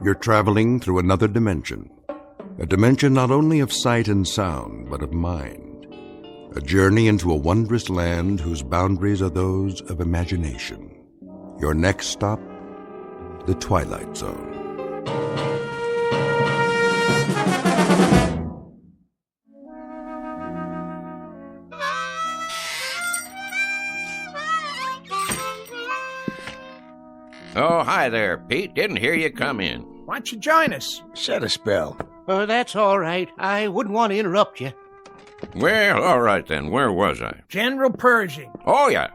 You're traveling through another dimension. A dimension not only of sight and sound, but of mind. A journey into a wondrous land whose boundaries are those of imagination. Your next stop, the Twilight Zone. Oh, hi there, Pete. Didn't hear you come in. Why don't you join us? Set a spell. That's all right. I wouldn't want to interrupt you. Well, all right then. Where was I? General Pershing. Oh, yeah.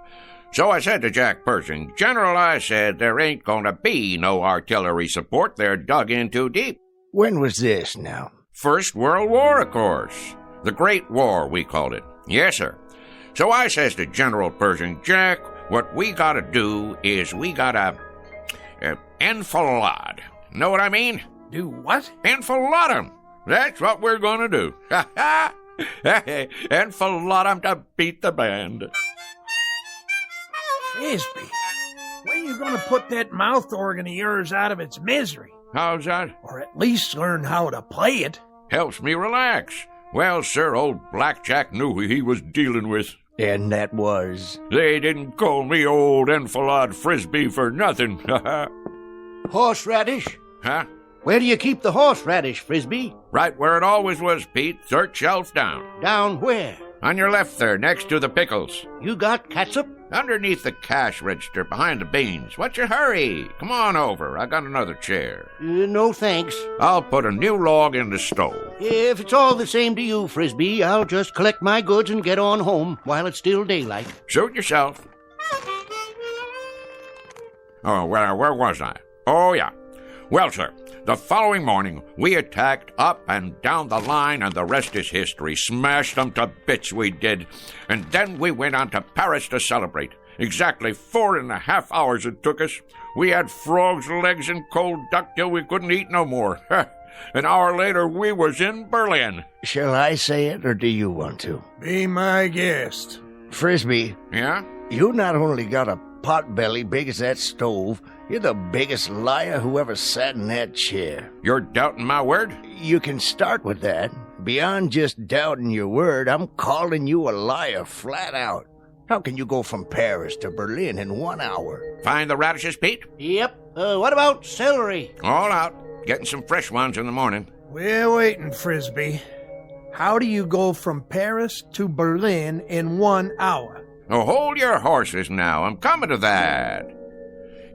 So I said to Jack Pershing, General, I said, there ain't gonna be no artillery support. They're dug in too deep. When was this now? First World War, of course. The Great War, we called it. Yes, sir. So I says to General Pershing, Jack, what we gotta do is we gotta enfilade. Know what I mean? Do what? Enfilade 'em. That's what we're gonna do. Ha ha! Enfilade 'em to beat the band. Frisby, when are you going to put that mouth organ of yours out of its misery? How's that? Or at least learn how to play it. Helps me relax. Well, sir, old Blackjack knew who he was dealing with. And that was? They didn't call me old Enfilade Frisby for nothing. Horseradish? Huh? Where do you keep the horseradish, Frisby? Right where it always was, Pete. Third shelf down. Down where? On your left there, next to the pickles. You got catsup? Underneath the cash register, behind the beans. What's your hurry? Come on over. I got another chair. No, thanks. I'll put a new log in the stove. If it's all the same to you, Frisby, I'll just collect my goods and get on home while it's still daylight. Suit yourself. Oh, well, where was I? Oh, yeah. Well, sir, the following morning, we attacked up and down the line, and the rest is history. Smashed them to bits, we did. And then we went on to Paris to celebrate. Exactly 4.5 hours it took us. We had frogs' legs and cold duck till we couldn't eat no more. An hour later, we was in Berlin. Shall I say it, or do you want to? Be my guest. Frisby. Yeah? You not only got a pot belly big as that stove, you're the biggest liar who ever sat in that chair. You're doubting my word? You can start with that. Beyond just doubting your word, I'm calling you a liar flat out. How can you go from Paris to Berlin in 1 hour? Find the radishes, Pete? Yep. What about celery? All out. Getting some fresh ones in the morning. We're waiting, Frisby. How do you go from Paris to Berlin in 1 hour? Oh, hold your horses now. I'm coming to that.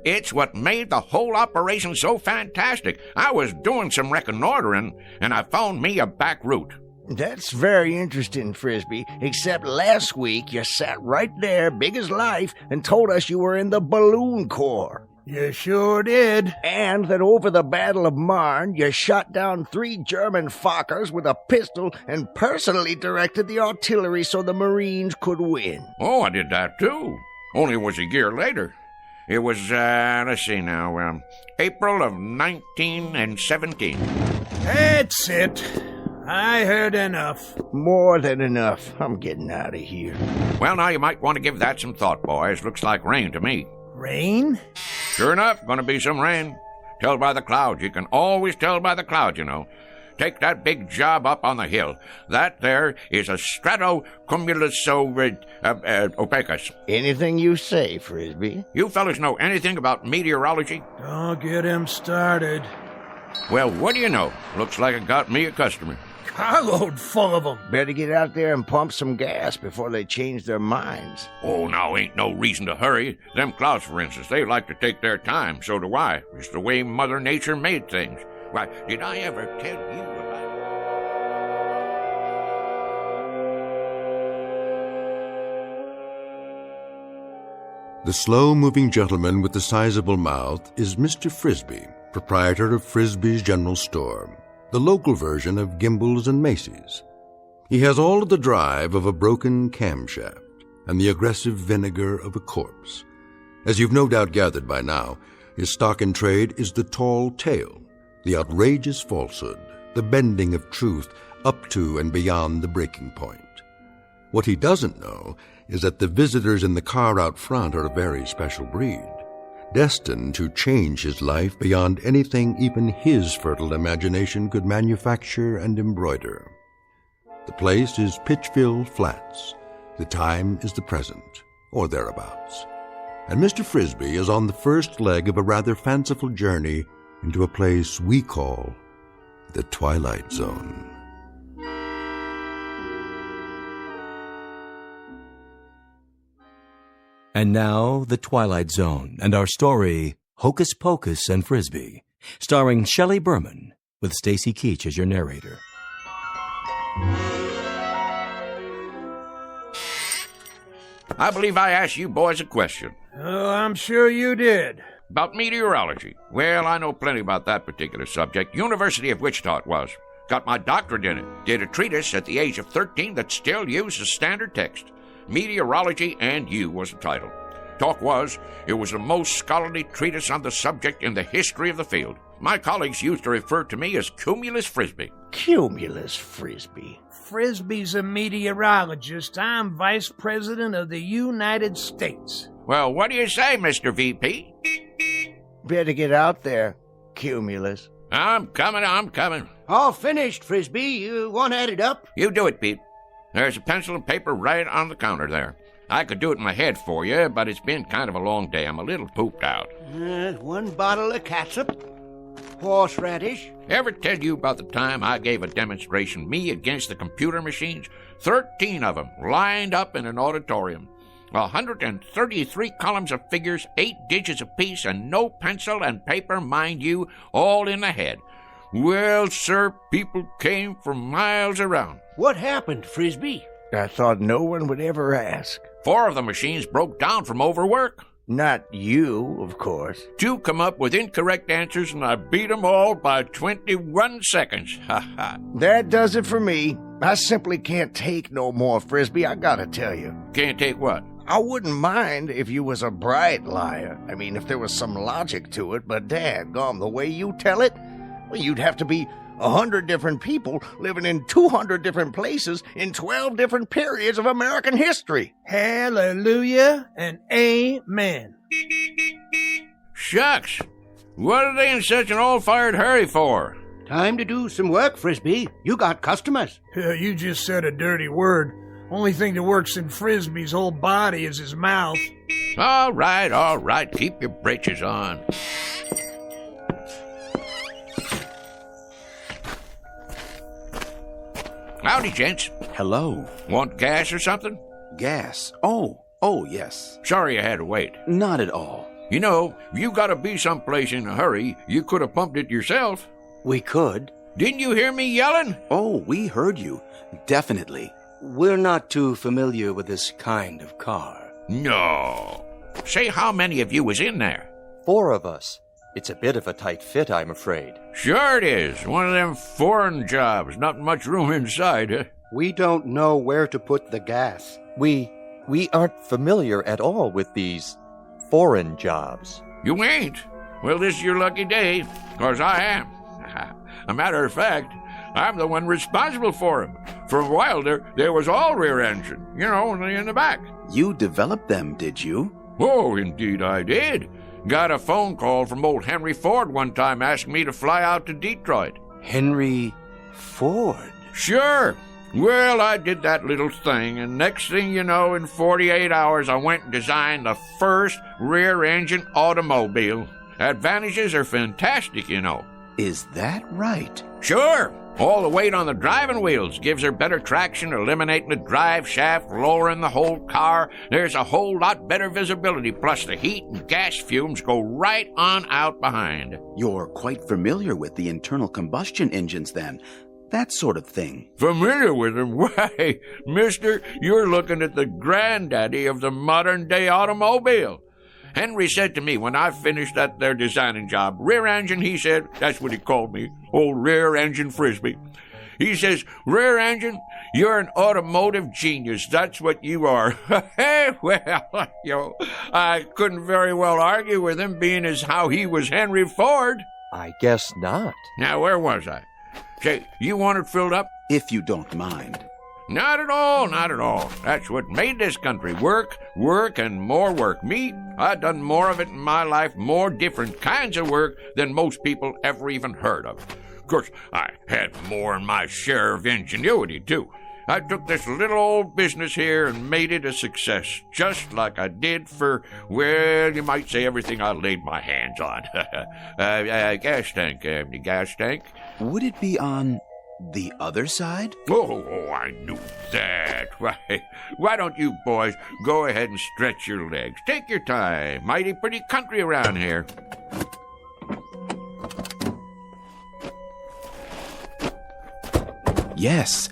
It's what made the whole operation so fantastic. I was doing some reconnoitering, and I found me a back route. That's very interesting, Frisby, except last week you sat right there, big as life, and told us you were in the Balloon Corps. You sure did. And that over the Battle of Marne, you shot down 3 German Fokkers with a pistol and personally directed the artillery so the Marines could win. Oh, I did that too. Only it was a year later. It was, let's see now, April of 1917. That's it. I heard enough. More than enough. I'm getting out of here. Well, now you might want to give that some thought, boys. Looks like rain to me. Rain? Sure enough, gonna be some rain. Tell by the clouds. You can always tell by the clouds, you know. Take that big job up on the hill. That there is a stratocumuluso opacus. Anything you say, Frisby. You fellas know anything about meteorology? Don't get him started. Well, what do you know? Looks like it got me a customer. Carload full of them. Better get out there and pump some gas before they change their minds. Oh, now ain't no reason to hurry. Them clouds, for instance, they like to take their time. So do I. It's the way Mother Nature made things. Why, did I ever tell you about... The slow-moving gentleman with the sizable mouth is Mr. Frisby, proprietor of Frisby's General Store, the local version of Gimbel's and Macy's. He has all of the drive of a broken camshaft and the aggressive vinegar of a corpse. As you've no doubt gathered by now, his stock in trade is the tall tale, the outrageous falsehood, the bending of truth up to and beyond the breaking point. What he doesn't know is that the visitors in the car out front are a very special breed. destined to change his life beyond anything even his fertile imagination could manufacture and embroider. The place is Pitchville Flats. The time is the present, or thereabouts. And Mr. Frisby is on the first leg of a rather fanciful journey into a place we call the Twilight Zone. And now, The Twilight Zone, and our story, Hocus-Pocus and Frisby, starring Shelley Berman, with Stacy Keach as your narrator. I believe I asked you boys a question. Oh, I'm sure you did. About meteorology. Well, I know plenty about that particular subject. University of Wichita it was. Got my doctorate in it. Did a treatise at the age of 13 that still uses standard text. Meteorology and You was the title. Talk was, it was the most scholarly treatise on the subject in the history of the field. My colleagues used to refer to me as Cumulus Frisby. Cumulus Frisby. Frisby's a meteorologist. I'm Vice President of the United States. Well, what do you say, Mr. VP? Better get out there, Cumulus. I'm coming. All finished, Frisby. You want to add it up? You do it, Pete. There's a pencil and paper right on the counter there. I could do it in my head for you, but it's been kind of a long day. I'm a little pooped out. 1 bottle of catsup. Horseradish. Ever tell you about the time I gave a demonstration, me against the computer machines? 13 of them, lined up in an auditorium. 133 columns of figures, 8 digits apiece, and no pencil and paper, mind you, all in the head. Well, sir, people came from miles around. What happened, Frisby? I thought no one would ever ask. 4 of the machines broke down from overwork. Not you, of course. 2 come up with incorrect answers, and I beat them all by 21 seconds. Ha ha. That does it for me. I simply can't take no more, Frisby, I gotta tell you. Can't take what? I wouldn't mind if you was a bright liar. I mean, if there was some logic to it, but dadgum, the way you tell it, well, you'd have to be 100 different people living in 200 different places in 12 different periods of American history. Hallelujah and amen. Shucks. What are they in such an all-fired hurry for? Time to do some work, Frisby. You got customers. You just said a dirty word. Only thing that works in Frisby's whole body is his mouth. All right. Keep your britches on. Howdy, gents. Hello. Want gas or something? Gas. Oh, yes. Sorry I had to wait. Not at all. You know, if you gotta be someplace in a hurry, you could have pumped it yourself. We could. Didn't you hear me yelling? Oh, we heard you. Definitely. We're not too familiar with this kind of car. No. Say, how many of you was in there? 4 of us. It's a bit of a tight fit, I'm afraid. Sure it is. One of them foreign jobs. Not much room inside, huh? We don't know where to put the gas. We aren't familiar at all with these foreign jobs. You ain't? Well, this is your lucky day, 'cause I am. A matter of fact, I'm the one responsible for 'em. For a while there was all rear engine, only in the back. You developed them, did you? Oh, indeed I did. Got a phone call from old Henry Ford one time asking me to fly out to Detroit. Henry Ford? Sure. Well, I did that little thing, and next thing you know, in 48 hours, I went and designed the first rear-engine automobile. Advantages are fantastic, Is that right? Sure. All the weight on the driving wheels gives her better traction, eliminating the drive shaft, lowering the whole car. There's a whole lot better visibility, plus the heat and gas fumes go right on out behind. You're quite familiar with the internal combustion engines, then. That sort of thing. Familiar with them? Why, mister, you're looking at the granddaddy of the modern-day automobile. Henry said to me when I finished that there designing job, rear engine, he said, that's what he called me, old rear engine Frisby. He says, rear engine, you're an automotive genius. That's what you are. Well, I couldn't very well argue with him, being as how he was Henry Ford. I guess not. Now, where was I? Say, you want it filled up? If you don't mind. Not at all, not at all. That's what made this country work, and more work. Me, I've done more of it in my life, more different kinds of work than most people ever even heard of. Of course, I had more than my share of ingenuity, too. I took this little old business here and made it a success, just like I did for, well, you might say everything I laid my hands on. Gas tank, the gas tank. Would it be on the other side? Oh, I knew that. Why don't you boys go ahead and stretch your legs? Take your time. Mighty pretty country around here. Yes,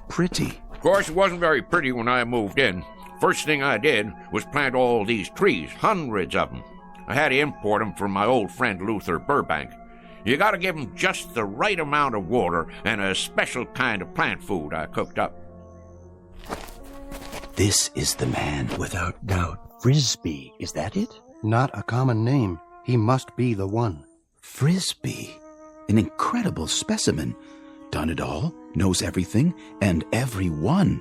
pretty. Of course, it wasn't very pretty when I moved in. First thing I did was plant all these trees, hundreds of them. I had to import them from my old friend Luther Burbank. You gotta give them just the right amount of water and a special kind of plant food I cooked up. This is the man. Without doubt, Frisby, is that it? Not a common name. He must be the one. Frisby. An incredible specimen. Done it all, knows everything, and everyone.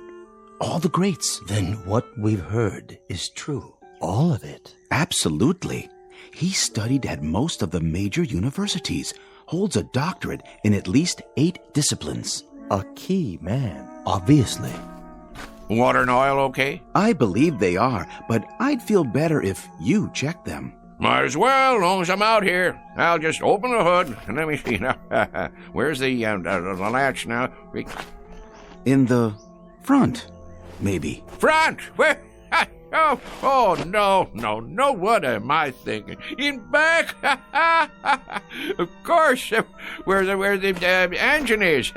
All the greats. Then what we've heard is true. All of it. Absolutely. He studied at most of the major universities, holds a doctorate in at least 8 disciplines. A key man, obviously. Water and oil okay? I believe they are, but I'd feel better if you checked them. Might as well, as long as I'm out here. I'll just open the hood and let me see now. Where's the latch now? In the front, maybe. Front? Where? Oh, no, what am I thinking? In back? Of course, where the engine is.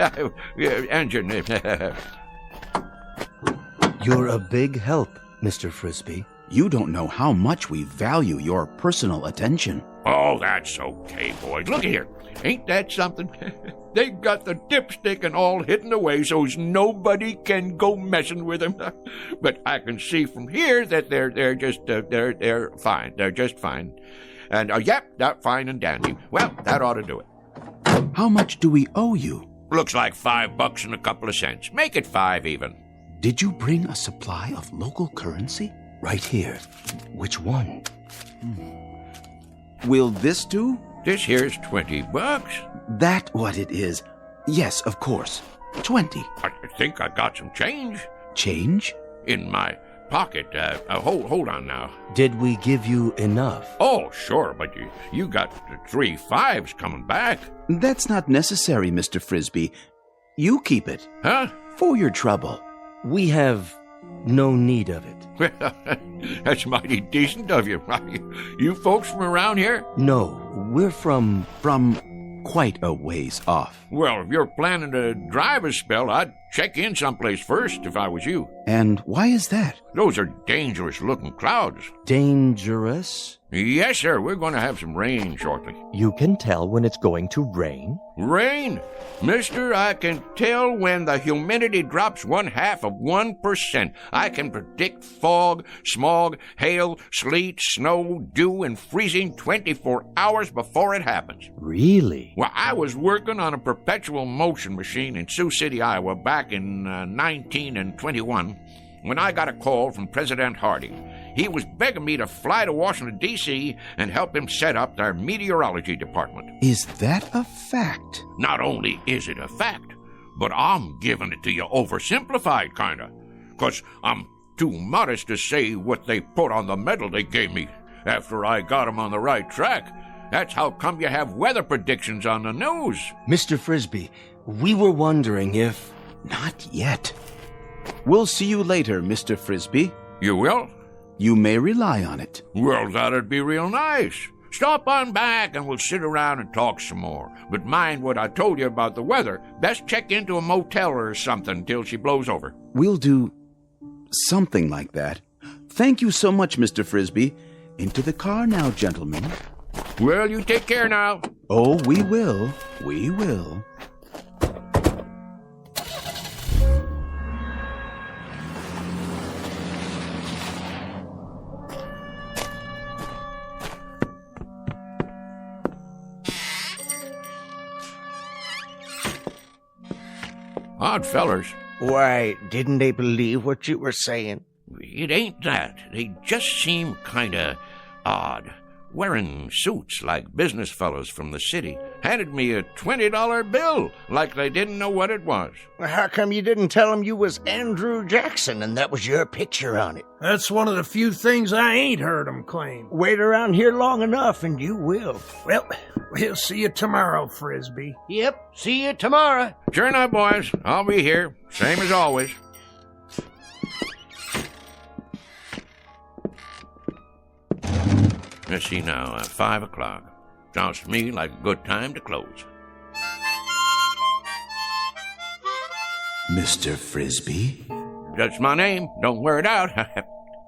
Engine. You're a big help, Mr. Frisby. You don't know how much we value your personal attention. Oh, that's okay, boys. Look here. Ain't that something? They got the dipstick and all hidden away so's nobody can go messing with them. But I can see from here that they're just fine. They're just fine. And yep, that's fine and dandy. Well, that ought to do it. How much do we owe you? Looks like $5 and a couple of cents. Make it 5 even. Did you bring a supply of local currency? Right here. Which one? Will this do? This here's $20. That what it is? Yes, of course. 20. I think I got some change. Change? In my pocket. Hold on now. Did we give you enough? Oh, sure, but you got 3 5s coming back. That's not necessary, Mr. Frisby. You keep it. Huh? For your trouble. We have no need of it. That's mighty decent of you. You folks from around here? No, we're from quite a ways off. Well, if you're planning to drive a spell, I'd check in someplace first if I was you. And why is that? Those are dangerous-looking clouds. Dangerous? Yes, sir. We're going to have some rain shortly. You can tell when it's going to rain? Rain? Mister, I can tell when the humidity drops 0.5%. I can predict fog, smog, hail, sleet, snow, dew, and freezing 24 hours before it happens. Really? Well, I was working on a perpetual motion machine in Sioux City, Iowa, back in 1921, when I got a call from President Harding. He was begging me to fly to Washington, D.C. and help him set up their meteorology department. Is that a fact? Not only is it a fact, but I'm giving it to you oversimplified, kinda. 'Cause I'm too modest to say what they put on the medal they gave me after I got 'em on the right track. That's how come you have weather predictions on the news. Mr. Frisby, we were wondering if... Not yet. We'll see you later, Mr. Frisby. You will? You may rely on it. Well, that'd be real nice. Stop on back and we'll sit around and talk some more. But mind what I told you about the weather. Best check into a motel or something till she blows over. We'll do something like that. Thank you so much, Mr. Frisby. Into the car now, gentlemen. Well, you take care now. Oh, we will. We will. Odd fellers. Why, didn't they believe what you were saying? It ain't that. They just seem kinda odd. Wearing suits like business fellows from the city. Handed me a $20 bill like they didn't know what it was. Well, how come you didn't tell them you was Andrew Jackson and that was your picture on it? That's one of the few things I ain't heard 'em claim. Wait around here long enough and you will. Well, we'll see you tomorrow, Frisby. Yep, see you tomorrow. Sure enough, boys. I'll be here. Same as always. Let's see now, 5 o'clock. Sounds to me like a good time to close. Mr. Frisby? That's my name. Don't wear it out.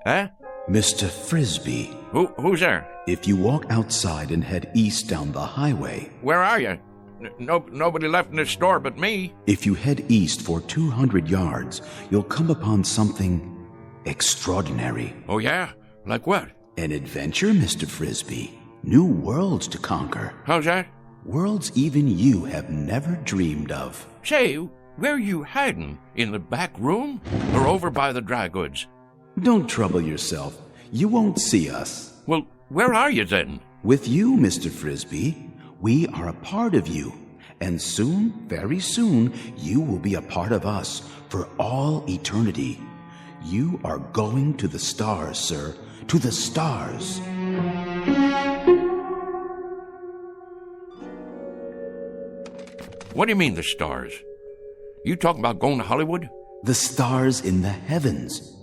Huh? Mr. Frisby. Who's there? If you walk outside and head east down the highway... Where are you? Nobody left in this store but me. If you head east for 200 yards, you'll come upon something extraordinary. Oh, yeah? Like what? An adventure, Mr. Frisby. New worlds to conquer. How's that? Worlds even you have never dreamed of. Say, where you hiding? In the back room? Or over by the dry goods? Don't trouble yourself. You won't see us. Well, where are you then? With you, Mr. Frisby. We are a part of you. And soon, very soon, you will be a part of us for all eternity. You are going to the stars, sir. To the stars. What do you mean, the stars? You talking about going to Hollywood? The stars in the heavens.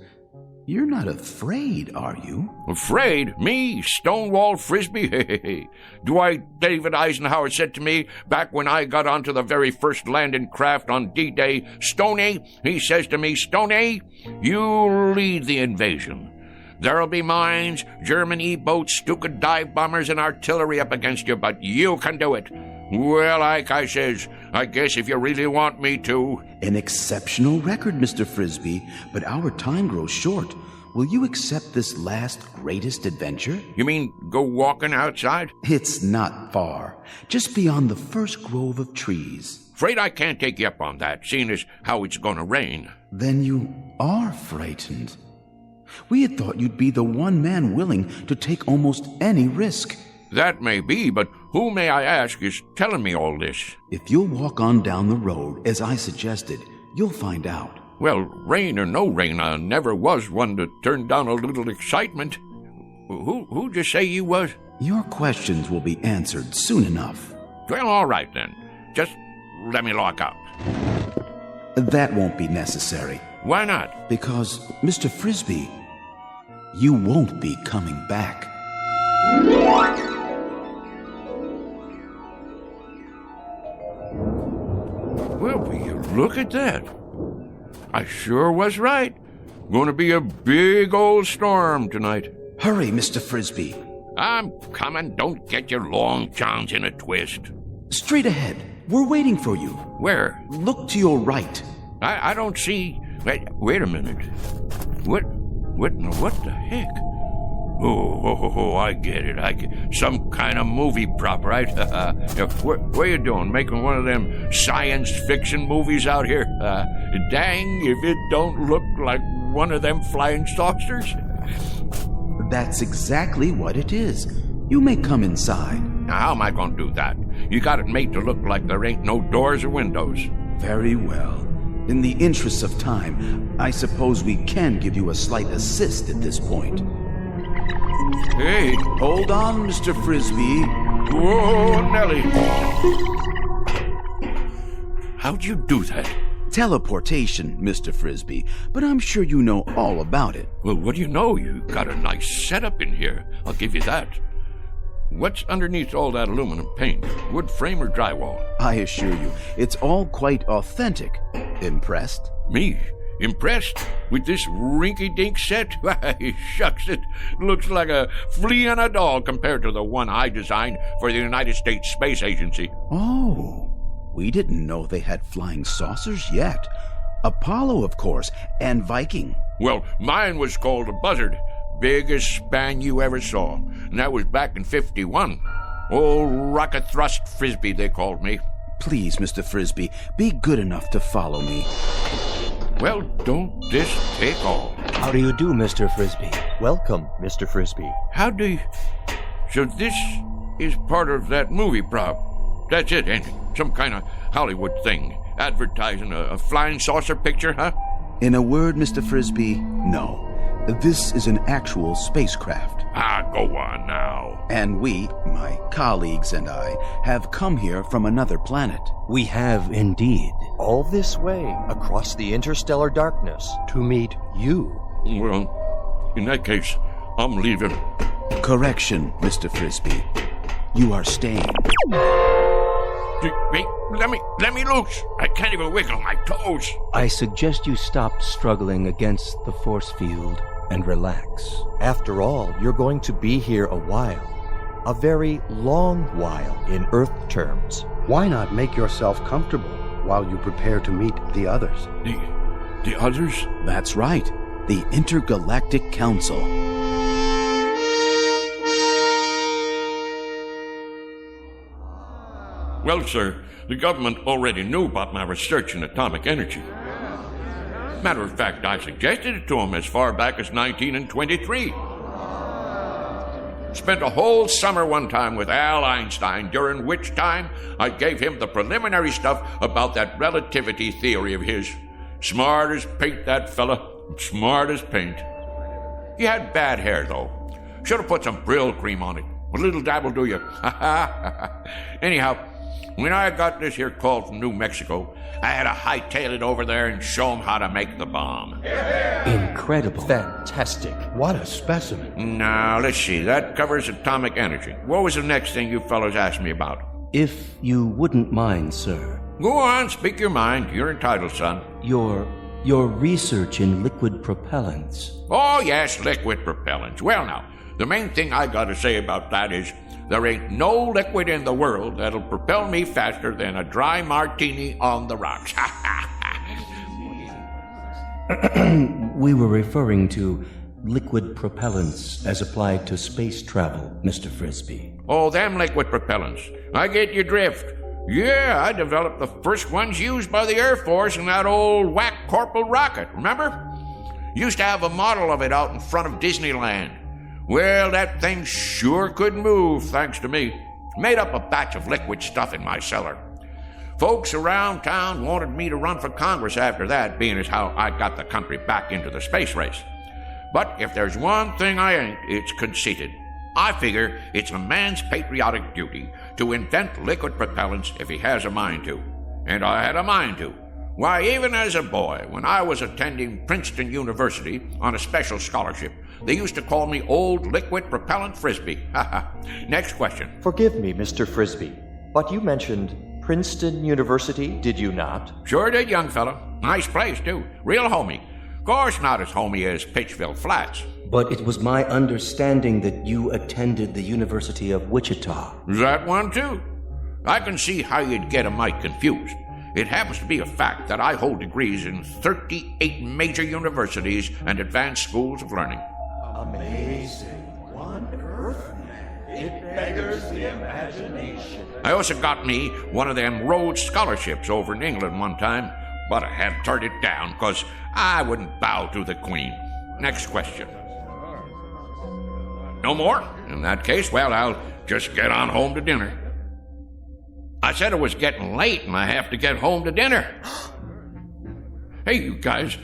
You're not afraid, are you? Afraid? Me? Stonewall Frisby? Do I, David Eisenhower said to me back when I got onto the very first landing craft on D-Day, Stoney, he says to me, Stoney, you lead the invasion. There'll be mines, German E-boats, Stuka dive bombers, and artillery up against you, but you can do it. Well, Ike, I says, I guess if you really want me to. An exceptional record, Mr. Frisby, but our time grows short. Will you accept this last greatest adventure? You mean go walking outside? It's not far. Just beyond the first grove of trees. Afraid I can't take you up on that, seeing as how it's gonna rain. Then you are frightened. We had thought you'd be the one man willing to take almost any risk. That may be, but who, may I ask, is telling me all this? If you'll walk on down the road, as I suggested, you'll find out. Well, rain or no rain, I never was one to turn down a little excitement. Who'd you say you was? Your questions will be answered soon enough. Well, all right then. Just let me lock up. That won't be necessary. Why not? Because, Mr. Frisby, you won't be coming back. Well, will you look at that? I sure was right. Going to be a big old storm tonight. Hurry, Mr. Frisby. I'm coming. Don't get your long johns in a twist. Straight ahead. We're waiting for you. Where? Look to your right. I don't see... Wait a minute. What the heck? Oh, I get it. Some kind of movie prop, right? What are you doing? Making one of them science fiction movies out here? Dang if it don't look like one of them flying saucers. That's exactly what it is. You may come inside. Now, how am I going to do that? You got it made to look like there ain't no doors or windows. Very well. In the interest of time, I suppose we can give you a slight assist at this point. Hey! Hold on, Mr. Frisby. Whoa, Nellie! How'd you do that? Teleportation, Mr. Frisby, but I'm sure you know all about it. Well, what do you know? You got a nice setup in here. I'll give you that. What's underneath all that aluminum paint? Wood frame or drywall? I assure you, it's all quite authentic. Impressed? Me? Impressed? With this rinky-dink set? Why, shucks, it looks like a flea on a doll compared to the one I designed for the United States Space Agency. Oh, we didn't know they had flying saucers yet. Apollo, of course, and Viking. Well, mine was called a Buzzard. Biggest span you ever saw. And that was back in 51. Old Rocket Thrust Frisby, they called me. Please, Mr. Frisby, be good enough to follow me. Well, don't this take all? How do you do, Mr. Frisby? Welcome, Mr. Frisby. How do you... So this is part of that movie prop. That's it, ain't it? Some kind of Hollywood thing. Advertising a flying saucer picture, huh? In a word, Mr. Frisby, no. This is an actual spacecraft. Go on now. And we, my colleagues and I, have come here from another planet. We have indeed. All this way, across the interstellar darkness. To meet you. Well, in that case, I'm leaving. Correction, Mr. Frisby. You are staying. Wait, let me loose. I can't even wiggle my toes. I suggest you stop struggling against the force field and relax. After all, you're going to be here a while. A very long while in Earth terms. Why not make yourself comfortable while you prepare to meet the others? The others? That's right. The Intergalactic Council. Well, sir, the government already knew about my research in atomic energy. Matter of fact, I suggested it to them as far back as 1923. Spent a whole summer one time with Al Einstein, during which time I gave him the preliminary stuff about that relativity theory of his. Smart as paint, that fella. Smart as paint. He had bad hair, though. Should have put some Brill cream on it. A little dab will do you. Anyhow, when I got this here call from New Mexico, I had to hightail it over there and show them how to make the bomb. Incredible. Fantastic. What a specimen. Now, let's see. That covers atomic energy. What was the next thing you fellows asked me about? If you wouldn't mind, sir. Go on, speak your mind. You're entitled, son. Your research in liquid propellants. Oh, yes, liquid propellants. Well, now, the main thing I gotta say about that is there ain't no liquid in the world that'll propel me faster than a dry martini on the rocks. We were referring to liquid propellants as applied to space travel, Mr. Frisby. Oh, them liquid propellants. I get your drift. Yeah, I developed the first ones used by the Air Force in that old whack Corporal rocket, remember? Used to have a model of it out in front of Disneyland. Well, that thing sure could move, thanks to me. Made up a batch of liquid stuff in my cellar. Folks around town wanted me to run for Congress after that, being as how I got the country back into the space race. But if there's one thing I ain't, it's conceited. I figure it's a man's patriotic duty to invent liquid propellants if he has a mind to. And I had a mind to. Why, even as a boy, when I was attending Princeton University on a special scholarship, they used to call me Old Liquid Propellant Frisby. Next question. Forgive me, Mr. Frisby, but you mentioned Princeton University, did you not? Sure did, young fella. Nice place, too. Real homey. Of course not as homey as Pitchville Flats. But it was my understanding that you attended the University of Wichita. That one, too. I can see how you'd get a mite confused. It happens to be a fact that I hold degrees in 38 major universities and advanced schools of learning. Amazing. One Earth, it beggars the imagination. I also got me one of them Rhodes scholarships over in England one time, but I had to turn it down because I wouldn't bow to the Queen. Next question. No more? In that case, well, I'll just get on home to dinner. I said it was getting late and I have to get home to dinner. Hey, you guys.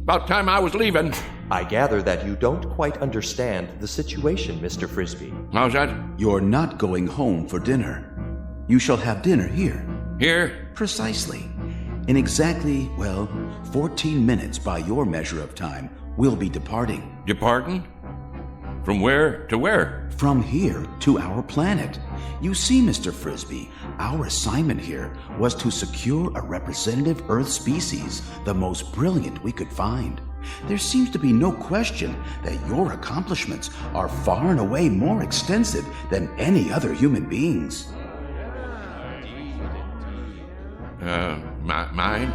About time I was leaving. I gather that you don't quite understand the situation, Mr. Frisby. How's that? You're not going home for dinner. You shall have dinner here. Here? Precisely. In exactly, 14 minutes by your measure of time, we'll be departing. Departing? From where to where? From here to our planet. You see, Mr. Frisby, our assignment here was to secure a representative Earth species, the most brilliant we could find. There seems to be no question that your accomplishments are far and away more extensive than any other human beings. Mine?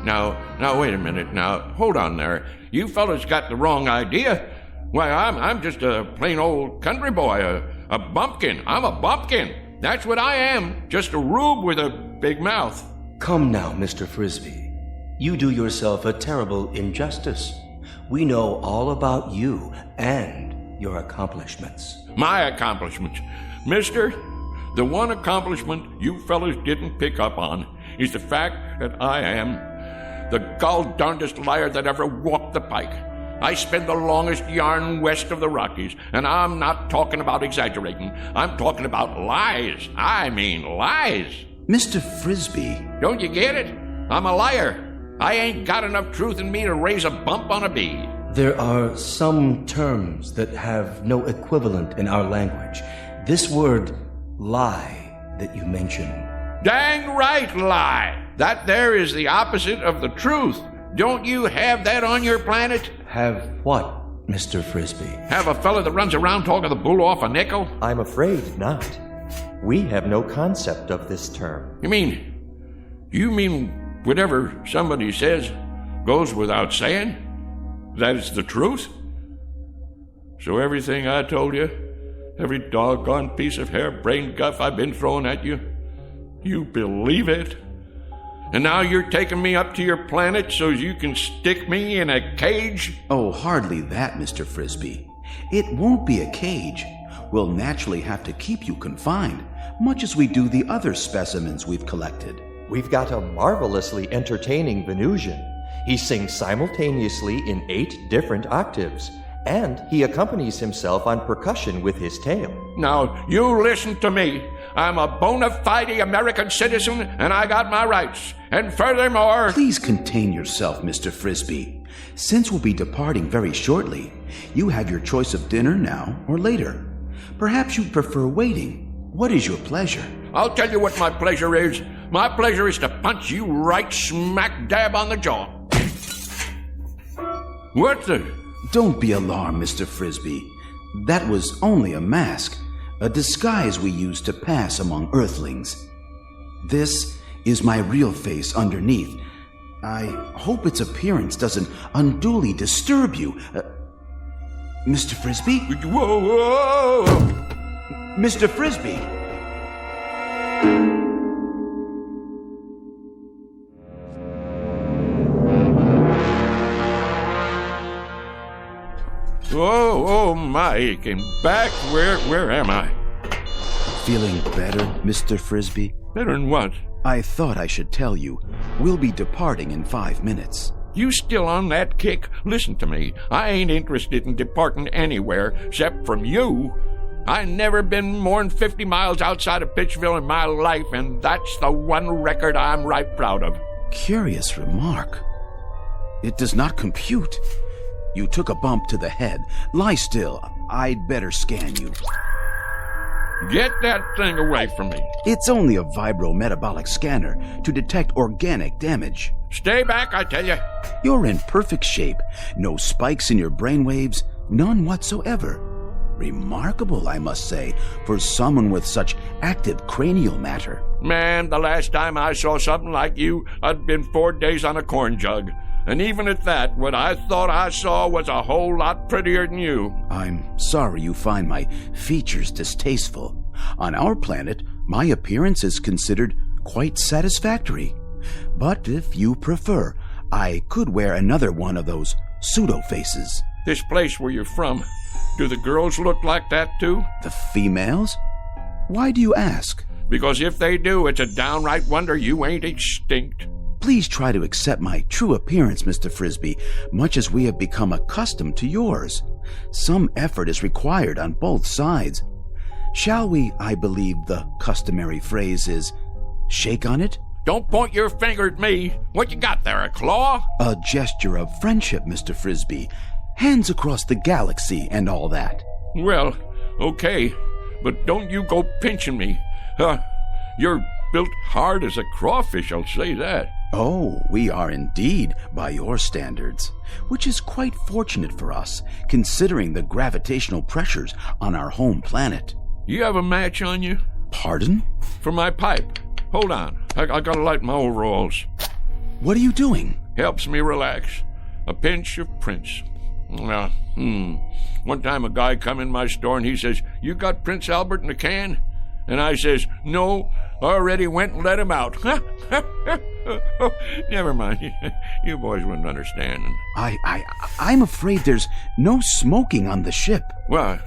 Now, wait a minute. Now, hold on there. You fellas got the wrong idea. Why, I'm just a plain old country boy, a bumpkin. I'm a bumpkin. That's what I am. Just a rube with a big mouth. Come now, Mr. Frisby. You do yourself a terrible injustice. We know all about you and your accomplishments. My accomplishments. Mister, the one accomplishment you fellas didn't pick up on is the fact that I am the gall-darndest liar that ever walked the pike. I spin the longest yarn west of the Rockies, and I'm not talking about exaggerating. I'm talking about lies. I mean lies. Mr. Frisby. Don't you get it? I'm a liar. I ain't got enough truth in me to raise a bump on a bee. There are some terms that have no equivalent in our language. This word, lie, that you mention. Dang right, lie. That there is the opposite of the truth. Don't you have that on your planet? Have what, Mr. Frisby? Have a fella that runs around talking the bull off a nickel? I'm afraid not. We have no concept of this term. You mean whatever somebody says goes without saying? That is the truth? So everything I told you, every doggone piece of harebrained guff I've been throwing at you, you believe it? And now you're taking me up to your planet so you can stick me in a cage? Oh, hardly that, Mr. Frisby. It won't be a cage. We'll naturally have to keep you confined, much as we do the other specimens we've collected. We've got a marvelously entertaining Venusian. He sings simultaneously in 8 different octaves, and he accompanies himself on percussion with his tail. Now, you listen to me. I'm a bona fide American citizen, and I got my rights. And furthermore... Please contain yourself, Mr. Frisby. Since we'll be departing very shortly, you have your choice of dinner now or later. Perhaps you'd prefer waiting. What is your pleasure? I'll tell you what my pleasure is. My pleasure is to punch you right smack dab on the jaw. What the... Don't be alarmed, Mr. Frisby. That was only a mask, a disguise we use to pass among Earthlings. This is my real face underneath. I hope its appearance doesn't unduly disturb you. Mr. Frisby? Whoa, whoa, whoa. Mr. Frisby! Oh, my aching back. Where am I? Feeling better, Mr. Frisby? Better than what? I thought I should tell you. We'll be departing in 5 minutes. You still on that kick? Listen to me. I ain't interested in departing anywhere except from you. I never been more'n 50 miles outside of Pittsville in my life, and that's the one record I'm right proud of. Curious remark. It does not compute. You took a bump to the head. Lie still. I'd better scan you. Get that thing away from me. It's only a vibrometabolic scanner to detect organic damage. Stay back, I tell you. You're in perfect shape. No spikes in your brainwaves. None whatsoever. Remarkable, I must say, for someone with such active cranial matter. Man, the last time I saw something like you, I'd been 4 days on a corn jug. And even at that, what I thought I saw was a whole lot prettier than you. I'm sorry you find my features distasteful. On our planet, my appearance is considered quite satisfactory. But if you prefer, I could wear another one of those pseudo-faces. This place where you're from, do the girls look like that too? The females? Why do you ask? Because if they do, it's a downright wonder you ain't extinct. Please try to accept my true appearance, Mr. Frisby, much as we have become accustomed to yours. Some effort is required on both sides. Shall we, I believe the customary phrase is, shake on it? Don't point your finger at me. What you got there, a claw? A gesture of friendship, Mr. Frisby. Hands across the galaxy and all that. Well, okay, but don't you go pinching me. You're built hard as a crawfish, I'll say that. Oh, we are indeed, by your standards, which is quite fortunate for us, considering the gravitational pressures on our home planet. You have a match on you? Pardon? For my pipe. Hold on, I gotta light my overalls. What are you doing? Helps me relax. A pinch of Prince. One time a guy come in my store and he says, "You got Prince Albert in a can?" And I says, "No, already went and let him out." Never mind. You boys wouldn't understand. I'm afraid there's no smoking on the ship. Well,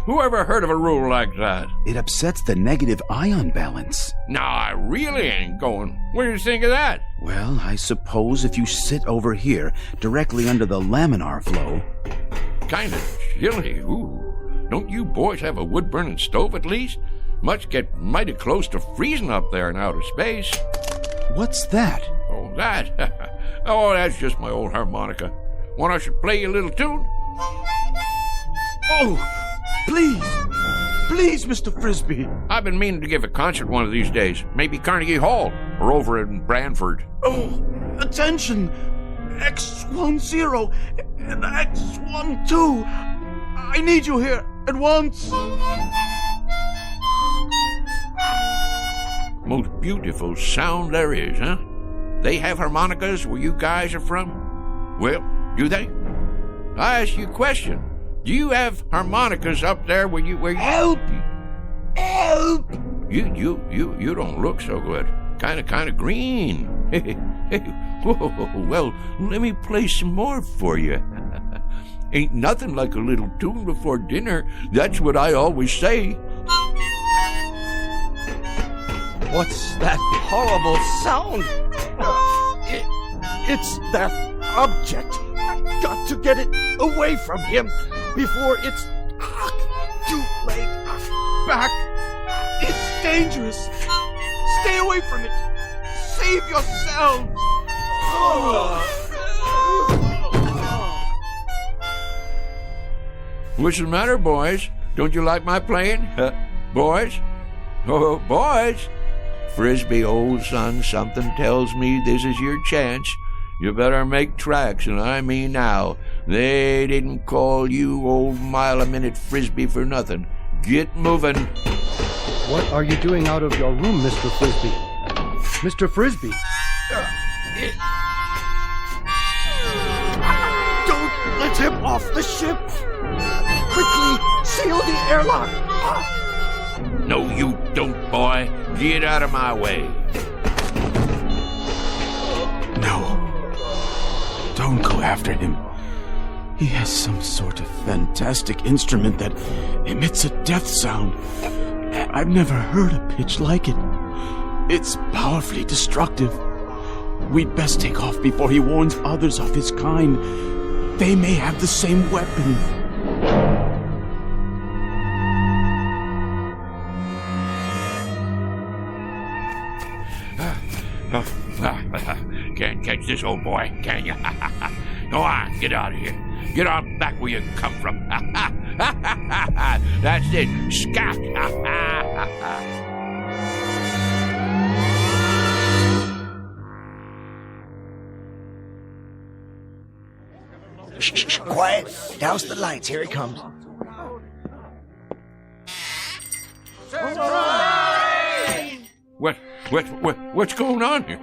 who ever heard of a rule like that? It upsets the negative ion balance. No, I really ain't going. What do you think of that? Well, I suppose if you sit over here, directly under the laminar flow. Kind of chilly. Ooh. Don't you boys have a wood-burning stove at least? Must get mighty close to freezing up there in outer space. What's that? Oh, that? Oh, that's just my old harmonica. Want I should play you a little tune? Oh, please. Please, Mr. Frisby. I've been meaning to give a concert one of these days. Maybe Carnegie Hall or over in Branford. Oh, attention. X10 and X12. I need you here at once. Most beautiful sound there is, huh? They have harmonicas where you guys are from? Well, do they? I ask you a question. Do you have harmonicas up there where you Help! Help! You don't look so good. Kind of green. Whoa, well, let me play some more for you. Ain't nothing like a little tune before dinner. That's what I always say. What's that horrible sound? It's that object. I've got to get it away from him before it's too late. Back. It's dangerous. Stay away from it. Save yourselves. What's the matter, boys? Don't you like my playing? Boys? Oh, boys! Frisby, old son, something tells me this is your chance. You better make tracks, and I mean now. They didn't call you old mile-a-minute Frisby for nothing. Get moving. What are you doing out of your room, Mr. Frisby? Mr. Frisby! Don't let him off the ship. Quickly, seal the airlock. No, you don't, boy. Get out of my way. No. Don't go after him. He has some sort of fantastic instrument that emits a death sound. I've never heard a pitch like it. It's powerfully destructive. We'd best take off before he warns others of his kind. They may have the same weapon. Can't catch this old boy, can you? Go on, get out of here. Get on back where you come from. That's it. Scat. Shh, quiet. Douse the lights. Here he comes. What's going on here?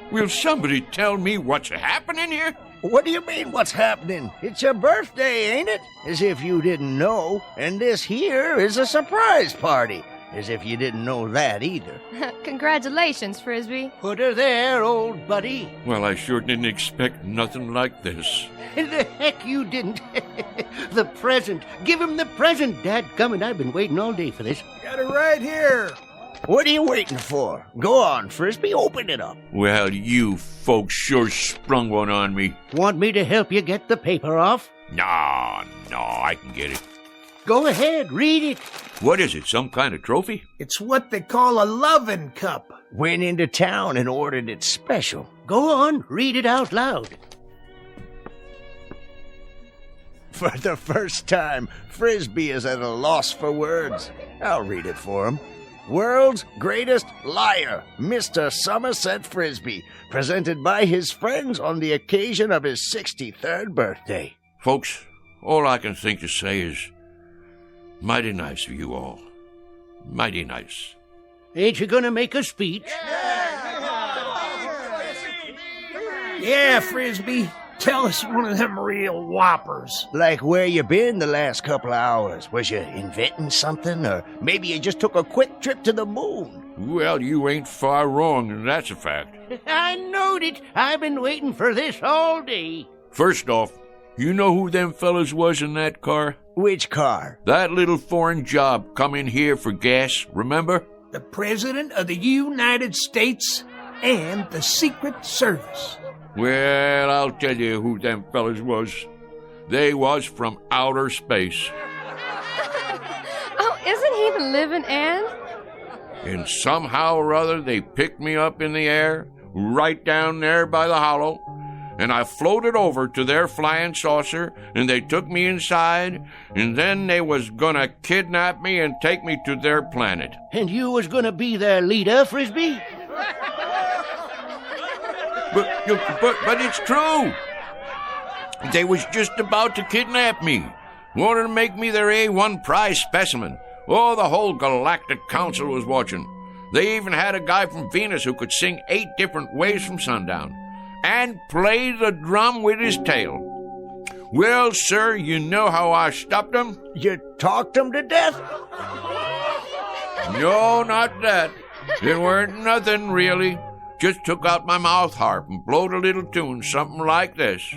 Will somebody tell me what's happening here? What do you mean, what's happening? It's your birthday, ain't it? As if you didn't know. And this here is a surprise party. As if you didn't know that either. Congratulations, Frisby. Put her there, old buddy. Well, I sure didn't expect nothing like this. The heck you didn't. The present. Give him the present, dadgummit. I've been waiting all day for this. Got it right here. What are you waiting for? Go on, Frisby, open it up. Well, you folks sure sprung one on me. Want me to help you get the paper off? No, I can get it. Go ahead, read it. What is it, some kind of trophy? It's what they call a lovin' cup. Went into town and ordered it special. Go on, read it out loud. For the first time, Frisby is at a loss for words. I'll read it for him. World's Greatest Liar, Mr. Somerset Frisby, presented by his friends on the occasion of his 63rd birthday. Folks, all I can think to say is, mighty nice of you all. Mighty nice. Ain't you gonna make a speech? Yeah, Frisby. Tell us one of them real whoppers. Like where you been the last couple of hours? Was you inventing something? Or maybe you just took a quick trip to the moon? Well, you ain't far wrong, and that's a fact. I knowed it. I've been waiting for this all day. First off, you know who them fellas was in that car? Which car? That little foreign job come in here for gas, remember? The President of the United States and the Secret Service. Well, I'll tell you who them fellas was. They was from outer space. Oh, isn't he the living end? And somehow or other they picked me up in the air, right down there by the hollow, and I floated over to their flying saucer, and they took me inside, and then they was gonna kidnap me and take me to their planet. And you was gonna be their leader, Frisby? But it's true. They was just about to kidnap me. Wanted to make me their A1 prize specimen. Oh, the whole Galactic Council was watching. They even had a guy from Venus who could sing 8 different ways from sundown and play the drum with his tail. Well, sir, you know how I stopped them? You talked them to death? No, not that. It weren't nothing, really. Just took out my mouth harp and blowed a little tune, something like this.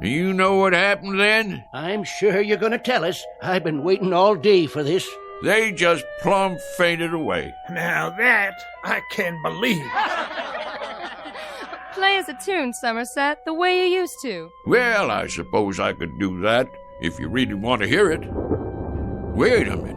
You know what happened then? I'm sure you're gonna tell us. I've been waiting all day for this. They just plumb fainted away. Now that I can believe. Play us a tune, Somerset, the way you used to. Well, I suppose I could do that if you really want to hear it. Wait a minute.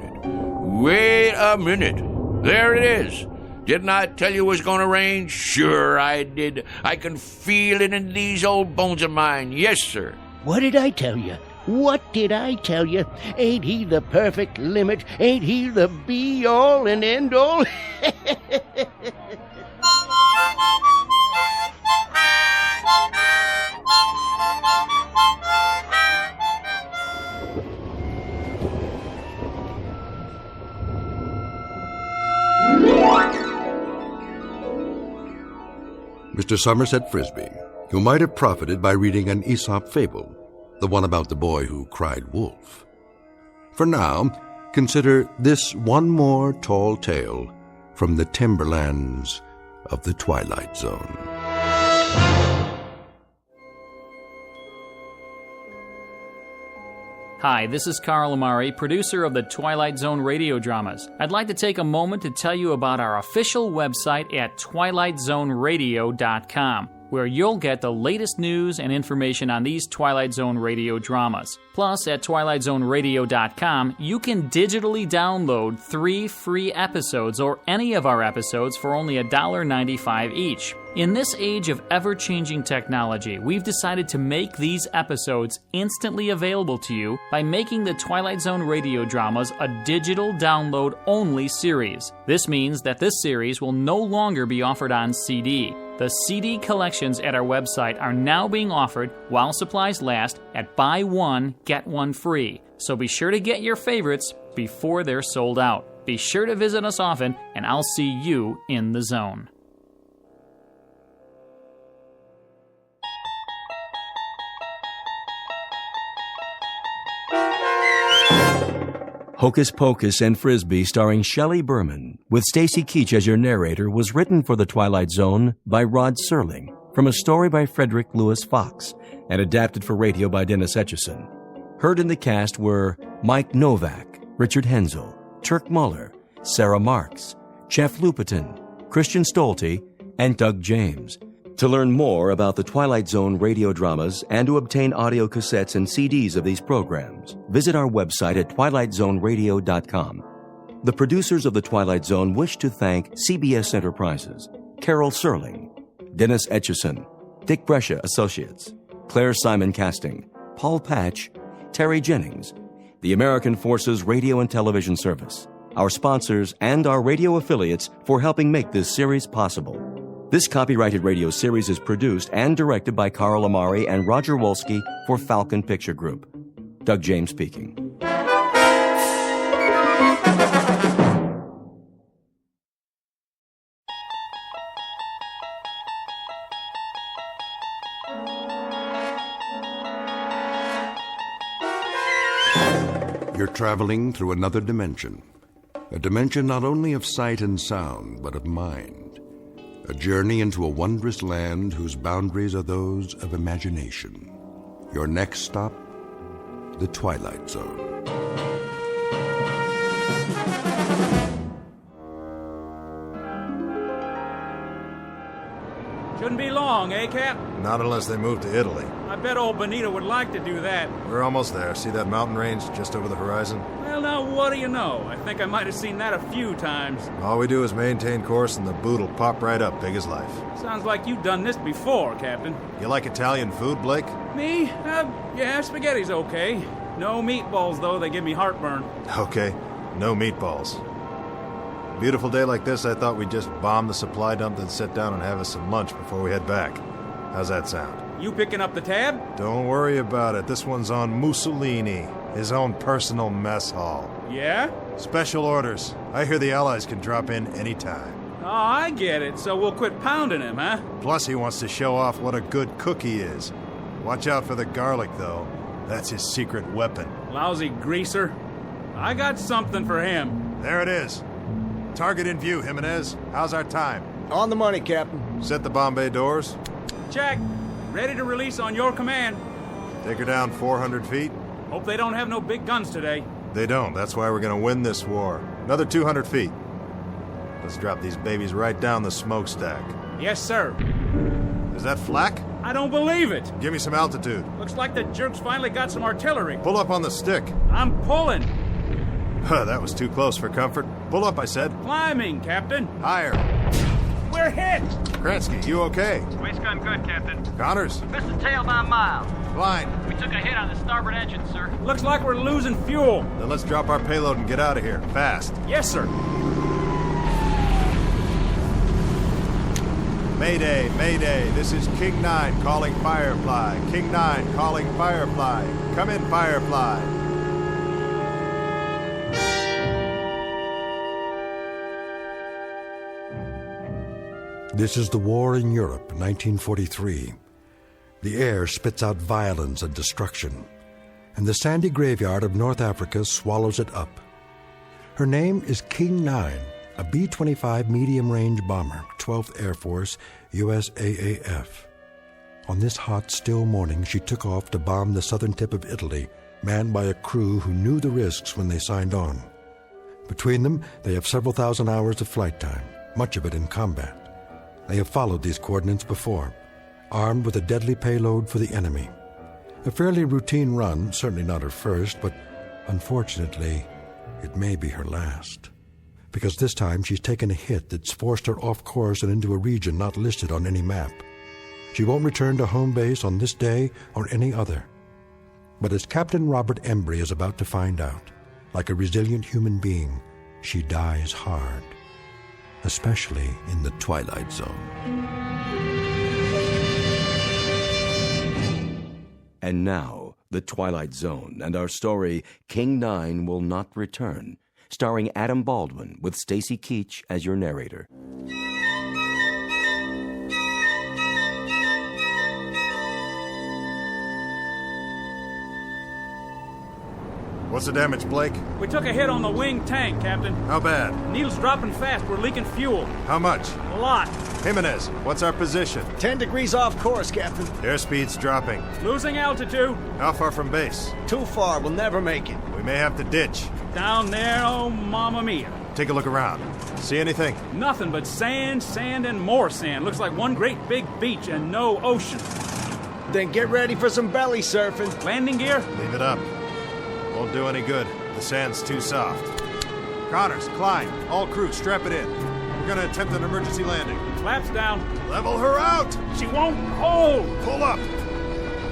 There it is. Didn't I tell you it was going to rain? Sure I did. I can feel it in these old bones of mine. Yes, sir. What did I tell you? What did I tell you? Ain't he the perfect limit? Ain't he the be-all and end-all? Mr. Somerset Frisby, who might have profited by reading an Aesop fable, the one about the boy who cried wolf. For now, consider this one more tall tale from the timberlands of the Twilight Zone. Hi, this is Carl Amari, producer of the Twilight Zone radio dramas. I'd like to take a moment to tell you about our official website at twilightzoneradio.com, where you'll get the latest news and information on these Twilight Zone radio dramas. Plus, at twilightzoneradio.com, you can digitally download 3 free episodes or any of our episodes for only $1.95 each. In this age of ever-changing technology, we've decided to make these episodes instantly available to you by making the Twilight Zone radio dramas a digital download-only series. This means that this series will no longer be offered on CD. The CD collections at our website are now being offered while supplies last at buy one, get one free. So be sure to get your favorites before they're sold out. Be sure to visit us often, and I'll see you in the zone. Hocus-Pocus and Frisby, starring Shelley Berman, with Stacy Keach as your narrator, was written for the Twilight Zone by Rod Serling, from a story by Frederick Lewis Fox, and adapted for radio by Dennis Etchison. Heard in the cast were Mike Novak, Richard Hensel, Turk Muller, Sarah Marks, Jeff Lupetin, Christian Stolte, and Doug James. To learn more about the Twilight Zone radio dramas and to obtain audio cassettes and CDs of these programs, visit our website at twilightzoneradio.com. The producers of The Twilight Zone wish to thank CBS Enterprises, Carol Serling, Dennis Etchison, Dick Brescia Associates, Claire Simon Casting, Paul Patch, Terry Jennings, the American Forces Radio and Television Service, our sponsors, and our radio affiliates for helping make this series possible. This copyrighted radio series is produced and directed by Carl Amari and Roger Wolski for Falcon Picture Group. Doug James speaking. You're traveling through another dimension. A dimension not only of sight and sound, but of mind. A journey into a wondrous land whose boundaries are those of imagination. Your next stop, the Twilight Zone. Shouldn't be long, eh, Cap? Not unless they move to Italy. I bet old Benito would like to do that. We're almost there. See that mountain range just over the horizon? Well, now, what do you know? I think I might have seen that a few times. All we do is maintain course and the boot'll pop right up, big as life. Sounds like you've done this before, Captain. You like Italian food, Blake? Me? Yeah, spaghetti's okay. No meatballs, though. They give me heartburn. Okay, no meatballs. Beautiful day like this, I thought we'd just bomb the supply dump, then sit down and have us some lunch before we head back. How's that sound? You picking up the tab? Don't worry about it. This one's on Mussolini, his own personal mess hall. Yeah? Special orders. I hear the Allies can drop in anytime. Oh, I get it. So we'll quit pounding him, huh? Plus, he wants to show off what a good cook he is. Watch out for the garlic, though. That's his secret weapon. Lousy greaser. I got something for him. There it is. Target in view, Jimenez. How's our time? On the money, Captain. Set the bomb bay doors. Check. Ready to release on your command. Take her down 400 feet. Hope they don't have no big guns today. They don't. That's why we're gonna win this war. Another 200 feet. Let's drop these babies right down the smokestack. Yes, sir. Is that flak? I don't believe it. Give me some altitude. Looks like the jerks finally got some artillery. Pull up on the stick. I'm pulling. That was too close for comfort. Pull up, I said. Climbing, Captain. Higher. We're hit. Kransky, you okay? Waist gun good, Captain. Connors? Missed the tail by a mile. Blind. We took a hit on the starboard engine, sir. Looks like we're losing fuel. Then let's drop our payload and get out of here. Fast. Yes, sir. Mayday, Mayday. This is King 9 calling Firefly. King 9 calling Firefly. Come in, Firefly. This is the war in Europe, 1943. The air spits out violence and destruction, and the sandy graveyard of North Africa swallows it up. Her name is King 9, a B-25 medium-range bomber, 12th Air Force, USAAF. On this hot, still morning, she took off to bomb the southern tip of Italy, manned by a crew who knew the risks when they signed on. Between them, they have several thousand hours of flight time, much of it in combat. They have followed these coordinates before, armed with a deadly payload for the enemy. A fairly routine run, certainly not her first, but unfortunately, it may be her last. Because this time she's taken a hit that's forced her off course and into a region not listed on any map. She won't return to home base on this day or any other. But as Captain Robert Embry is about to find out, like a resilient human being, she dies hard. Especially in the Twilight Zone. And now, the Twilight Zone and our story, King 9 Will Not Return, starring Adam Baldwin with Stacy Keach as your narrator. What's the damage, Blake? We took a hit on the wing tank, Captain. How bad? Needle's dropping fast. We're leaking fuel. How much? A lot. Jimenez, what's our position? 10 degrees off course, Captain. Airspeed's dropping. Losing altitude. How far from base? Too far. We'll never make it. We may have to ditch. Down there, oh, mamma mia. Take a look around. See anything? Nothing but sand, sand, and more sand. Looks like one great big beach and no ocean. Then get ready for some belly surfing. Landing gear? Leave it up. Won't do any good. The sand's too soft. Connors, Klein, all crew, strap it in. We're gonna attempt an emergency landing. Flaps down. Level her out! She won't hold! Pull up!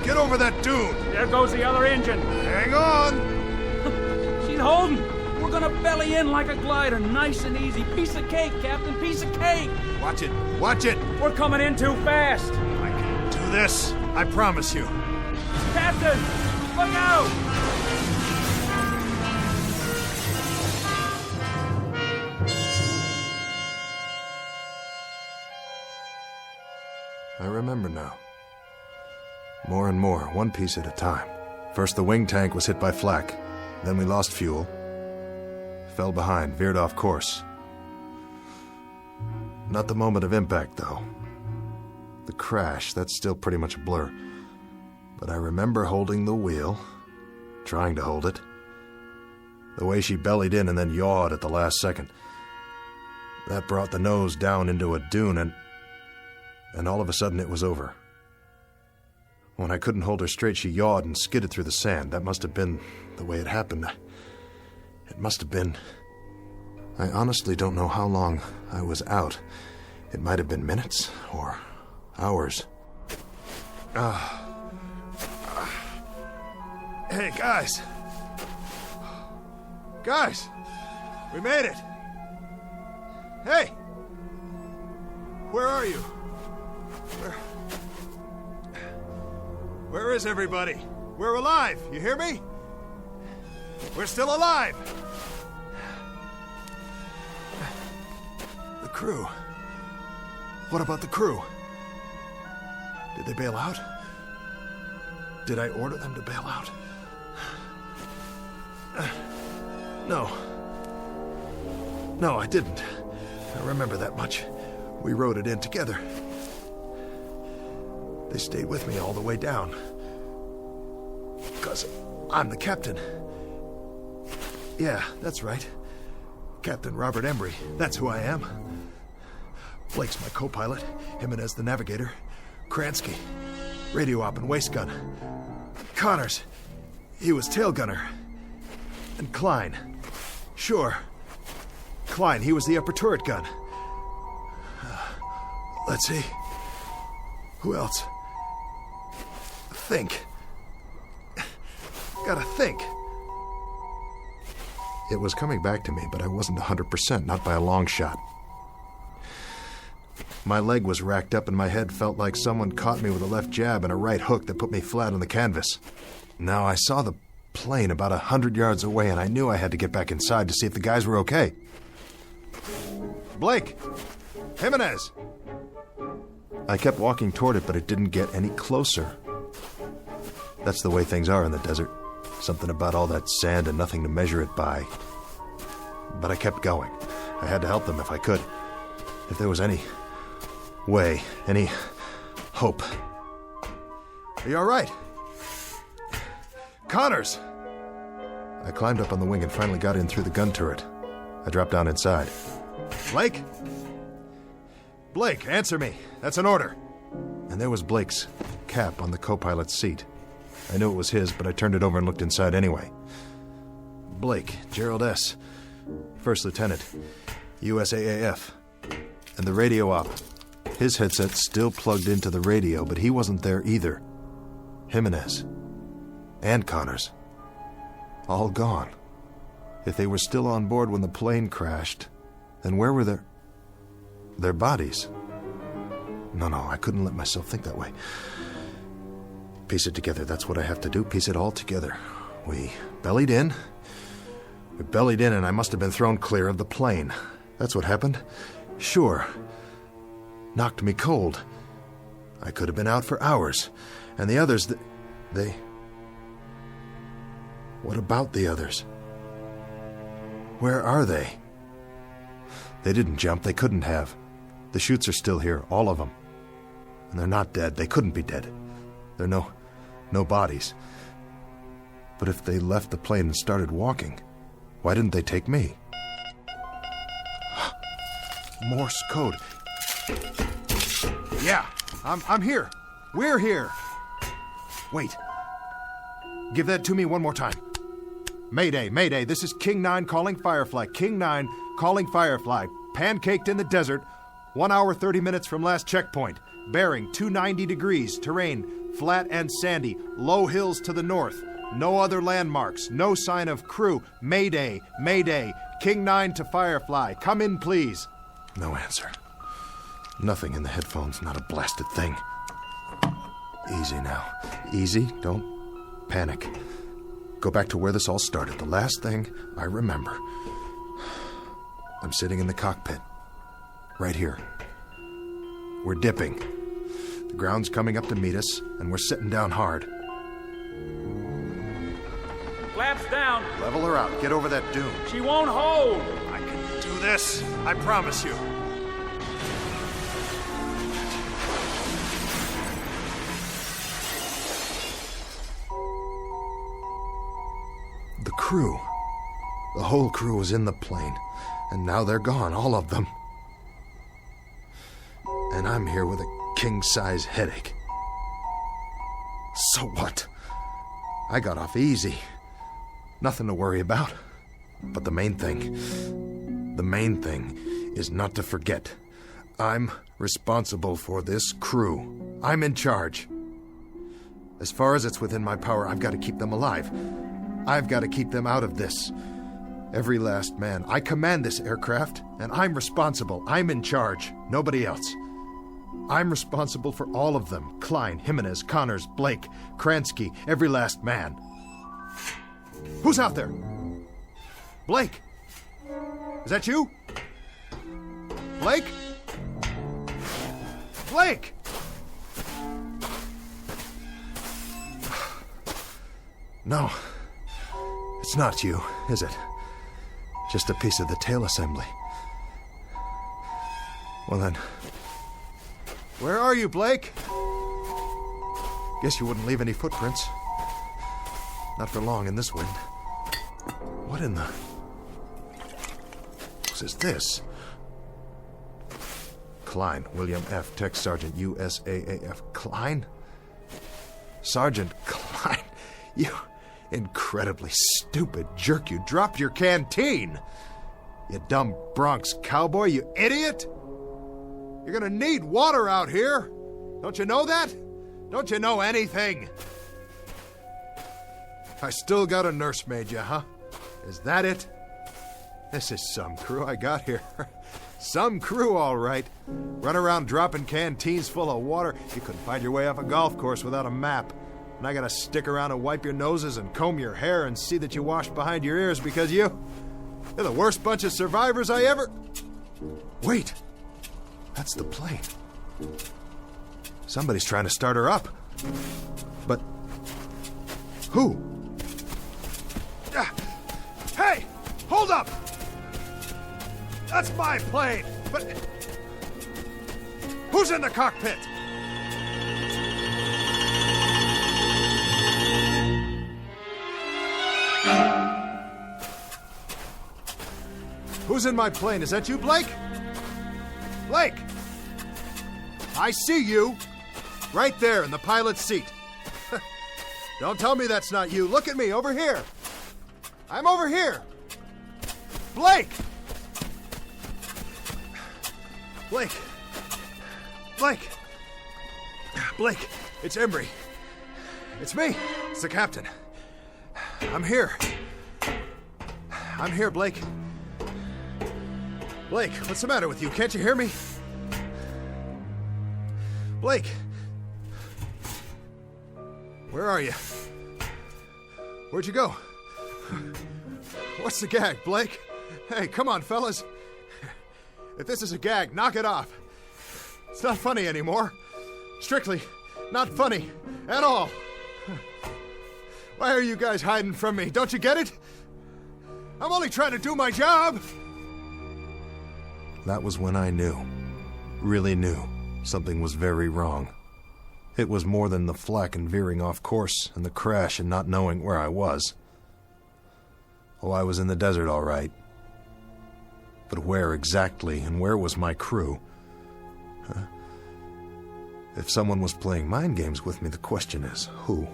Get over that dune! There goes the other engine. Hang on! She's holding. We're gonna belly in like a glider, nice and easy. Piece of cake, Captain, piece of cake! Watch it! Watch it! We're coming in too fast. I can do this, I promise you. Captain, look out! I remember now. More and more, one piece at a time. First the wing tank was hit by flak. Then we lost fuel. Fell behind, veered off course. Not the moment of impact, though. The crash, that's still pretty much a blur. But I remember holding the wheel, trying to hold it. The way she bellied in and then yawed at the last second. That brought the nose down into a dune, and all of a sudden it was over. When I couldn't hold her straight, she yawed and skidded through the sand. That must have been the way it happened. It must have been... I honestly don't know how long I was out. It might have been minutes or hours. Hey, guys! Guys! We made it! Hey! Where are you? Where is everybody? We're alive, you hear me? We're still alive! The crew. What about the crew? Did they bail out? Did I order them to bail out? No, I didn't. I remember that much. We rode it in together. They stayed with me all the way down. Because I'm the captain. Yeah, that's right. Captain Robert Embry. That's who I am. Blake's my co-pilot. Jimenez the navigator. Kransky, radio op and waist gun. Connors, he was tail gunner. And Klein. Sure. Klein, he was the upper turret gun. Let's see. Who else? Think. Gotta think. It was coming back to me, but I wasn't 100%, not by a long shot. My leg was racked up and my head felt like someone caught me with a left jab and a right hook that put me flat on the canvas. Now I saw the plane about 100 yards away and I knew I had to get back inside to see if the guys were okay. Blake! Jimenez! I kept walking toward it, but it didn't get any closer. That's the way things are in the desert. Something about all that sand and nothing to measure it by. But I kept going. I had to help them if I could. If there was any way, any hope. Are you all right? Connors! I climbed up on the wing and finally got in through the gun turret. I dropped down inside. Blake? Blake, answer me. That's an order. And there was Blake's cap on the co-pilot's seat. I knew it was his, but I turned it over and looked inside anyway. Blake, Gerald S., First Lieutenant, USAAF. And the radio op. His headset still plugged into the radio, but he wasn't there either. Jimenez. And Connors. All gone. If they were still on board when the plane crashed, then where were their bodies? No, I couldn't let myself think that way. Piece it together, that's what I have to do, piece it all together. We bellied in, and I must have been thrown clear of the plane. That's what happened. Sure. Knocked me cold. I could have been out for hours. And the others, they... What about the others? Where are they? They didn't jump, they couldn't have. The chutes are still here, all of them. And they're not dead, they couldn't be dead. There are no bodies. But if they left the plane and started walking, why didn't they take me? Morse code. Yeah, I'm here. We're here. Wait. Give that to me one more time. Mayday, Mayday, this is King 9 calling Firefly. King 9 calling Firefly. Pancaked in the desert, 1 hour 30 minutes from last checkpoint. Bearing 290 degrees, terrain flat and sandy, low hills to the north. No other landmarks, no sign of crew. Mayday, Mayday, King 9 to Firefly. Come in, please. No answer. Nothing in the headphones, not a blasted thing. Easy now. Easy, don't panic. Go back to where this all started, the last thing I remember. I'm sitting in the cockpit. Right here. We're dipping. The ground's coming up to meet us, and we're sitting down hard. Flaps down. Level her out. Get over that dune. She won't hold. I can do this. I promise you. The crew. The whole crew was in the plane. And now they're gone, all of them. And I'm here with a king-size headache. So what? I got off easy. Nothing to worry about. But the main thing is not to forget. I'm responsible for this crew. I'm in charge. As far as it's within my power, I've got to keep them alive. I've got to keep them out of this. Every last man. I command this aircraft, and I'm responsible. I'm in charge. Nobody else. I'm responsible for all of them. Klein, Jimenez, Connors, Blake, Kransky, every last man. Who's out there? Blake? Is that you? Blake? Blake! No. It's not you, is it? Just a piece of the tail assembly. Well then, where are you, Blake? Guess you wouldn't leave any footprints. Not for long in this wind. What in the... What is this? Klein, William F., Tech Sergeant, USAAF. Klein? Sergeant Klein, you incredibly stupid jerk. You dropped your canteen. You dumb Bronx cowboy, you idiot. You're gonna need water out here. Don't you know that? Don't you know anything? I still got a nursemaid, you, huh? Is that it? This is some crew I got here. Some crew, all right. Run around dropping canteens full of water. You couldn't find your way off a golf course without a map. And I gotta stick around and wipe your noses and comb your hair and see that you wash behind your ears because you're the worst bunch of survivors I ever... Wait. That's the plane. Somebody's trying to start her up. But... who? Hey! Hold up! That's my plane! But... who's in the cockpit? Who's in my plane? Is that you, Blake? Blake! I see you! Right there in the pilot's seat. Don't tell me that's not you. Look at me, over here. I'm over here. Blake! Blake! Blake! Blake, it's Embry. It's me. It's the captain. I'm here. I'm here, Blake. Blake, what's the matter with you? Can't you hear me? Blake! Where are you? Where'd you go? What's the gag, Blake? Hey, come on, fellas. If this is a gag, knock it off. It's not funny anymore. Strictly not funny at all. Why are you guys hiding from me? Don't you get it? I'm only trying to do my job. That was when I knew, really knew, something was very wrong. It was more than the flak and veering off course and the crash and not knowing where I was. Oh, I was in the desert, all right. But where exactly, and where was my crew? If someone was playing mind games with me, the question is, who?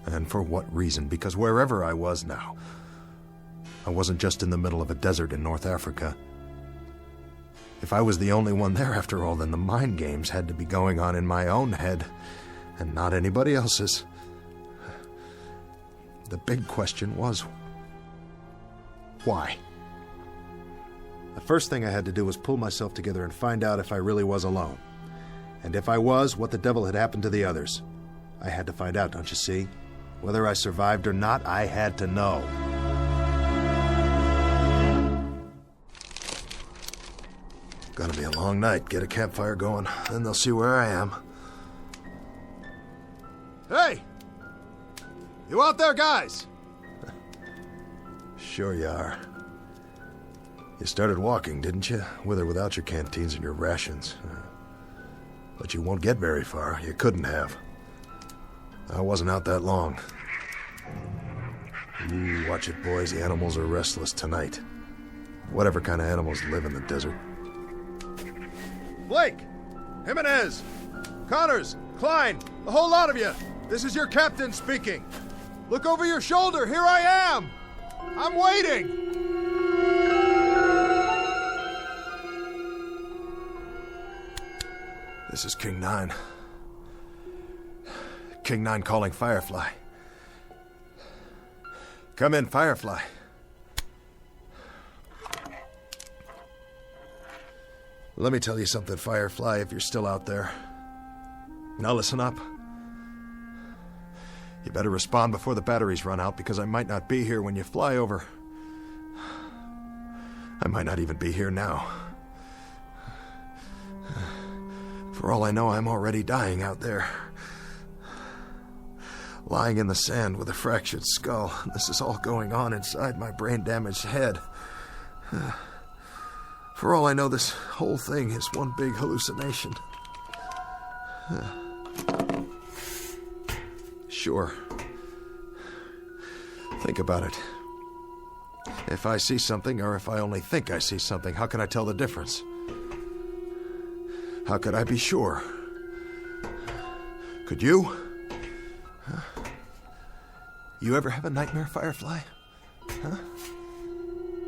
And for what reason? Because wherever I was now, I wasn't just in the middle of a desert in North Africa. If I was the only one there after all, then the mind games had to be going on in my own head, and not anybody else's. The big question was, why? The first thing I had to do was pull myself together and find out if I really was alone. And if I was, what the devil had happened to the others. I had to find out, don't you see? Whether I survived or not, I had to know. Gonna be a long night. Get a campfire going, then they'll see where I am. Hey! You out there, guys? Sure you are. You started walking, didn't you? With or without your canteens and your rations. But you won't get very far. You couldn't have. I wasn't out that long. Ooh, watch it, boys. The animals are restless tonight. Whatever kind of animals live in the desert. Blake! Jimenez! Connors! Klein! The whole lot of you! This is your captain speaking! Look over your shoulder! Here I am! I'm waiting! This is King 9. King 9 calling Firefly. Come in, Firefly. Let me tell you something, Firefly, if you're still out there. Now listen up. You better respond before the batteries run out, because I might not be here when you fly over. I might not even be here now. For all I know, I'm already dying out there. Lying in the sand with a fractured skull. This is all going on inside my brain-damaged head. For all I know, this whole thing is one big hallucination. Sure. Think about it. If I see something, or if I only think I see something, how can I tell the difference? How could I be sure? Could you? You ever have a nightmare, Firefly? Huh?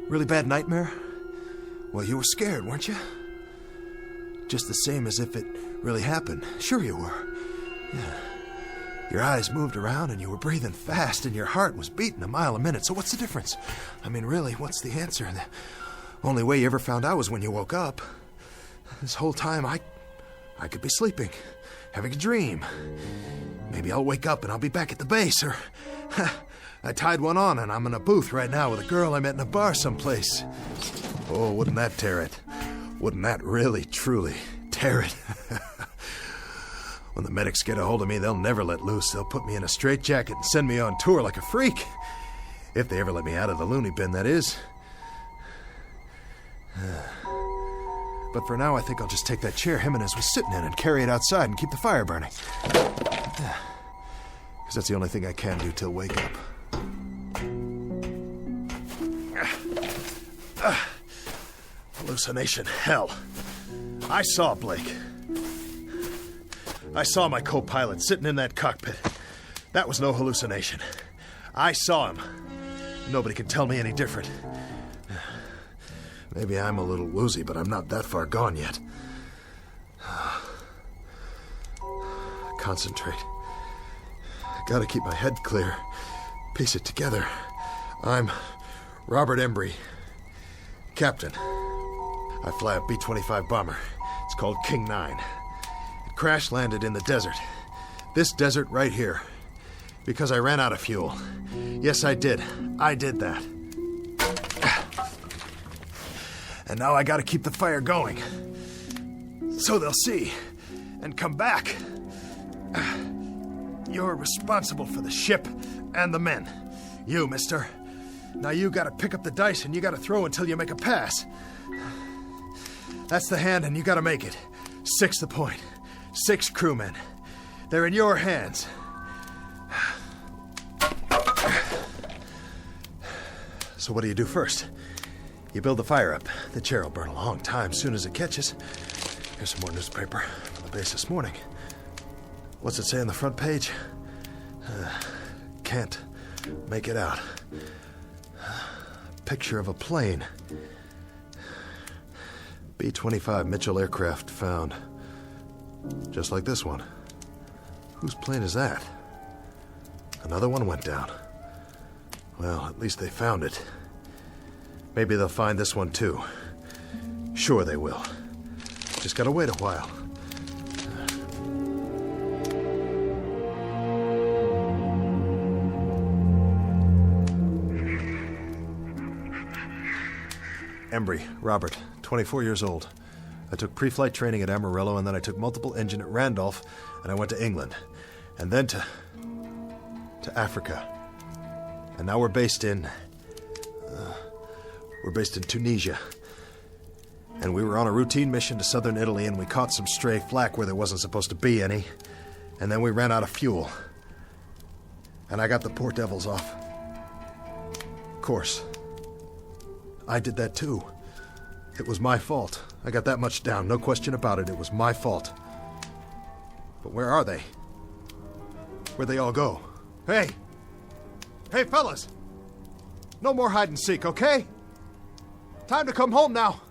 Really bad nightmare? Well, you were scared, weren't you? Just the same as if it really happened. Sure you were. Yeah. Your eyes moved around and you were breathing fast and your heart was beating a mile a minute. So what's the difference? I mean, really, what's the answer? The only way you ever found out was when you woke up. This whole time, I could be sleeping, having a dream. Maybe I'll wake up and I'll be back at the base, or I tied one on and I'm in a booth right now with a girl I met in a bar someplace. Oh, wouldn't that tear it? Wouldn't that really, truly tear it? When the medics get a hold of me, they'll never let loose. They'll put me in a straitjacket and send me on tour like a freak. If they ever let me out of the loony bin, that is. But for now, I think I'll just take that chair Jimenez was sitting in and carry it outside and keep the fire burning. Because that's the only thing I can do till wake up. Hallucination, hell. I saw Blake. I saw my co-pilot sitting in that cockpit. That was no hallucination. I saw him. Nobody can tell me any different. Maybe I'm a little woozy, but I'm not that far gone yet. Concentrate. Gotta keep my head clear. Piece it together. I'm Robert Embry, Captain. I fly a B-25 bomber. It's called King 9. It crash-landed in the desert. This desert right here. Because I ran out of fuel. Yes, I did. I did that. And now I gotta keep the fire going. So they'll see. And come back. You're responsible for the ship and the men. You, mister. Now you gotta pick up the dice and you gotta throw until you make a pass. That's the hand and you gotta make it. 6 the point. 6 crewmen. They're in your hands. So what do you do first? You build the fire up. The chair will burn a long time soon as it catches. Here's some more newspaper from the base this morning. What's it say on the front page? Can't make it out. Picture of a plane. B-25 Mitchell aircraft found. Just like this one. Whose plane is that? Another one went down. Well, at least they found it. Maybe they'll find this one too. Sure they will. Just gotta wait a while. Embry, Robert, 24 years old. I took pre-flight training at Amarillo, and then I took multiple engine at Randolph, and I went to England. And then to Africa. And now we're based in We're based in Tunisia. And we were on a routine mission to southern Italy, and we caught some stray flak where there wasn't supposed to be any. And then we ran out of fuel. And I got the poor devils off. Of course. I did that too. It was my fault. I got that much down, no question about it. It was my fault. But where are they? Where'd they all go? Hey! Hey, fellas! No more hide and seek, okay? Time to come home now.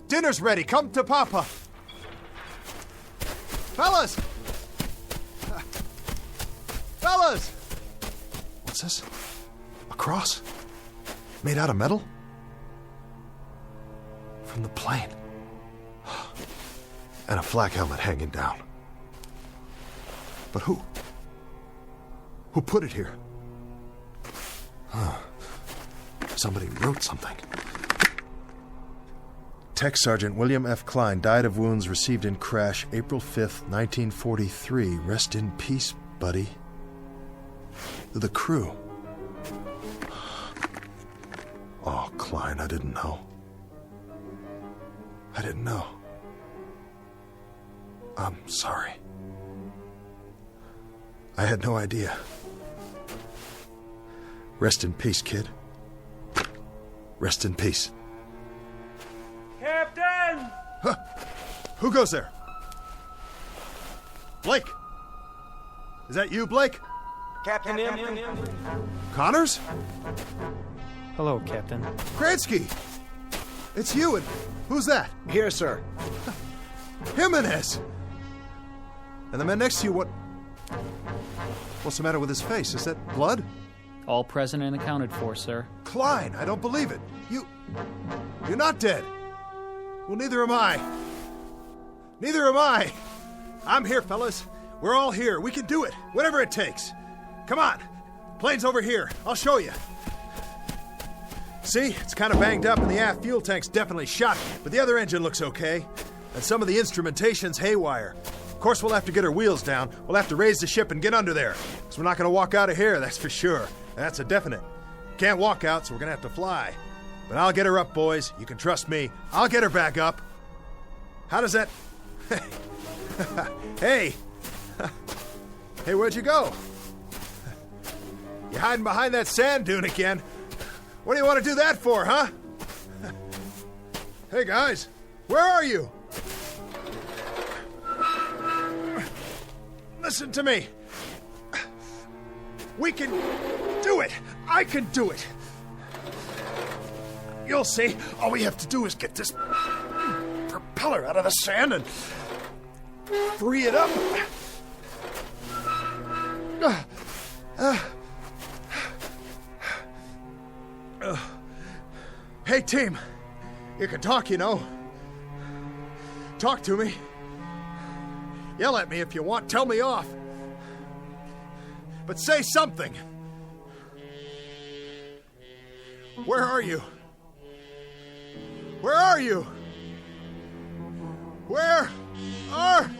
Dinner's ready. Come to Papa. Fellas! Fellas! What's this? A cross? Made out of metal? From the plane. And a flak helmet hanging down. But who? Who put it here? Somebody wrote something. Tech Sergeant William F. Klein died of wounds received in crash April 5th, 1943. Rest in peace, buddy. The crew. Oh, Klein, I didn't know. I didn't know. I'm sorry. I had no idea. Rest in peace, kid. Rest in peace. Captain! Huh. Who goes there? Blake! Is that you, Blake? Captain, Connors? Hello, Captain. Kransky! It's you, and who's that? Here, sir. Jimenez! And the man next to you, what's the matter with his face? Is that blood? All present and accounted for, sir. Klein, I don't believe it. You're not dead. Well, neither am I. Neither am I. I'm here, fellas. We're all here. We can do it. Whatever it takes. Come on. Plane's over here. I'll show you. See? It's kind of banged up and the aft fuel tank's definitely shot, but the other engine looks okay. And some of the instrumentation's haywire. Of course, we'll have to get our wheels down. We'll have to raise the ship and get under there. Because we're not going to walk out of here, that's for sure. That's a definite. Can't walk out, so we're going to have to fly. But I'll get her up, boys. You can trust me. I'll get her back up. How does that... Hey! Hey, where'd you go? You hiding behind that sand dune again? What do you want to do that for, huh? Hey, guys. Where are you? Listen to me. We can do it. I can do it. You'll see. All we have to do is get this propeller out of the sand and free it up. Hey, team. You can talk, you know. Talk to me. Yell at me if you want. Tell me off. But say something. Where are you? Where are you? Where are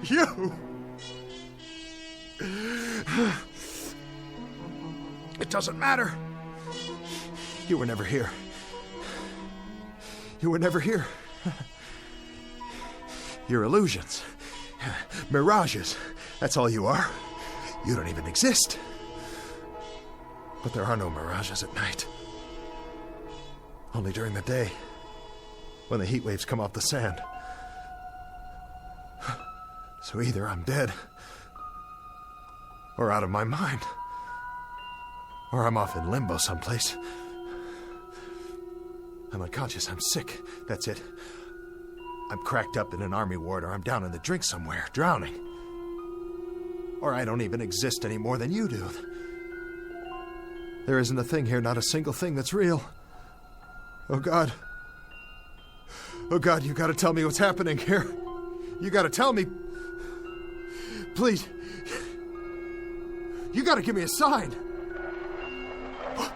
you? It doesn't matter. You were never here. You were never here. You're illusions. Mirages. That's all you are. You don't even exist. But there are no mirages at night. Only during the day, when the heat waves come off the sand. So either I'm dead, or out of my mind, or I'm off in limbo someplace. I'm unconscious, I'm sick, that's it. I'm cracked up in an army ward, or I'm down in the drink somewhere, drowning. Or I don't even exist any more than you do. There isn't a thing here, not a single thing that's real. Oh, God. Oh, God, you gotta tell me what's happening here. You gotta tell me. Please. You gotta give me a sign. What?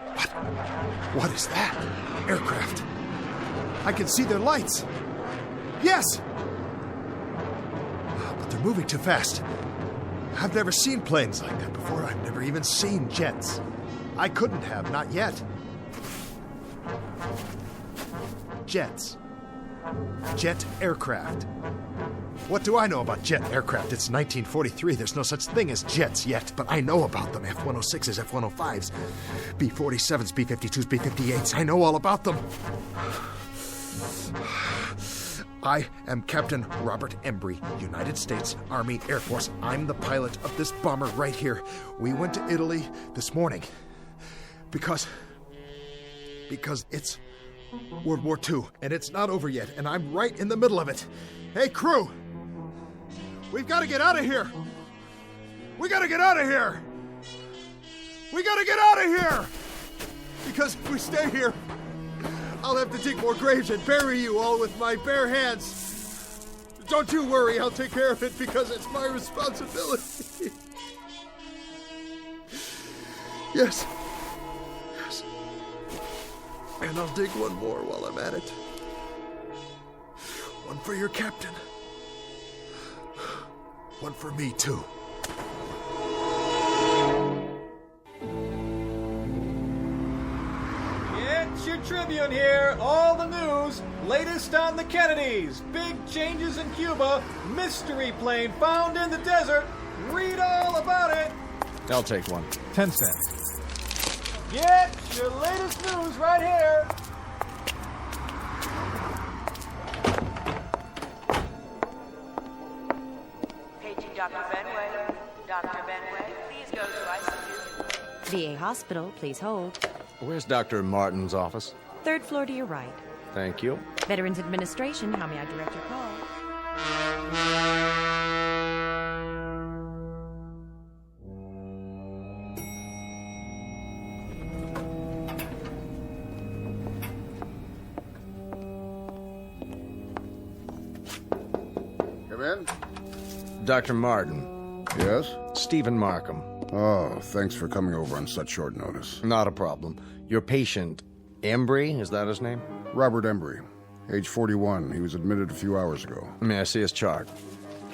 What is that? Aircraft. I can see their lights. Yes! But they're moving too fast. I've never seen planes like that before. I've never even seen jets. I couldn't have, not yet. Jets. Jet aircraft. What do I know about jet aircraft? It's 1943. There's no such thing as jets yet, but I know about them. F-106s, F-105s, B-47s, B-52s, B-58s. I know all about them. I am Captain Robert Embry, United States Army Air Force. I'm the pilot of this bomber right here. We went to Italy this morning because it's World War II, and it's not over yet, and I'm right in the middle of it. Hey, crew! We've got to get out of here! We got to get out of here! We got to get out of here! Because if we stay here, I'll have to dig more graves and bury you all with my bare hands. Don't you worry, I'll take care of it because it's my responsibility. Yes. Yes. And I'll dig one more while I'm at it. One for your captain. One for me, too. It's your Tribune here. All the news. Latest on the Kennedys. Big changes in Cuba. Mystery plane found in the desert. Read all about it. I'll take one. 10 cents. Get your latest news right here. Paging Dr. Benway. Dr. Benway, please go to ICU. VA Hospital, please hold. Where's Dr. Martin's office? 3rd floor to your right. Thank you. Veterans Administration, how may I direct your call? Come in. Dr. Martin. Yes? Stephen Markham. Oh, thanks for coming over on such short notice. Not a problem. Your patient, Embry, is that his name? Robert Embry, age 41. He was admitted a few hours ago. May I see his chart?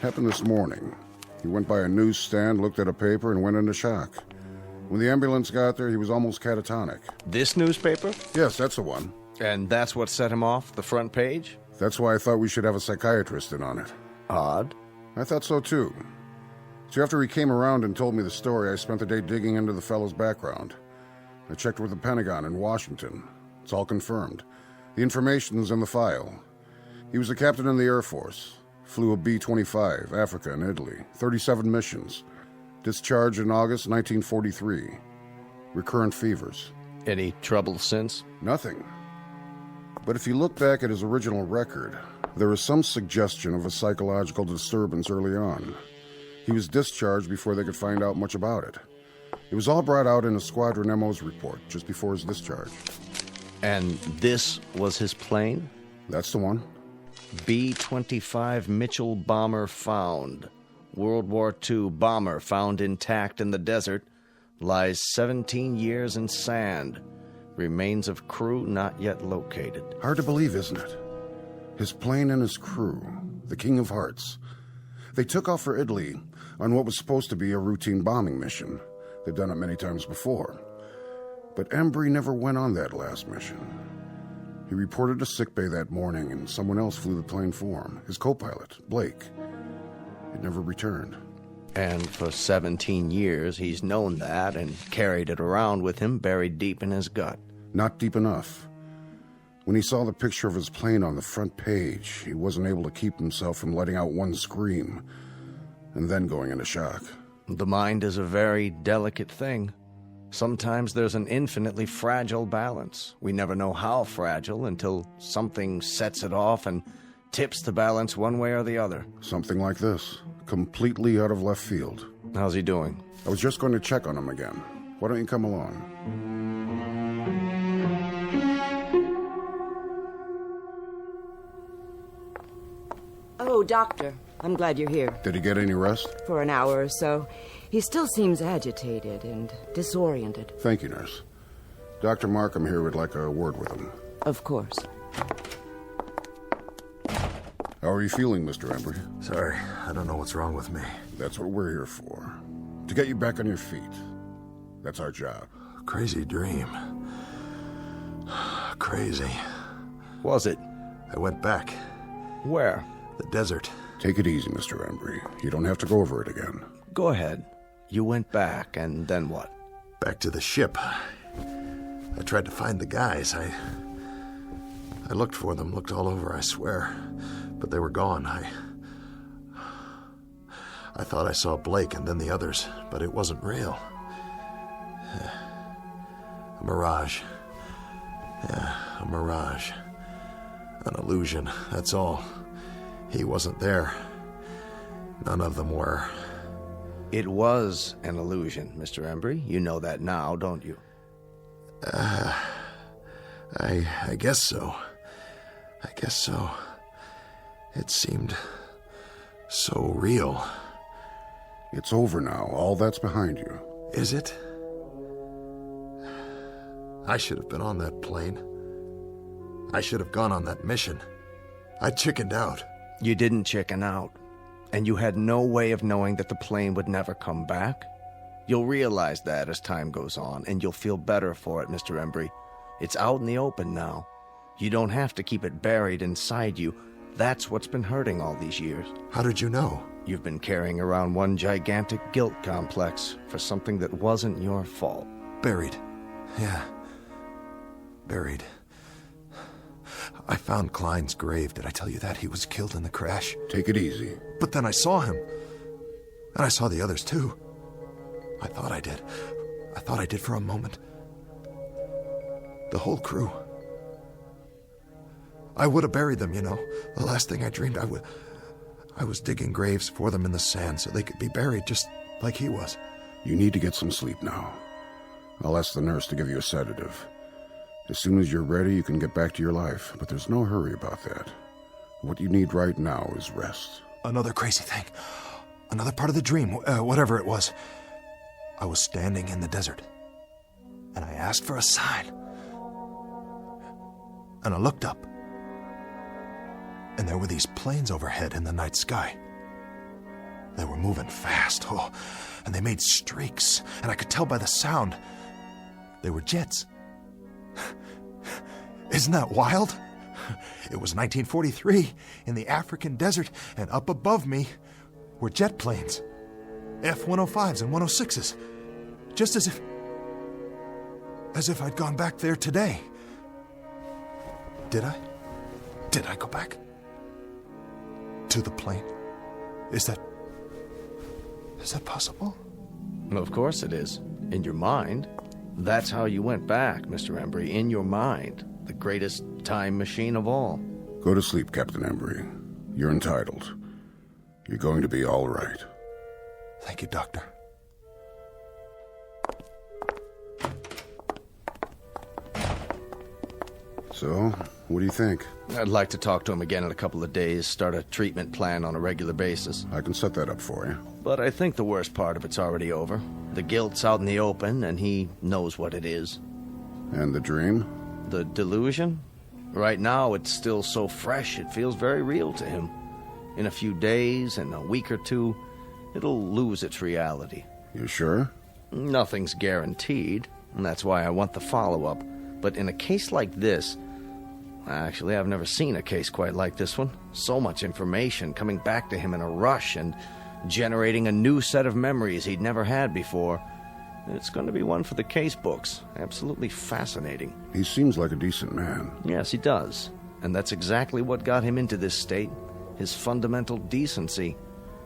Happened this morning. He went by a newsstand, looked at a paper, and went into shock. When the ambulance got there, he was almost catatonic. This newspaper? Yes, that's the one. And that's what set him off, the front page? That's why I thought we should have a psychiatrist in on it. Odd. I thought so, too. So after he came around and told me the story, I spent the day digging into the fellow's background. I checked with the Pentagon in Washington. It's all confirmed. The information's in the file. He was a captain in the Air Force. Flew a B-25, Africa and Italy. 37 missions. Discharged in August 1943. Recurrent fevers. Any trouble since? Nothing. But if you look back at his original record, there is some suggestion of a psychological disturbance early on. He was discharged before they could find out much about it. It was all brought out in a Squadron MO's report just before his discharge. And this was his plane? That's the one. B-25 Mitchell bomber found. World War II bomber found intact in the desert. Lies 17 years in sand. Remains of crew not yet located. Hard to believe, isn't it? His plane and his crew, the King of Hearts. They took off for Italy on what was supposed to be a routine bombing mission. They'd done it many times before. But Embry never went on that last mission. He reported to sickbay that morning, and someone else flew the plane for him, his co-pilot, Blake. It never returned. And for 17 years, he's known that and carried it around with him buried deep in his gut. Not deep enough. When he saw the picture of his plane on the front page, he wasn't able to keep himself from letting out one scream, and then going into shock. The mind is a very delicate thing. Sometimes there's an infinitely fragile balance. We never know how fragile until something sets it off and tips the balance one way or the other. Something like this, completely out of left field. How's he doing? I was just going to check on him again. Why don't you come along? Oh, Doctor, I'm glad you're here. Did he get any rest? For an hour or so. He still seems agitated and disoriented. Thank you, nurse. Dr. Markham here would like a word with him. Of course. How are you feeling, Mr. Embry? Sorry, I don't know what's wrong with me. That's what we're here for. To get you back on your feet. That's our job. Crazy dream. Crazy. Was it? I went back. Where? The desert. Take it easy, Mr. Embry. You don't have to go over it again. Go ahead. You went back, and then what? Back to the ship. I tried to find the guys. I looked for them, looked all over, I swear. But they were gone. I thought I saw Blake and then the others, but it wasn't real. A mirage. Yeah, a mirage. An illusion, that's all. He wasn't there. None of them were. It was an illusion, Mr. Embry. You know that now, don't you? I guess so. I guess so. It seemed so real. It's over now. All that's behind you. Is it? I should have been on that plane. I should have gone on that mission. I chickened out. You didn't chicken out. And you had no way of knowing that the plane would never come back. You'll realize that as time goes on, and you'll feel better for it, Mr. Embry. It's out in the open now. You don't have to keep it buried inside you. That's what's been hurting all these years. How did you know? You've been carrying around one gigantic guilt complex for something that wasn't your fault. Buried. Yeah. Buried. I found Klein's grave. Did I tell you that? He was killed in the crash. Take it easy. But then I saw him. And I saw the others, too. I thought I did. I thought I did for a moment. The whole crew. I would have buried them, you know. The last thing I dreamed, I was digging graves for them in the sand so they could be buried just like he was. You need to get some sleep now. I'll ask the nurse to give you a sedative. As soon as you're ready, you can get back to your life, but there's no hurry about that. What you need right now is rest. Another crazy thing. Another part of the dream, whatever it was. I was standing in the desert, and I asked for a sign. And I looked up, and there were these planes overhead in the night sky. They were moving fast, and they made streaks, and I could tell by the sound. They were jets. Isn't that wild? It was 1943 in the African desert, and up above me were jet planes. F-105s and 106s. Just as if I'd gone back there today. Did I? Did I go back? To the plane? Is that possible? Of course it is. In your mind. That's how you went back, Mr. Embry. In your mind. The greatest time machine of all. Go to sleep, Captain Embry. You're entitled. You're going to be all right. Thank you, Doctor. So, what do you think? I'd like to talk to him again in a couple of days, start a treatment plan on a regular basis. I can set that up for you. But I think the worst part of it's already over. The guilt's out in the open, and he knows what it is. And the dream? The delusion? Right now, it's still so fresh, it feels very real to him. In a few days, in a week or two, it'll lose its reality. You sure? Nothing's guaranteed, and that's why I want the follow-up. But in a case like this... Actually, I've never seen a case quite like this one. So much information coming back to him in a rush and generating a new set of memories he'd never had before. It's going to be one for the case books. Absolutely fascinating. He seems like a decent man. Yes, he does. And that's exactly what got him into this state. His fundamental decency.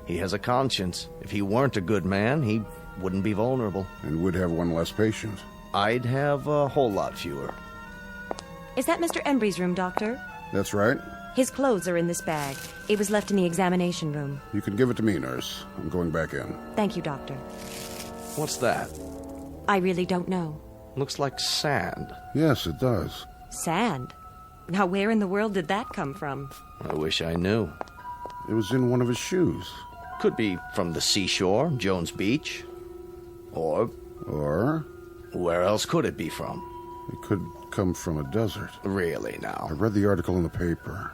He has a conscience. If he weren't a good man, he wouldn't be vulnerable. And would have one less patient. I'd have a whole lot fewer. Is that Mr. Embry's room, Doctor? That's right. His clothes are in this bag. It was left in the examination room. You can give it to me, nurse. I'm going back in. Thank you, Doctor. What's that? I really don't know. Looks like sand. Yes, it does. Sand? Now, where in the world did that come from? I wish I knew. It was in one of his shoes. Could be from the seashore, Jones Beach. Or? Where else could it be from? It could come from a desert. Really, now? I read the article in the paper.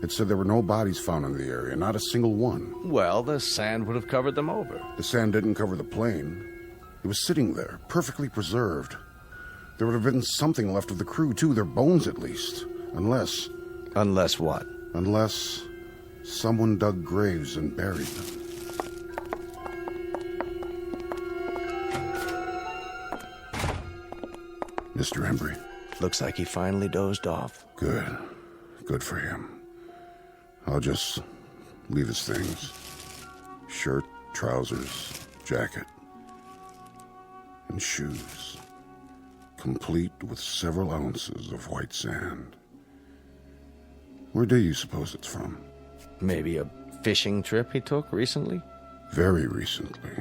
It said there were no bodies found in the area, not a single one. Well, the sand would have covered them over. The sand didn't cover the plane. It was sitting there, perfectly preserved. There would have been something left of the crew, too, their bones at least. Unless... Unless what? Unless someone dug graves and buried them. Mr. Embry. Looks like he finally dozed off. Good. Good for him. I'll just leave his things. Shirt, trousers, jacket, and shoes. Complete with several ounces of white sand. Where do you suppose it's from? Maybe a fishing trip he took recently? Very recently.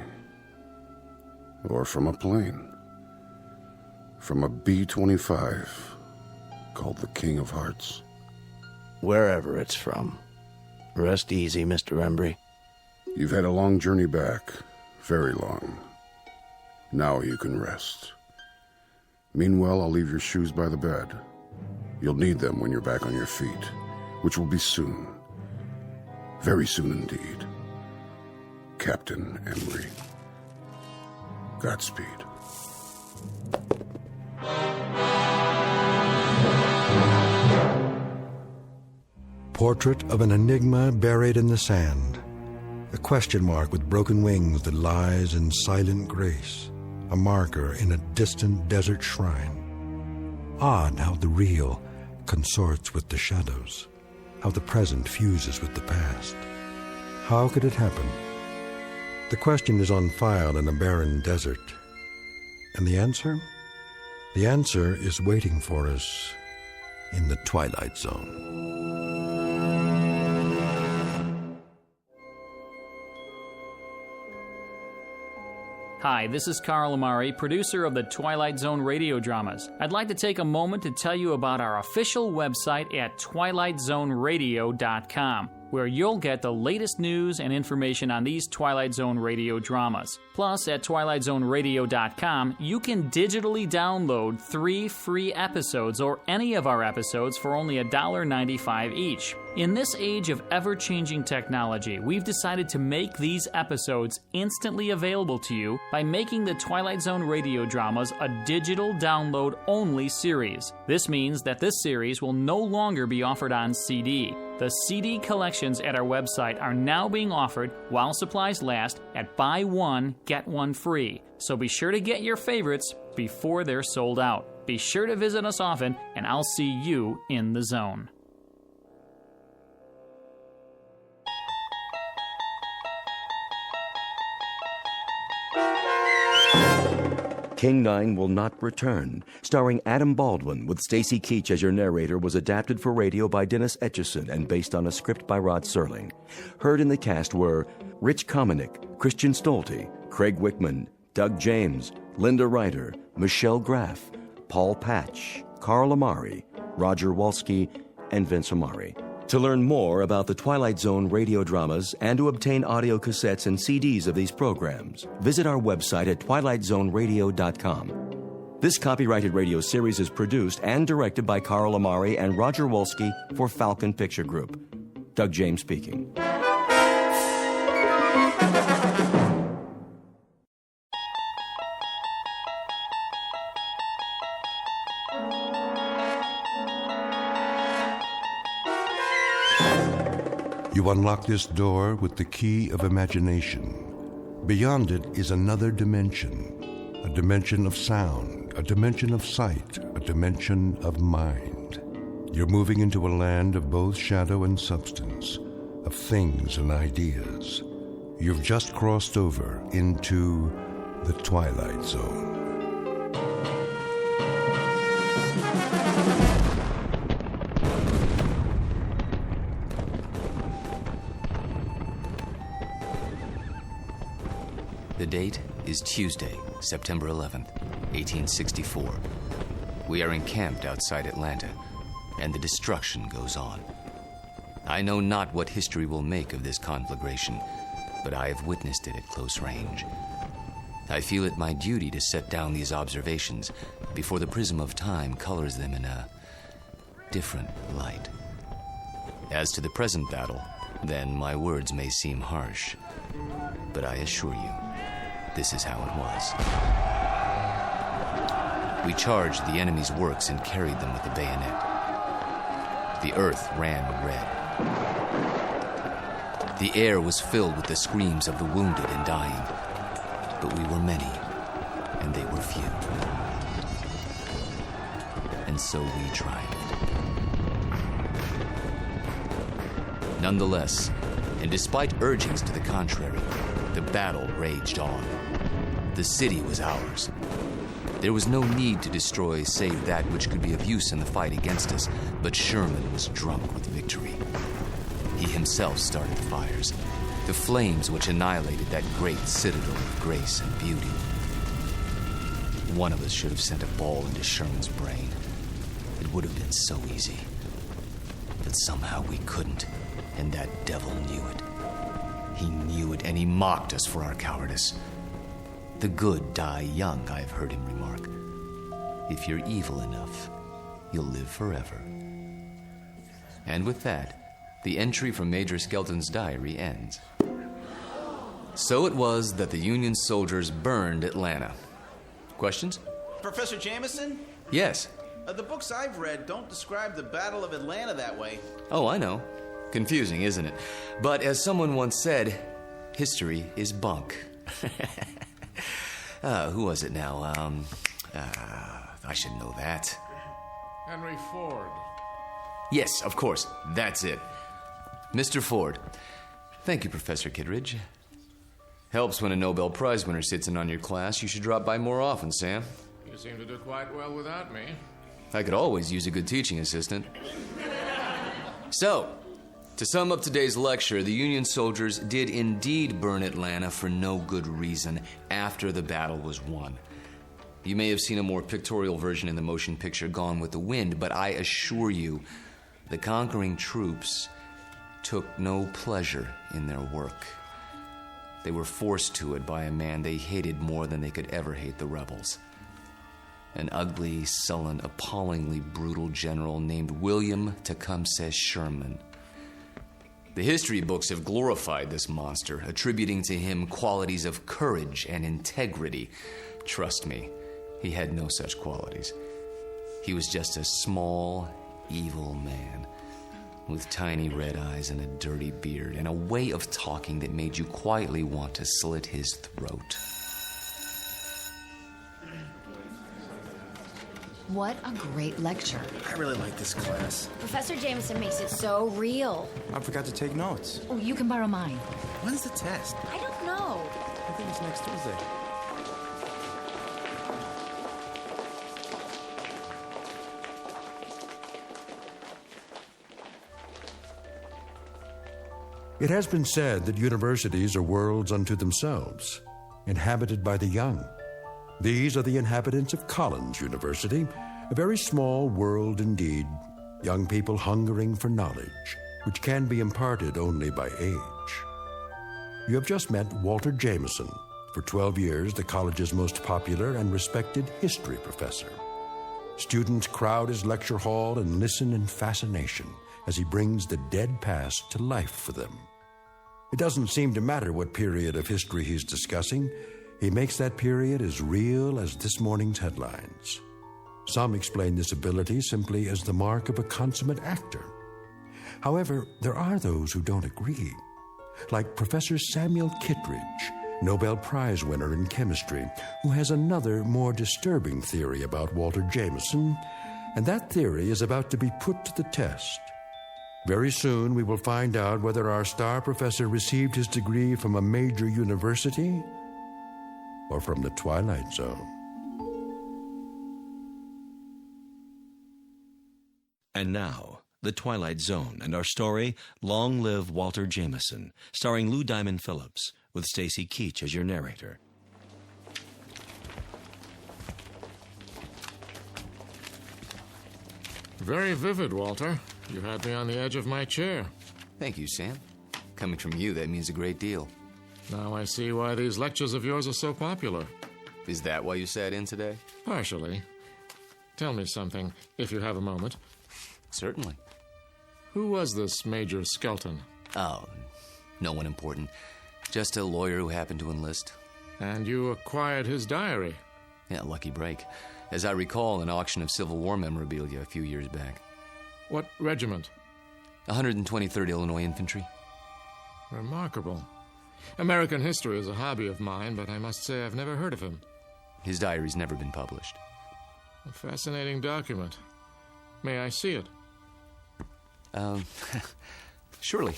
Or from a plane. From a B-25 called the King of Hearts. Wherever it's from. Rest easy, Mr. Embry. You've had a long journey back. Very long. Now you can rest. Meanwhile, I'll leave your shoes by the bed. You'll need them when you're back on your feet, which will be soon. Very soon indeed. Captain Embry. Godspeed. Portrait of an enigma buried in the sand. A question mark with broken wings that lies in silent grace. A marker in a distant desert shrine. Odd how the real consorts with the shadows. How the present fuses with the past. How could it happen? The question is on file in a barren desert. And the answer? The answer is waiting for us in the Twilight Zone. Hi, this is Carl Amari, producer of the Twilight Zone radio dramas. I'd like to take a moment to tell you about our official website at twilightzoneradio.com, where you'll get the latest news and information on these Twilight Zone radio dramas. Plus, at twilightzoneradio.com, you can digitally download 3 free episodes or any of our episodes for only $1.95 each. In this age of ever-changing technology, we've decided to make these episodes instantly available to you by making the Twilight Zone radio dramas a digital download-only series. This means that this series will no longer be offered on CD. The CD collections at our website are now being offered while supplies last at buy one, get one free. So be sure to get your favorites before they're sold out. Be sure to visit us often, and I'll see you in the zone. King 9 Will Not Return, starring Adam Baldwin with Stacy Keach as your narrator, was adapted for radio by Dennis Etchison and based on a script by Rod Serling. Heard in the cast were Rich Kominick, Christian Stolte, Craig Wickman, Doug James, Linda Ryder, Michelle Graff, Paul Patch, Carl Amari, Roger Walski, and Vince Amari. To learn more about the Twilight Zone radio dramas and to obtain audio cassettes and CDs of these programs, visit our website at twilightzoneradio.com. This copyrighted radio series is produced and directed by Carl Amari and Roger Wolski for Falcon Picture Group. Doug James speaking. You unlock this door with the key of imagination. Beyond it is another dimension, a dimension of sound, a dimension of sight, a dimension of mind. You're moving into a land of both shadow and substance, of things and ideas. You've just crossed over into the Twilight Zone. The date is Tuesday, September 11th, 1864. We are encamped outside Atlanta, and the destruction goes on. I know not what history will make of this conflagration, but I have witnessed it at close range. I feel it my duty to set down these observations before the prism of time colors them in a different light. As to the present battle, then my words may seem harsh, but I assure you, this is how it was. We charged the enemy's works and carried them with the bayonet. The earth ran red. The air was filled with the screams of the wounded and dying. But we were many, and they were few. And so we triumphed. Nonetheless, and despite urgings to the contrary, the battle raged on. The city was ours. There was no need to destroy save that which could be of use in the fight against us, but Sherman was drunk with victory. He himself started fires, the flames which annihilated that great citadel of grace and beauty. One of us should have sent a ball into Sherman's brain. It would have been so easy. But somehow we couldn't, and that devil knew it. He knew it, and he mocked us for our cowardice. The good die young, I've heard him remark. If you're evil enough, you'll live forever. And with that, the entry from Major Skelton's diary ends. So it was that the Union soldiers burned Atlanta. Questions? Professor Jameson? Yes. The books I've read don't describe the Battle of Atlanta that way. Oh, I know. Confusing, isn't it? But as someone once said, history is bunk. Who was it now? I should know that. Henry Ford. Yes, of course. That's it. Mr. Ford. Thank you, Professor Kittredge. Helps when a Nobel Prize winner sits in on your class. You should drop by more often, Sam. You seem to do quite well without me. I could always use a good teaching assistant. So, to sum up today's lecture, the Union soldiers did indeed burn Atlanta for no good reason after the battle was won. You may have seen a more pictorial version in the motion picture Gone with the Wind, but I assure you, the conquering troops took no pleasure in their work. They were forced to it by a man they hated more than they could ever hate the rebels. An ugly, sullen, appallingly brutal general named William Tecumseh Sherman. The history books have glorified this monster, attributing to him qualities of courage and integrity. Trust me, he had no such qualities. He was just a small, evil man with tiny red eyes and a dirty beard and a way of talking that made you quietly want to slit his throat. What a great lecture. I really like this class. Professor Jameson makes it so real. I forgot to take notes. Oh, you can borrow mine. When's the test? I don't know. I think it's next Tuesday. It has been said that universities are worlds unto themselves, inhabited by the young. These are the inhabitants of Collins University, a very small world indeed, young people hungering for knowledge, which can be imparted only by age. You have just met Walter Jameson, for 12 years the college's most popular and respected history professor. Students crowd his lecture hall and listen in fascination as he brings the dead past to life for them. It doesn't seem to matter what period of history he's discussing. He makes that period as real as this morning's headlines. Some explain this ability simply as the mark of a consummate actor. However, there are those who don't agree, like Professor Samuel Kittredge, Nobel Prize winner in chemistry, who has another, more disturbing theory about Walter Jameson, and that theory is about to be put to the test. Very soon we will find out whether our star professor received his degree from a major university or from the Twilight Zone. And now, The Twilight Zone and our story, Long Live Walter Jameson, starring Lou Diamond Phillips, with Stacy Keach as your narrator. Very vivid, Walter. You had me on the edge of my chair. Thank you, Sam. Coming from you, that means a great deal. Now I see why these lectures of yours are so popular. Is that why you sat in today? Partially. Tell me something, if you have a moment. Certainly. Who was this Major Skelton? Oh, no one important. Just a lawyer who happened to enlist. And you acquired his diary? Yeah, lucky break. As I recall, an auction of Civil War memorabilia a few years back. What regiment? 123rd Illinois Infantry. Remarkable. American history is a hobby of mine, but I must say I've never heard of him. His diary's never been published. A fascinating document. May I see it? Surely.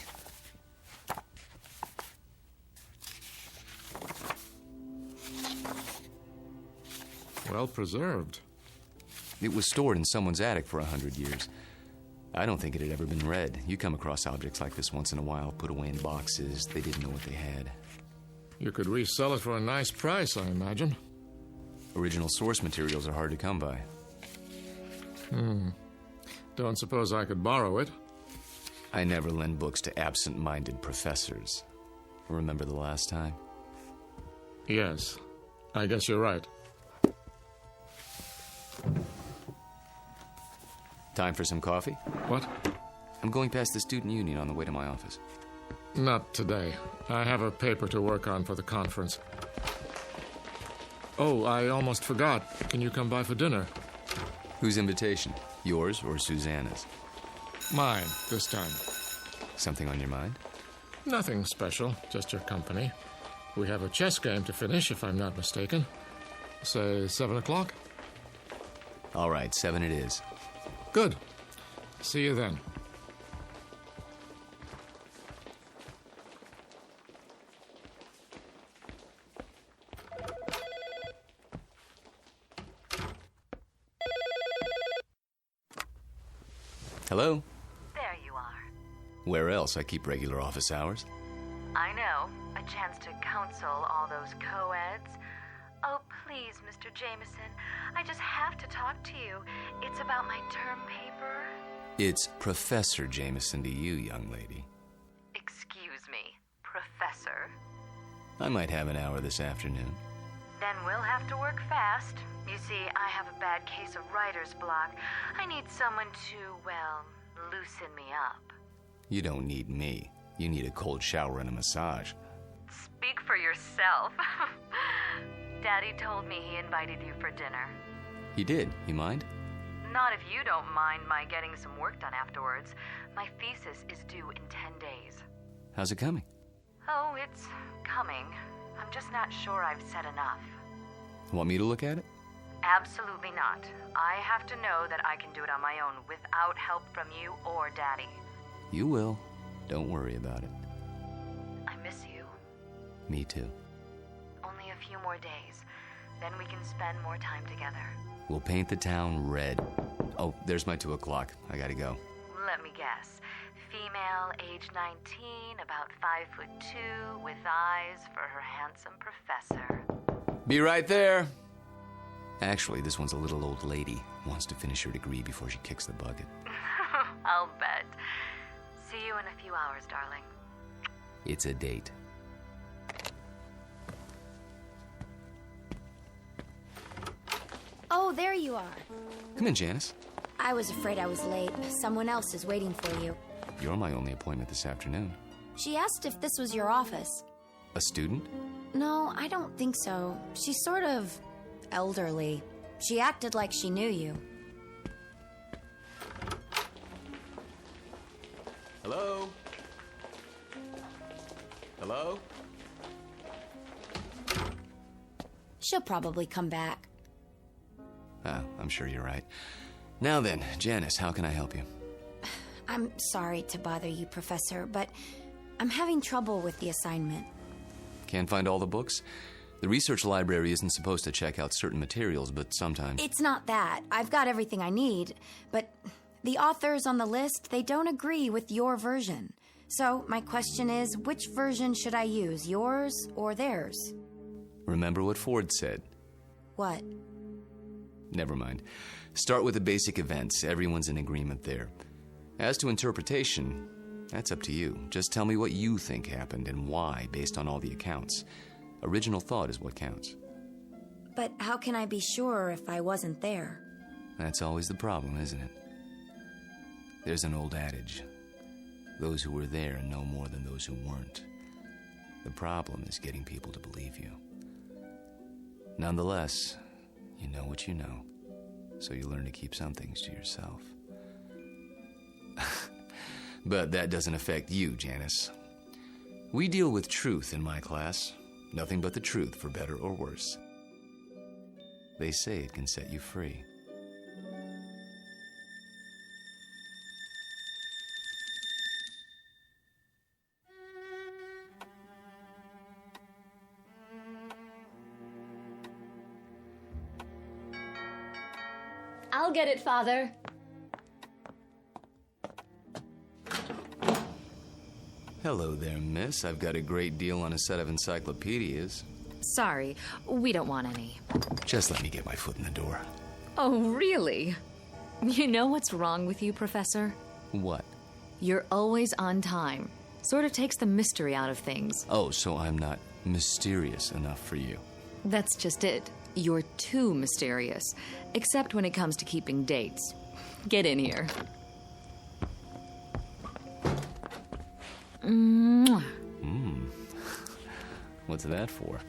Well preserved. It was stored in someone's attic for 100 years. I don't think it had ever been read. You come across objects like this once in a while, put away in boxes. They didn't know what they had. You could resell it for a nice price, I imagine. Original source materials are hard to come by. Don't suppose I could borrow it? I never lend books to absent-minded professors. Remember the last time? Yes. I guess you're right. Time for some coffee? What? I'm going past the student union on the way to my office. Not today. I have a paper to work on for the conference. Oh, I almost forgot. Can you come by for dinner? Whose invitation? Yours or Susanna's? Mine, this time. Something on your mind? Nothing special, just your company. We have a chess game to finish, if I'm not mistaken. Say 7 o'clock? All right, 7 it is. Good. See you then. Hello? There you are. Where else? I keep regular office hours. I know. A chance to counsel all those co-eds. Oh, please, Mr. Jameson. I just have to talk to you. It's about my term paper. It's Professor Jameson to you, young lady. Excuse me, Professor. I might have an hour this afternoon. Then we'll have to work fast. You see, I have a bad case of writer's block. I need someone to, well, loosen me up. You don't need me. You need a cold shower and a massage. Speak for yourself. Daddy told me he invited you for dinner. He did. You mind? Not if you don't mind my getting some work done afterwards. My thesis is due in 10 days. How's it coming? Oh, it's coming. I'm just not sure I've said enough. Want me to look at it? Absolutely not. I have to know that I can do it on my own without help from you or Daddy. You will. Don't worry about it. I miss you. Me too. Only a few more days. Then we can spend more time together. We'll paint the town red. Oh, there's my 2 o'clock. I gotta go. Let me guess. Female, age 19, about 5'2", with eyes for her handsome professor. Be right there. Actually, this one's a little old lady. Wants to finish her degree before she kicks the bucket. I'll bet. See you in a few hours, darling. It's a date. Oh, there you are. Come in, Janice. I was afraid I was late. Someone else is waiting for you. You're my only appointment this afternoon. She asked if this was your office. A student? No, I don't think so. She's sort of elderly. She acted like she knew you. Hello? Hello? She'll probably come back. Oh, I'm sure you're right. Now then, Janice, how can I help you? I'm sorry to bother you, Professor, but I'm having trouble with the assignment. Can't find all the books? The research library isn't supposed to check out certain materials, but sometimes... It's not that. I've got everything I need, but the authors on the list, they don't agree with your version. So my question is, which version should I use, yours or theirs? Remember what Ford said. What? Never mind. Start with the basic events. Everyone's in agreement there. As to interpretation, that's up to you. Just tell me what you think happened and why, based on all the accounts. Original thought is what counts. But how can I be sure if I wasn't there? That's always the problem, isn't it? There's an old adage. Those who were there know more than those who weren't. The problem is getting people to believe you. Nonetheless, you know what you know. so you learn to keep some things to yourself. But that doesn't affect you, Janice. We deal with truth in my class. Nothing but the truth, for better or worse. They say it can set you free. I'll get it, Father. Hello there, miss. I've got a great deal on a set of encyclopedias. Sorry, we don't want any. Just let me get my foot in the door. Oh, really? You know what's wrong with you, Professor? What? You're always on time. Sort of takes the mystery out of things. Oh, so I'm not mysterious enough for you. That's just it. You're too mysterious. Except when it comes to keeping dates. Get in here. Mwah. What's that for?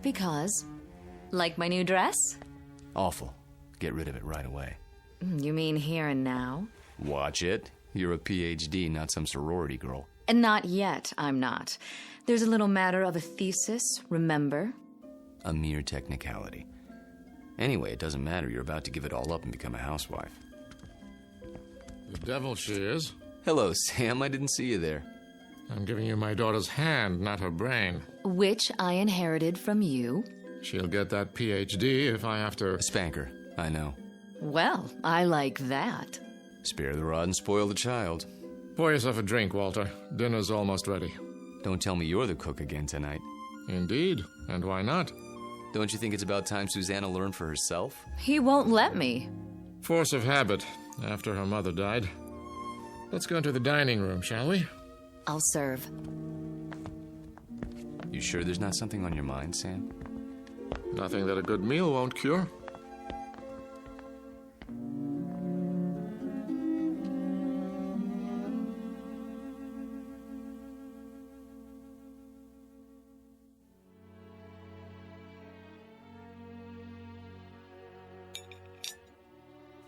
Because. Like my new dress? Awful. Get rid of it right away. You mean here and now? Watch it. You're a PhD, not some sorority girl. And not yet, I'm not. There's a little matter of a thesis, remember? A mere technicality. Anyway, it doesn't matter. You're about to give it all up and become a housewife. The devil she is. Hello, Sam. I didn't see you there. I'm giving you my daughter's hand, not her brain. Which I inherited from you. She'll get that PhD if I have to... Spank her. I know. Well, I like that. Spare the rod and spoil the child. Pour yourself a drink, Walter. Dinner's almost ready. Don't tell me you're the cook again tonight. Indeed. And why not? Don't you think it's about time Susanna learned for herself? He won't let me. Force of habit, after her mother died. Let's go into the dining room, shall we? I'll serve. You sure there's not something on your mind, Sam? Nothing that a good meal won't cure.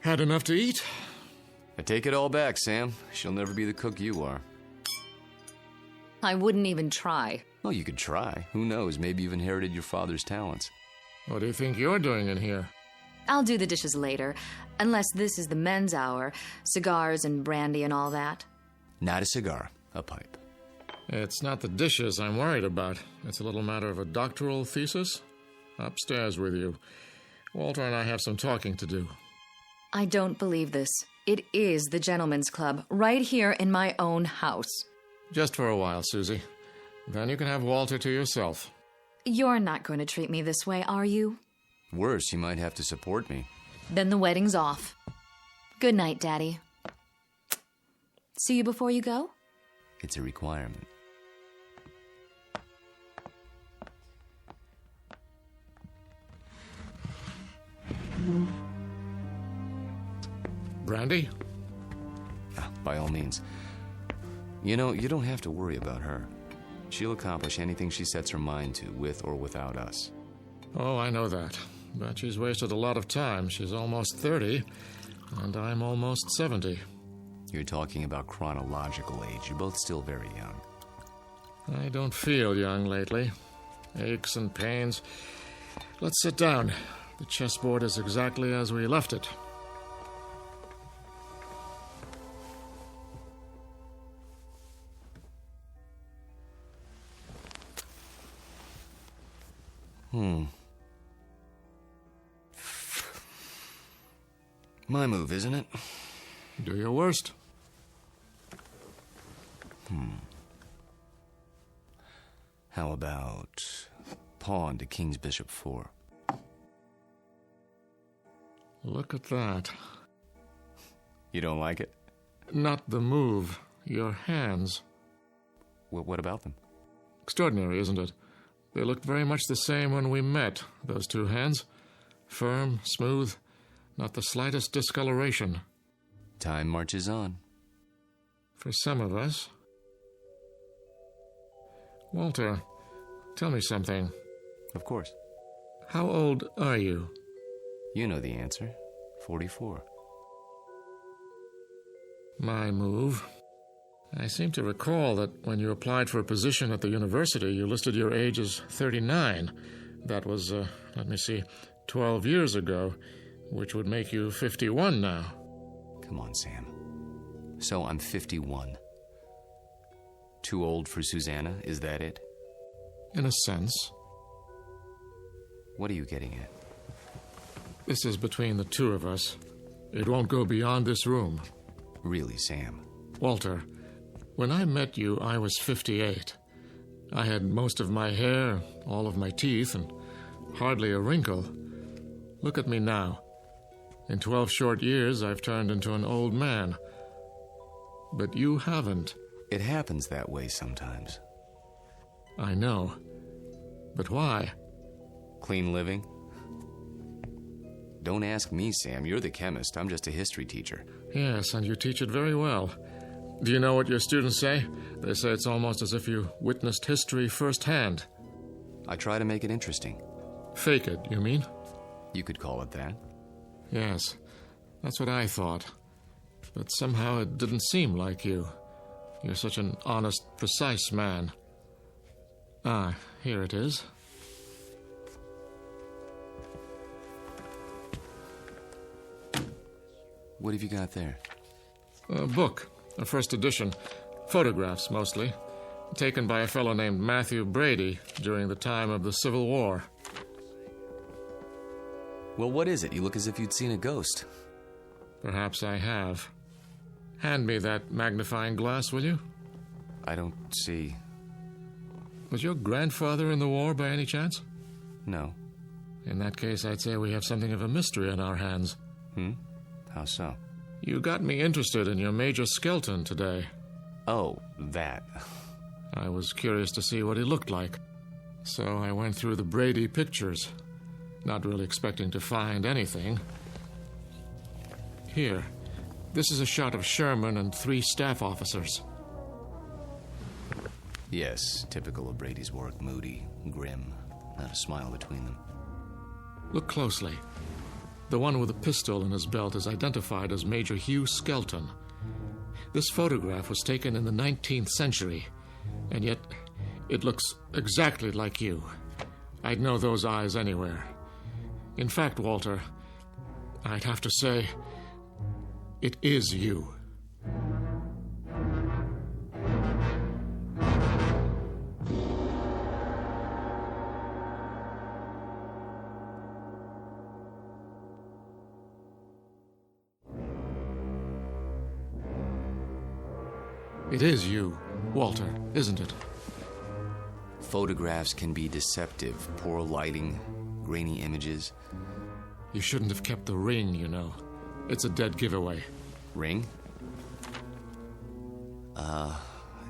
Had enough to eat? I take it all back, Sam. She'll never be the cook you are. I wouldn't even try. Well, you could try. Who knows? Maybe you've inherited your father's talents. What do you think you're doing in here? I'll do the dishes later. Unless this is the men's hour. Cigars and brandy and all that. Not a cigar. A pipe. It's not the dishes I'm worried about. It's a little matter of a doctoral thesis. Upstairs with you. Walter and I have some talking to do. I don't believe this. It is the gentleman's club, right here in my own house. Just for a while, Susie. Then you can have Walter to yourself. You're not going to treat me this way, are you? Worse, you might have to support me. Then the wedding's off. Good night, Daddy. See you before you go? It's a requirement. Brandy? By all means. You know, you don't have to worry about her. She'll accomplish anything she sets her mind to, with or without us. Oh, I know that. But she's wasted a lot of time. She's almost 30, and I'm almost 70. You're talking about chronological age. You're both still very young. I don't feel young lately. Aches and pains. Let's sit down. The chessboard is exactly as we left it. My move, isn't it? Do your worst. How about pawn to king's bishop 4? Look at that. You don't like it? Not the move. Your hands. What about them? Extraordinary, isn't it? They looked very much the same when we met, those two hands. Firm, smooth, not the slightest discoloration. Time marches on. For some of us. Walter, tell me something. Of course. How old are you? You know the answer. 44. My move. I seem to recall that when you applied for a position at the university, you listed your age as 39. That was, 12 years ago, which would make you 51 now. Come on, Sam. So I'm 51. Too old for Susanna, is that it? In a sense. What are you getting at? This is between the two of us. It won't go beyond this room. Really, Sam? Walter, when I met you, I was 58. I had most of my hair, all of my teeth, and hardly a wrinkle. Look at me now. In 12 short years, I've turned into an old man. But you haven't. It happens that way sometimes. I know. But why? Clean living? Don't ask me, Sam. You're the chemist. I'm just a history teacher. Yes, and you teach it very well. Do you know what your students say? They say it's almost as if you witnessed history firsthand. I try to make it interesting. Fake it, you mean? You could call it that. Yes, that's what I thought. But somehow it didn't seem like you. You're such an honest, precise man. Ah, here it is. What have you got there? A book, a first edition. Photographs, mostly. Taken by a fellow named Matthew Brady during the time of the Civil War. Well, what is it? You look as if you'd seen a ghost. Perhaps I have. Hand me that magnifying glass, will you? I don't see. Was your grandfather in the war by any chance? No. In that case, I'd say we have something of a mystery on our hands. How so? You got me interested in your Major Skelton today. Oh, that. I was curious to see what he looked like. So I went through the Brady pictures, not really expecting to find anything. Here, this is a shot of Sherman and 3 staff officers. Yes, typical of Brady's work. Moody, grim, not a smile between them. Look closely. The one with the pistol in his belt is identified as Major Hugh Skelton. This photograph was taken in the 19th century, and yet it looks exactly like you. I'd know those eyes anywhere. In fact, Walter, I'd have to say, it is you. It is you, Walter, isn't it? Photographs can be deceptive. Poor lighting, grainy images. You shouldn't have kept the ring, you know. It's a dead giveaway. Ring?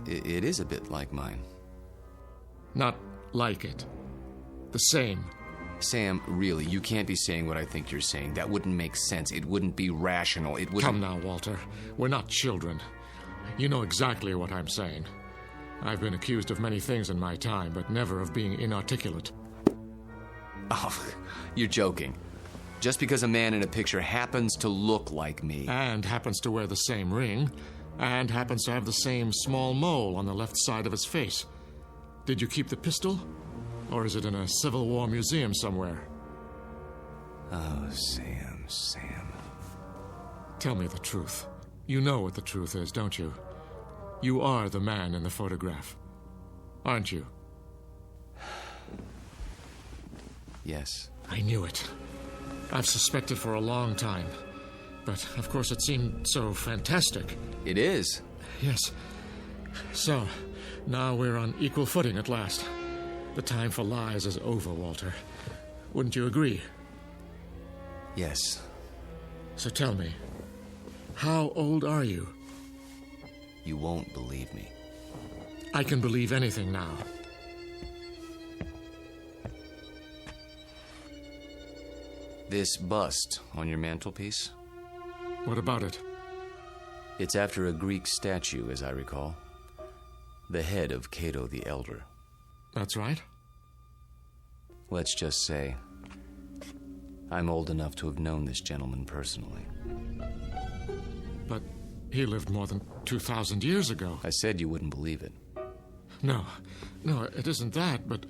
It is a bit like mine. Not like it. The same. Sam, really, you can't be saying what I think you're saying. That wouldn't make sense. It wouldn't be rational. It wouldn't... Come now, Walter. We're not children. You know exactly what I'm saying. I've been accused of many things in my time, but never of being inarticulate. Oh, you're joking. Just because a man in a picture happens to look like me... And happens to wear the same ring, and happens to have the same small mole on the left side of his face. Did you keep the pistol? Or is it in a Civil War museum somewhere? Oh, Sam. Tell me the truth. You know what the truth is, don't you? You are the man in the photograph, aren't you? Yes. I knew it. I've suspected for a long time. But, of course, it seemed so fantastic. It is. Yes. So, now we're on equal footing at last. The time for lies is over, Walter. Wouldn't you agree? Yes. So tell me, how old are you? You won't believe me. I can believe anything now. This bust on your mantelpiece? What about it? It's after a Greek statue, as I recall. The head of Cato the Elder. That's right. Let's just say, I'm old enough to have known this gentleman personally. But he lived more than 2,000 years ago. I said you wouldn't believe it. No, it isn't that, but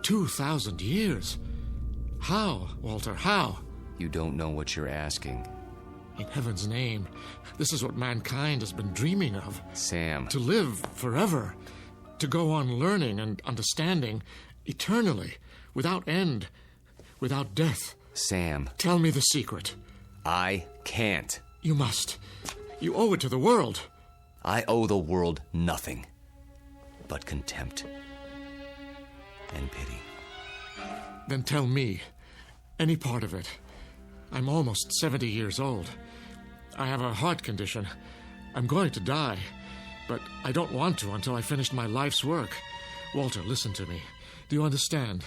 2,000 years? How, Walter, how? You don't know what you're asking. In heaven's name, this is what mankind has been dreaming of. Sam. To live forever. To go on learning and understanding eternally, without end, without death. Sam. Tell me the secret. I can't. You must. You owe it to the world. I owe the world nothing but contempt and pity. Then tell me any part of it. I'm almost 70 years old. I have a heart condition. I'm going to die, but I don't want to until I finish my life's work. Walter, listen to me. Do you understand?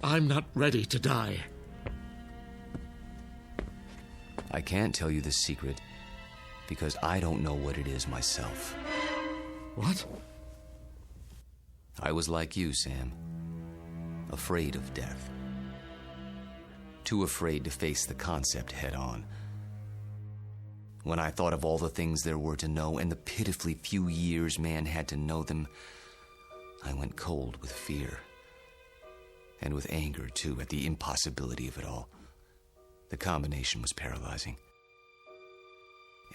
I'm not ready to die. I can't tell you the secret because I don't know what it is myself. What? I was like you, Sam. Afraid of death. Too afraid to face the concept head on. When I thought of all the things there were to know and the pitifully few years man had to know them, I went cold with fear. And with anger, too, at the impossibility of it all. The combination was paralyzing.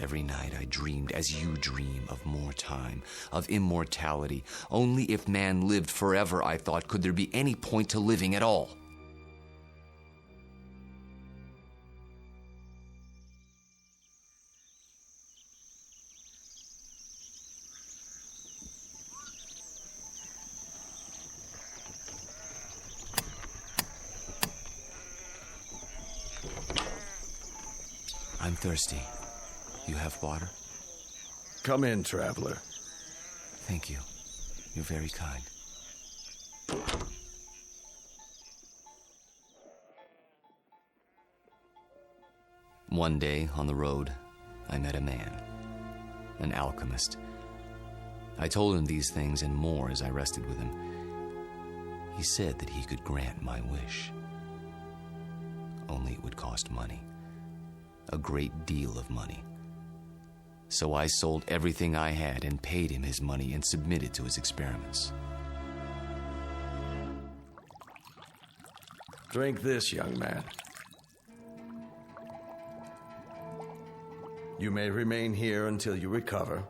Every night I dreamed, as you dream, of more time, of immortality. Only if man lived forever, I thought, could there be any point to living at all. I'm thirsty. You have water? Come in, traveler. Thank you. You're very kind. One day, on the road, I met a man. An alchemist. I told him these things and more as I rested with him. He said that he could grant my wish. Only it would cost money. A great deal of money. So I sold everything I had and paid him his money and submitted to his experiments. Drink this, young man. You may remain here until you recover.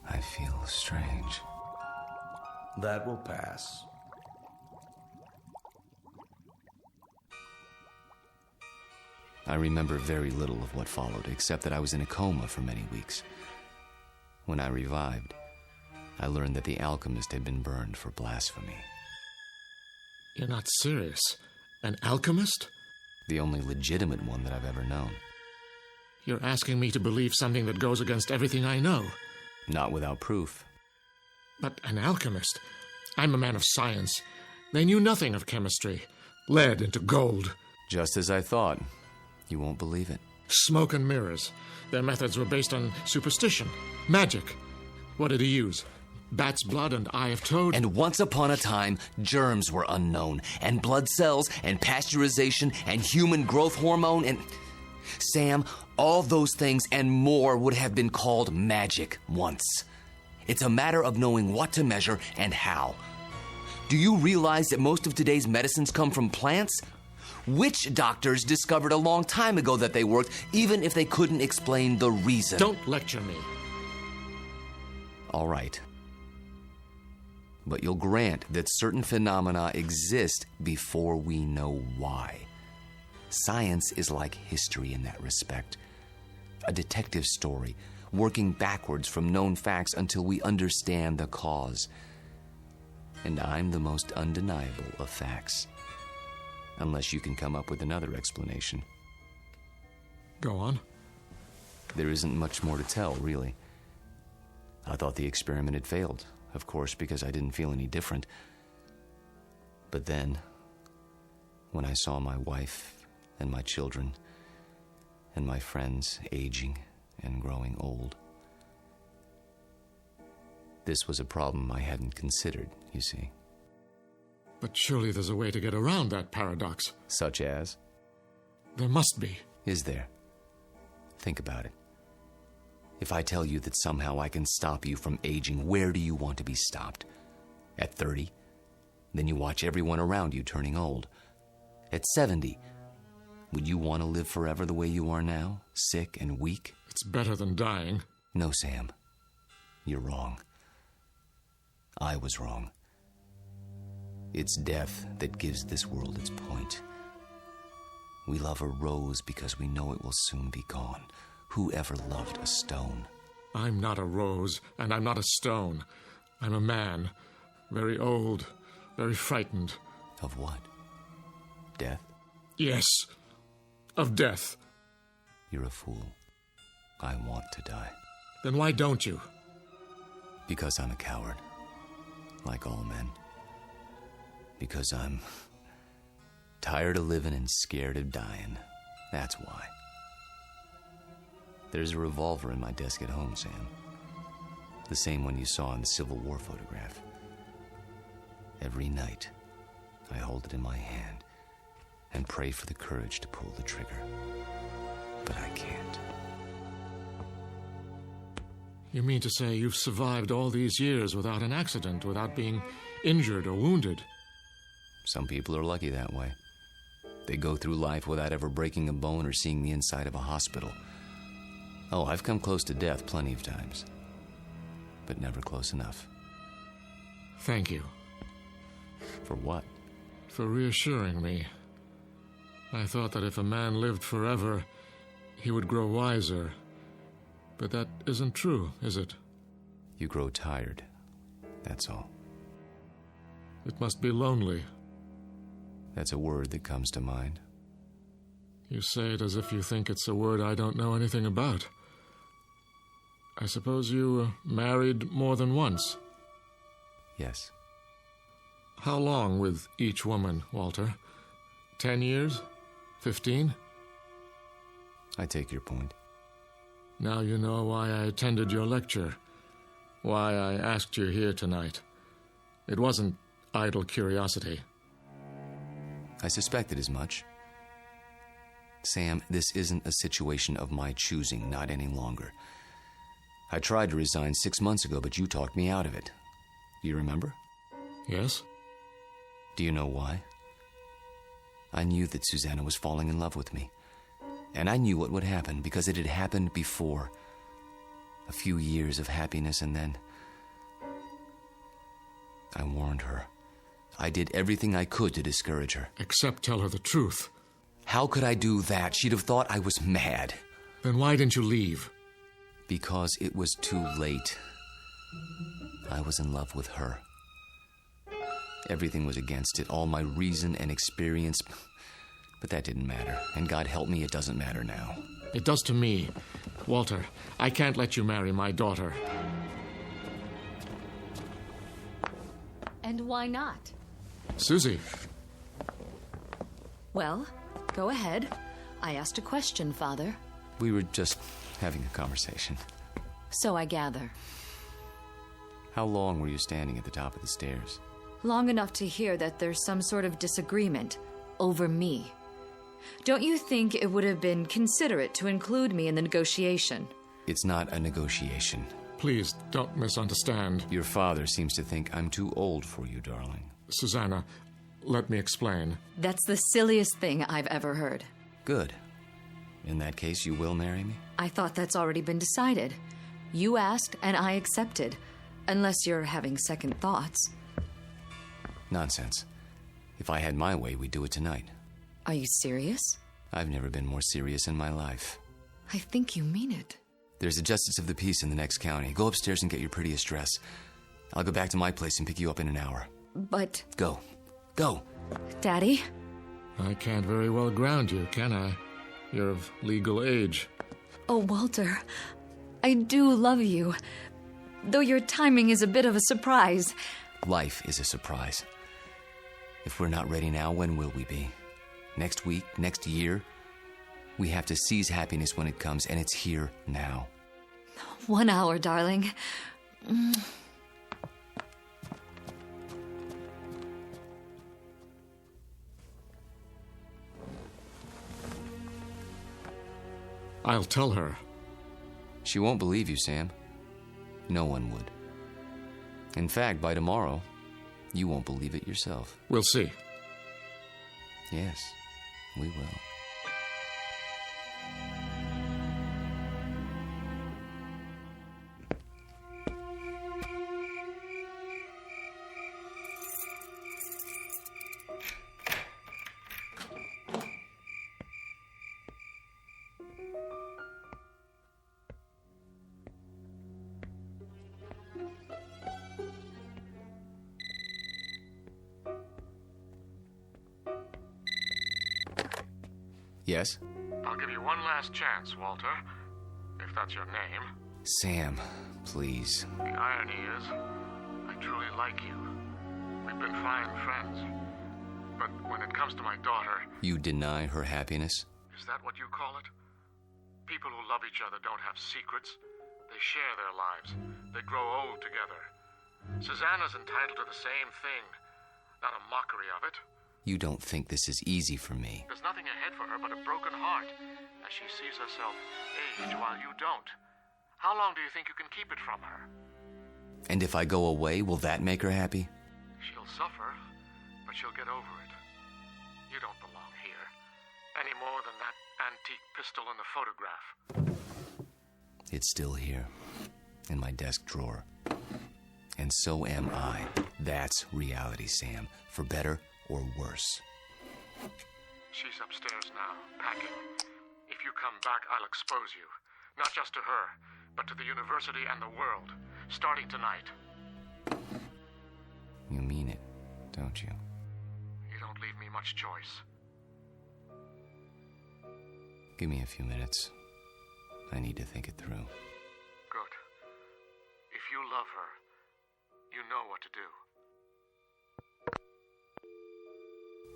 I feel strange. That will pass. I remember very little of what followed, except that I was in a coma for many weeks. When I revived, I learned that the alchemist had been burned for blasphemy. You're not serious? An alchemist? The only legitimate one that I've ever known. You're asking me to believe something that goes against everything I know. Not without proof. But an alchemist? I'm a man of science. They knew nothing of chemistry. Lead into gold. Just as I thought. You won't believe it. Smoke and mirrors. Their methods were based on superstition, magic. What did he use? Bat's blood and eye of toad? And once upon a time, germs were unknown, and blood cells, and pasteurization, and human growth hormone, and... Sam, all those things and more would have been called magic once. It's a matter of knowing what to measure and how. Do you realize that most of today's medicines come from plants? Witch doctors discovered a long time ago that they worked, even if they couldn't explain the reason. Don't lecture me. All right. But you'll grant that certain phenomena exist before we know why. Science is like history in that respect. A detective story, working backwards from known facts until we understand the cause. And I'm the most undeniable of facts. Unless you can come up with another explanation. Go on. There isn't much more to tell, really. I thought the experiment had failed, of course, because I didn't feel any different. But then, when I saw my wife and my children and my friends aging and growing old, This was a problem I hadn't considered, you see. But surely there's a way to get around that paradox. Such as? There must be. Is there? Think about it. If I tell you that somehow I can stop you from aging, where do you want to be stopped? At 30? Then you watch everyone around you turning old. At 70, would you want to live forever the way you are now, sick and weak? It's better than dying. No, Sam. You're wrong. I was wrong. It's death that gives this world its point. We love a rose because we know it will soon be gone. Who ever loved a stone? I'm not a rose, and I'm not a stone. I'm a man. Very old, very frightened. Of what? Death? Yes, of death. You're a fool. I want to die. Then why don't you? Because I'm a coward. Like all men. Because I'm tired of living and scared of dying. That's why. There's a revolver in my desk at home, Sam. The same one you saw in the Civil War photograph. Every night, I hold it in my hand and pray for the courage to pull the trigger. But I can't. You mean to say you've survived all these years without an accident, without being injured or wounded? Some people are lucky that way. They go through life without ever breaking a bone or seeing the inside of a hospital. Oh, I've come close to death plenty of times. But never close enough. Thank you. For what? For reassuring me. I thought that if a man lived forever, he would grow wiser. But that isn't true, is it? You grow tired. That's all. It must be lonely. That's a word that comes to mind. You say it as if you think it's a word I don't know anything about. I suppose you married more than once? Yes. How long with each woman, Walter? 10 years? 15? I take your point. Now you know why I attended your lecture. Why I asked you here tonight. It wasn't idle curiosity. I suspected as much. Sam, this isn't a situation of my choosing, not any longer. I tried to resign 6 months ago, but you talked me out of it. Do you remember? Yes. Do you know why? I knew that Susanna was falling in love with me. And I knew what would happen, because it had happened before. A few years of happiness, and then I warned her. I did everything I could to discourage her. Except tell her the truth. How could I do that? She'd have thought I was mad. Then why didn't you leave? Because it was too late. I was in love with her. Everything was against it, all my reason and experience. But that didn't matter. And God help me, it doesn't matter now. It does to me. Walter, I can't let you marry my daughter. And why not? Susie. Well, go ahead. I asked a question, Father. We were just having a conversation. So I gather. How long were you standing at the top of the stairs? Long enough to hear that there's some sort of disagreement over me. Don't you think it would have been considerate to include me in the negotiation? It's not a negotiation. Please, don't misunderstand. Your father seems to think I'm too old for you, darling. Susanna, let me explain. That's the silliest thing I've ever heard. Good. In that case, you will marry me? I thought that's already been decided. You asked, and I accepted. Unless you're having second thoughts. Nonsense. If I had my way, we'd do it tonight. Are you serious? I've never been more serious in my life. I think you mean it. There's a justice of the peace in the next county. Go upstairs and get your prettiest dress. I'll go back to my place and pick you up in an hour. But... Go. Go. Daddy? I can't very well ground you, can I? You're of legal age. Oh, Walter, I do love you. Though your timing is a bit of a surprise. Life is a surprise. If we're not ready now, when will we be? Next week? Next year? We have to seize happiness when it comes, and it's here now. 1 hour, darling. I'll tell her. She won't believe you, Sam. No one would. In fact, by tomorrow, you won't believe it yourself. We'll see. Yes, we will. Yes? I'll give you one last chance, Walter, if that's your name. Sam, please. The irony is, I truly like you. We've been fine friends. But when it comes to my daughter... You deny her happiness? Is that what you call it? People who love each other don't have secrets. They share their lives. They grow old together. Susanna's entitled to the same thing, not a mockery of it. You don't think this is easy for me. There's nothing ahead for her but a broken heart, as she sees herself age while you don't. How long do you think you can keep it from her? And if I go away, will that make her happy? She'll suffer, but she'll get over it. You don't belong here, any more than that antique pistol in the photograph. It's still here, in my desk drawer. And so am I. That's reality, Sam, for better or worse. She's upstairs now, packing. If you come back, I'll expose you. Not just to her, but to the university and the world, starting tonight. You mean it, don't you? You don't leave me much choice. Give me a few minutes. I need to think it through. Good. If you love her, you know what to do.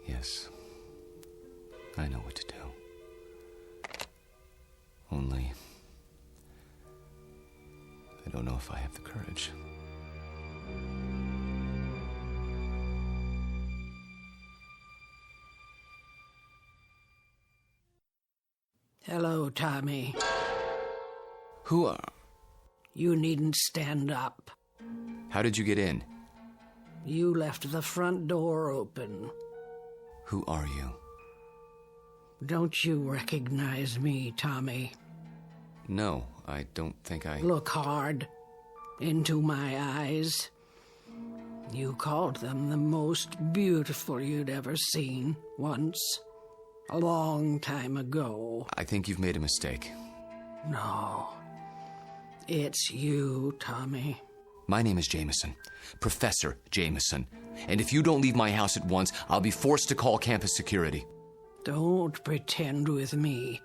Yes, I know what to do. Only, I don't know if I have the courage. Hello, Tommy. Who are... You needn't stand up. How did you get in? You left the front door open. Who are you? Don't you recognize me, Tommy? No, I don't think I... Look hard into my eyes. You called them the most beautiful you'd ever seen once. A long time ago. I think you've made a mistake. No. It's you, Tommy. My name is Jameson. Professor Jameson. And if you don't leave my house at once, I'll be forced to call campus security. Don't pretend with me.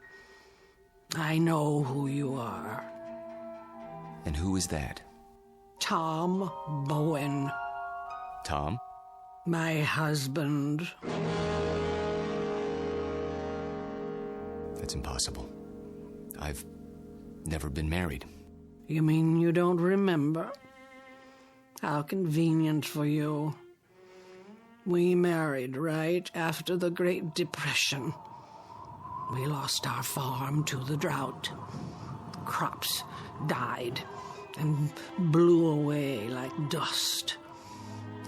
I know who you are. And who is that? Tom Bowen. Tom? My husband. That's impossible. I've never been married. You mean you don't remember? How convenient for you. We married right after the Great Depression. We lost our farm to the drought. Crops died and blew away like dust.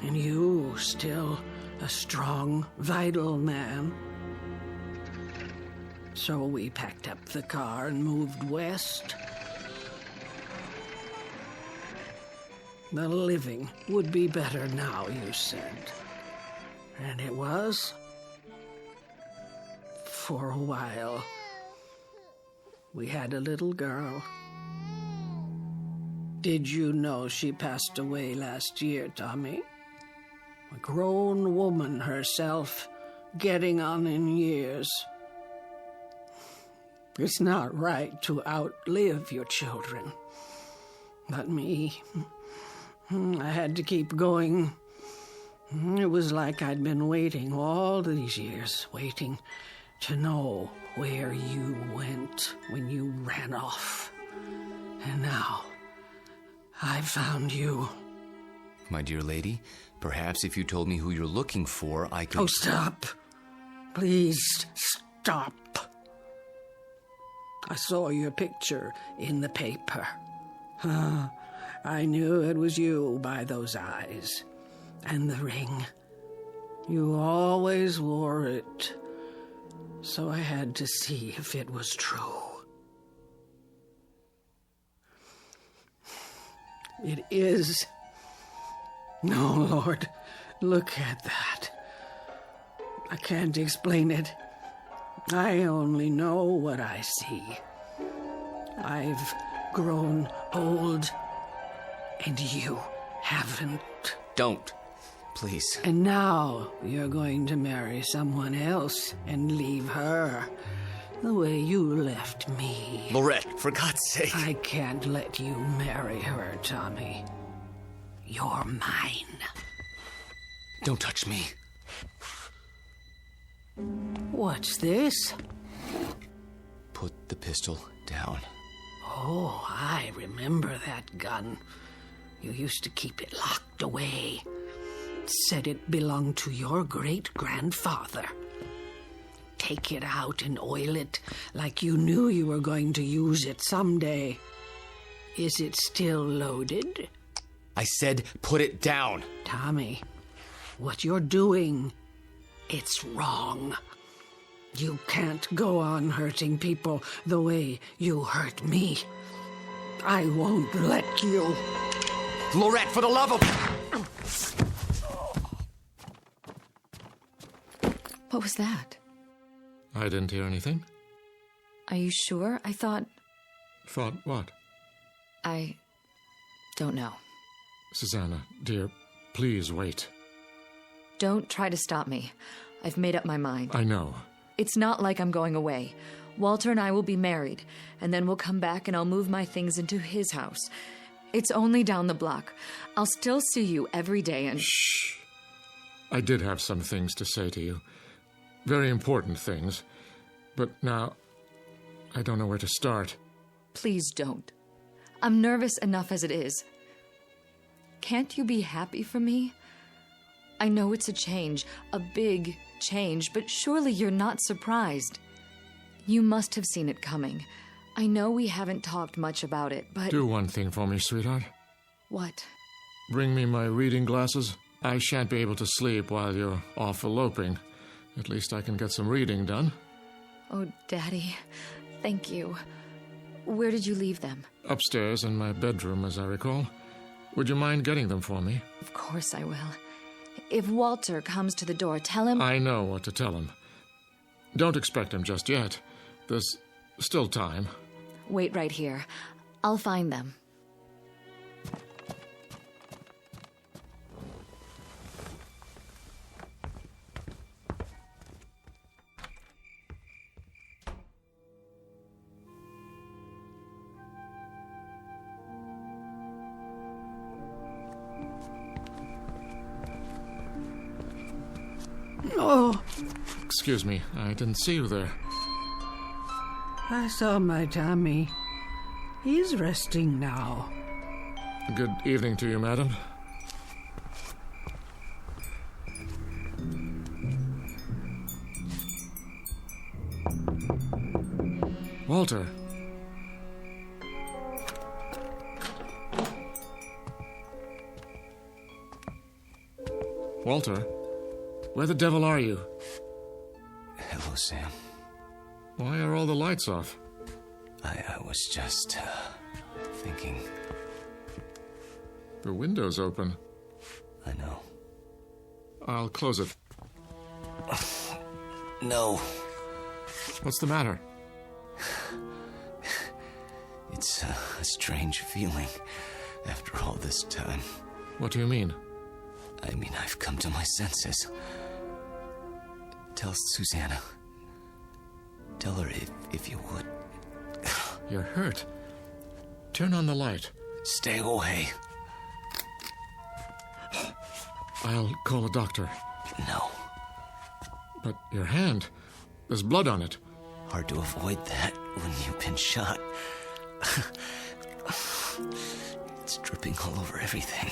And you, still a strong, vital man. So we packed up the car and moved west. The living would be better now, you said. And it was. For a while. We had a little girl. Did you know she passed away last year, Tommy? A grown woman herself, getting on in years. It's not right to outlive your children. But me, I had to keep going. It was like I'd been waiting all these years, waiting to know where you went when you ran off. And now, I found you. My dear lady, perhaps if you told me who you're looking for, I could... Oh, stop. Please, stop. I saw your picture in the paper. I knew it was you by those eyes. And the ring. You always wore it. So I had to see if it was true. It is. No, Lord, look at that. I can't explain it. I only know what I see. I've grown old, and you haven't. Don't. Please. And now you're going to marry someone else and leave her the way you left me. Lorette, for God's sake. I can't let you marry her, Tommy. You're mine. Don't touch me. What's this? Put the pistol down. Oh, I remember that gun. You used to keep it locked away. Said it belonged to your great-grandfather. Take it out and oil it like you knew you were going to use it someday. Is it still loaded? I said put it down. Tommy, what you're doing, it's wrong. You can't go on hurting people the way you hurt me. I won't let you. Lorette, for the love of... What was that? I didn't hear anything. Are you sure? I thought... Thought what? I don't know. Susanna, dear, please wait. Don't try to stop me. I've made up my mind. I know. It's not like I'm going away. Walter and I will be married, and then we'll come back and I'll move my things into his house. It's only down the block. I'll still see you every day and... Shh. I did have some things to say to you. Very important things. But now, I don't know where to start. Please don't. I'm nervous enough as it is. Can't you be happy for me? I know it's a change, a big change, but surely you're not surprised. You must have seen it coming. I know we haven't talked much about it, but... Do one thing for me, sweetheart. What? Bring me my reading glasses. I shan't be able to sleep while you're off eloping. At least I can get some reading done. Oh, Daddy, thank you. Where did you leave them? Upstairs in my bedroom, as I recall. Would you mind getting them for me? Of course I will. If Walter comes to the door, tell him... I know what to tell him. Don't expect him just yet. There's still time. Wait right here. I'll find them. Oh. Excuse me, I didn't see you there. I saw my Tommy. He's resting now. Good evening to you, madam. Walter. Walter, where the devil are you? Hello, Sam. Why are all the lights off? I was just, thinking. The window's open. I know. I'll close it. No. What's the matter? It's a strange feeling after all this time. What do you mean? I mean, I've come to my senses. Tell Susanna. Tell her if you would. You're hurt. Turn on the light. Stay away. I'll call a doctor. No. But your hand, there's blood on it. Hard to avoid that when you've been shot. It's dripping all over everything.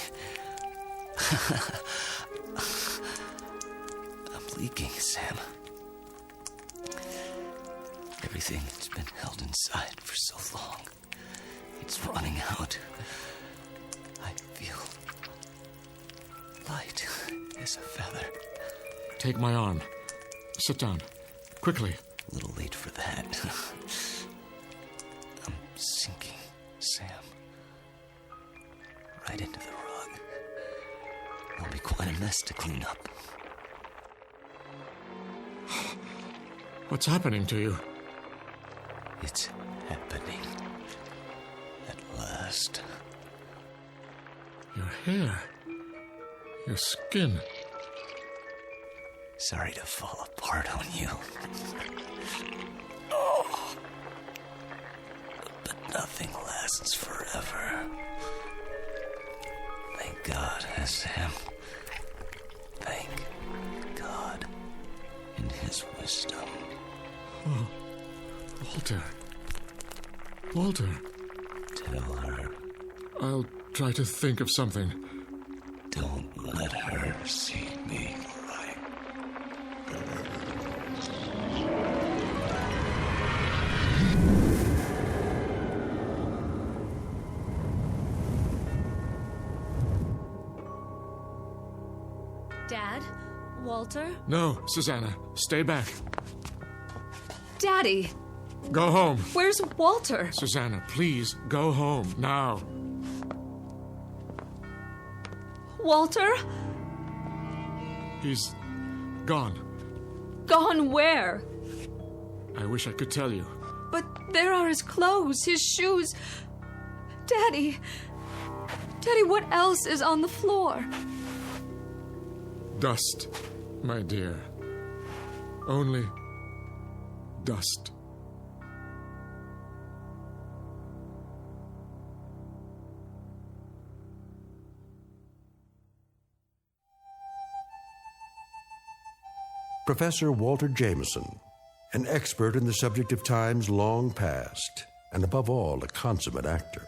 I'm leaking, Sam. Everything that's been held inside for so long, it's running out. I feel light as a feather. Take my arm. Sit down. Quickly. A little late for that. I'm sinking, Sam. Right into the rug. It'll be quite a mess to clean up. What's happening to you? It's happening. At last. Your hair. Your skin. Sorry to fall apart on you. Oh. But nothing lasts forever. Thank God, Sam. Thank God in his wisdom. Oh, Walter. Walter. Tell her. I'll try to think of something. Don't let her see me like Dad? Walter? No, Susanna. Stay back. Daddy! Go home. Where's Walter? Susanna, please, go home, now. Walter? He's gone. Gone where? I wish I could tell you. But there are his clothes, his shoes. Daddy! Daddy, what else is on the floor? Dust, my dear. Only dust. Professor Walter Jameson, an expert in the subject of times long past, and above all, a consummate actor,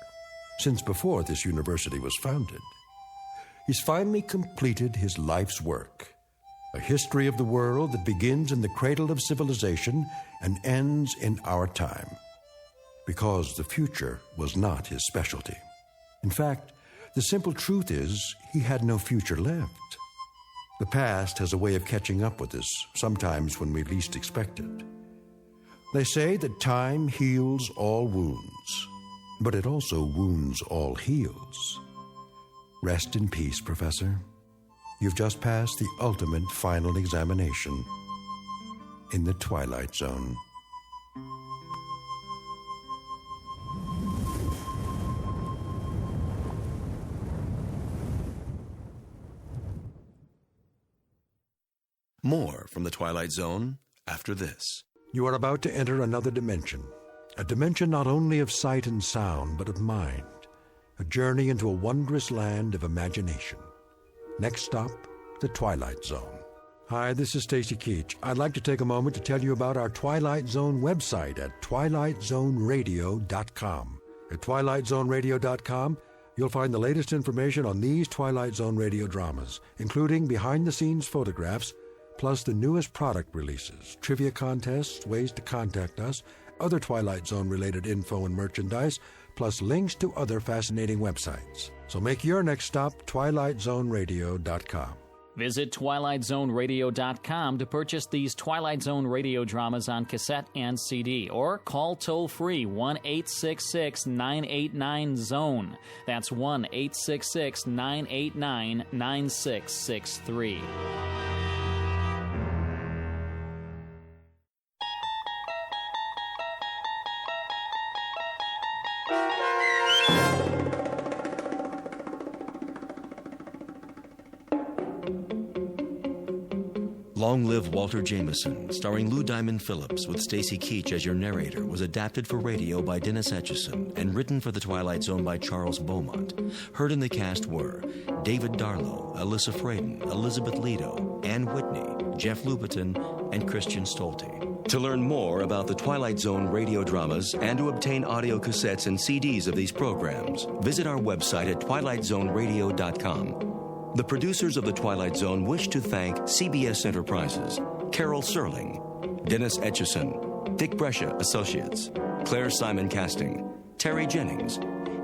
since before this university was founded. He's finally completed his life's work, a history of the world that begins in the cradle of civilization and ends in our time, because the future was not his specialty. In fact, the simple truth is he had no future left. The past has a way of catching up with us, sometimes when we least expect it. They say that time heals all wounds, but it also wounds all heals. Rest in peace, Professor. You've just passed the ultimate final examination in the Twilight Zone. More from the Twilight Zone after this. You are about to enter another dimension, a dimension not only of sight and sound, but of mind, a journey into a wondrous land of imagination. Next stop, the Twilight Zone. Hi, this is Stacy Keach. I'd like to take a moment to tell you about our Twilight Zone website at twilightzoneradio.com. At twilightzoneradio.com, you'll find the latest information on these Twilight Zone radio dramas, including behind-the-scenes photographs, plus the newest product releases, trivia contests, ways to contact us, other Twilight Zone-related info and merchandise, plus links to other fascinating websites. So make your next stop twilightzoneradio.com. Visit twilightzoneradio.com to purchase these Twilight Zone radio dramas on cassette and CD, or call toll-free 1-866-989-ZONE. That's 1-866-989-9663. Long Live Walter Jameson, starring Lou Diamond Phillips with Stacy Keach as your narrator, was adapted for radio by Dennis Etchison and written for The Twilight Zone by Charles Beaumont. Heard in the cast were David Darlow, Alyssa Fraden, Elizabeth Lido, Ann Whitney, Jeff Lupetin, and Christian Stolte. To learn more about the Twilight Zone radio dramas and to obtain audio cassettes and CDs of these programs, visit our website at twilightzoneradio.com. The producers of The Twilight Zone wish to thank CBS Enterprises, Carol Serling, Dennis Etchison, Dick Brescia Associates, Claire Simon Casting, Terry Jennings,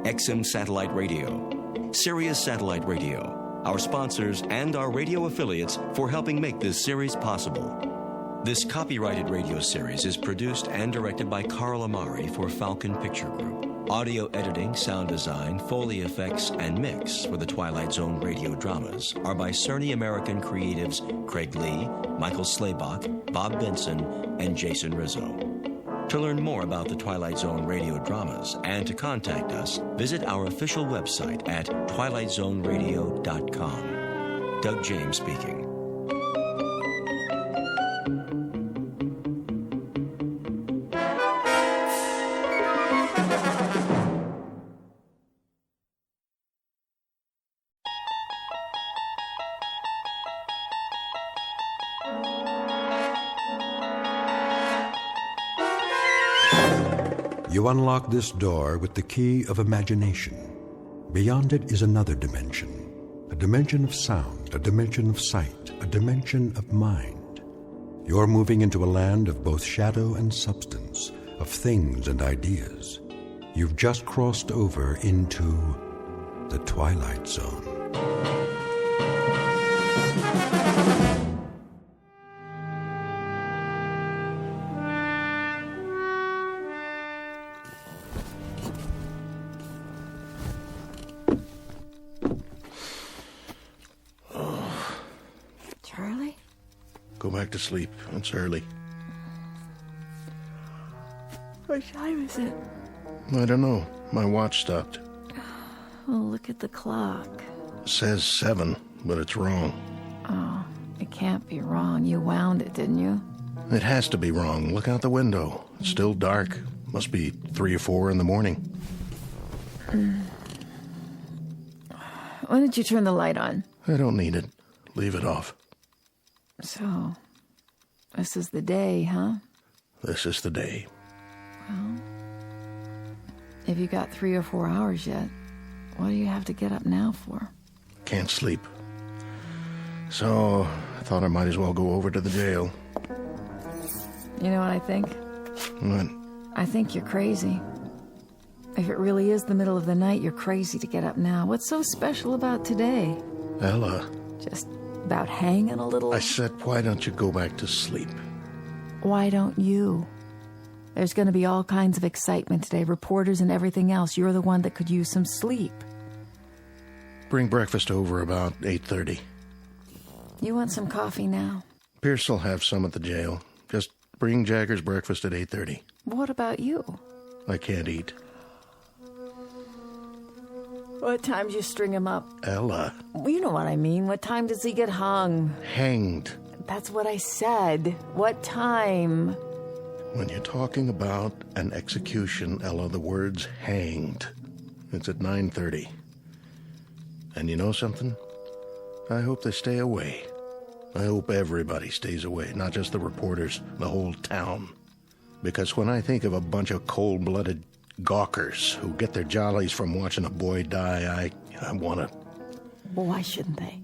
XM Satellite Radio, Sirius Satellite Radio, our sponsors and our radio affiliates for helping make this series possible. This copyrighted radio series is produced and directed by Carl Amari for Falcon Picture Group. Audio editing, sound design, Foley effects, and mix for the Twilight Zone radio dramas are by Cerny American creatives Craig Lee, Michael Slaybach, Bob Benson, and Jason Rizzo. To learn more about the Twilight Zone radio dramas and to contact us, visit our official website at twilightzoneradio.com. Doug James speaking. You unlock this door with the key of imagination. Beyond it is another dimension, a dimension of sound, a dimension of sight, a dimension of mind. You're moving into a land of both shadow and substance, of things and ideas. You've just crossed over into the Twilight Zone. Go back to sleep. It's early. What time is it? I don't know. My watch stopped. Well, look at the clock. It says 7, but it's wrong. Oh, it can't be wrong. You wound it, didn't you? It has to be wrong. Look out the window. It's still dark. Must be 3 or 4 in the morning. Why didn't you turn the light on? I don't need it. Leave it off. So, this is the day, huh? This is the day. Well, if you got 3 or 4 hours yet, what do you have to get up now for? Can't sleep. So, I thought I might as well go over to the jail. You know what I think? What? I think you're crazy. If it really is the middle of the night, you're crazy to get up now. What's so special about today? Ella. Just about hanging a little? I said, why don't you go back to sleep? Why don't you? There's going to be all kinds of excitement today, reporters and everything else. You're the one that could use some sleep. Bring breakfast over about 8:30. You want some coffee now? Pierce will have some at the jail. Just bring Jagger's breakfast at 8:30. What about you? I can't eat. What time do you string him up? Ella. Well, you know what I mean. What time does he get hung? Hanged. That's what I said. What time? When you're talking about an execution, Ella, the word's hanged. It's at 9:30. And you know something? I hope they stay away. I hope everybody stays away, not just the reporters, the whole town. Because when I think of a bunch of cold-blooded gawkers who get their jollies from watching a boy die, I want to... Well, why shouldn't they?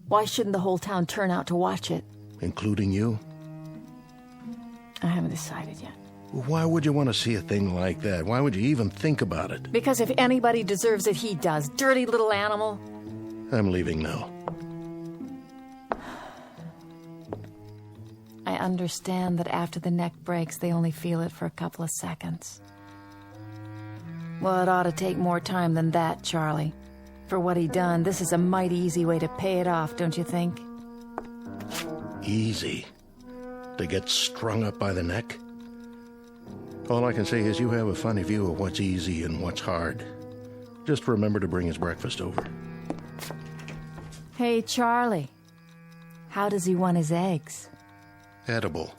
Why shouldn't the whole town turn out to watch it? Including you? I haven't decided yet. Why would you want to see a thing like that? Why would you even think about it? Because if anybody deserves it, he does. Dirty little animal. I'm leaving now. I understand that after the neck breaks, they only feel it for a couple of seconds. Well, it ought to take more time than that, Charlie. For what he done, this is a mighty easy way to pay it off, don't you think? Easy? To get strung up by the neck? All I can say is you have a funny view of what's easy and what's hard. Just remember to bring his breakfast over. Hey, Charlie. How does he want his eggs? Edible.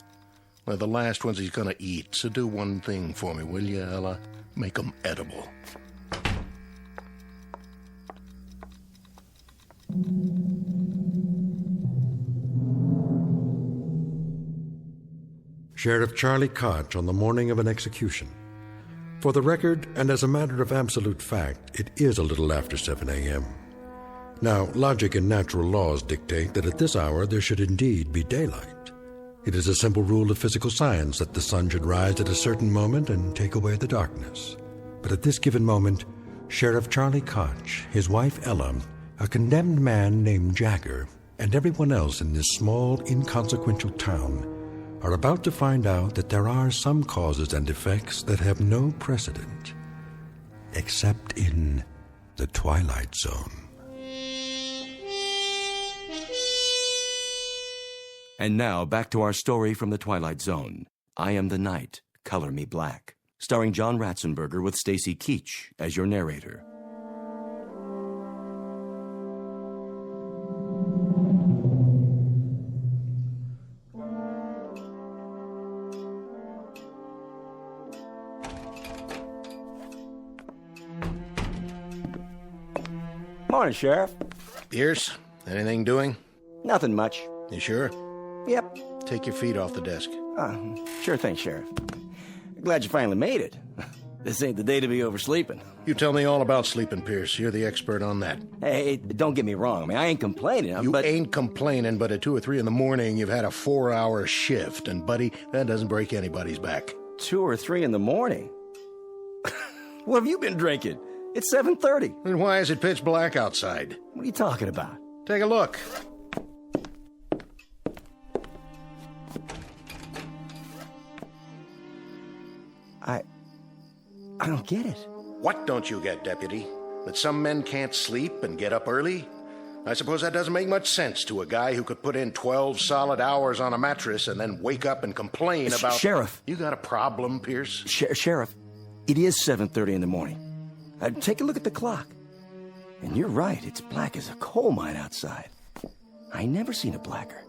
They're the last ones he's gonna eat, so do one thing for me, will you, Ella? Make them edible. Sheriff Charlie Koch on the morning of an execution. For the record, and as a matter of absolute fact, it is a little after 7 a.m. Now, logic and natural laws dictate that at this hour there should indeed be daylight. It is a simple rule of physical science that the sun should rise at a certain moment and take away the darkness. But at this given moment, Sheriff Charlie Koch, his wife Ella, a condemned man named Jagger, and everyone else in this small, inconsequential town are about to find out that there are some causes and effects that have no precedent, except in the Twilight Zone. And now, back to our story from the Twilight Zone. I Am the Night, Color Me Black, starring John Ratzenberger with Stacy Keach as your narrator. Morning, Sheriff. Pierce, anything doing? Nothing much. You sure? Yep. Take your feet off the desk. Sure thing, Sheriff. Glad you finally made it. This ain't the day to be oversleeping. You tell me all about sleeping, Pierce. You're the expert on that. Hey, don't get me wrong. I mean, I ain't complaining. You ain't complaining, but at 2 or 3 in the morning, you've had a 4-hour shift. And, buddy, that doesn't break anybody's back. 2 or 3 in the morning? What have you been drinking? It's 7:30. Then why is it pitch black outside? What are you talking about? Take a look. I don't get it. What don't you get, Deputy? That some men can't sleep and get up early? I suppose that doesn't make much sense to a guy who could put in 12 solid hours on a mattress and then wake up and complain about... Sheriff. You got a problem, Pierce? Sheriff, it is 7:30 in the morning. Take a look at the clock. And you're right, it's black as a coal mine outside. I ain't never seen it blacker.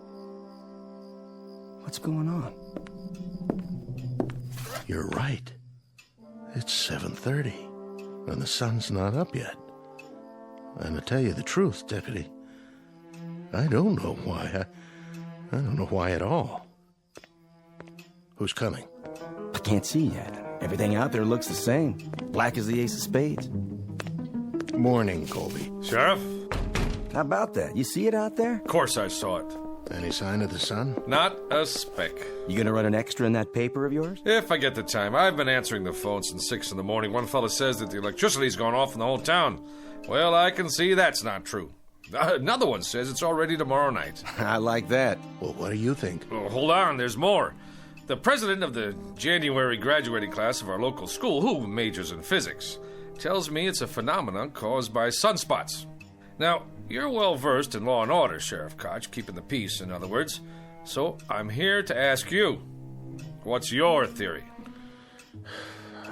What's going on? You're right. It's 7:30, and the sun's not up yet. And to tell you the truth, Deputy, I don't know why. I don't know why at all. Who's coming? I can't see yet. Everything out there looks the same. Black as the ace of spades. Morning, Colby. Sheriff? How about that? You see it out there? Of course I saw it. Any sign of the sun? Not a speck. You gonna run an extra in that paper of yours? If I get the time. I've been answering the phone since 6 in the morning. One fella says that the electricity's gone off in the whole town. Well, I can see that's not true. Another one says it's already tomorrow night. I like that. Well, what do you think? Oh, hold on, there's more. The president of the January graduating class of our local school, who majors in physics, tells me it's a phenomenon caused by sunspots. Now, you're well versed in law and order, Sheriff Koch, keeping the peace, in other words. So I'm here to ask you, what's your theory?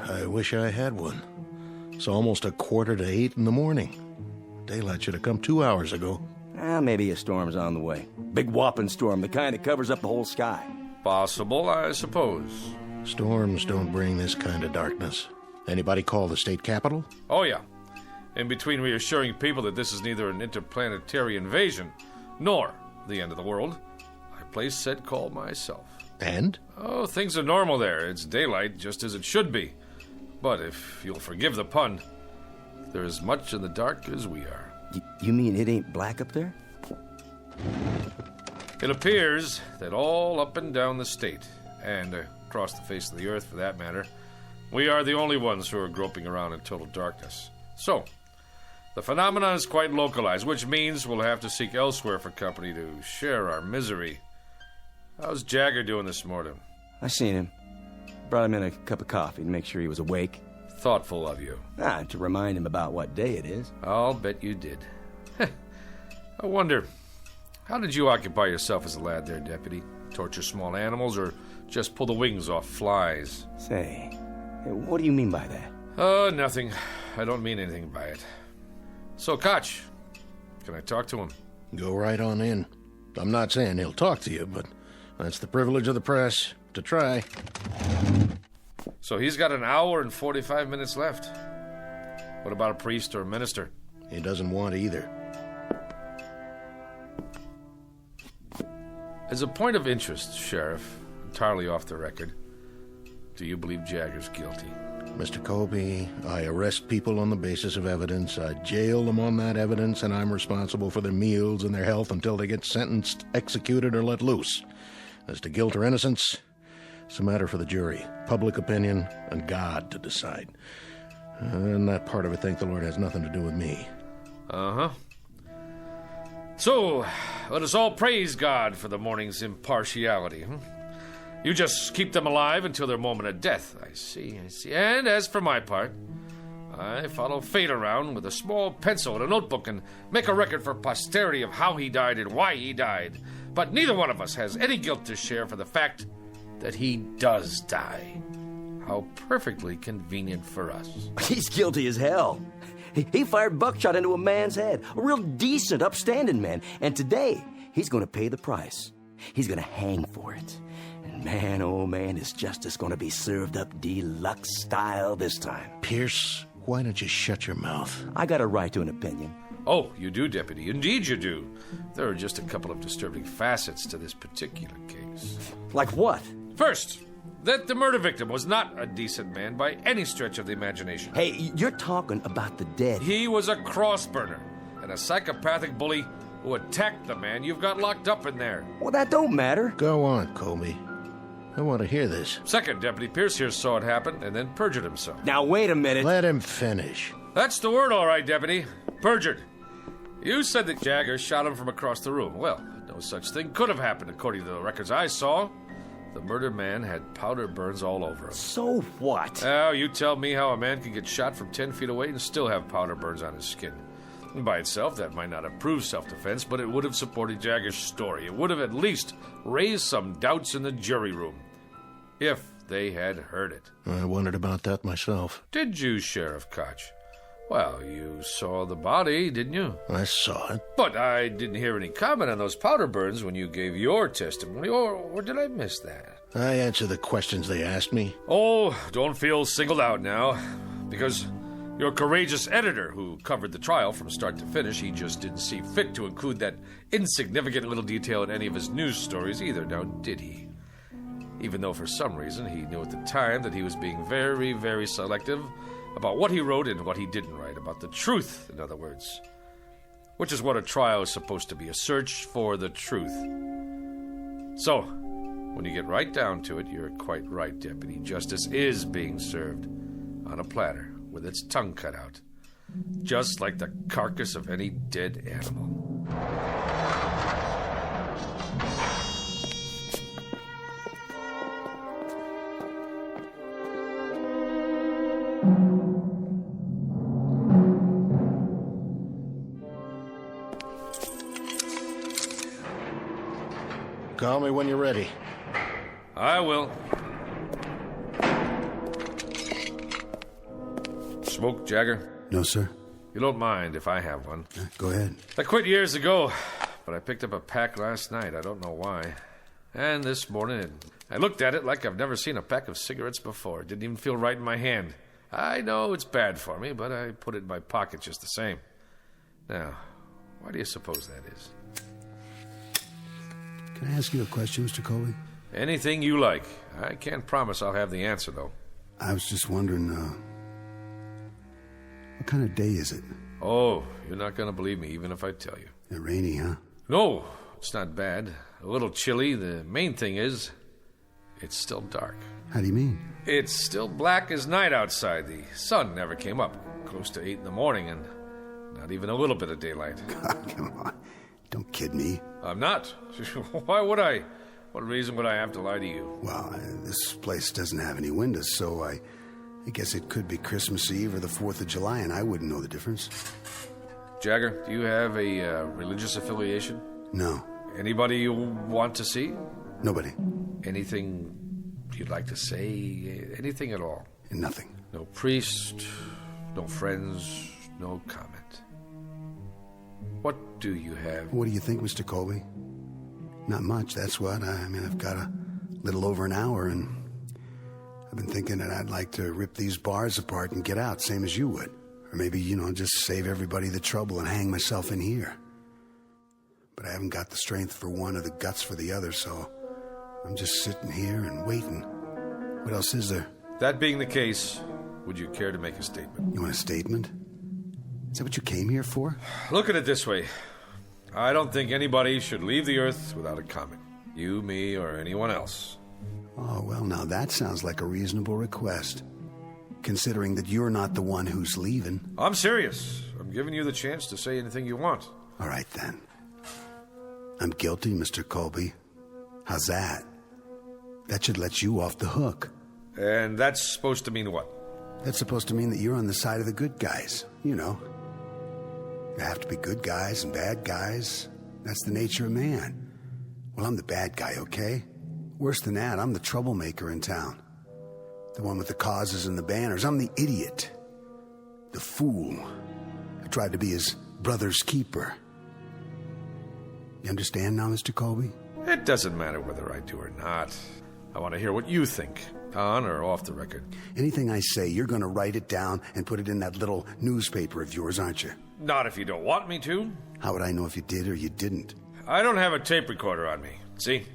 I wish I had one. It's almost 7:45 in the morning. Daylight should have come 2 hours ago. Maybe a storm's on the way. Big whopping storm, the kind that covers up the whole sky. Possible, I suppose. Storms don't bring this kind of darkness. Anybody call the state capitol? Oh, yeah. In between reassuring people that this is neither an interplanetary invasion nor the end of the world, I placed said call myself. And? Oh, things are normal there. It's daylight, just as it should be. But if you'll forgive the pun, they're as much in the dark as we are. You mean it ain't black up there? It appears that all up and down the state, and across the face of the earth for that matter, we are the only ones who are groping around in total darkness. So, the phenomenon is quite localized, which means we'll have to seek elsewhere for company to share our misery. How's Jagger doing this morning? I seen him. Brought him in a cup of coffee to make sure he was awake. Thoughtful of you. To remind him about what day it is. I'll bet you did. I wonder, how did you occupy yourself as a lad there, Deputy? Torture small animals or just pull the wings off flies? Say, what do you mean by that? Oh, nothing. I don't mean anything by it. So, Koch, can I talk to him? Go right on in. I'm not saying he'll talk to you, but that's the privilege of the press, to try. So he's got 1 hour and 45 minutes left. What about a priest or a minister? He doesn't want either. As a point of interest, Sheriff, entirely off the record, do you believe Jagger's guilty? Mr. Colby, I arrest people on the basis of evidence. I jail them on that evidence, and I'm responsible for their meals and their health until they get sentenced, executed, or let loose. As to guilt or innocence, it's a matter for the jury, public opinion, and God to decide. And that part of it, thank the Lord, has nothing to do with me. Uh-huh. So, let us all praise God for the morning's impartiality. You just keep them alive until their moment of death. I see. And as for my part, I follow fate around with a small pencil and a notebook and make a record for posterity of how he died and why he died. But neither one of us has any guilt to share for the fact that he does die. How perfectly convenient for us. He's guilty as hell. He fired buckshot into a man's head. A real decent, upstanding man. And today, he's going to pay the price. He's going to hang for it. And man, oh man, his justice going to be served up deluxe style this time. Pierce, why don't you shut your mouth? I got a right to an opinion. Oh, you do, Deputy. Indeed you do. There are just a couple of disturbing facets to this particular case. Like what? First, that the murder victim was not a decent man by any stretch of the imagination. Hey, you're talking about the dead. He was a cross-burner and a psychopathic bully who attacked the man you've got locked up in there. Well, that don't matter. Go on, Colby. I want to hear this. Second, Deputy Pierce here saw it happen and then perjured himself. Now, wait a minute. Let him finish. That's the word, all right, Deputy. Perjured. You said that Jagger shot him from across the room. Well, no such thing could have happened according to the records I saw. The murdered man had powder burns all over him. So what? Oh, you tell me how a man can get shot from 10 feet away and still have powder burns on his skin. And by itself, that might not have proved self-defense, but it would have supported Jagger's story. It would have at least raised some doubts in the jury room. If they had heard it. I wondered about that myself. Did you, Sheriff Koch? Well, you saw the body, didn't you? I saw it. But I didn't hear any comment on those powder burns when you gave your testimony, or did I miss that? I answered the questions they asked me. Oh, don't feel singled out now, because your courageous editor who covered the trial from start to finish, he just didn't see fit to include that insignificant little detail in any of his news stories either, now did he? Even though for some reason he knew at the time that he was being very, very selective about what he wrote and what he didn't write, about the truth, in other words. Which is what a trial is supposed to be, a search for the truth. So, when you get right down to it, you're quite right, Deputy. Justice is being served on a platter with its tongue cut out, just like the carcass of any dead animal. Call me when you're ready. I will. Smoke, Jagger? No, sir. You don't mind if I have one? Go ahead. I quit years ago, but I picked up a pack last night. I don't know why. And this morning, I looked at it like I've never seen a pack of cigarettes before. It didn't even feel right in my hand. I know it's bad for me, but I put it in my pocket just the same. Now, why do you suppose that is? Can I ask you a question, Mr. Colby? Anything you like. I can't promise I'll have the answer, though. I was just wondering, what kind of day is it? Oh, you're not going to believe me, even if I tell you. Rainy, huh? No, it's not bad. A little chilly. The main thing is, it's still dark. How do you mean? It's still black as night outside. The sun never came up. Close to 8 in the morning, and not even a little bit of daylight. God, come on. Don't kid me. I'm not. Why would I? What reason would I have to lie to you? Well, this place doesn't have any windows, so I guess it could be Christmas Eve or the 4th of July, and I wouldn't know the difference. Jagger, do you have a religious affiliation? No. Anybody you want to see? Nobody. Anything you'd like to say? Anything at all? Nothing. No priest, no friends, no comment. What do you have? What do you think, Mr. Colby? Not much, that's what. I've got a little over an hour, and I've been thinking that I'd like to rip these bars apart and get out, same as you would. Or maybe, just save everybody the trouble and hang myself in here. But I haven't got the strength for one or the guts for the other, so I'm just sitting here and waiting. What else is there? That being the case, would you care to make a statement? You want a statement? Is that what you came here for? Look at it this way. I don't think anybody should leave the Earth without a comment. You, me, or anyone else. Oh, well, now that sounds like a reasonable request, considering that you're not the one who's leaving. I'm serious. I'm giving you the chance to say anything you want. All right, then. I'm guilty, Mr. Colby. How's that? That should let you off the hook. And that's supposed to mean what? That's supposed to mean that you're on the side of the good guys. You know. There have to be good guys and bad guys. That's the nature of man. Well, I'm the bad guy, okay? Worse than that, I'm the troublemaker in town. The one with the causes and the banners. I'm the idiot. The fool. I tried to be his brother's keeper. You understand now, Mr. Colby? It doesn't matter whether I do or not. I want to hear what you think, on or off the record. Anything I say, you're going to write it down and put it in that little newspaper of yours, aren't you? Not if you don't want me to. How would I know if you did or you didn't? I don't have a tape recorder on me. See?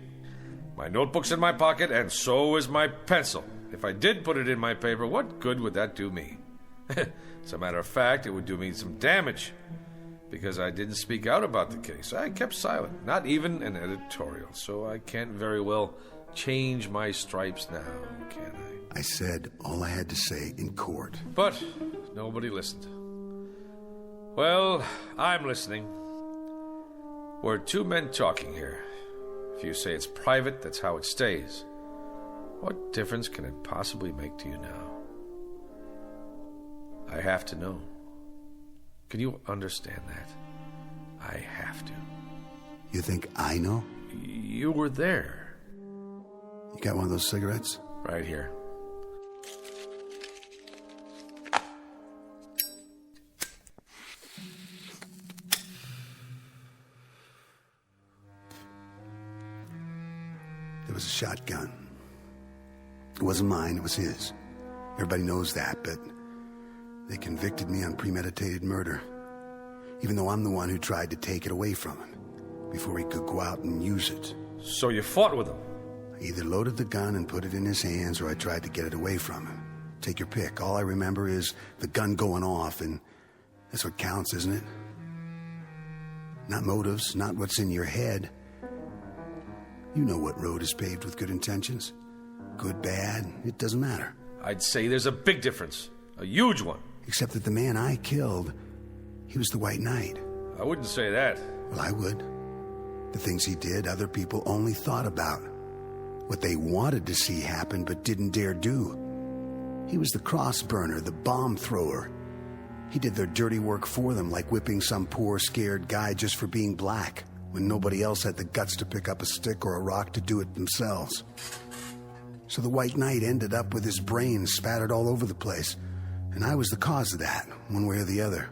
My notebook's in my pocket, and so is my pencil. If I did put it in my paper, what good would that do me? As a matter of fact, it would do me some damage. Because I didn't speak out about the case. I kept silent. Not even an editorial. So I can't very well change my stripes now, can I? I said all I had to say in court. But nobody listened. Well, I'm listening. We're two men talking here. If you say it's private, that's how it stays. What difference can it possibly make to you now? I have to know. Can you understand that? I have to. You think I know? You were there. You got one of those cigarettes? Right here. There was a shotgun. It wasn't mine, it was his. Everybody knows that, but they convicted me on premeditated murder, even though I'm the one who tried to take it away from him before he could go out and use it. So you fought with him? I either loaded the gun and put it in his hands, or I tried to get it away from him. Take your pick. All I remember is the gun going off, and that's what counts, isn't it? Not motives, not what's in your head. You know what road is paved with good intentions. Good, bad, it doesn't matter. I'd say there's a big difference. A huge one. Except that the man I killed, he was the White Knight. I wouldn't say that. Well, I would. The things he did, other people only thought about. What they wanted to see happen but didn't dare do. He was the cross burner, the bomb thrower. He did their dirty work for them, like whipping some poor, scared guy just for being black, when nobody else had the guts to pick up a stick or a rock to do it themselves. So the White Knight ended up with his brains spattered all over the place. And I was the cause of that, one way or the other.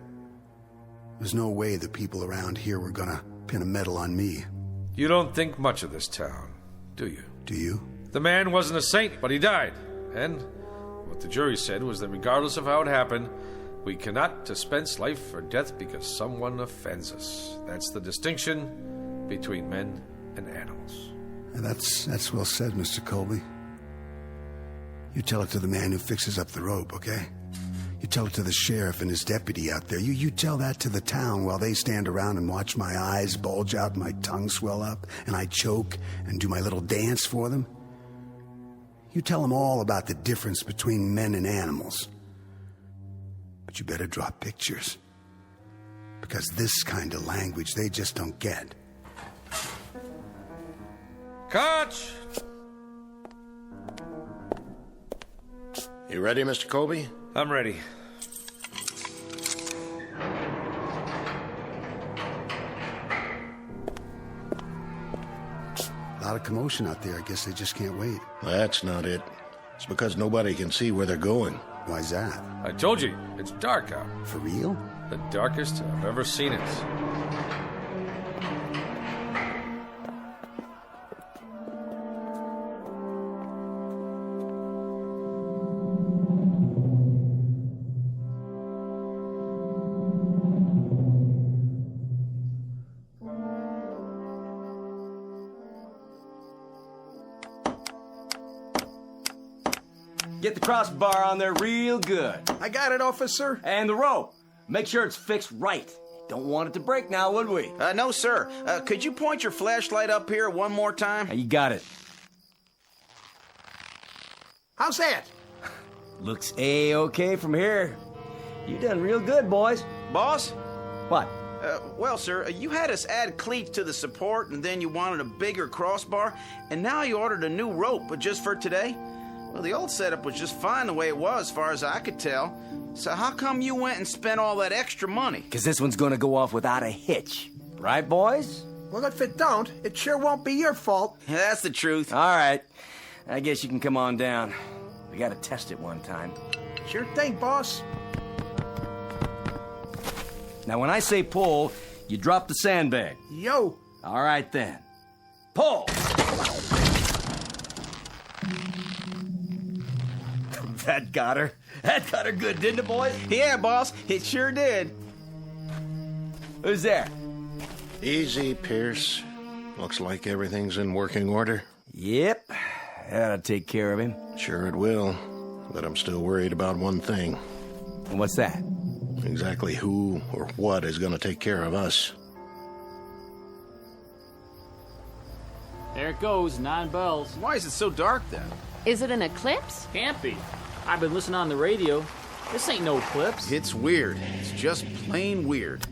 There's no way the people around here were gonna pin a medal on me. You don't think much of this town, do you? Do you? The man wasn't a saint, but he died. And what the jury said was that regardless of how it happened, we cannot dispense life or death because someone offends us. That's the distinction between men and animals. And that's well said, Mr. Colby. You tell it to the man who fixes up the rope, okay? You tell it to the sheriff and his deputy out there. You tell that to the town while they stand around and watch my eyes bulge out, my tongue swell up, and I choke and do my little dance for them. You tell them all about the difference between men and animals. But you better draw pictures. Because this kind of language they just don't get. Catch! You ready, Mr. Colby? I'm ready. A lot of commotion out there. I guess they just can't wait. That's not it. It's because nobody can see where they're going. Why's that? I told you, it's dark out. For real? The darkest I've ever seen it. Get the crossbar on there real good. I got it, officer. And the rope. Make sure it's fixed right. Don't want it to break now, would we? No, sir. Could you point your flashlight up here one more time? You got it. How's that? Looks A-okay from here. You done real good, boys. Boss? What? Well, sir, you had us add cleats to the support, and then you wanted a bigger crossbar, and now you ordered a new rope, but just for today? Well, the old setup was just fine the way it was, as far as I could tell. So how come you went and spent all that extra money? Because this one's gonna go off without a hitch. Right, boys? Well, if it don't, it sure won't be your fault. That's the truth. All right. I guess you can come on down. We gotta test it one time. Sure thing, boss. Now, when I say pull, you drop the sandbag. Yo. All right, then. Pull! That got her. That got her good, didn't it, boys? Yeah, boss. It sure did. Who's there? Easy, Pierce. Looks like everything's in working order. Yep. That'll take care of him. Sure it will. But I'm still worried about one thing. And what's that? Exactly who or what is going to take care of us. There it goes, 9 bells. Why is it so dark then? Is it an eclipse? Can't be. I've been listening on the radio. This ain't no eclipse. It's weird. It's just plain weird.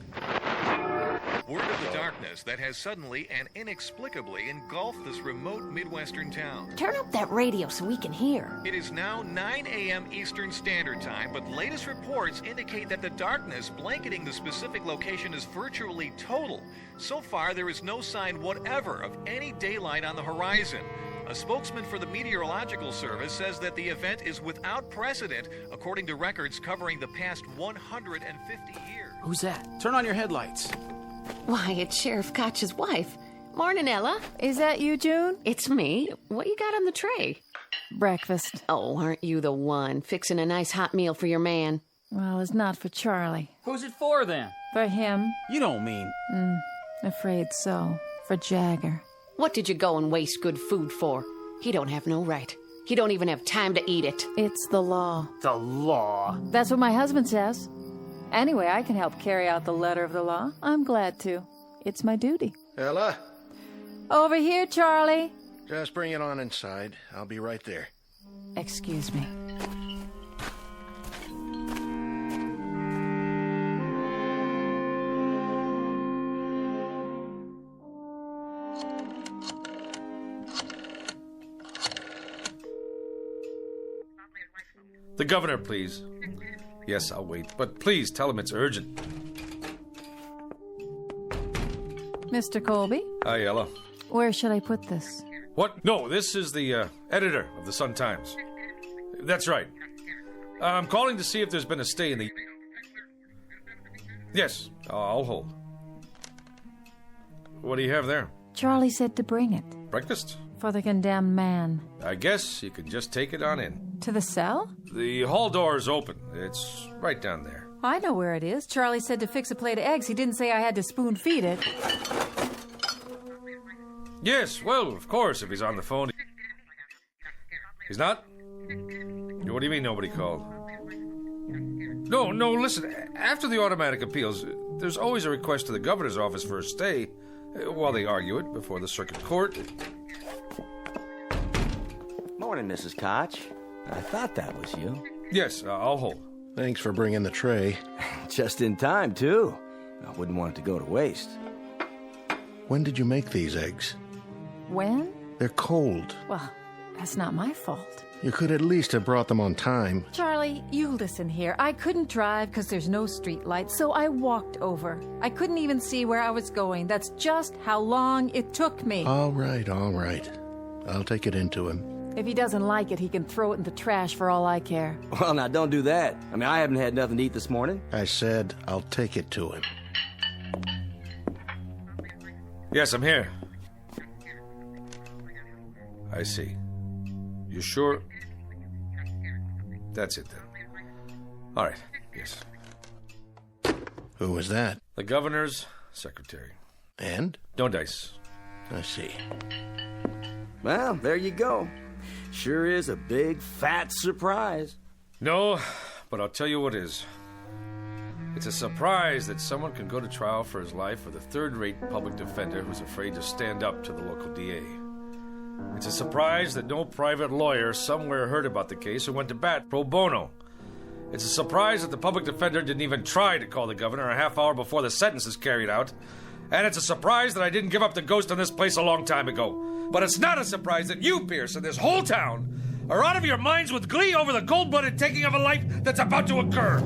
Word of the darkness that has suddenly and inexplicably engulfed this remote Midwestern town. Turn up that radio so we can hear. It is now 9 a.m. Eastern Standard Time, but latest reports indicate that the darkness blanketing the specific location is virtually total. So far, there is no sign whatever of any daylight on the horizon. A spokesman for the Meteorological Service says that the event is without precedent, according to records covering the past 150 years. Who's that? Turn on your headlights. Why, it's Sheriff Koch's wife. Morning, Ella. Is that you, June? It's me. What you got on the tray? Breakfast. Oh, aren't you the one? Fixing a nice hot meal for your man. Well, it's not for Charlie. Who's it for, then? For him. You don't mean... Afraid so. For Jagger. What did you go and waste good food for? He don't have no right. He don't even have time to eat it. It's the law. The law? That's what my husband says. Anyway, I can help carry out the letter of the law. I'm glad to. It's my duty. Ella? Over here, Charlie. Just bring it on inside. I'll be right there. Excuse me. The governor, please. Yes, I'll wait, but please tell him it's urgent. Mr. Colby? Hi, Ella. Where should I put this? What? No, this is the editor of the Sun-Times. That's right. I'm calling to see if there's been a stay in the... Yes, I'll hold. What do you have there? Charlie said to bring it. Breakfast? For the condemned man. I guess you can just take it on in. To the cell? The hall door is open. It's right down there. I know where it is. Charlie said to fix a plate of eggs. He didn't say I had to spoon feed it. Yes, well, of course, if he's on the phone. He's not? What do you mean nobody called? No, listen. After the automatic appeals, there's always a request to the governor's office for a stay while they argue it before the circuit court. Morning, Mrs. Koch. I thought that was you. Yes, I'll hold. Thanks for bringing the tray. Just in time, too. I wouldn't want it to go to waste. When did you make these eggs? When? They're cold. Well, that's not my fault. You could at least have brought them on time. Charlie, you listen here. I couldn't drive because there's no street lights, so I walked over. I couldn't even see where I was going. That's just how long it took me. All right. I'll take it into him. If he doesn't like it, he can throw it in the trash for all I care. Well, now, don't do that. I mean, I haven't had nothing to eat this morning. I said I'll take it to him. Yes, I'm here. I see. You sure? That's it, then. All right, yes. Who was that? The governor's secretary. And? No dice. I see. Well, there you go. Sure is a big, fat surprise. No, but I'll tell you what is. It's a surprise that someone can go to trial for his life with a third-rate public defender who's afraid to stand up to the local DA. It's a surprise that no private lawyer somewhere heard about the case or went to bat pro bono. It's a surprise that the public defender didn't even try to call the governor a half hour before the sentence is carried out. And it's a surprise that I didn't give up the ghost on this place a long time ago. But it's not a surprise that you, Pierce, and this whole town are out of your minds with glee over the cold-blooded taking of a life that's about to occur.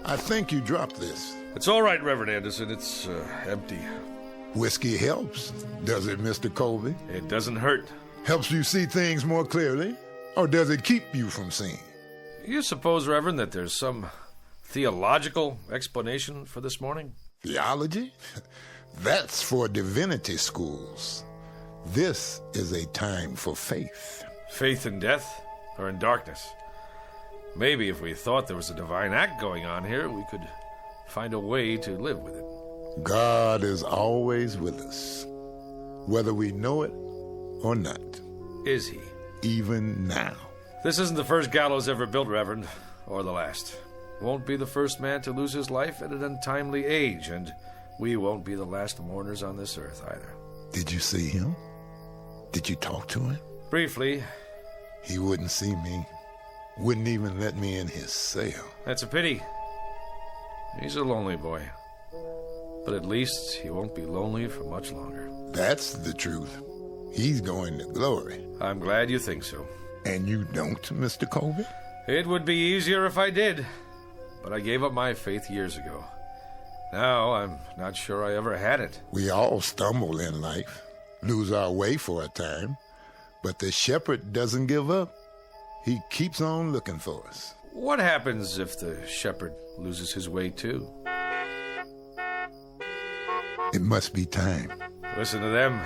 I think you dropped this. It's all right, Reverend Anderson. It's empty. Whiskey helps, does it, Mr. Colby? It doesn't hurt. Helps you see things more clearly? Or does it keep you from seeing? You suppose, Reverend, that there's some theological explanation for this morning? Theology? That's for divinity schools. This is a time for faith. Faith in death or in darkness? Maybe if we thought there was a divine act going on here, we could find a way to live with it. God is always with us, whether we know it or not. Is he? Even now. This isn't the first gallows ever built, Reverend, or the last. Won't be the first man to lose his life at an untimely age, and we won't be the last mourners on this earth either. Did you see him? Did you talk to him? Briefly. He wouldn't see me. Wouldn't even let me in his cell. That's a pity. He's a lonely boy. But at least he won't be lonely for much longer. That's the truth. He's going to glory. I'm glad you think so. And you don't, Mr. Colby? It would be easier if I did. But I gave up my faith years ago. Now I'm not sure I ever had it. We all stumble in life, lose our way for a time. But the shepherd doesn't give up. He keeps on looking for us. What happens if the shepherd loses his way too? It must be time. Listen to them.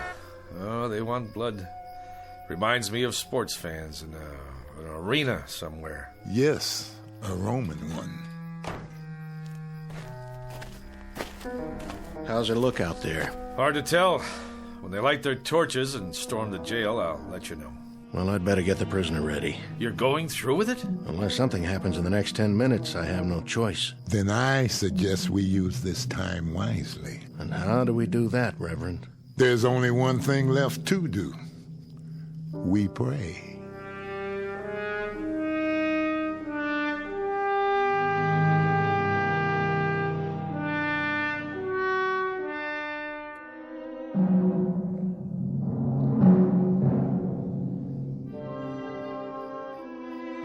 Oh, they want blood. Reminds me of sports fans in an arena somewhere. Yes, a Roman one. How's it look out there? Hard to tell. When they light their torches and storm the jail, I'll let you know. Well, I'd better get the prisoner ready. You're going through with it? Unless something happens in the next 10 minutes, I have no choice. Then I suggest we use this time wisely. And how do we do that, Reverend? There's only one thing left to do. We pray.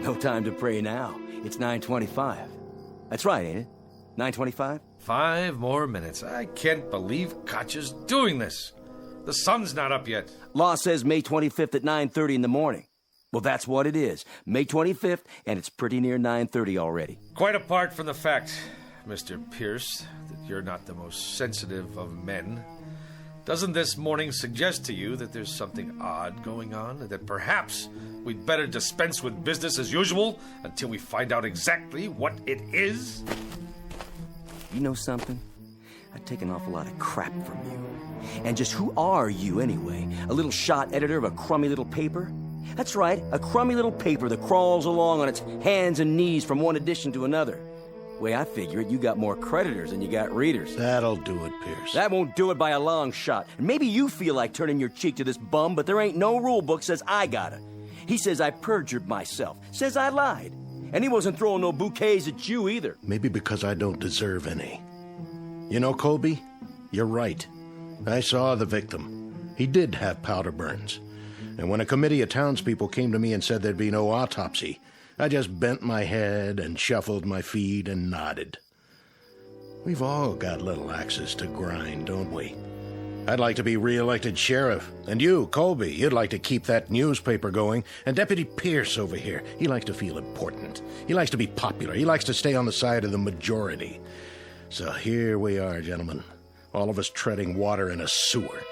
No time to pray now. It's 9:25. That's right, ain't it? 9:25? 5 more minutes. I can't believe Gotcha's doing this. The sun's not up yet. Law says May 25th at 9:30 in the morning. Well, that's what it is. May 25th, and it's pretty near 9:30 already. Quite apart from the fact, Mr. Pierce, that you're not the most sensitive of men, doesn't this morning suggest to you that there's something odd going on, and that perhaps we'd better dispense with business as usual until we find out exactly what it is? You know something? I take an awful lot of crap from you. And just who are you, anyway? A little shot editor of a crummy little paper? That's right, a crummy little paper that crawls along on its hands and knees from one edition to another. The way I figure it, you got more creditors than you got readers. That'll do it, Pierce. That won't do it by a long shot. And maybe you feel like turning your cheek to this bum, but there ain't no rule book says I gotta. He says I perjured myself, says I lied. And he wasn't throwing no bouquets at you either. Maybe because I don't deserve any. You know, Colby, you're right. I saw the victim. He did have powder burns. And when a committee of townspeople came to me and said there'd be no autopsy, I just bent my head and shuffled my feet and nodded. We've all got little axes to grind, don't we? I'd like to be re-elected sheriff. And you, Colby, you'd like to keep that newspaper going. And Deputy Pierce over here, he likes to feel important. He likes to be popular. He likes to stay on the side of the majority. So here we are, gentlemen. All of us treading water in a sewer.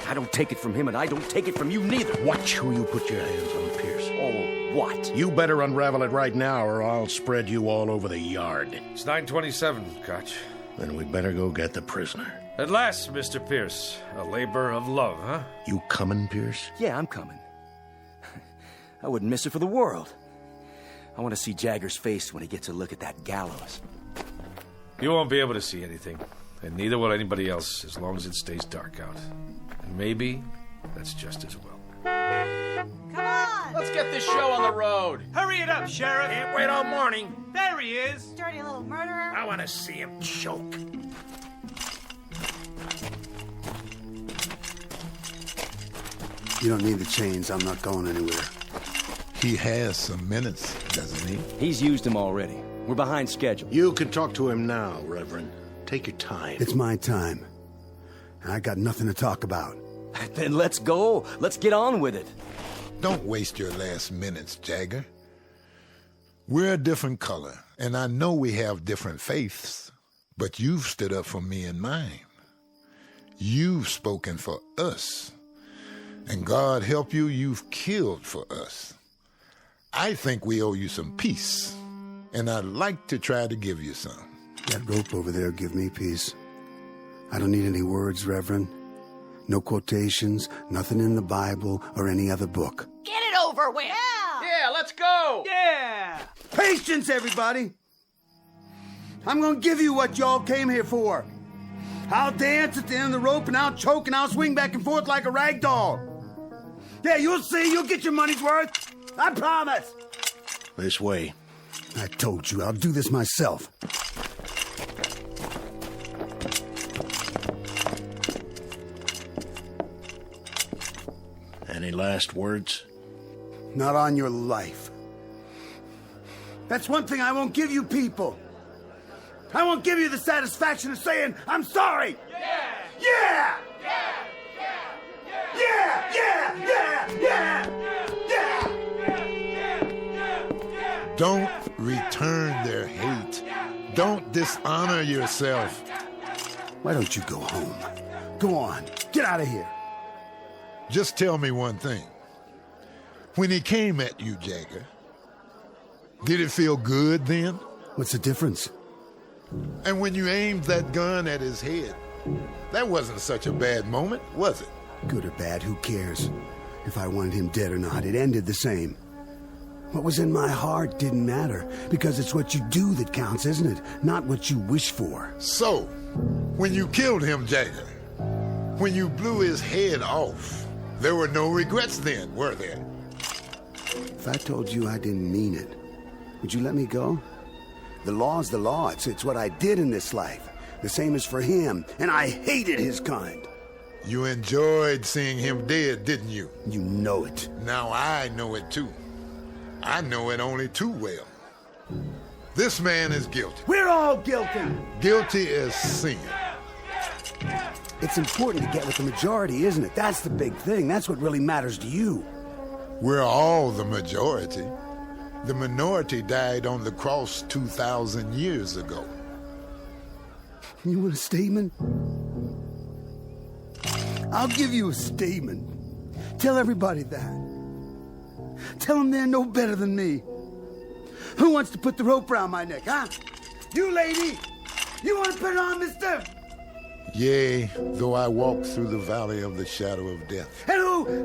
I don't take it from him, and I don't take it from you neither. Watch who you put your hands on, Pierce. Oh, what? You better unravel it right now, or I'll spread you all over the yard. It's 9:27, Koch. Then we better go get the prisoner. At last, Mr. Pierce. A labor of love, huh? You coming, Pierce? Yeah, I'm coming. I wouldn't miss it for the world. I want to see Jagger's face when he gets a look at that gallows. You won't be able to see anything, and neither will anybody else as long as it stays dark out. And maybe that's just as well. Come on! Let's get this show on the road. Hurry it up, Sheriff! Can't wait all morning. There he is! Dirty little murderer! I want to see him choke. You don't need the chains. I'm not going anywhere. He has some minutes, doesn't he? He's used them already. We're behind schedule. You can talk to him now, Reverend. Take your time. It's my time. And I got nothing to talk about. Then let's go. Let's get on with it. Don't waste your last minutes, Jagger. We're a different color, and I know we have different faiths, but you've stood up for me and mine. You've spoken for us. And God help you, you've killed for us. I think we owe you some peace, and I'd like to try to give you some. That rope over there give me peace. I don't need any words, Reverend. No quotations, nothing in the Bible or any other book. Get it over with! Yeah, let's go! Yeah! Patience, everybody! I'm gonna give you what y'all came here for. I'll dance at the end of the rope, and I'll choke, and I'll swing back and forth like a rag doll. Yeah, you'll see. You'll get your money's worth. I promise. This way. I told you, I'll do this myself. Any last words? Not on your life. That's one thing I won't give you people. I won't give you the satisfaction of saying, I'm sorry. Yeah! Yeah! Yeah! Yeah! Yeah! Yeah! Yeah! Don't return their hate. Don't dishonor yourself. Why don't you go home? Go on. Get out of here. Just tell me one thing. When he came at you, Jagger, did it feel good then? What's the difference? And when you aimed that gun at his head, that wasn't such a bad moment, was it? Good or bad, who cares? If I wanted him dead or not, it ended the same. What was in my heart didn't matter, because it's what you do that counts, isn't it? Not what you wish for. So, when you killed him, Jagger, when you blew his head off, there were no regrets then, were there? If I told you I didn't mean it, would you let me go? The law's the law. It's what I did in this life. The same as for him, and I hated his kind. You enjoyed seeing him dead, didn't you? You know it. Now I know it too. I know it only too well. This man is guilty. We're all guilty. Guilty as sin. It's important to get with the majority, isn't it? That's the big thing. That's what really matters to you. We're all the majority. The minority died on the cross 2,000 years ago. You want a statement? I'll give you a statement. Tell everybody that. Tell them they're no better than me. Who wants to put the rope around my neck, huh? You, lady! You want to put it on, mister? Yea, though I walk through the valley of the shadow of death. And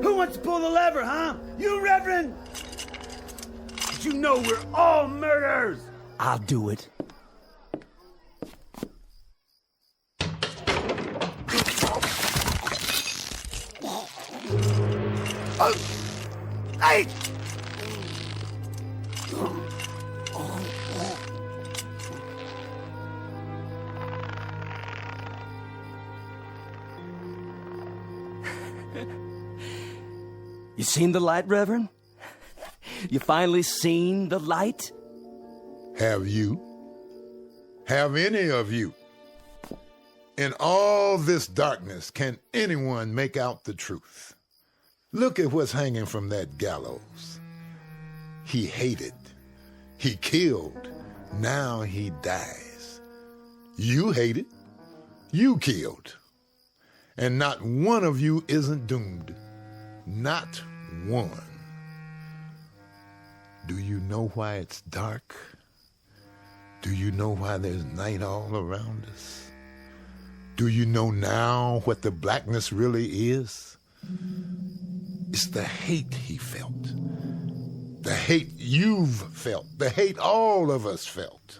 who wants to pull the lever, huh? You, Reverend? But you know we're all murderers. I'll do it. Hey! You seen the light, Reverend? You finally seen the light? Have you? Have any of you? In all this darkness, can anyone make out the truth? Look at what's hanging from that gallows. He hated. He killed. Now he dies. You hated. You killed. And not one of you isn't doomed. Not one. Do you know why it's dark? Do you know why there's night all around us? Do you know now what the blackness really is? It's the hate he felt. The hate you've felt. The hate all of us felt.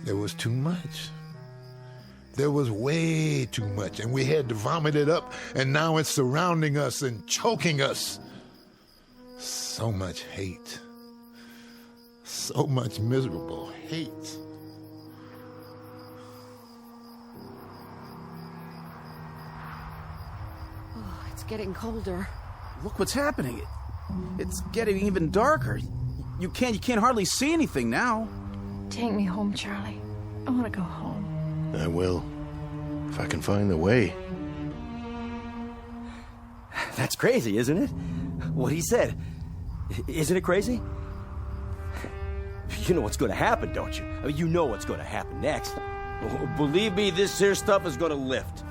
There was too much. There was way too much, and we had to vomit it up, and now it's surrounding us and choking us. So much hate. So much miserable hate. Oh, it's getting colder. Look what's happening. It's getting even darker. You can't hardly see anything now. Take me home, Charlie. I want to go home. I will, if I can find the way. That's crazy, isn't it? What he said. Isn't it crazy? You know what's going to happen, don't you? I mean, you know what's going to happen next. Believe me, this here stuff is going to lift.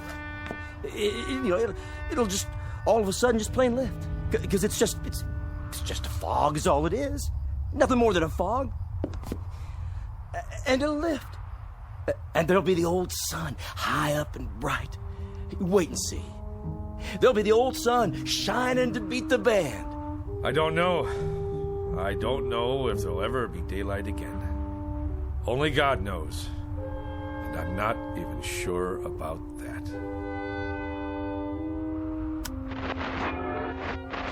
It'll just all of a sudden just plain lift. Because it's just a fog is all it is. Nothing more than a fog. And it'll lift. And there'll be the old sun high up and bright. Wait and see. There'll be the old sun shining to beat the band. I don't know. I don't know if there'll ever be daylight again. Only God knows. And I'm not even sure about that.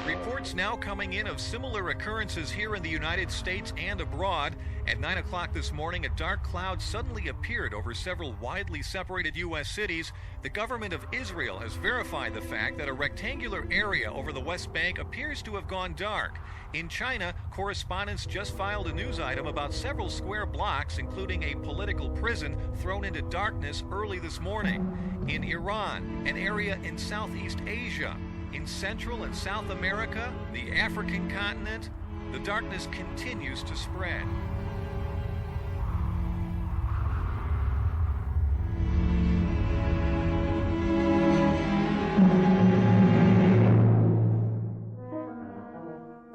Reports now coming in of similar occurrences here in the United States and abroad. At 9 o'clock this morning, a dark cloud suddenly appeared over several widely separated U.S. cities. The government of Israel has verified the fact that a rectangular area over the West Bank appears to have gone dark. In China, correspondents just filed a news item about several square blocks, including a political prison, thrown into darkness early this morning. In Iran, an area in Southeast Asia, in Central and South America, the African continent, the darkness continues to spread.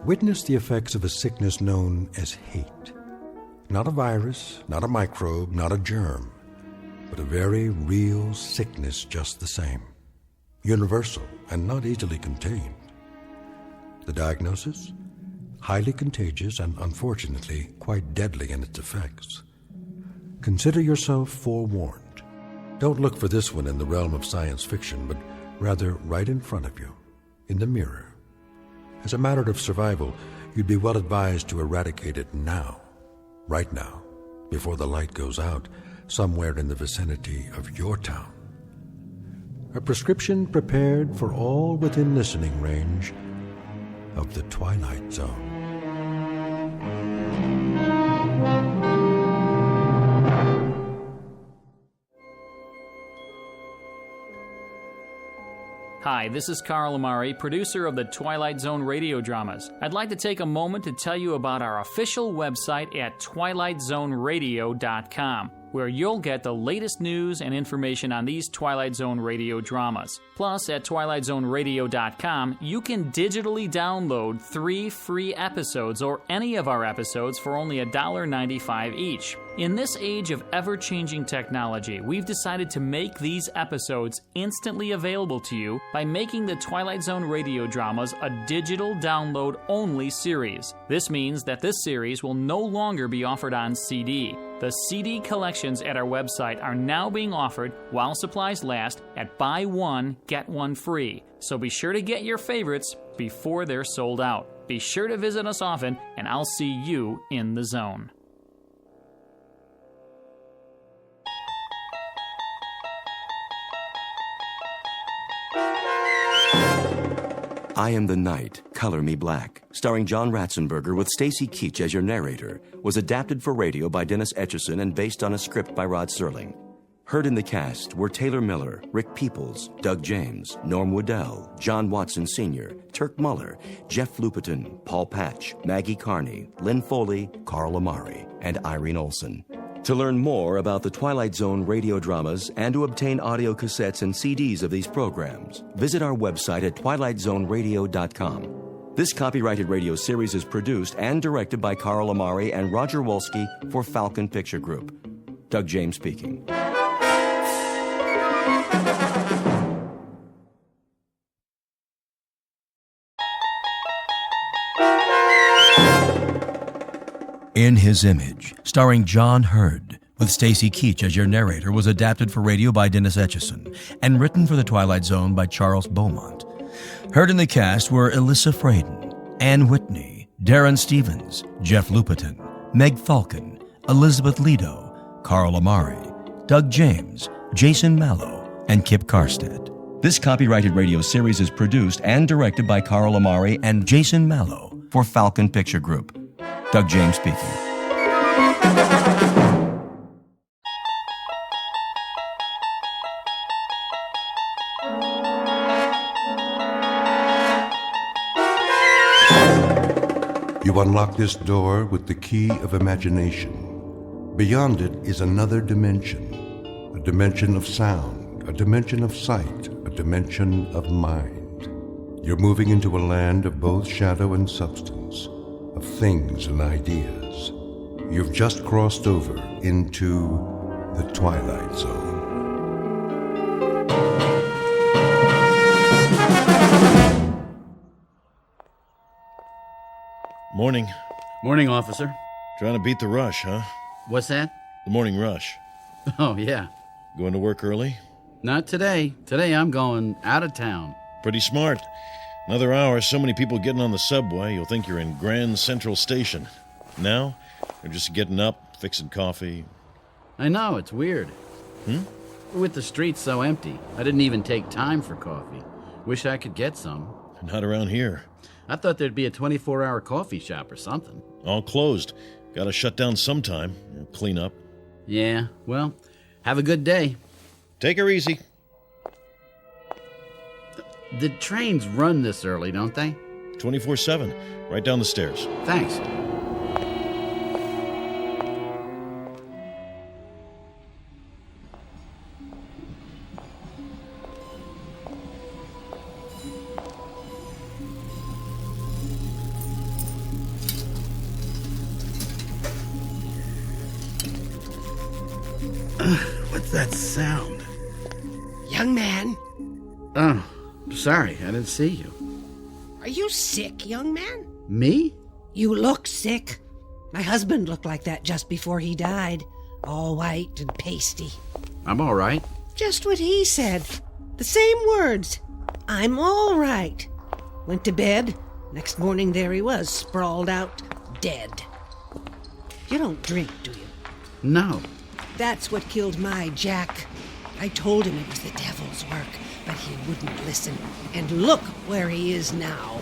Witness the effects of a sickness known as hate. Not a virus, not a microbe, not a germ, but a very real sickness just the same. Universal and not easily contained. The diagnosis? Highly contagious and unfortunately quite deadly in its effects. Consider yourself forewarned. Don't look for this one in the realm of science fiction, but rather right in front of you, in the mirror. As a matter of survival, you'd be well advised to eradicate it now, right now, before the light goes out, somewhere in the vicinity of your town. A prescription prepared for all within listening range of the Twilight Zone. Hi, this is Carl Amari, producer of the Twilight Zone radio dramas. I'd like to take a moment to tell you about our official website at twilightzoneradio.com, where you'll get the latest news and information on these Twilight Zone radio dramas. Plus, at twilightzoneradio.com, you can digitally download 3 free episodes or any of our episodes for only $1.95 each. In this age of ever-changing technology, we've decided to make these episodes instantly available to you by making the Twilight Zone radio dramas a digital download-only series. This means that this series will no longer be offered on CD. The CD collections at our website are now being offered while supplies last at buy one, get one free. So be sure to get your favorites before they're sold out. Be sure to visit us often, and I'll see you in the zone. I Am the Night, Color Me Black, starring John Ratzenberger with Stacy Keach as your narrator, was adapted for radio by Dennis Etchison and based on a script by Rod Serling. Heard in the cast were Taylor Miller, Rick Peoples, Doug James, Norm Woodell, John Watson Sr., Turk Muller, Jeff Lupetin, Paul Patch, Maggie Carney, Lynn Foley, Carl Amari, and Irene Olson. To learn more about the Twilight Zone radio dramas and to obtain audio cassettes and CDs of these programs, visit our website at twilightzoneradio.com. This copyrighted radio series is produced and directed by Carl Amari and Roger Wolski for Falcon Picture Group. Doug James speaking. In His Image, starring John Hurd, with Stacy Keach as your narrator, was adapted for radio by Dennis Etchison and written for The Twilight Zone by Charles Beaumont. Heard in the cast were Alyssa Fraden, Ann Whitney, Darren Stevens, Jeff Lupetin, Meg Falcon, Elizabeth Lido, Carl Amari, Doug James, Jason Mallow, and Kip Karstedt. This copyrighted radio series is produced and directed by Carl Amari and Jason Mallow for Falcon Picture Group. Doug James speaking. You unlock this door with the key of imagination. Beyond it is another dimension, a dimension of sound, a dimension of sight, a dimension of mind. You're moving into a land of both shadow and substance, of things and ideas. You've just crossed over into the Twilight Zone. Morning. Morning, officer. Trying to beat the rush, huh? What's that? The morning rush. Oh, yeah. Going to work early? Not today. Today I'm going out of town. Pretty smart. Another hour, so many people getting on the subway, you'll think you're in Grand Central Station. Now, they're just getting up, fixing coffee. I know, it's weird. With the streets so empty, I didn't even take time for coffee. Wish I could get some. Not around here. I thought there'd be a 24-hour coffee shop or something. All closed. Gotta shut down sometime. Clean up. Yeah, well, have a good day. Take her easy. The trains run this early, don't they? 24/7. Right down the stairs. Thanks. What's that sound? Young man. Oh, sorry, I didn't see you. Are you sick, young man? Me? You look sick. My husband looked like that just before he died. All white and pasty. I'm all right. Just what he said. The same words. I'm all right. Went to bed. Next morning there he was, sprawled out, dead. You don't drink, do you? No. That's what killed my Jack. I told him it was the devil's work, but he wouldn't listen. And look where he is now.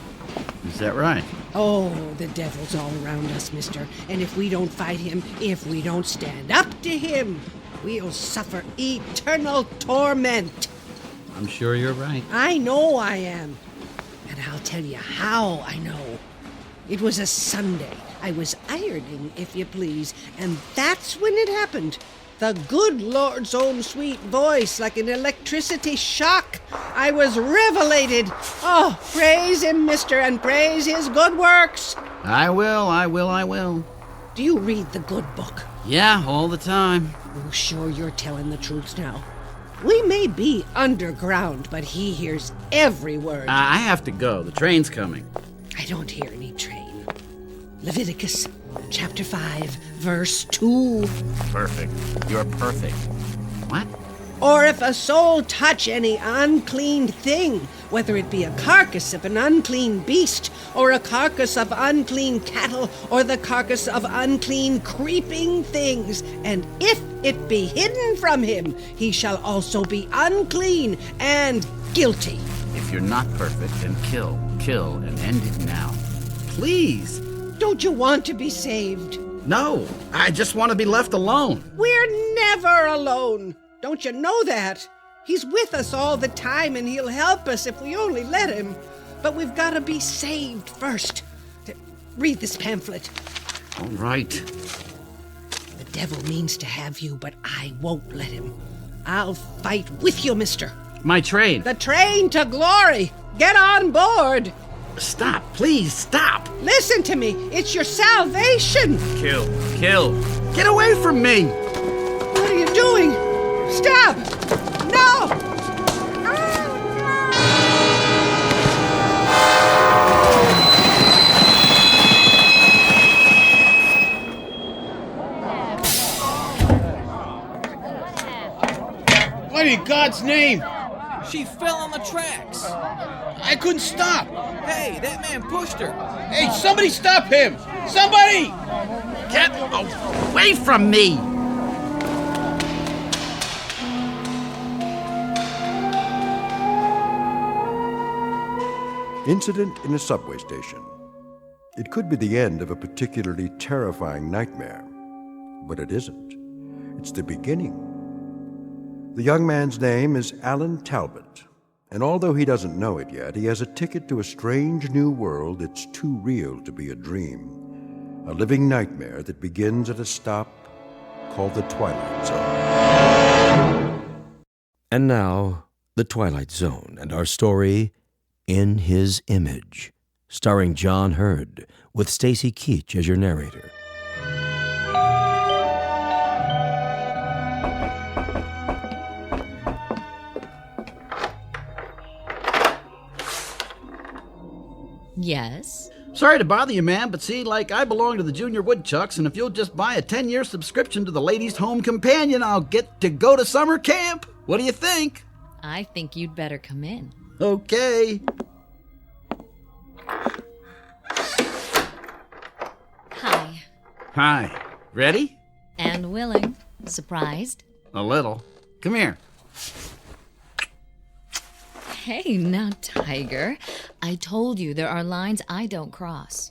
Is that right? Oh, the devil's all around us, mister. And if we don't fight him, if we don't stand up to him, we'll suffer eternal torment. I'm sure you're right. I know I am. And I'll tell you how I know. It was a Sunday. I was ironing, if you please, and that's when it happened. The good Lord's own sweet voice, like an electricity shock. I was revelated. Oh, praise him, mister, and praise his good works. I will. Do you read the good book? Yeah, all the time. Oh, sure you're telling the truth now. We may be underground, but he hears every word. I have to go. The train's coming. I don't hear any train. Leviticus chapter 5, verse 2. Perfect. You're perfect. What? Or if a soul touch any unclean thing, whether it be a carcass of an unclean beast, or a carcass of unclean cattle, or the carcass of unclean creeping things, and if it be hidden from him, he shall also be unclean and guilty. If you're not perfect, then kill, and end it now. Please. Don't you want to be saved? No, I just want to be left alone. We're never alone. Don't you know that? He's with us all the time, and he'll help us if we only let him. But we've got to be saved first. Read this pamphlet. All right. The devil means to have you, but I won't let him. I'll fight with you, mister. My train. The train to glory! Get on board! Stop, please, stop! Listen to me, it's your salvation! Kill. Get away from me! What are you doing? Stop! No! What in God's name? She fell on the tracks. I couldn't stop. Hey, that man pushed her. Hey, somebody stop him! Somebody! Get away from me! Incident in a subway station. It could be the end of a particularly terrifying nightmare, but it isn't. It's the beginning. The young man's name is Alan Talbot, and although he doesn't know it yet, he has a ticket to a strange new world that's too real to be a dream, a living nightmare that begins at a stop called the Twilight Zone. And now, the Twilight Zone and our story, In His Image, starring John Hurd, with Stacy Keach as your narrator. Yes? Sorry to bother you, ma'am, but see, I belong to the Junior Woodchucks, and if you'll just buy a 10-year subscription to the Ladies' Home Companion, I'll get to go to summer camp. What do you think? I think you'd better come in. Okay. Hi. Hi. Ready? And willing. Surprised? A little. Come here. Hey, now, Tiger. I told you there are lines I don't cross.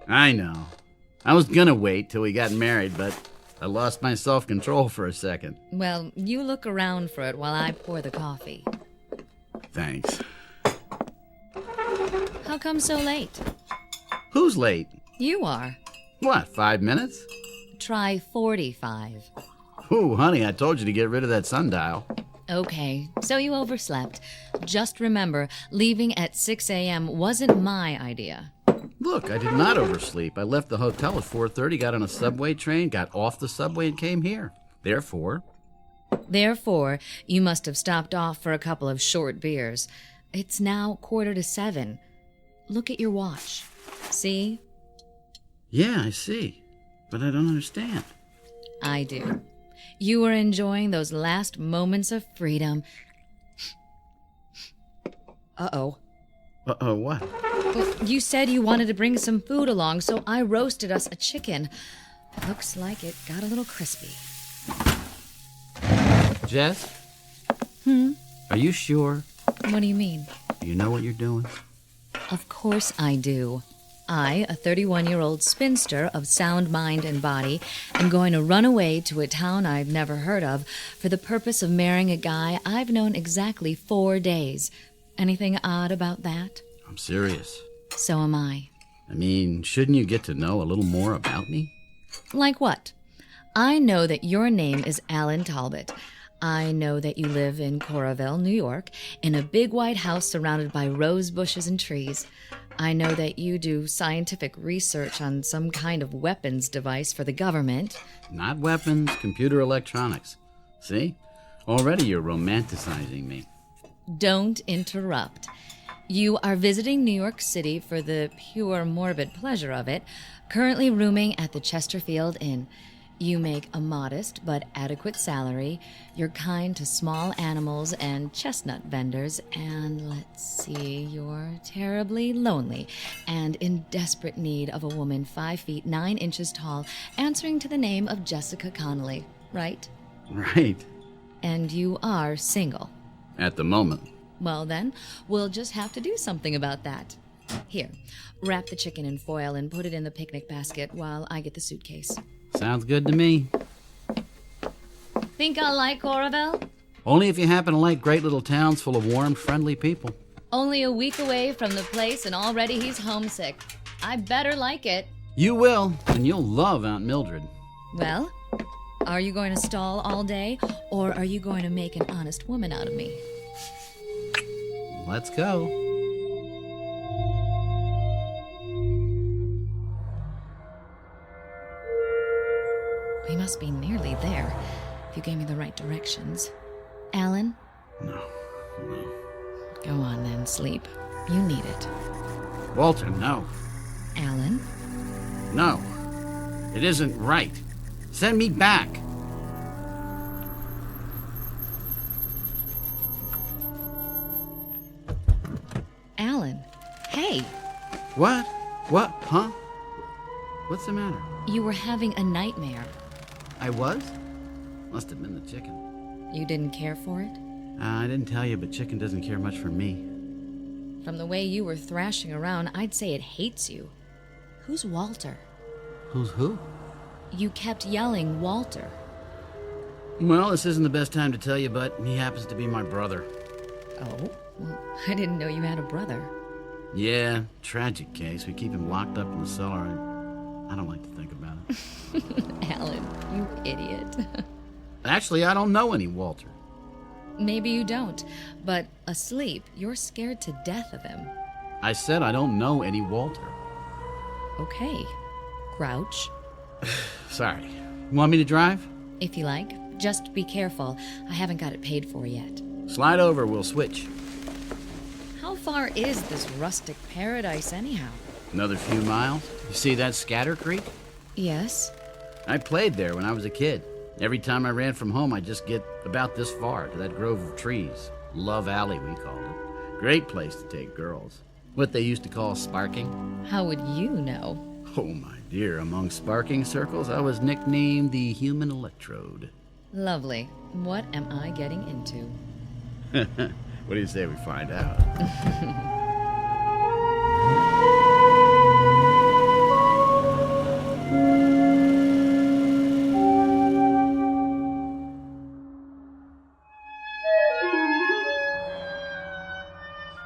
I know. I was gonna wait till we got married, but I lost my self-control for a second. Well, you look around for it while I pour the coffee. Thanks. How come so late? Who's late? You are. What, 5 minutes? Try 45. Ooh, honey, I told you to get rid of that sundial. Okay, so you overslept. Just remember, leaving at 6 a.m. wasn't my idea. Look, I did not oversleep. I left the hotel at 4:30, got on a subway train, got off the subway, and came here. Therefore, you must have stopped off for a couple of short beers. It's now 7:15. Look at your watch. See? Yeah, I see. But I don't understand. I do. You were enjoying those last moments of freedom. Uh-oh. Uh-oh, what? Well, you said you wanted to bring some food along, so I roasted us a chicken. Looks like it got a little crispy. Jess? Hmm? Are you sure? What do you mean? You know what you're doing? Of course I do. I, a 31-year-old spinster of sound mind and body, am going to run away to a town I've never heard of for the purpose of marrying a guy I've known exactly 4 days. Anything odd about that? I'm serious. So am I. I mean, shouldn't you get to know a little more about me? Like what? I know that your name is Alan Talbot. I know that you live in Coralville, New York, in a big white house surrounded by rose bushes and trees. I know that you do scientific research on some kind of weapons device for the government. Not weapons, computer electronics. See? Already you're romanticizing me. Don't interrupt. You are visiting New York City for the pure morbid pleasure of it, currently rooming at the Chesterfield Inn. You make a modest but adequate salary. You're kind to small animals and chestnut vendors. And let's see, you're terribly lonely and in desperate need of a woman 5 feet 9 inches tall, answering to the name of Jessica Connolly, right? Right. And you are single. At the moment. Well then, we'll just have to do something about that. Here, wrap the chicken in foil and put it in the picnic basket while I get the suitcase. Sounds good to me. Think I'll like Coralville? Only if you happen to like great little towns full of warm, friendly people. Only a week away from the place and already he's homesick. I better like it. You will, and you'll love Aunt Mildred. Well, Are you going to stall all day, or are you going to make an honest woman out of me? Let's go. We must be nearly there, if you gave me the right directions. Alan? No. Go on then, sleep. You need it. Walter, no. Alan? No. It isn't right. Send me back. Alan? Hey! What? What? Huh? What's the matter? You were having a nightmare. I was? Must have been the chicken. You didn't care for it? I didn't tell you, but chicken doesn't care much for me. From the way you were thrashing around, I'd say it hates you. Who's Walter? Who's who? You kept yelling, Walter. Well, this isn't the best time to tell you, but he happens to be my brother. Oh? Well, I didn't know you had a brother. Yeah, tragic case. We keep him locked up in the cellar, and I don't like to think about it. Alan, you idiot. Actually, I don't know any Walter. Maybe you don't, but asleep, you're scared to death of him. I said I don't know any Walter. Okay. Grouch. Sorry. You want me to drive? If you like. Just be careful. I haven't got it paid for yet. Slide over, we'll switch. How far is this rustic paradise, anyhow? Another few miles. You see that Scatter Creek? Yes. I played there when I was a kid. Every time I ran from home, I'd just get about this far to that grove of trees. Love Alley, we called it. Great place to take girls. What they used to call sparking. How would you know? Oh, my dear, among sparking circles, I was nicknamed the Human Electrode. Lovely. What am I getting into? What do you say we find out?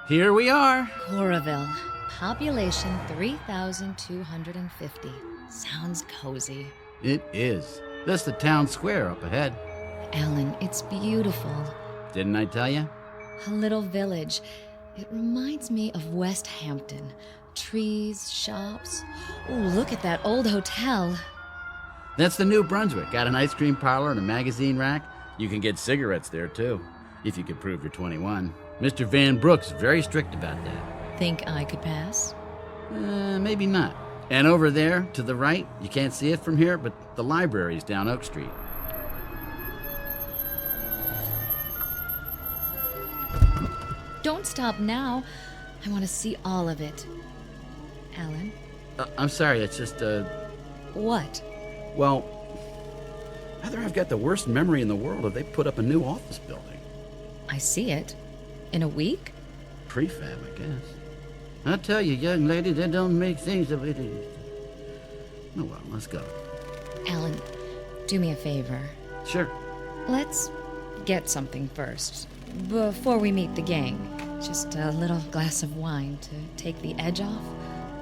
Here we are. Coraville. Population 3,250. Sounds cozy. It is. That's the town square up ahead. Alan, it's beautiful. Didn't I tell you? A little village. It reminds me of West Hampton. Trees, shops. Oh, look at that old hotel. That's the New Brunswick. Got an ice cream parlor and a magazine rack. You can get cigarettes there, too, if you can prove you're 21. Mr. Van Brook's very strict about that. Think I could pass? Maybe not. And over there, to the right, you can't see it from here, but the library's down Oak Street. Don't stop now. I want to see all of it. Alan? I'm sorry, it's just, What? Well, either I've got the worst memory in the world or they put up a new office building. I see it. In a week? Prefab, I guess. I tell you, young lady, that don't make things the way they used to. Oh, well, let's go. Alan, do me a favor. Sure. Let's get something first, before we meet the gang. Just a little glass of wine to take the edge off,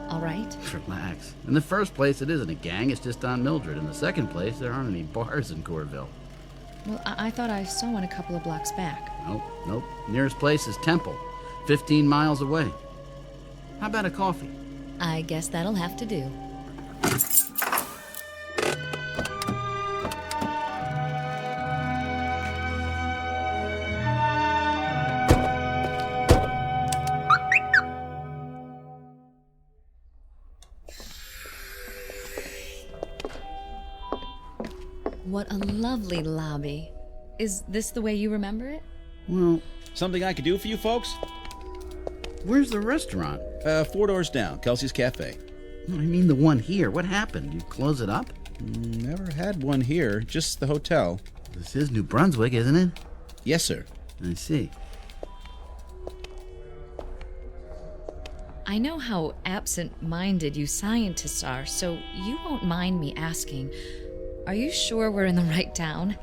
all right? Relax. In the first place, it isn't a gang, it's just on Mildred. In the second place, there aren't any bars in Corville. Well, I thought I saw one a couple of blocks back. Nope. Nearest place is Temple, 15 miles away. How about a coffee? I guess that'll have to do. What a lovely lobby. Is this the way you remember it? Well, something I could do for you folks? Where's the restaurant? 4 doors down, Kelsey's Cafe. I mean the one here. What happened? You close it up? Never had one here, just the hotel. This is New Brunswick, isn't it? Yes, sir. I see. I know how absent-minded you scientists are, so you won't mind me asking, are you sure we're in the right town?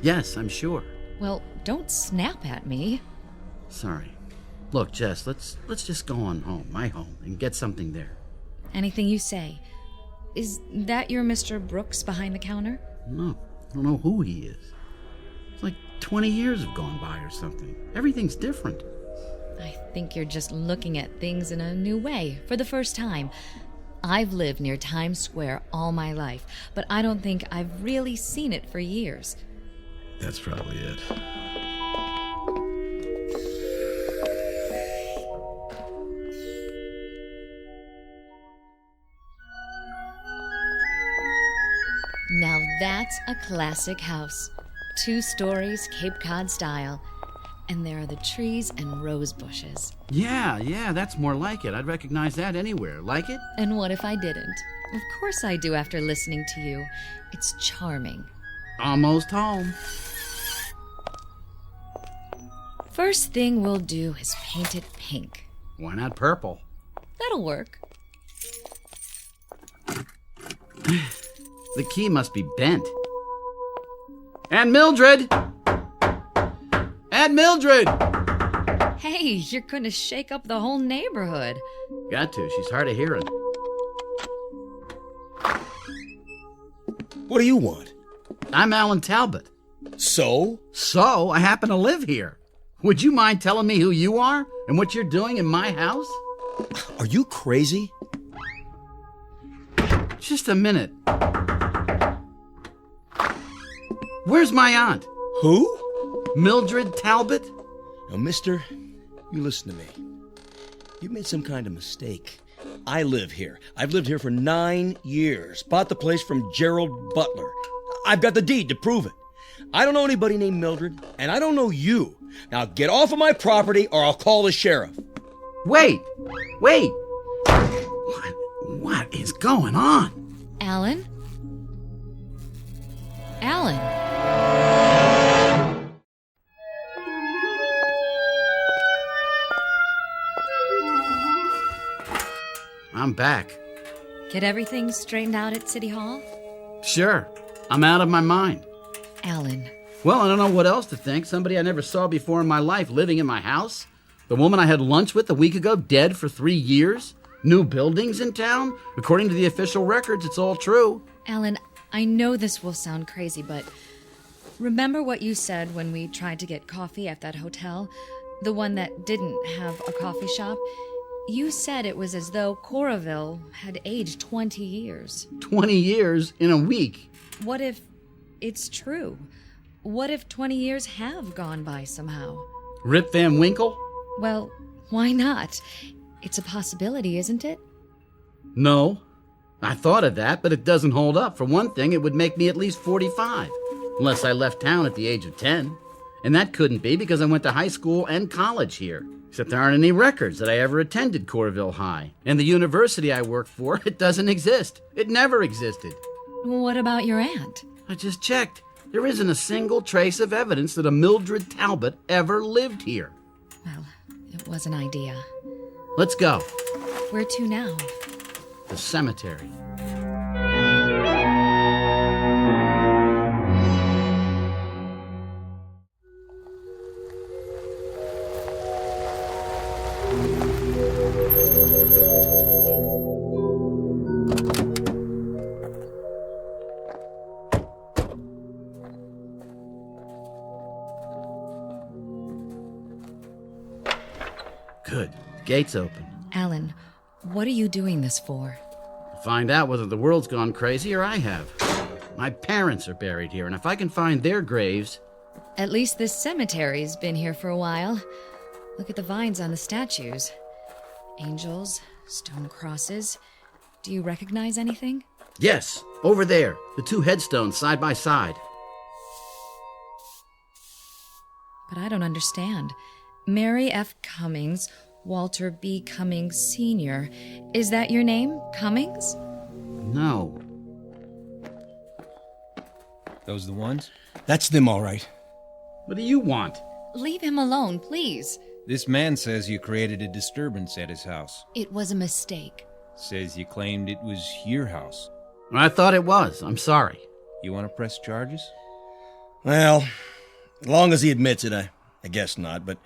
Yes, I'm sure. Well, don't snap at me. Sorry. Look, Jess, let's just go on home, my home, and get something there. Anything you say. Is that your Mr. Brooks behind the counter? No, I don't know who he is. It's like 20 years have gone by or something. Everything's different. I think you're just looking at things in a new way for the first time. I've lived near Times Square all my life, but I don't think I've really seen it for years. That's probably it. Now that's a classic house. 2 stories, Cape Cod style. And there are the trees and rose bushes. Yeah, that's more like it. I'd recognize that anywhere. Like it? And what if I didn't? Of course I do after listening to you. It's charming. Almost home. First thing we'll do is paint it pink. Why not purple? That'll work. The key must be bent. Aunt Mildred! Aunt Mildred! Hey, you're gonna shake up the whole neighborhood. Got to. She's hard of hearing. What do you want? I'm Alan Talbot. So? So, I happen to live here. Would you mind telling me who you are and what you're doing in my house? Are you crazy? Just a minute. Where's my aunt? Who? Mildred Talbot? Now, mister, you listen to me. You made some kind of mistake. I live here. I've lived here for 9 years. Bought the place from Gerald Butler. I've got the deed to prove it. I don't know anybody named Mildred, and I don't know you. Now get off of my property or I'll call the sheriff. Wait! What is going on? Alan? Alan? I'm back. Get everything straightened out at City Hall? Sure. I'm out of my mind. Alan. Well, I don't know what else to think. Somebody I never saw before in my life living in my house. The woman I had lunch with a week ago dead for 3 years. New buildings in town. According to the official records, it's all true. Alan, I know this will sound crazy, but remember what you said when we tried to get coffee at that hotel? The one that didn't have a coffee shop? You said it was as though Coraville had aged 20 years. 20 years in a week. What if it's true? What if 20 years have gone by somehow? Rip Van Winkle? Well, why not? It's a possibility, isn't it? No. I thought of that, but it doesn't hold up. For one thing, it would make me at least 45. Unless I left town at the age of 10. And that couldn't be because I went to high school and college here. Except there aren't any records that I ever attended Coraville High. And the university I work for, it doesn't exist. It never existed. What about your aunt? I just checked. There isn't a single trace of evidence that a Mildred Talbot ever lived here. Well, it was an idea. Let's go. Where to now? The cemetery. Good. Gate's open. Alan, what are you doing this for? To find out whether the world's gone crazy or I have. My parents are buried here, and if I can find their graves... At least this cemetery's been here for a while. Look at the vines on the statues. Angels, stone crosses. Do you recognize anything? Yes, over there. The 2 headstones side by side. But I don't understand. Mary F. Cummings, Walter B. Cummings Sr. Is that your name, Cummings? No. Those the ones? That's them, all right. What do you want? Leave him alone, please. This man says you created a disturbance at his house. It was a mistake. Says you claimed it was your house. I thought it was. I'm sorry. You want to press charges? Well, as long as he admits it, I guess not, but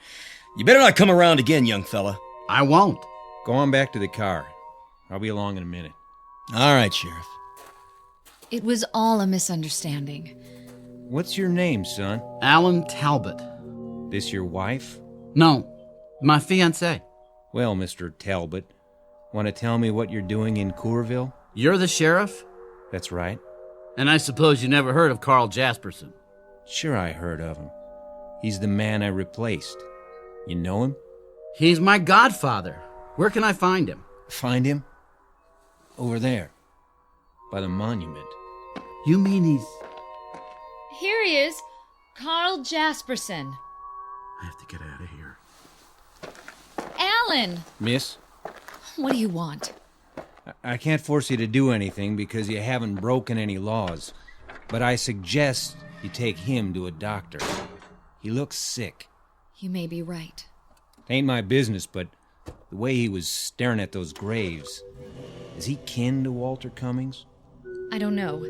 you better not come around again, young fella. I won't. Go on back to the car. I'll be along in a minute. All right, Sheriff. It was all a misunderstanding. What's your name, son? Alan Talbot. This your wife? No, my fiancée. Well, Mr. Talbot, want to tell me what you're doing in Coorville? You're the sheriff? That's right. And I suppose you never heard of Carl Jasperson? Sure I heard of him. He's the man I replaced. You know him? He's my godfather. Where can I find him? Find him? Over there. By the monument. You mean he's... Here he is. Carl Jasperson. I have to get out of here. Alan! Miss? What do you want? I can't force you to do anything because you haven't broken any laws. But I suggest you take him to a doctor. He looks sick. You may be right. It ain't my business, but the way he was staring at those graves... Is he kin to Walter Cummings? I don't know.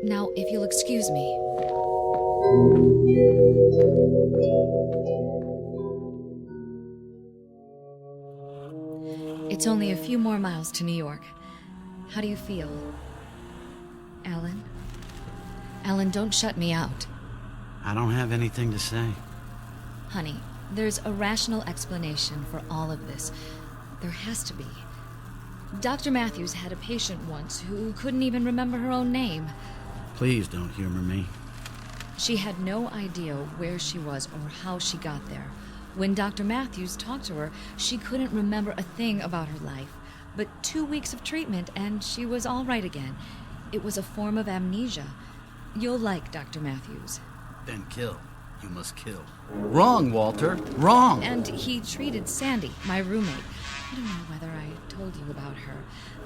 Now, if you'll excuse me. It's only a few more miles to New York. How do you feel? Alan? Alan, don't shut me out. I don't have anything to say. Honey, there's a rational explanation for all of this. There has to be. Dr. Matthews had a patient once who couldn't even remember her own name. Please don't humor me. She had no idea where she was or how she got there. When Dr. Matthews talked to her, she couldn't remember a thing about her life. But 2 weeks of treatment and she was all right again. It was a form of amnesia. You'll like Dr. Matthews. Then kill. You must kill. Wrong, Walter. Wrong. And he treated Sandy, my roommate. I don't know whether I told you about her.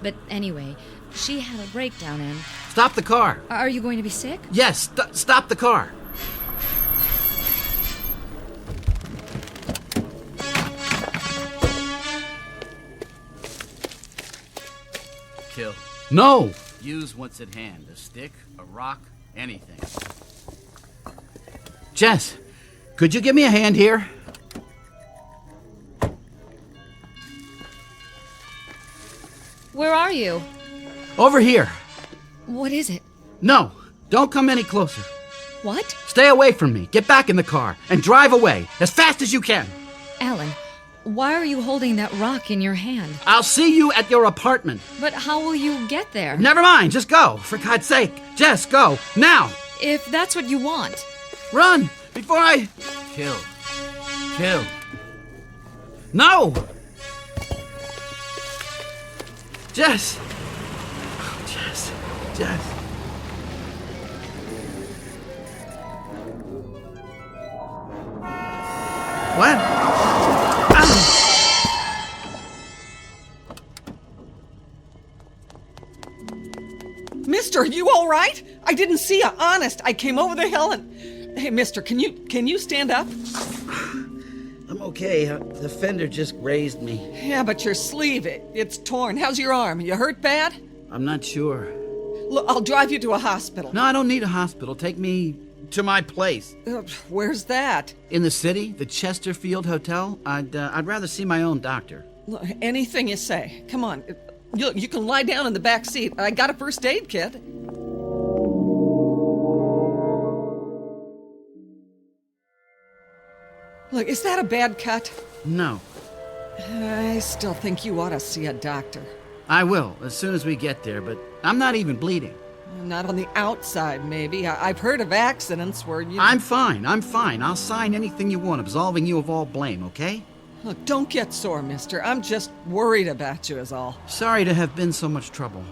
But anyway, she had a breakdown and... Stop the car. Are you going to be sick? Yes, stop the car. Kill. No! Use what's at hand. A stick, a rock, anything. Jess, could you give me a hand here? Where are you? Over here. What is it? No, don't come any closer. What? Stay away from me. Get back in the car and drive away as fast as you can. Alan, why are you holding that rock in your hand? I'll see you at your apartment. But how will you get there? Never mind, just go. For God's sake. Jess, go. Now. If that's what you want. Run before I... Kill. Kill. No! Jess! Oh, Jess. Jess. What? Mister, are you all right? I didn't see you, honest. I came over the hill and... Hey, mister, can you stand up? I'm okay. The fender just grazed me. Yeah, but your sleeve, it's torn. How's your arm? You hurt bad? I'm not sure. Look, I'll drive you to a hospital. No, I don't need a hospital. Take me to my place. Where's that? In the city, the Chesterfield Hotel. I'd rather see my own doctor. Look, anything you say. Come on. You can lie down in the back seat. I got a first aid kit. Look, is that a bad cut? No. I still think you ought to see a doctor. I will, as soon as we get there, but I'm not even bleeding. Not on the outside, maybe. I've heard of accidents where you... I'm fine. I'll sign anything you want, absolving you of all blame, okay? Look, don't get sore, mister. I'm just worried about you is all. Sorry to have been so much trouble.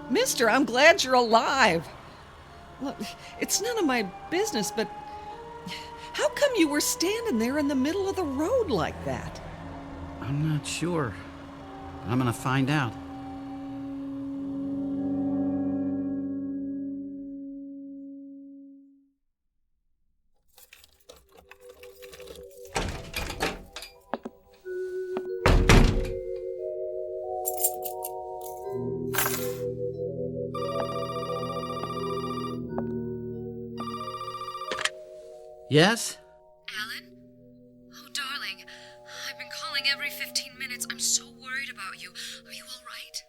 Mister, I'm glad you're alive. Look, it's none of my business, but how come you were standing there in the middle of the road like that? I'm not sure. I'm gonna find out. Yes? Alan? Oh, darling. I've been calling every 15 minutes. I'm so worried about you. Are you all right?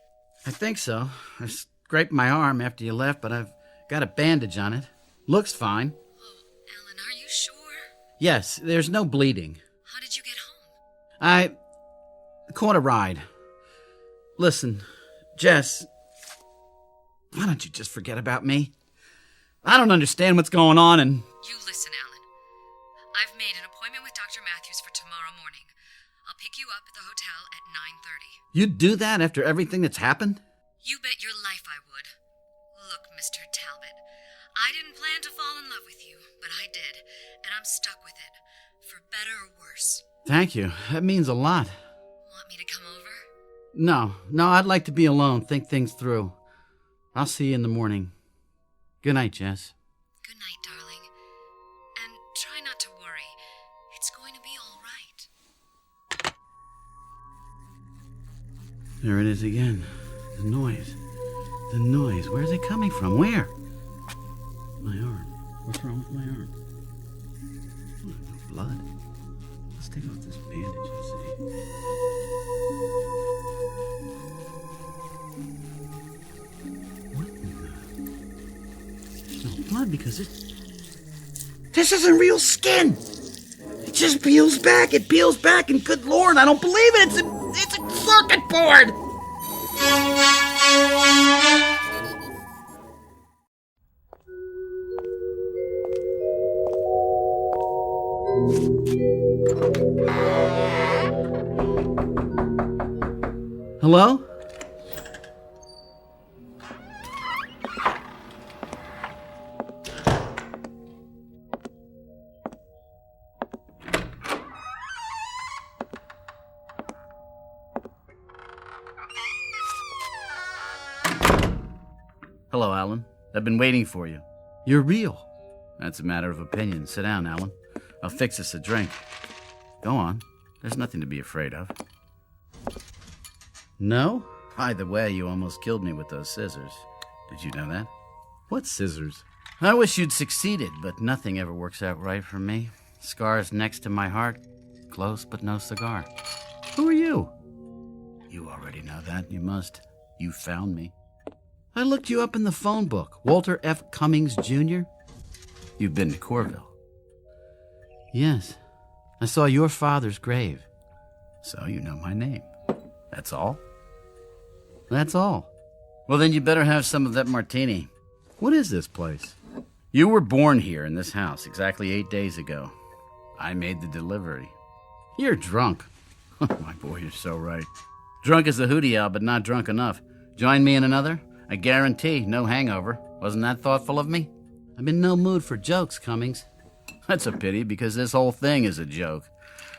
I think so. I scraped my arm after you left, but I've got a bandage on it. Looks fine. Yes, there's no bleeding. How did you get home? I caught a ride. Listen, Jess, why don't you just forget about me? I don't understand what's going on and... You listen, Alan. I've made an appointment with Dr. Matthews for tomorrow morning. I'll pick you up at the hotel at 9:30. You'd do that after everything that's happened? You bet your life I would. Look, Mr. Talbot, I didn't plan to fall in love with you, but I did, and I'm stuck with it, for better or worse. Thank you. That means a lot. Want me to come over? No, I'd like to be alone, think things through. I'll see you in the morning. Good night, Jess. Good night, darling. And try not to worry. It's going to be all right. There it is again. The noise. The noise. Where's it coming from? Where? My arm. What's wrong with my arm? Oh, no blood. Let's take off this bandage and see. What in the... There's no blood because it... This isn't real skin! It just peels back, and good Lord, I don't believe it! It's a circuit board! Hello? Hello, Alan. I've been waiting for you. You're real. That's a matter of opinion. Sit down, Alan. I'll fix us a drink. Go on. There's nothing to be afraid of. No? By the way, you almost killed me with those scissors. Did you know that? What scissors? I wish you'd succeeded, but nothing ever works out right for me. Scars next to my heart. Close, but no cigar. Who are you? You already know that. You must. You found me. I looked you up in the phone book. Walter F. Cummings, Jr.? You've been to Corville. Yes. I saw your father's grave. So you know my name. That's all? That's all. Well, then you better have some of that martini. What is this place? You were born here in this house exactly 8 days ago. I made the delivery. You're drunk. My boy, you're so right. Drunk as a hootie owl, but not drunk enough. Join me in another? I guarantee no hangover. Wasn't that thoughtful of me? I'm in no mood for jokes, Cummings. That's a pity, because this whole thing is a joke.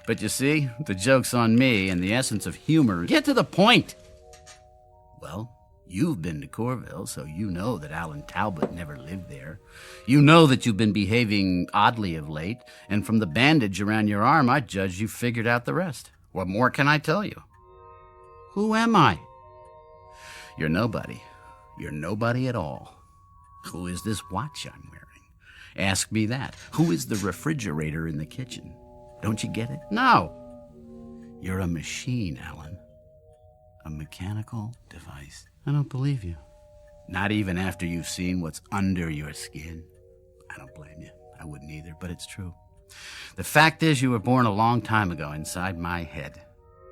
But you see, the joke's on me, and the essence of humor... Get to the point! Well, you've been to Corville, so you know that Alan Talbot never lived there. You know that you've been behaving oddly of late, and from the bandage around your arm, I judge you figured out the rest. What more can I tell you? Who am I? You're nobody. You're nobody at all. Who is this watch I'm wearing? Ask me that. Who is the refrigerator in the kitchen? Don't you get it? No. You're a machine, Alan. A mechanical device. I don't believe you. Not even after you've seen what's under your skin. I don't blame you. I wouldn't either, but it's true. The fact is, you were born a long time ago inside my head.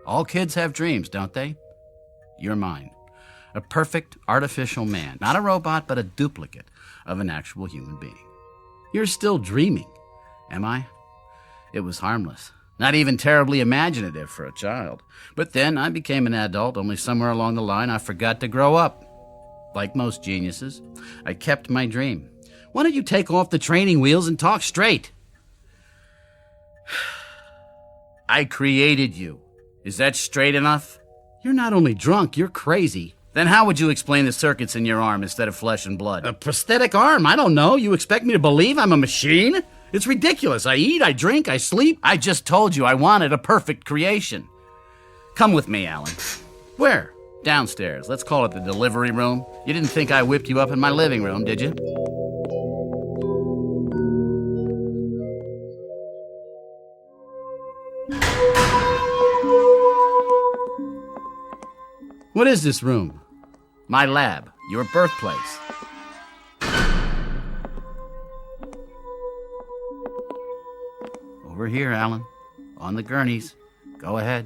All kids have dreams, don't they? You're mine. A perfect artificial man. Not a robot, but a duplicate of an actual human being. You're still dreaming, am I? It was harmless. Not even terribly imaginative for a child. But then I became an adult, only somewhere along the line I forgot to grow up. Like most geniuses, I kept my dream. Why don't you take off the training wheels and talk straight? I created you. Is that straight enough? You're not only drunk, you're crazy. Then how would you explain the circuits in your arm instead of flesh and blood? A prosthetic arm? I don't know. You expect me to believe I'm a machine? It's ridiculous. I eat, I drink, I sleep. I just told you I wanted a perfect creation. Come with me, Alan. Where? Downstairs. Let's call it the delivery room. You didn't think I whipped you up in my living room, did you? What is this room? My lab. Your birthplace. Over here, Alan. On the gurneys. Go ahead.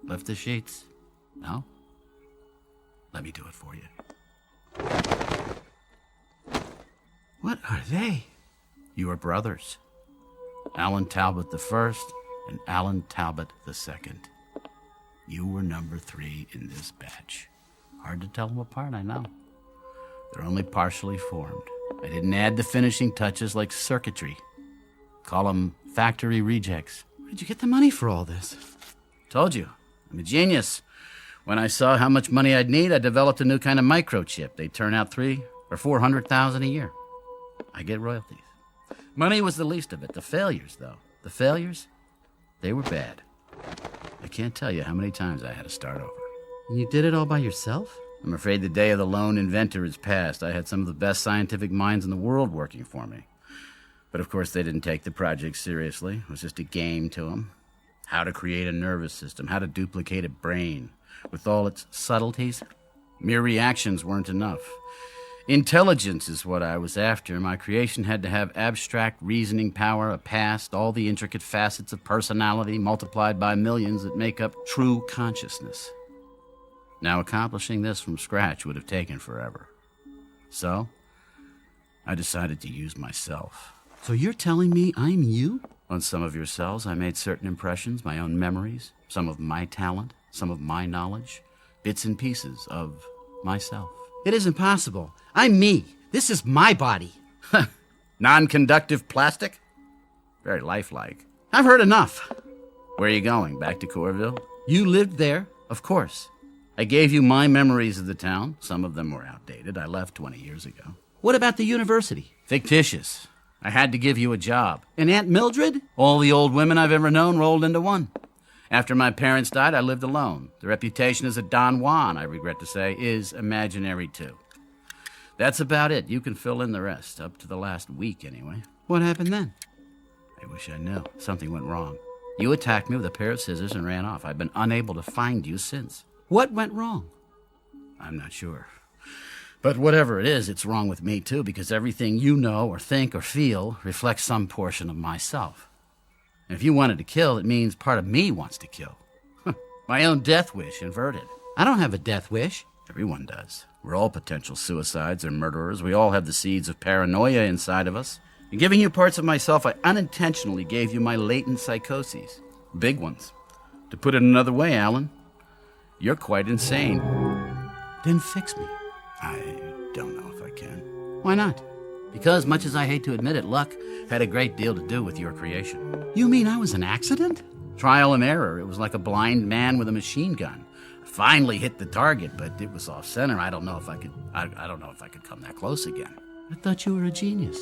Lift the sheets. No? Let me do it for you. What are they? You are brothers. Alan Talbot the first and Alan Talbot the second. You were number 3 in this batch. Hard to tell them apart, I know. They're only partially formed. I didn't add the finishing touches like circuitry. Call them factory rejects. Where did you get the money for all this? Told you, I'm a genius. When I saw how much money I'd need, I developed a new kind of microchip. They turn out 300,000 or 400,000 a year. I get royalties. Money was the least of it. The failures, though. The failures, they were bad. I can't tell you how many times I had to start over. And you did it all by yourself? I'm afraid the day of the lone inventor is past. I had some of the best scientific minds in the world working for me. But of course they didn't take the project seriously. It was just a game to them. How to create a nervous system, how to duplicate a brain. With all its subtleties, mere reactions weren't enough. Intelligence is what I was after. My creation had to have abstract reasoning power, a past, all the intricate facets of personality multiplied by millions that make up true consciousness. Now, accomplishing this from scratch would have taken forever. So, I decided to use myself. So you're telling me I'm you? On some of your cells, I made certain impressions, my own memories, some of my talent, some of my knowledge, bits and pieces of myself. It isn't possible. I'm me. This is my body. Non-conductive plastic? Very lifelike. I've heard enough. Where are you going? Back to Corville? You lived there, of course. I gave you my memories of the town. Some of them were outdated. I left 20 years ago. What about the university? Fictitious. I had to give you a job. And Aunt Mildred? All the old women I've ever known rolled into one. After my parents died, I lived alone. The reputation as a Don Juan, I regret to say, is imaginary too. That's about it. You can fill in the rest, up to the last week anyway. What happened then? I wish I knew. Something went wrong. You attacked me with a pair of scissors and ran off. I've been unable to find you since. What went wrong? I'm not sure. But whatever it is, it's wrong with me too, because everything you know or think or feel reflects some portion of myself. And if you wanted to kill, it means part of me wants to kill. My own death wish inverted. I don't have a death wish. Everyone does. We're all potential suicides or murderers. We all have the seeds of paranoia inside of us. In giving you parts of myself, I unintentionally gave you my latent psychoses. Big ones. To put it another way, Alan, you're quite insane. Then fix me. I don't know if I can. Why not? Because, much as I hate to admit it, luck had a great deal to do with your creation. You mean I was an accident? Trial and error. It was like a blind man with a machine gun. I finally hit the target, but it was off center. I don't know if I could come that close again. I thought you were a genius.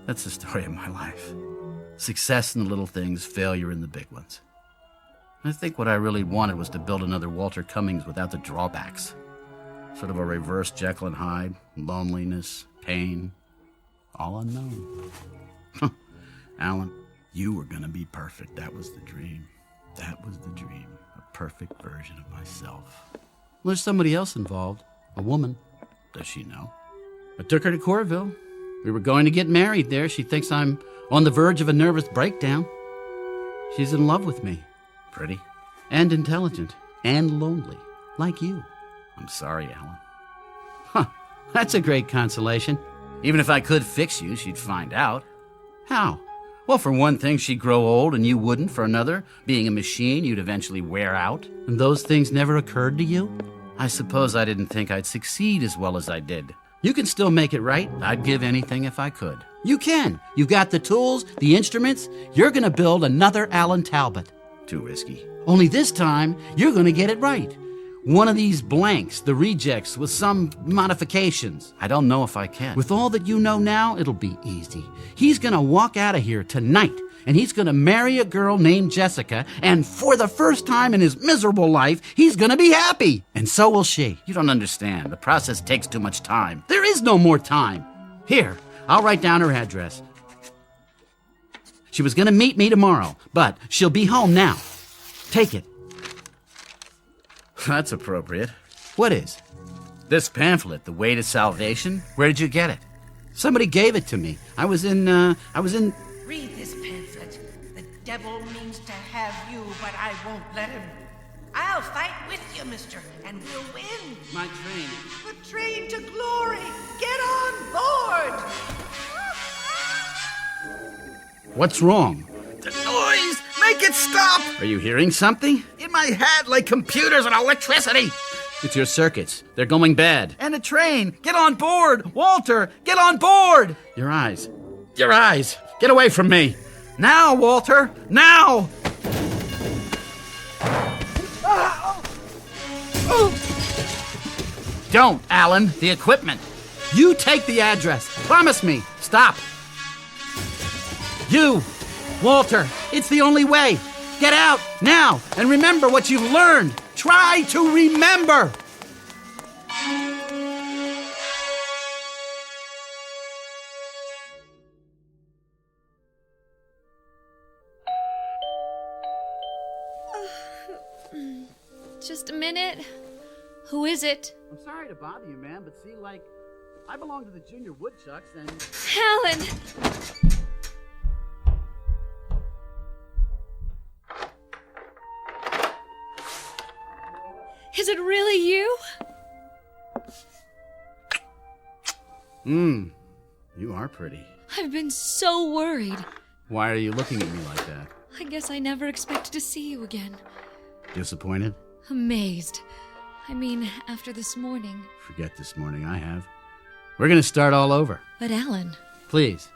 That's the story of my life. Success in the little things, failure in the big ones. I think what I really wanted was to build another Walter Cummings without the drawbacks. Sort of a reverse Jekyll and Hyde. Loneliness, pain, all unknown. Alan, you were going to be perfect. That was the dream. That was the dream. A perfect version of myself. Well, there's somebody else involved. A woman. Does she know? I took her to Corville. We were going to get married there. She thinks I'm on the verge of a nervous breakdown. She's in love with me. Pretty. And intelligent. And lonely. Like you. I'm sorry, Alan. That's a great consolation. Even if I could fix you, she'd find out. How? Well, for one thing, she'd grow old and you wouldn't. For another, being a machine, you'd eventually wear out. And those things never occurred to you? I suppose I didn't think I'd succeed as well as I did. You can still make it right. I'd give anything if I could. You can. You've got the tools, the instruments. You're going to build another Alan Talbot. Too risky. Only this time, you're going to get it right. One of these blanks, the rejects, with some modifications. I don't know if I can. With all that you know now, it'll be easy. He's gonna walk out of here tonight, and he's gonna marry a girl named Jessica, and for the first time in his miserable life, he's gonna be happy. And so will she. You don't understand. The process takes too much time. There is no more time. Here, I'll write down her address. She was gonna meet me tomorrow, but she'll be home now. Take it. That's appropriate. What is? This pamphlet, The Way to Salvation? Where did you get it? Somebody gave it to me. I was in... Read this pamphlet. The devil means to have you, but I won't let him. I'll fight with you, mister, and we'll win. My train. The train to glory. Get on board. What's wrong? The noise! Make it stop! Are you hearing something? In my head, like computers and electricity. It's your circuits. They're going bad. And a train! Get on board! Walter, get on board! Your eyes. Your eyes! Get away from me! Now, Walter! Now! Don't, Alan. The equipment. You take the address. Promise me. Stop. You, Walter, it's the only way. Get out now and remember what you've learned. Try to remember. Just a minute. Who is it? I'm sorry to bother you, ma'am, but see, like, I belong to the Junior Woodchucks and... Alan! Is it really you? You are pretty. I've been so worried. Why are you looking at me like that? I guess I never expected to see you again. Disappointed? Amazed. I mean, after this morning. Forget this morning, I have. We're gonna start all over. But Alan... Please.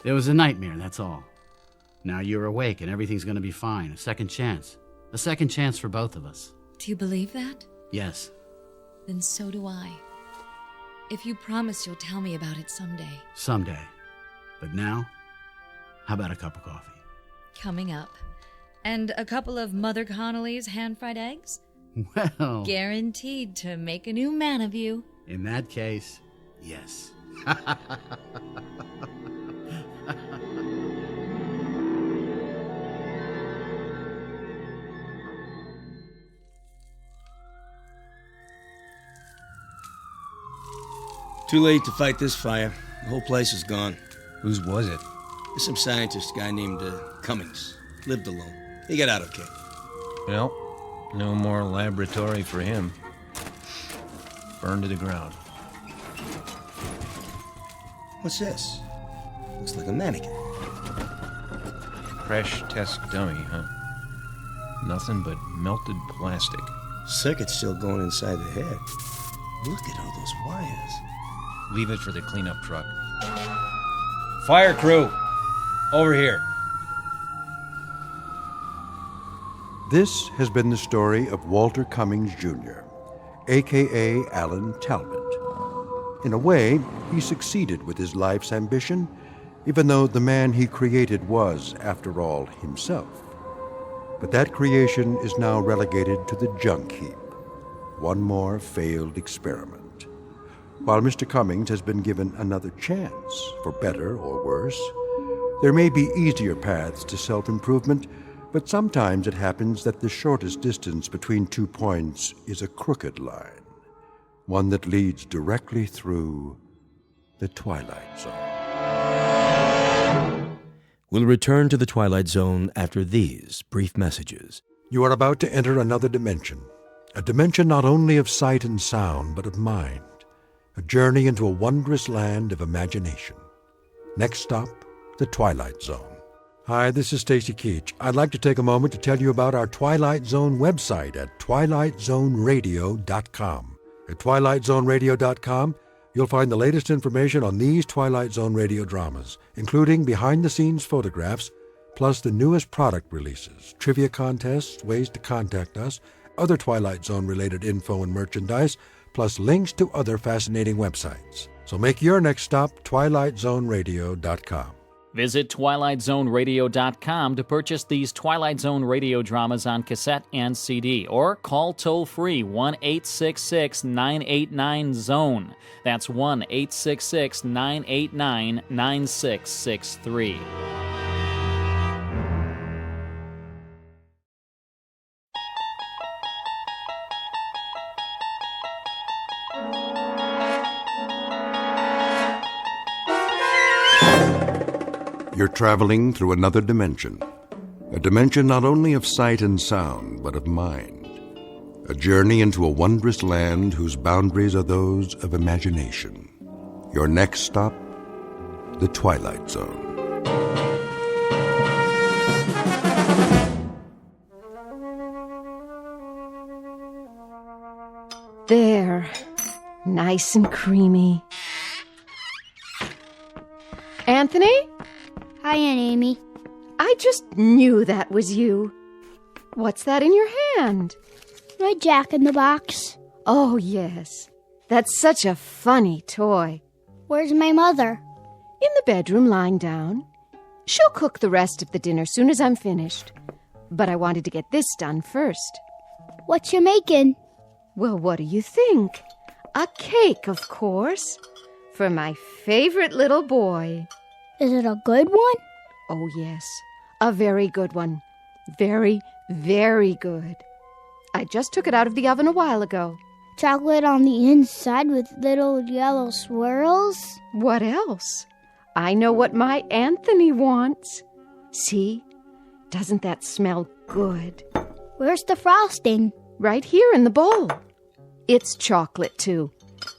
It was a nightmare, that's all. Now you're awake and everything's gonna be fine. A second chance. A second chance for both of us. Do you believe that? Yes. Then so do I. If you promise you'll tell me about it someday. Someday. But now, how about a cup of coffee? Coming up. And a couple of Mother Connolly's hand-fried eggs? Well... Guaranteed to make a new man of you. In that case, yes. Too late to fight this fire. The whole place is gone. Whose was it? There's some scientist guy named Cummings. Lived alone. He got out okay. Well, no more laboratory for him. Burned to the ground. What's this? Looks like a mannequin. Crash test dummy, huh? Nothing but melted plastic. Circuit's still going inside the head. Look at all those wires. Leave it for the cleanup truck. Fire crew! Over here. This has been the story of Walter Cummings, Jr., a.k.a. Alan Talbot. In a way, he succeeded with his life's ambition, even though the man he created was, after all, himself. But that creation is now relegated to the junk heap. One more failed experiment. While Mr. Cummings has been given another chance, for better or worse, there may be easier paths to self-improvement, but sometimes it happens that the shortest distance between 2 points is a crooked line, one that leads directly through the Twilight Zone. We'll return to the Twilight Zone after these brief messages. You are about to enter another dimension, a dimension not only of sight and sound, but of mind, a journey into a wondrous land of imagination. Next stop, the Twilight Zone. Hi, this is Stacy Keach. I'd like to take a moment to tell you about our Twilight Zone website at twilightzoneradio.com. At twilightzoneradio.com, you'll find the latest information on these Twilight Zone radio dramas, including behind-the-scenes photographs, plus the newest product releases, trivia contests, ways to contact us, other Twilight Zone-related info and merchandise, plus links to other fascinating websites. So make your next stop twilightzoneradio.com. Visit twilightzoneradio.com to purchase these Twilight Zone radio dramas on cassette and CD, or call toll-free 1-866-989-ZONE. That's 1-866-989-9663. You're traveling through another dimension. a dimension not only of sight and sound, but of mind. A journey into a wondrous land whose boundaries are those of imagination. Your next stop, the Twilight Zone. There. Nice and creamy. Anthony? Hi, Aunt Amy. I just knew that was you. What's that in your hand? My Jack-in-the-Box. Oh, yes. That's such a funny toy. Where's my mother? In the bedroom, lying down. She'll cook the rest of the dinner soon as I'm finished. But I wanted to get this done first. What you making? Well, what do you think? A cake, of course. For my favorite little boy. Is it a good one? Oh, yes. A very good one. Very, very good. I just took it out of the oven a while ago. Chocolate on the inside with little yellow swirls? What else? I know what my Anthony wants. See? Doesn't that smell good? Where's the frosting? Right here in the bowl. It's chocolate, too.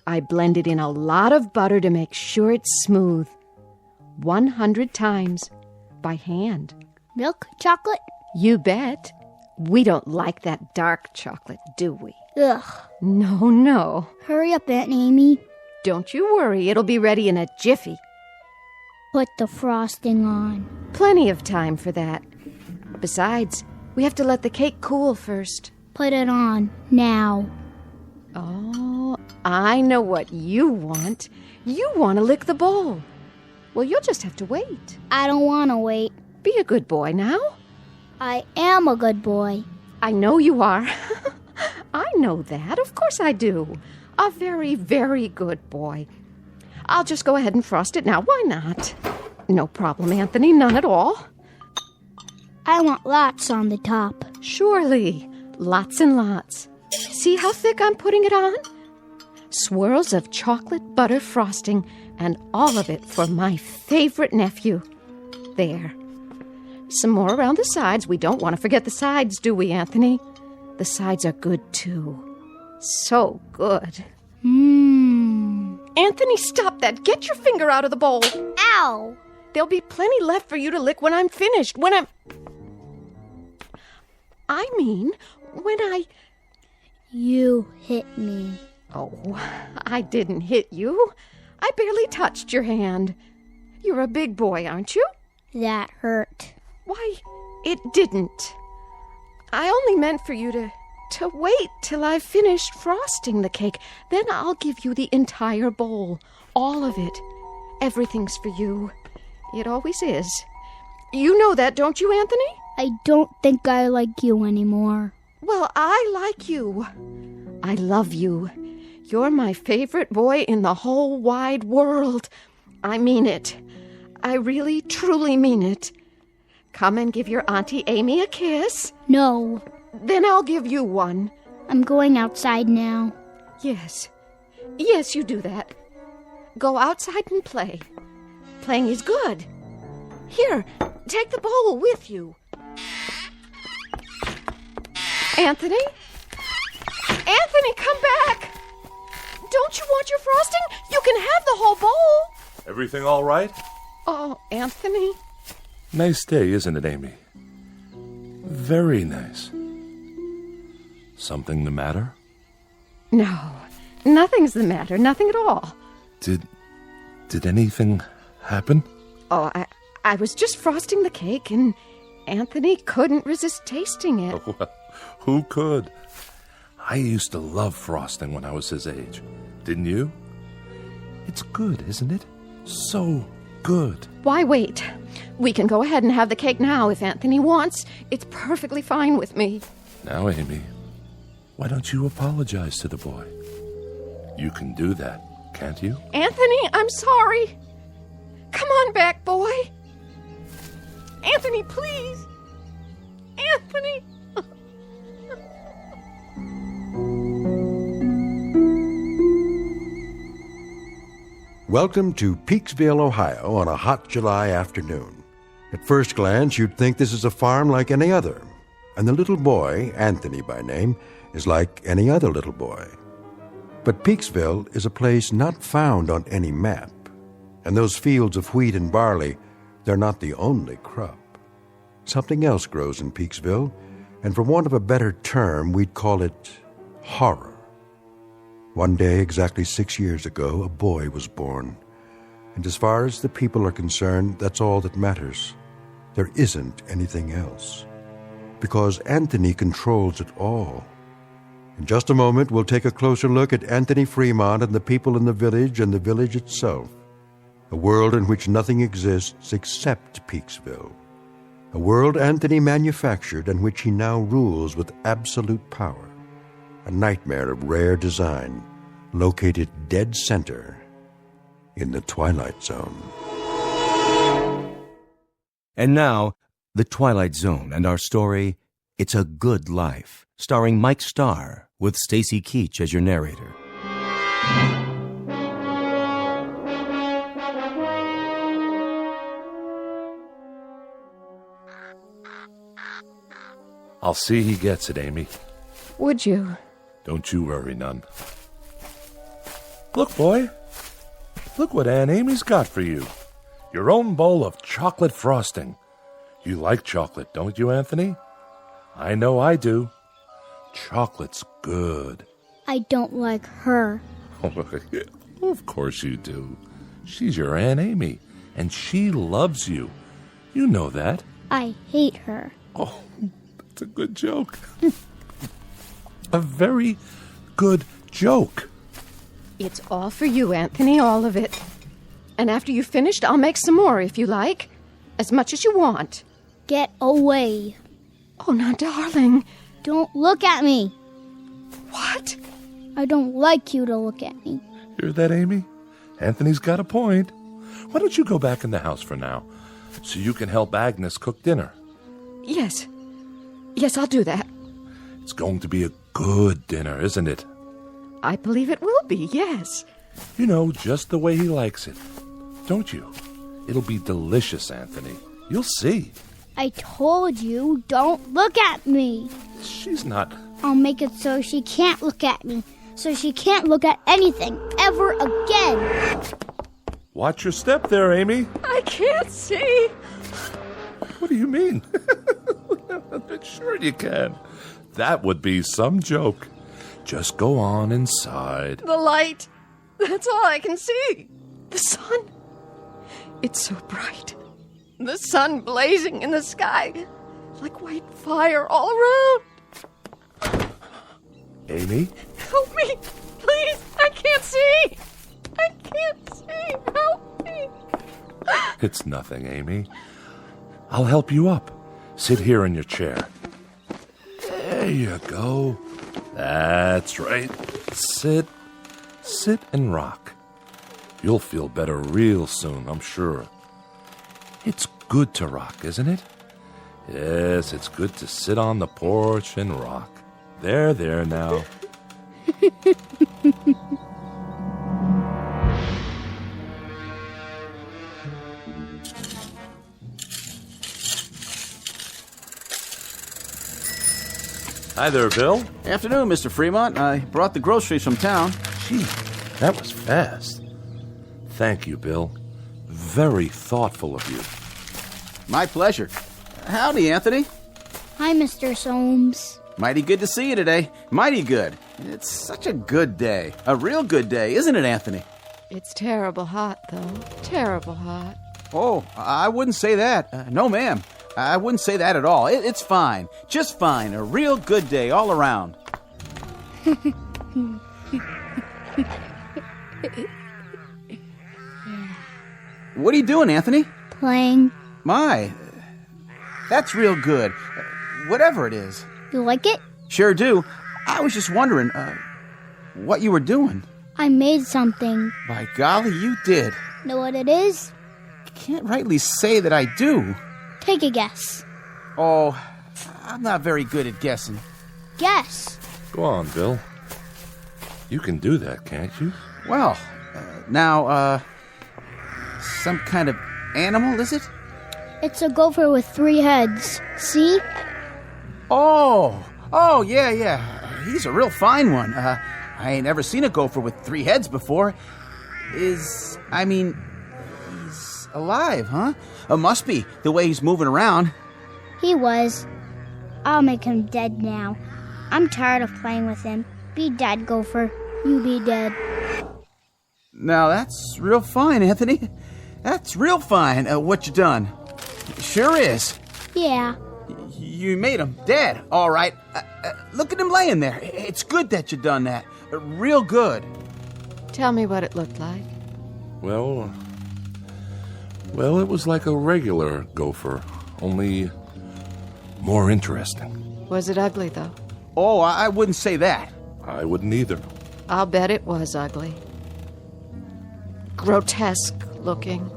I blended in a lot of butter to make sure it's smooth. 100 times. By hand. Milk chocolate? You bet. We don't like that dark chocolate, do we? Ugh. No. Hurry up, Aunt Amy. Don't you worry, it'll be ready in a jiffy. Put the frosting on. Plenty of time for that. Besides, we have to let the cake cool first. Put it on, now. Oh, I know what you want. You want to lick the bowl. Well, you'll just have to wait. I don't want to wait. Be a good boy now. I am a good boy. I know you are. I know that. Of course I do. A very, very good boy. I'll just go ahead and frost it now. Why not? No problem, Anthony. None at all. I want lots on the top. Surely. Lots and lots. See how thick I'm putting it on? Swirls of chocolate butter frosting, and all of it for my favorite nephew. There. Some more around the sides. We don't want to forget the sides, do we, Anthony? The sides are good, too. So good. Anthony, stop that. Get your finger out of the bowl. Ow! There'll be plenty left for you to lick when I'm finished. I mean, when I... You hit me. Oh, I didn't hit you. I barely touched your hand. You're a big boy, aren't you? That hurt. Why, it didn't. I only meant for you to wait till I've finished frosting the cake. Then I'll give you the entire bowl. All of it. Everything's for you. It always is. You know that, don't you, Anthony? I don't think I like you anymore. Well, I like you. I love you. You're my favorite boy in the whole wide world. I mean it. I really, truly mean it. Come and give your Auntie Amy a kiss. No. Then I'll give you one. I'm going outside now. Yes. Yes, you do that. Go outside and play. Playing is good. Here, take the bowl with you. Anthony? Anthony, come back! Don't you want your frosting? You can have the whole bowl. Everything all right? Oh, Anthony. Nice day, isn't it, Amy? Very nice. Something the matter? No, nothing's the matter. Nothing at all. Did anything happen? Oh, I was just frosting the cake, and Anthony couldn't resist tasting it. Oh, well, who could? I used to love frosting when I was his age. Didn't you? It's good, isn't it? So good. Why wait? We can go ahead and have the cake now if Anthony wants. It's perfectly fine with me. Now, Amy, why don't you apologize to the boy? You can do that, can't you? Anthony, I'm sorry. Come on back, boy. Anthony, please. Anthony. Welcome to Peaksville, Ohio on a hot July afternoon. At first glance, you'd think this is a farm like any other, and the little boy, Anthony by name, is like any other little boy. But Peaksville is a place not found on any map, and those fields of wheat and barley, they're not the only crop. Something else grows in Peaksville, and for want of a better term, we'd call it horror. One day, exactly 6 years ago, a boy was born. And as far as the people are concerned, that's all that matters. There isn't anything else. Because Anthony controls it all. In just a moment, we'll take a closer look at Anthony Fremont and the people in the village and the village itself. A world in which nothing exists except Peaksville. A world Anthony manufactured and which he now rules with absolute power. A nightmare of rare design, located dead center in the Twilight Zone. And now, The Twilight Zone and our story, It's a Good Life, starring Mike Starr, with Stacy Keach as your narrator. I'll see he gets it, Amy. Would you? Don't you worry none. Look, boy. Look what Aunt Amy's got for you. Your own bowl of chocolate frosting. You like chocolate, don't you, Anthony? I know I do. Chocolate's good. I don't like her. Of course you do. She's your Aunt Amy, and she loves you. You know that. I hate her. Oh, that's a good joke. A very good joke. It's all for you, Anthony, all of it. And after you've finished, I'll make some more if you like. As much as you want. Get away. Oh, now, darling. Don't look at me. What? I don't like you to look at me. Hear that, Amy? Anthony's got a point. Why don't you go back in the house for now, so you can help Agnes cook dinner? Yes. Yes, I'll do that. It's going to be a good dinner, isn't it? I believe it will be, yes. You know, just the way he likes it. Don't you? It'll be delicious, Anthony. You'll see. I told you, don't look at me. She's not... I'll make it so she can't look at me. So she can't look at anything ever again. Watch your step there, Amy. I can't see. What do you mean? Sure you can. That would be some joke. Just go on inside. The light. That's all I can see. The sun. It's so bright. The sun blazing in the sky. Like white fire all around. Amy? Help me. Please. I can't see. I can't see. Help me. It's nothing, Amy. I'll help you up. Sit here in your chair. There you go. That's right. Sit and rock. You'll feel better real soon, I'm sure. It's good to rock, isn't it? Yes, it's good to sit on the porch and rock. There now. Hi there, Bill. Afternoon, Mr. Fremont. I brought the groceries from town. Gee, that was fast. Thank you, Bill. Very thoughtful of you. My pleasure. Howdy, Anthony. Hi, Mr. Soames. Mighty good to see you today. Mighty good. It's such a good day. A real good day, isn't it, Anthony? It's terrible hot, though. Terrible hot. Oh, I wouldn't say that. No, ma'am. I wouldn't say that at all. It's fine. Just fine. A real good day all around. What are you doing, Anthony? Playing. My, that's real good. Whatever it is. You like it? Sure do. I was just wondering, what you were doing. I made something. By golly, you did. Know what it is? I can't rightly say that I do. Take a guess. Oh, I'm not very good at guessing. Guess. Go on, Bill. You can do that, can't you? Well, now, some kind of animal, is it? It's a gopher with 3 heads. See? Oh, yeah. He's a real fine one. I ain't never seen a gopher with 3 heads before. He's alive, huh? Must be, the way he's moving around. He was. I'll make him dead now. I'm tired of playing with him. Be dead, gopher. You be dead. Now, that's real fine, Anthony. That's real fine, what you done. Sure is. Yeah. You made him dead, all right. Look at him laying there. It's good that you done that. Real good. Tell me what it looked like. Well, it was like a regular gopher, only more interesting. Was it ugly, though? Oh, I wouldn't say that. I wouldn't either. I'll bet it was ugly. Grotesque looking.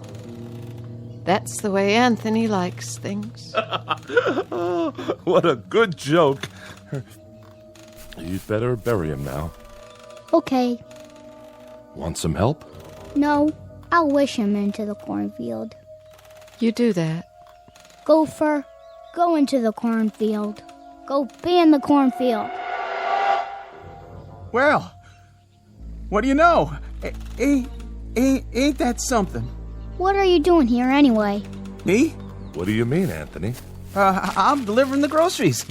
That's the way Anthony likes things. What a good joke. You'd better bury him now. Okay. Want some help? No, I'll wish him into the cornfield. You do that. Gopher, go into the cornfield. Go be in the cornfield. Well, what do you know? Ain't that something? What are you doing here anyway? Me? What do you mean, Anthony? I'm delivering the groceries.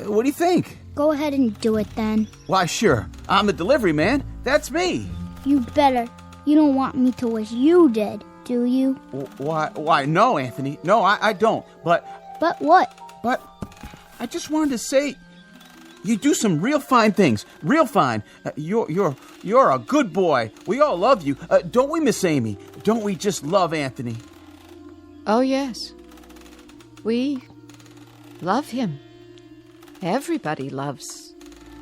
What do you think? Go ahead and do it then. Why, sure. I'm the delivery man. That's me. You better. You don't want me to wish you dead, do you? Why, no, Anthony. No, I don't. But what? But I just wanted to say, you do some real fine things. Real fine. You're a good boy. We all love you. Don't we, Miss Amy? Don't we just love Anthony? Oh, yes. We love him. Everybody loves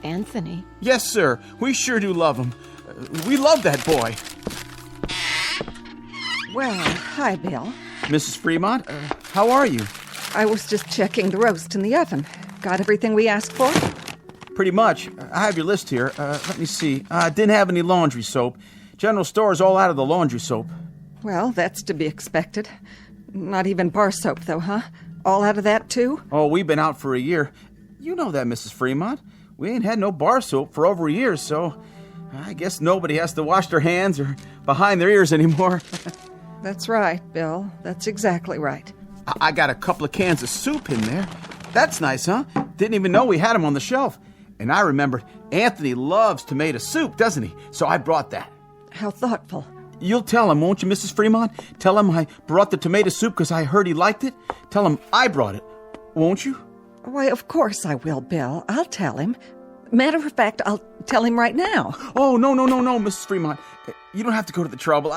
Anthony. Yes, sir. We sure do love him. We love that boy. Well, hi, Bill. Mrs. Fremont, how are you? I was just checking the roast in the oven. Got everything we asked for? Pretty much. I have your list here. Let me see. Didn't have any laundry soap. General store's all out of the laundry soap. Well, that's to be expected. Not even bar soap, though, huh? All out of that, too? Oh, we've been out for a year. You know that, Mrs. Fremont. We ain't had no bar soap for over a year, so I guess nobody has to wash their hands or behind their ears anymore. That's right, Bill. That's exactly right. I got a couple of cans of soup in there. That's nice, huh? Didn't even know we had them on the shelf. And I remembered Anthony loves tomato soup, doesn't he? So I brought that. How thoughtful. You'll tell him, won't you, Mrs. Fremont? Tell him I brought the tomato soup because I heard he liked it. Tell him I brought it, won't you? Why, of course I will, Bill. I'll tell him. Matter of fact, I'll tell him right now. Oh, no, Mrs. Fremont. You don't have to go to the trouble.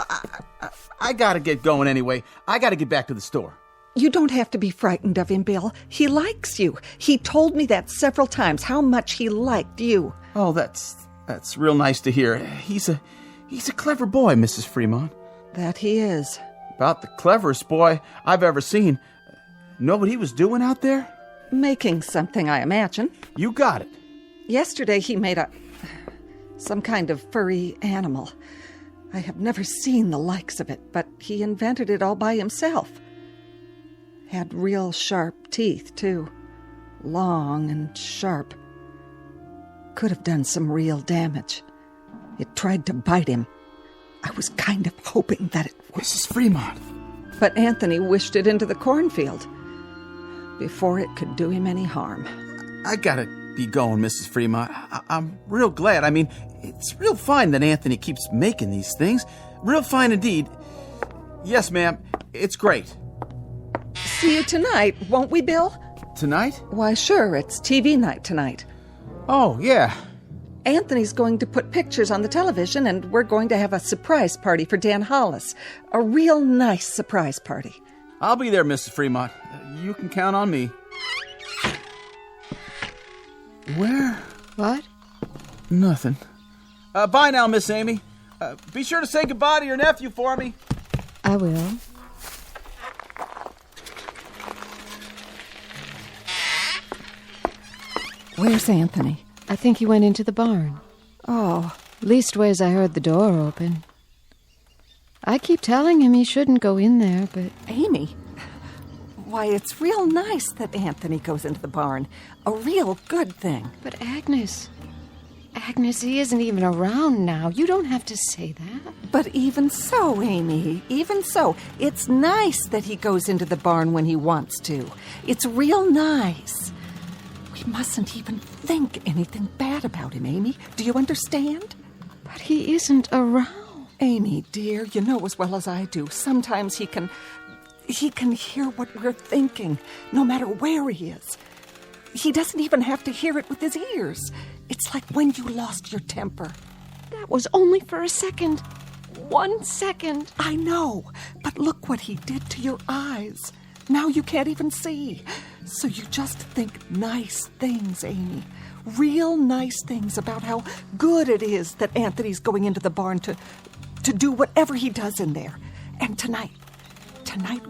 I gotta get going anyway. I gotta get back to the store. You don't have to be frightened of him, Bill. He likes you. He told me that several times, how much he liked you. Oh, that's real nice to hear. He's a clever boy, Mrs. Fremont. That he is. About the cleverest boy I've ever seen. Know what he was doing out there? Making something, I imagine. You got it. Yesterday he made some kind of furry animal. I have never seen the likes of it, but he invented it all by himself. Had real sharp teeth, too. Long and sharp. Could have done some real damage. It tried to bite him. I was kind of hoping that it would. Mrs. Fremont. But Anthony wished it into the cornfield before it could do him any harm. I gotta be going, Mrs. Fremont. I'm real glad. I mean, it's real fine that Anthony keeps making these things. Real fine indeed. Yes, ma'am. It's great. See you tonight, won't we, Bill? Tonight? Why, sure. It's TV night tonight. Oh, yeah. Anthony's going to put pictures on the television, and we're going to have a surprise party for Dan Hollis. A real nice surprise party. I'll be there, Mrs. Fremont. You can count on me. Where? What? Nothing. Bye now, Miss Amy. Be sure to say goodbye to your nephew for me. I will. Where's Anthony? I think he went into the barn. Oh. Leastways, I heard the door open. I keep telling him he shouldn't go in there, but... Amy, Why, it's real nice that Anthony goes into the barn. A real good thing. But Agnes, he isn't even around now. You don't have to say that. But even so, Amy, even so, it's nice that he goes into the barn when he wants to. It's real nice. We mustn't even think anything bad about him, Amy. Do you understand? But he isn't around. Amy, dear, you know as well as I do. Sometimes he can hear what we're thinking, no matter where he is. He doesn't even have to hear it with his ears. It's like when you lost your temper. That was only for a second. 1 second. I know, but look what he did to your eyes. Now you can't even see. So you just think nice things, Amy. Real nice things about how good it is that Anthony's going into the barn to do whatever he does in there. And tonight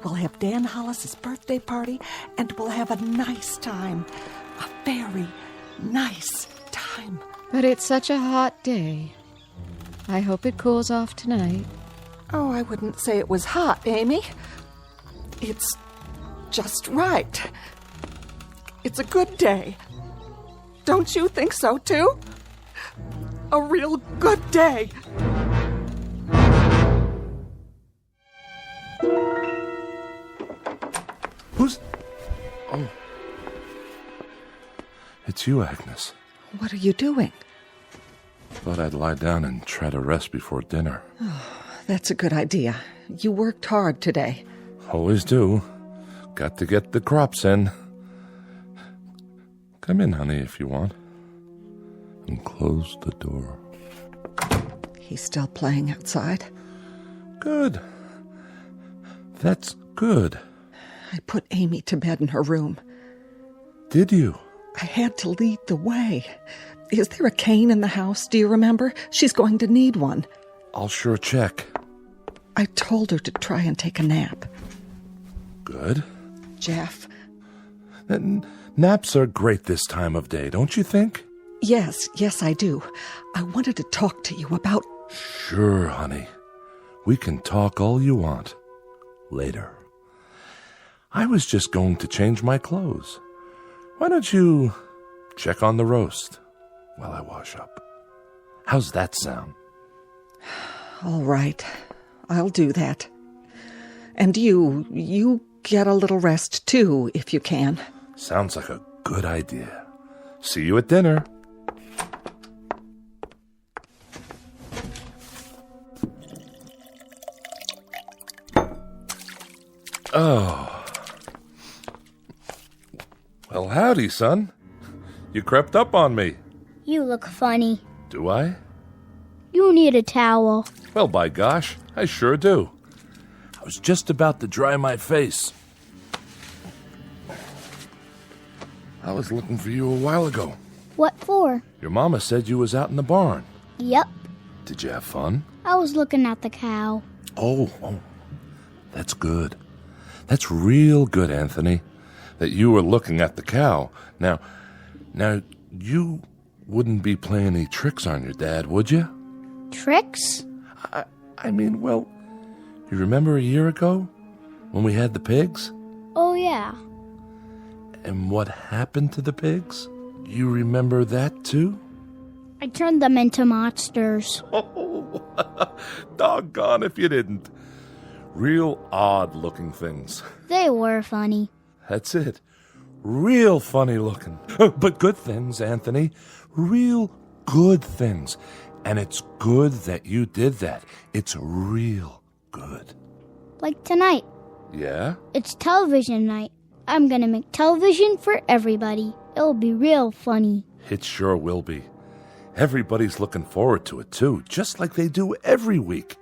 we'll have Dan Hollis's birthday party, and we'll have a nice time. A very nice time. But it's such a hot day. I hope it cools off tonight. Oh, I wouldn't say it was hot, Amy. It's just right. It's a good day. Don't you think so, too? A real good day. Who's... Oh. It's you, Agnes. What are you doing? Thought I'd lie down and try to rest before dinner. Oh, that's a good idea. You worked hard today. Always do. Got to get the crops in. Come in, honey, if you want. And close the door. He's still playing outside? Good. That's good. I put Amy to bed in her room. Did you? I had to lead the way. Is there a cane in the house? Do you remember? She's going to need one. I'll sure check. I told her to try and take a nap. Good. Jeff. Naps are great this time of day, don't you think? Yes, I do. I wanted to talk to you about... Sure, honey. We can talk all you want. Later. I was just going to change my clothes. Why don't you check on the roast while I wash up? How's that sound? All right. I'll do that. And you get a little rest, too, if you can. Sounds like a good idea. See you at dinner. Oh. Well, howdy, son. You crept up on me. You look funny. Do I? You need a towel. Well, by gosh, I sure do. I was just about to dry my face. I was looking for you a while ago. What for? Your mama said you was out in the barn. Yep. Did you have fun? I was looking at the cow. Oh, that's good. That's real good, Anthony, that you were looking at the cow. Now, you wouldn't be playing any tricks on your dad, would you? Tricks? I mean, well, you remember a year ago when we had the pigs? Oh, yeah. And what happened to the pigs? You remember that, too? I turned them into monsters. Oh, doggone if you didn't. Real odd-looking things. They were funny. That's it. Real funny-looking. But good things, Anthony. Real good things. And it's good that you did that. It's real good. Like tonight. Yeah? It's television night. I'm gonna make television for everybody. It'll be real funny. It sure will be. Everybody's looking forward to it, too, just like they do every week.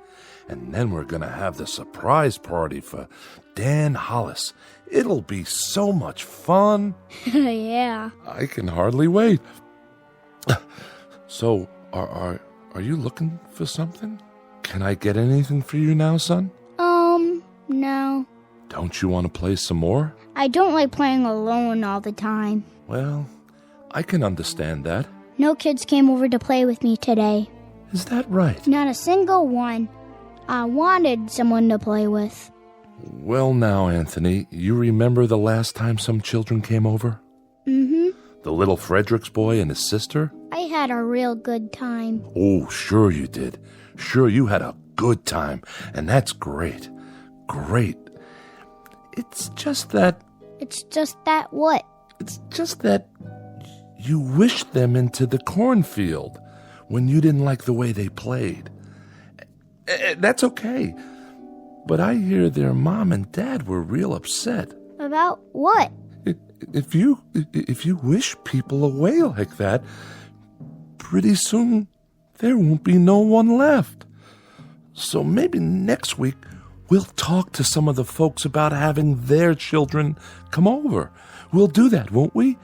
And then we're going to have the surprise party for Dan Hollis. It'll be so much fun. Yeah. I can hardly wait. So, are you looking for something? Can I get anything for you now, son? No. Don't you want to play some more? I don't like playing alone all the time. Well, I can understand that. No kids came over to play with me today. Is that right? Not a single one. I wanted someone to play with. Well, now, Anthony, you remember the last time some children came over? Mm-hmm. The little Fredericks boy and his sister? I had a real good time. Oh, sure you did. Sure, you had a good time, and that's great. Great. It's just that... It's just that what? It's just that you wished them into the cornfield when you didn't like the way they played. That's okay. But I hear their mom and dad were real upset. About what? If you wish people away like that, pretty soon there won't be no one left. So maybe next week we'll talk to some of the folks about having their children come over. We'll do that, won't we?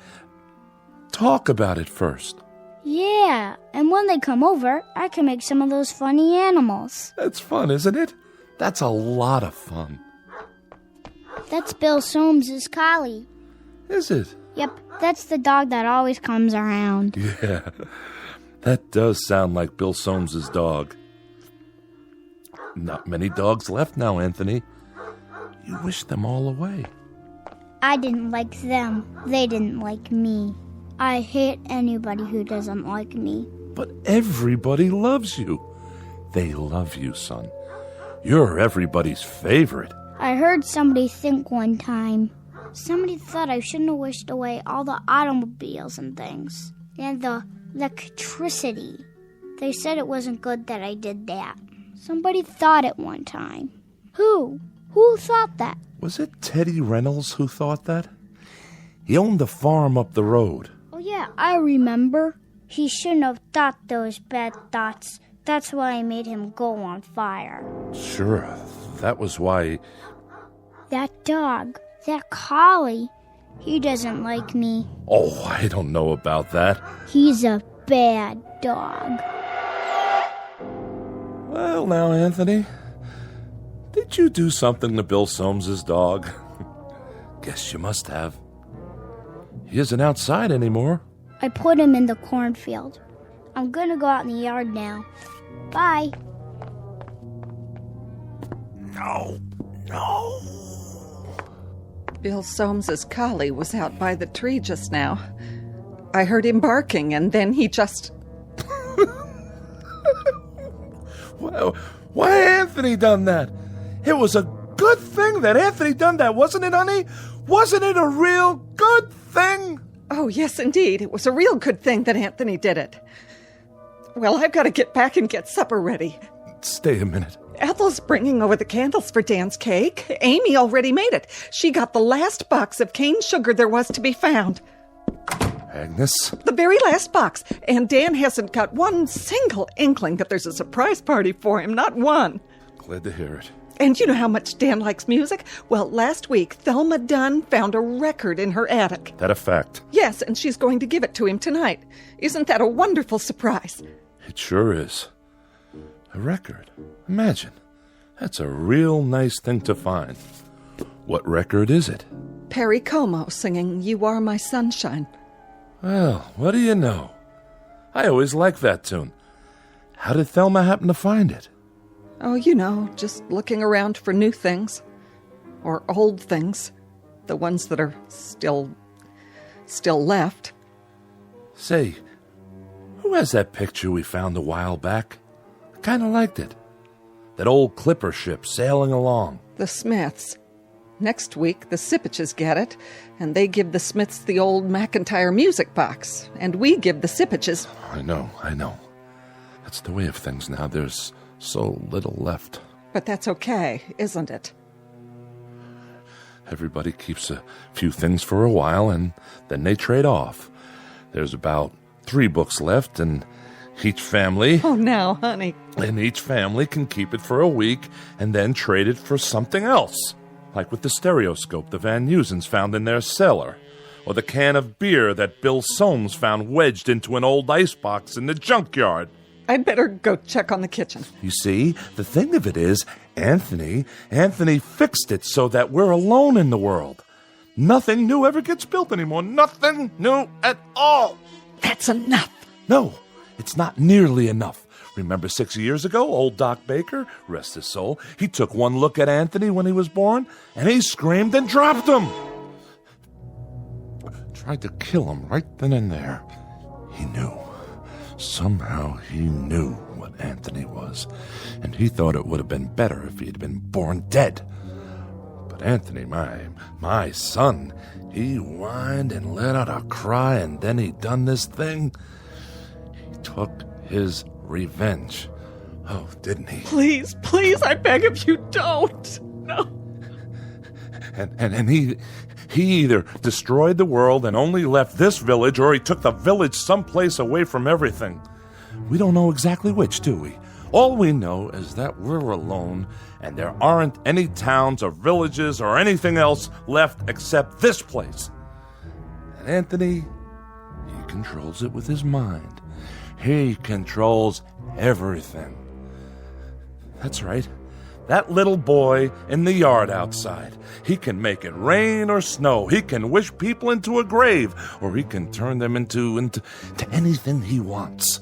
Talk about it first. Yeah, and when they come over, I can make some of those funny animals. That's fun, isn't it? That's a lot of fun. That's Bill Soames's collie. Is it? Yep, that's the dog that always comes around. Yeah, that does sound like Bill Soames's dog. Not many dogs left now, Anthony. You wish them all away. I didn't like them. They didn't like me. I hate anybody who doesn't like me. But everybody loves you. They love you, son. You're everybody's favorite. I heard somebody think one time. Somebody thought I shouldn't have wished away all the automobiles and things. And the electricity. They said it wasn't good that I did that. Somebody thought it one time. Who? Who thought that? Was it Teddy Reynolds who thought that? He owned the farm up the road. Oh yeah, I remember. He shouldn't have thought those bad thoughts. That's why I made him go on fire. Sure, that was why... That dog, that collie, he doesn't like me. Oh, I don't know about that. He's a bad dog. Well, now, Anthony, did you do something to Bill Soames's dog? Guess you must have. He isn't outside anymore. I put him in the cornfield. I'm gonna go out in the yard now. Bye. No. Bill Soames's collie was out by the tree just now. I heard him barking, and then he just... Well, why Anthony done that? It was a good thing that Anthony done that, wasn't it, honey? Wasn't it a real good thing? Oh, yes, indeed. It was a real good thing that Anthony did it. Well, I've got to get back and get supper ready. Stay a minute. Ethel's bringing over the candles for Dan's cake. Amy already made it. She got the last box of cane sugar there was to be found. Agnes? The very last box. And Dan hasn't got one single inkling that there's a surprise party for him. Not one. Glad to hear it. And you know how much Dan likes music? Well, last week, Thelma Dunn found a record in her attic. That a fact? Yes, and she's going to give it to him tonight. Isn't that a wonderful surprise? It sure is. A record. Imagine. That's a real nice thing to find. What record is it? Perry Como singing You Are My Sunshine. Well, what do you know? I always liked that tune. How did Thelma happen to find it? Oh, you know, just looking around for new things. Or old things. The ones that are still left. Say, who has that picture we found a while back? I kind of liked it. That old clipper ship sailing along. The Smiths. Next week, the Sipiches get it, and they give the Smiths the old McIntyre music box, and we give the Sipiches... I know. That's the way of things now. There's so little left. But that's okay, isn't it? Everybody keeps a few things for a while, and then they trade off. There's about 3 books left, and each family... Oh, now, honey. And each family can keep it for a week, and then trade it for something else. Like with the stereoscope the Van Nusens found in their cellar, or the can of beer that Bill Soames found wedged into an old icebox in the junkyard. I'd better go check on the kitchen. You see, the thing of it is, Anthony fixed it so that we're alone in the world. Nothing new ever gets built anymore. Nothing new at all. That's enough. No, it's not nearly enough. Remember 6 years ago, old Doc Baker, rest his soul, he took one look at Anthony when he was born, and he screamed and dropped him. Tried to kill him right then and there. He knew. Somehow he knew what Anthony was, and he thought it would have been better if he had been born dead. But Anthony, my son, he whined and let out a cry, and then he done this thing. He took his revenge. Oh, didn't he? Please, please, I beg of you, don't. No. And he either destroyed the world and only left this village, or he took the village someplace away from everything. We don't know exactly which, do we? All we know is that we're alone, and there aren't any towns or villages or anything else left except this place. And Anthony, he controls it with his mind. He controls everything. That's right. That little boy in the yard outside. He can make it rain or snow. He can wish people into a grave, or he can turn them into anything he wants.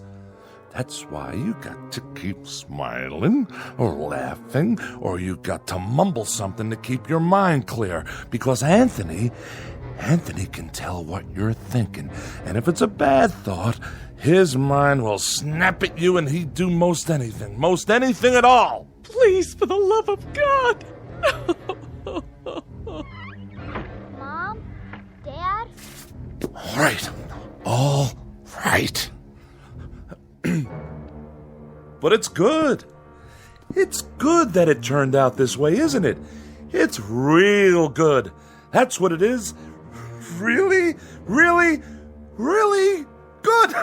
That's why you got to keep smiling or laughing, or you got to mumble something to keep your mind clear, because Anthony can tell what you're thinking, and if it's a bad thought, his mind will snap at you, and he'd do most anything at all. Please, for the love of God. Mom? Dad? All right. But it's good. It's good that it turned out this way, isn't it? It's real good. That's what it is. Really, really, really good.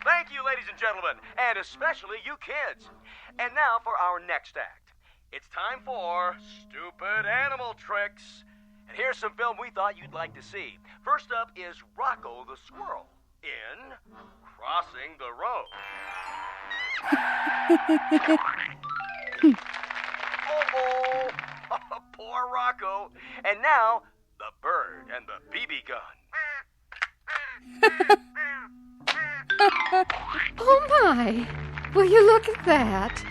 Thank you, ladies and gentlemen, and especially you kids. And now for our next act. It's time for Stupid Animal Tricks. And here's some film we thought you'd like to see. First up is Rocco the Squirrel in Crossing the Road. Oh, poor Rocco. And now, the bird and the BB gun. Oh, my. Will you look at that?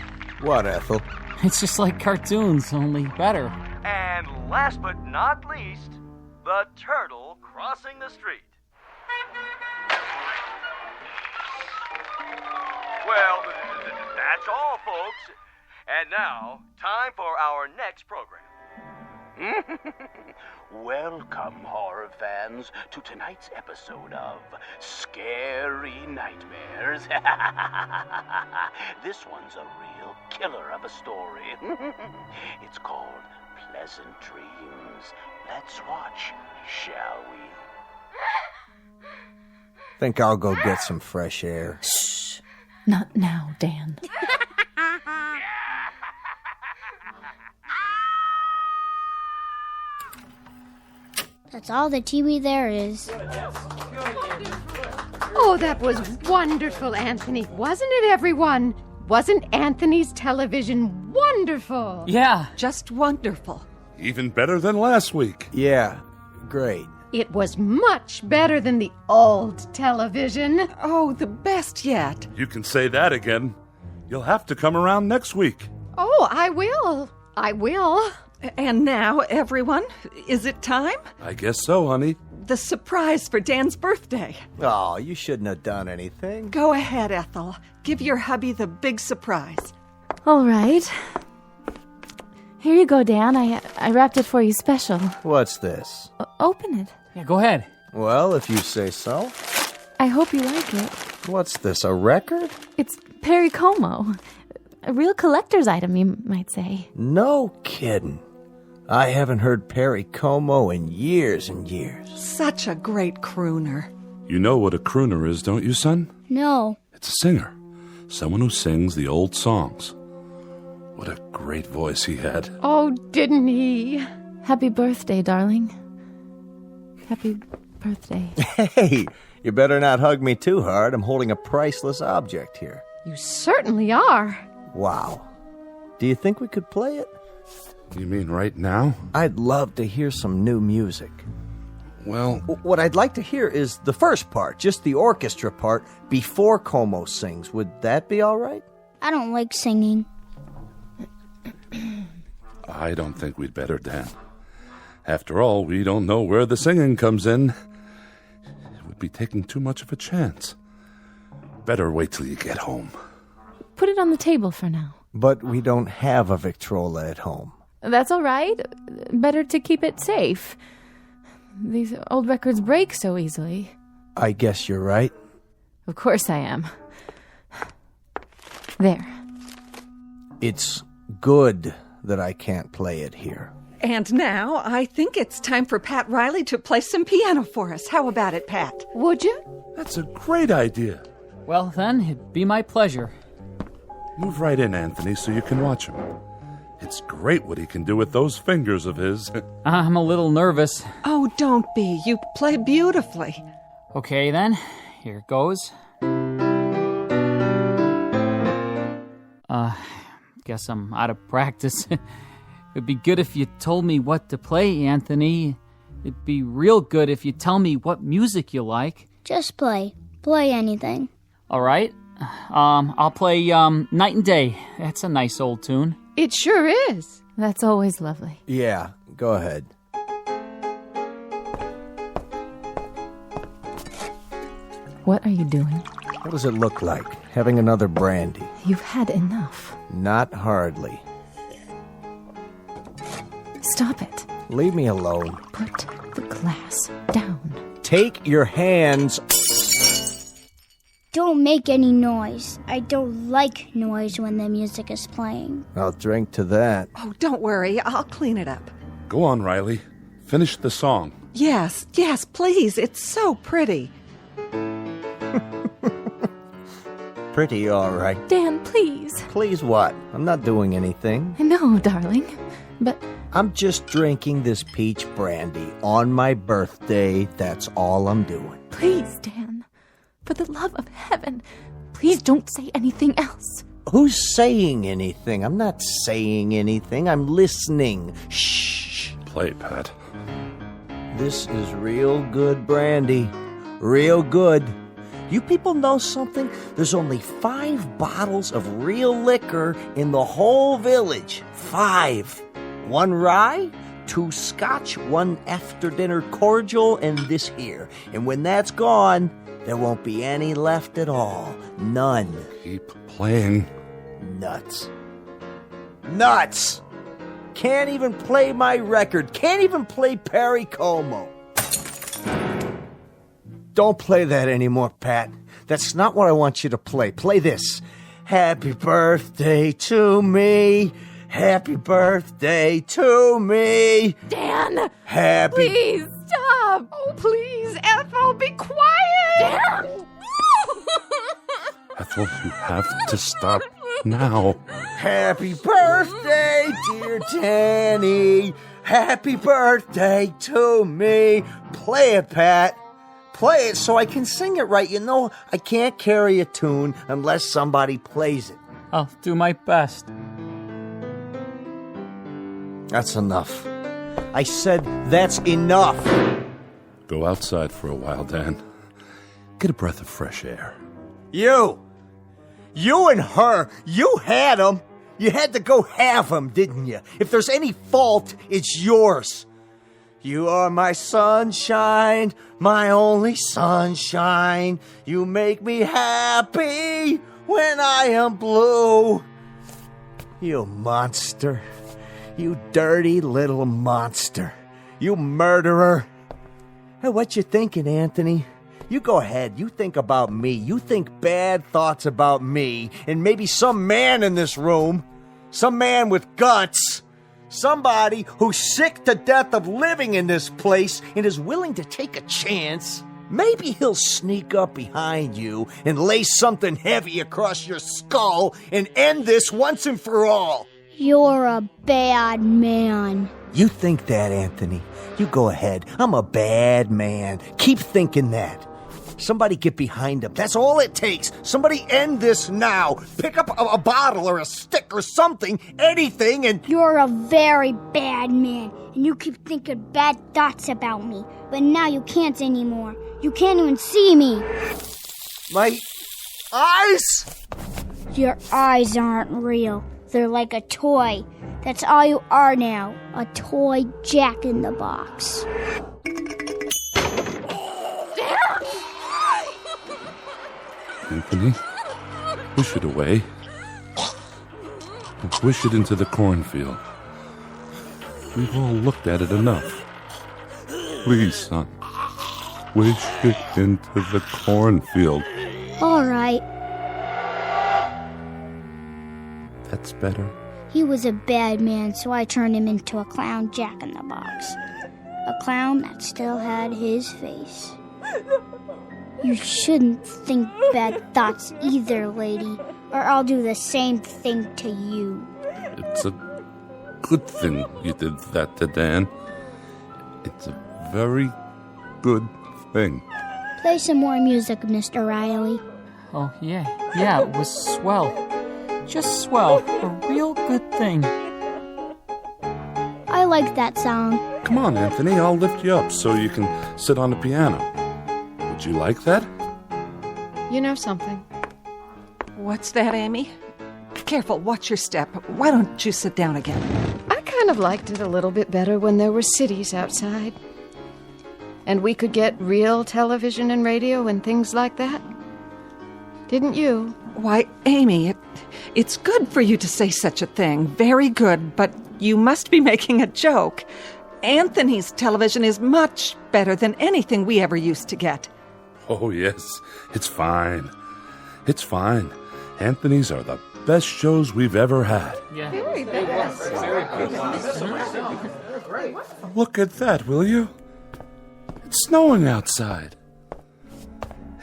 What, Ethel? It's just like cartoons, only better. And last but not least, the turtle crossing the street. Well, that's all, folks. And now, time for our next program. Welcome, horror fans, to tonight's episode of Scary Nightmares. This one's a real killer of a story. It's called Pleasant Dreams. Let's watch, shall we? Think I'll go get some fresh air. Shh. Not now, Dan. That's all the TV there is. Oh, that was wonderful, Anthony. Wasn't it, everyone? Wasn't Anthony's television wonderful? Yeah. Just wonderful. Even better than last week. Yeah, great. It was much better than the old television. Oh, the best yet. You can say that again. You'll have to come around next week. Oh, I will. I will. And now, everyone, is it time? I guess so, honey. The surprise for Dan's birthday. Oh, you shouldn't have done anything. Go ahead, Ethel. Give your hubby the big surprise. All right. Here you go, Dan. I wrapped it for you special. What's this? Open it. Yeah, go ahead. Well, if you say so. I hope you like it. What's this, a record? It's Perry Como. A real collector's item, you might say. No kidding. I haven't heard Perry Como in years and years. Such a great crooner. You know what a crooner is, don't you, son? No. It's a singer. Someone who sings the old songs. What a great voice he had. Oh, didn't he? Happy birthday, darling. Happy birthday. Hey, You better not hug me too hard. I'm holding a priceless object here. You certainly are. Wow. Do you think we could play it? You mean right now? I'd love to hear some new music. Well... What I'd like to hear is the first part, just the orchestra part, before Como sings. Would that be all right? I don't like singing. I don't think we'd better, Dan. After all, we don't know where the singing comes in. It would be taking too much of a chance. Better wait till you get home. Put it on the table for now. But we don't have a Victrola at home. That's all right. Better to keep it safe. These old records break so easily. I guess you're right. Of course I am. There. It's good that I can't play it here. And now, I think it's time for Pat Riley to play some piano for us. How about it, Pat? Would you? That's a great idea. Well, then, it'd be my pleasure. Move right in, Anthony, so you can watch him. It's great what he can do with those fingers of his. I'm a little nervous. Oh, don't be. You play beautifully. Okay, then. Here goes. Guess I'm out of practice. It'd be good if you told me what to play, Anthony. It'd be real good if you tell me what music you like. Just play. Play anything. All right. I'll play Night and Day. That's a nice old tune. It sure is. That's always lovely. Yeah, go ahead. What are you doing? What does it look like? Having another brandy? You've had enough. Not hardly. Stop it. Leave me alone. Put the glass down. Take your hands. Don't make any noise. I don't like noise when the music is playing. I'll drink to that. Oh, don't worry. I'll clean it up. Go on, Riley. Finish the song. Yes, please. It's so pretty. Pretty all right. Dan, please. Please what? I'm not doing anything. I know, darling, but... I'm just drinking this peach brandy on my birthday. That's all I'm doing. Please, Dan. For the love of heaven, please don't say anything else. Who's saying anything? I'm not saying anything. I'm listening. Shh. Play, Pat. This is real good brandy. Real good. You people know something? There's only 5 bottles of real liquor in the whole village. 5. 1 rye, 2 scotch, 1 after-dinner cordial, and this here. And when that's gone, there won't be any left at all. None. Keep playing. Nuts. Nuts! Can't even play my record. Can't even play Perry Como. Don't play that anymore, Pat. That's not what I want you to play. Play this. Happy birthday to me. Happy birthday to me. Dan! Happy... Please, stop! Oh, please, Ethel, be quiet! Dan! Ethel, you have to stop now. Happy birthday, dear Danny. Happy birthday to me. Play it, Pat. Play it so I can sing it right. You know, I can't carry a tune unless somebody plays it. I'll do my best. That's enough. I said that's enough. Go outside for a while, Dan. Get a breath of fresh air. You and her, you had them. You had to go have them, didn't you? If there's any fault, it's yours. You are my sunshine, my only sunshine. You make me happy when I am blue. You monster. You dirty little monster. You murderer. Hey, what you thinking, Anthony? You go ahead. You think about me. You think bad thoughts about me. And maybe some man in this room. Some man with guts. Somebody who's sick to death of living in this place and is willing to take a chance. Maybe he'll sneak up behind you and lay something heavy across your skull and end this once and for all. You're a bad man. You think that, Anthony. You go ahead. I'm a bad man. Keep thinking that. Somebody get behind him. That's all it takes. Somebody end this now. Pick up a bottle or a stick or something, anything, and... You're a very bad man, and you keep thinking bad thoughts about me. But now you can't anymore. You can't even see me. My eyes? Your eyes aren't real. They're like a toy. That's all you are now. A toy Jack-in-the-Box. Anthony, push it away. Wish it into the cornfield. We've all looked at it enough. Please, son. Wish it into the cornfield. All right. That's better. He was a bad man, so I turned him into a clown Jack-in-the-Box. A clown that still had his face. You shouldn't think bad thoughts either, lady, or I'll do the same thing to you. It's a good thing you did that to Dan. It's a very good thing. Play some more music, Mr. Riley. Oh, yeah, it was swell. Just swell. A real good thing. I like that song. Come on, Anthony, I'll lift you up so you can sit on the piano. Would you like that? You know something? What's that, Amy? Careful, watch your step. Why don't you sit down again? I kind of liked it a little bit better when there were cities outside. And we could get real television and radio and things like that. Didn't you? Why, Amy, it's good for you to say such a thing. Very good, but you must be making a joke. Anthony's television is much better than anything we ever used to get. Oh, yes. It's fine. It's fine. Anthony's are the best shows we've ever had. Yeah. Very best. Look at that, will you? It's snowing outside.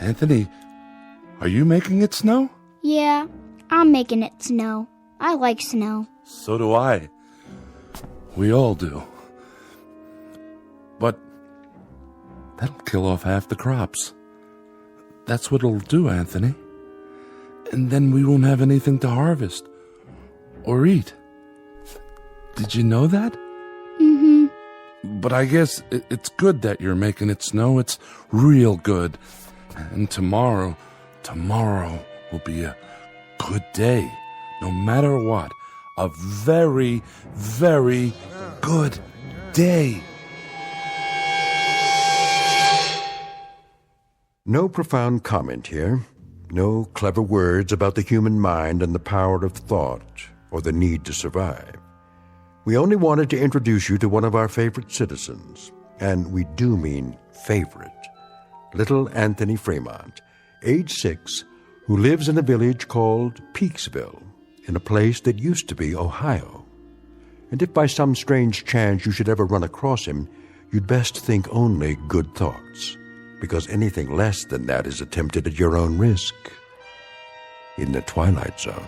Anthony, are you making it snow? Yeah, I'm making it snow. I like snow. So do I. We all do. But that'll kill off half the crops. That's what it'll do, Anthony. And then we won't have anything to harvest or eat. Did you know that? Mm-hmm. But I guess it's good that you're making it snow. It's real good. And tomorrow will be a good day. No matter what. A very, very good day. No profound comment here. No clever words about the human mind and the power of thought or the need to survive. We only wanted to introduce you to one of our favorite citizens, and we do mean favorite, little Anthony Fremont, age 6, who lives in a village called Peaksville, in a place that used to be Ohio. And if by some strange chance you should ever run across him, you'd best think only good thoughts, because anything less than that is attempted at your own risk. In the Twilight Zone.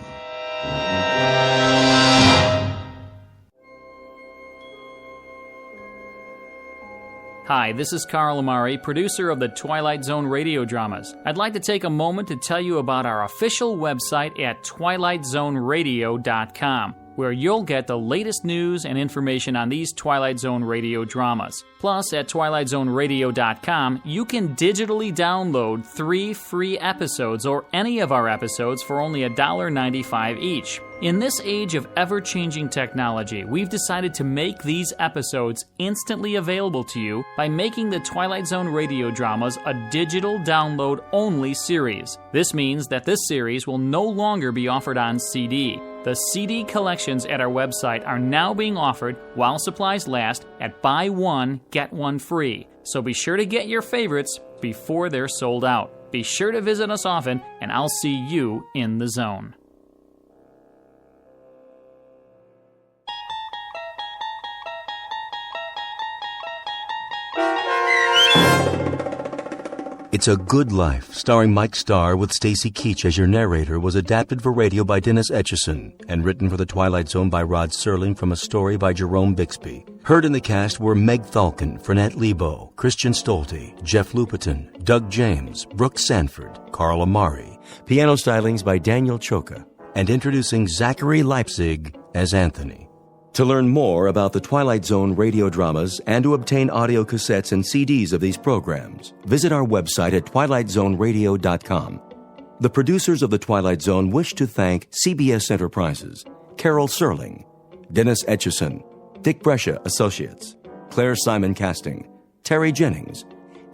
Hi, this is Carl Amari, producer of the Twilight Zone radio dramas. I'd like to take a moment to tell you about our official website at twilightzoneradio.com, where you'll get the latest news and information on these Twilight Zone radio dramas. Plus, at twilightzoneradio.com, you can digitally download 3 free episodes or any of our episodes for only $1.95 each. In this age of ever-changing technology, we've decided to make these episodes instantly available to you by making the Twilight Zone radio dramas a digital download-only series. This means that this series will no longer be offered on CD. The CD collections at our website are now being offered while supplies last at buy one, get one free. So be sure to get your favorites before they're sold out. Be sure to visit us often, and I'll see you in the zone. It It's a Good Life, starring Mike Starr with Stacy Keach as your narrator, was adapted for radio by Dennis Etchison and written for The Twilight Zone by Rod Serling from a story by Jerome Bixby. Heard in the cast were Meg Thalken, Fernette Lebo, Christian Stolte, Jeff Lupetin, Doug James, Brooke Sanford, Carl Amari. Piano stylings by Daniel Choka. And introducing Zachary Leipzig as Anthony. To learn more about the Twilight Zone radio dramas and to obtain audio cassettes and CDs of these programs, visit our website at twilightzoneradio.com. The producers of The Twilight Zone wish to thank CBS Enterprises, Carol Serling, Dennis Etchison, Dick Brescia Associates, Claire Simon Casting, Terry Jennings,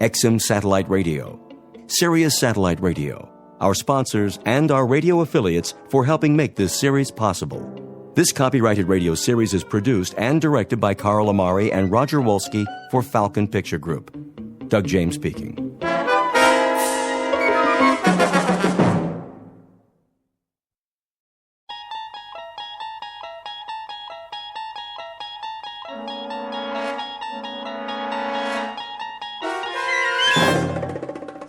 XM Satellite Radio, Sirius Satellite Radio, our sponsors, and our radio affiliates for helping make this series possible. This copyrighted radio series is produced and directed by Carl Amari and Roger Wolski for Falcon Picture Group. Doug James speaking.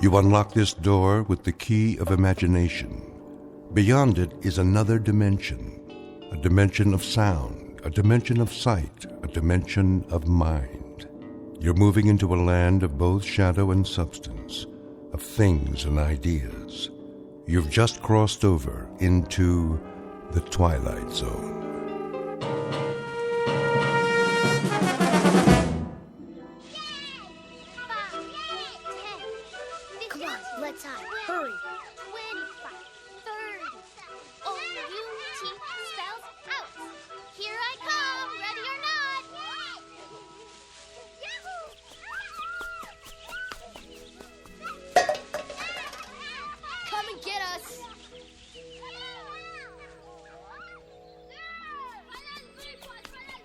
You unlock this door with the key of imagination. Beyond it is another dimension. A dimension of sound, a dimension of sight, a dimension of mind. You're moving into a land of both shadow and substance, of things and ideas. You've just crossed over into the Twilight Zone. Come on, let's hide. Hurry. 25, 30. O-U-T spells out. Here I come, ready or not. Come and get us.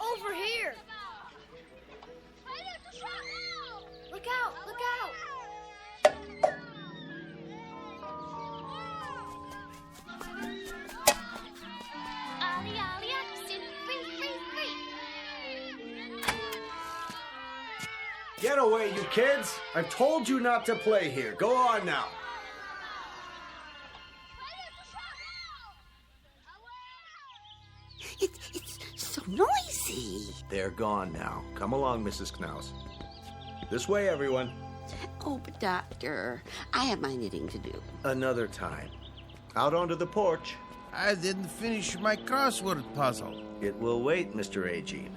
Over here. Look out, look out. Ollie, ollie, oxen, free, free, free. Get away, you kids! I've told you not to play here. Go on now. It's so noisy. They're gone now. Come along, Mrs. Knaus. This way, everyone. Oh, but Doctor, I have my knitting to do. Another time. Out onto the porch. I didn't finish my crossword puzzle. It will wait, Mr. A.G.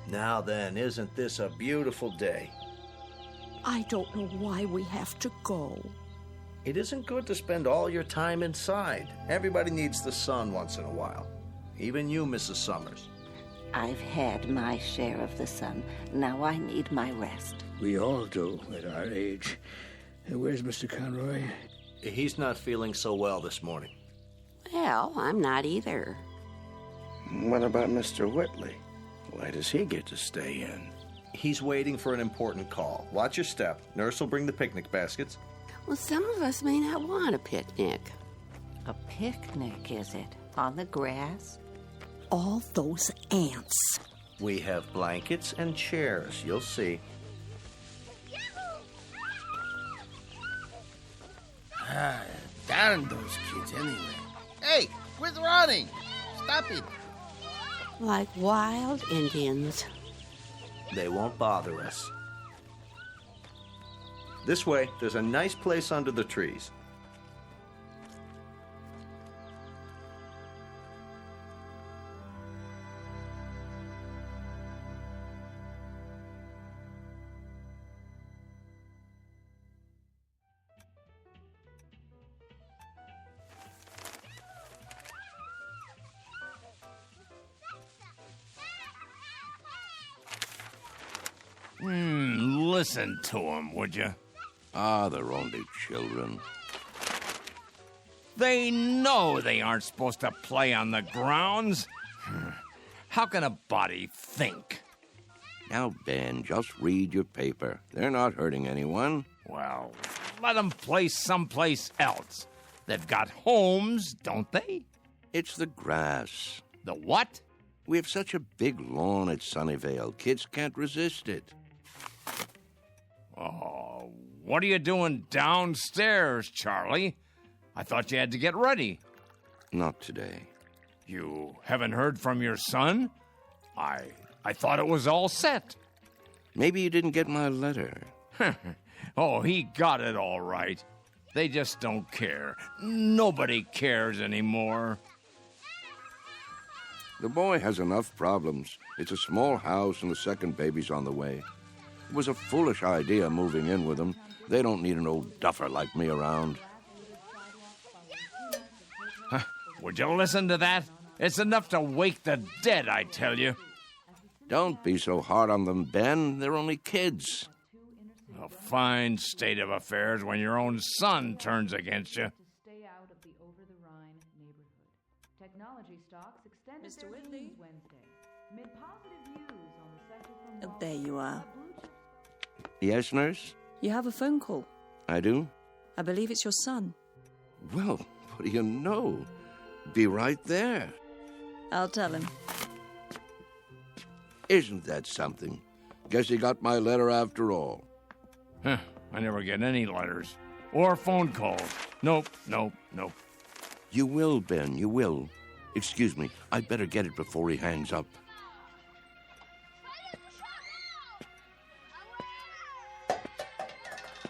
Now then, isn't this a beautiful day? I don't know why we have to go. It isn't good to spend all your time inside. Everybody needs the sun once in a while. Even you, Mrs. Summers. I've had my share of the sun. Now I need my rest. We all do at our age. Where's Mr. Conroy? He's not feeling so well this morning. Well, I'm not either. What about Mr. Whitley? Why does he get to stay in? He's waiting for an important call. Watch your step. Nurse will bring the picnic baskets. Well, some of us may not want a picnic. A picnic, is it? On the grass? All those ants. We have blankets and chairs. You'll see. Darn those kids anyway. Hey, quit running! Stop it! Like wild Indians. They won't bother us. This way, there's a nice place under the trees. Listen to them, would you? Ah, they're only children. They know they aren't supposed to play on the grounds. How can a body think? Now, Ben, just read your paper. They're not hurting anyone. Well, let them play someplace else. They've got homes, don't they? It's the grass. The what? We have such a big lawn at Sunnyvale. Kids can't resist it. Oh, what are you doing downstairs, Charlie? I thought you had to get ready. Not today. You haven't heard from your son? I thought it was all set. Maybe you didn't get my letter. Oh, he got it all right. They just don't care. Nobody cares anymore. The boy has enough problems. It's a small house and the second baby's on the way. It was a foolish idea moving in with him. They don't need an old duffer like me around. Would you listen to that? It's enough to wake the dead, I tell you. Don't be so hard on them, Ben. They're only kids. A fine state of affairs when your own son turns against you. Stay out of the over-the-Rhine neighborhood. Technology stocks extended Mr. Whitley? Wednesday. Mid positive views on the Center from Oh, there you are. Yes, nurse? You have a phone call. I do? I believe it's your son. Well, what do you know? Be right there. I'll tell him. Isn't that something? Guess he got my letter after all. Huh, I never get any letters. Or phone calls. Nope. You will, Ben, you will. Excuse me, I'd better get it before he hangs up.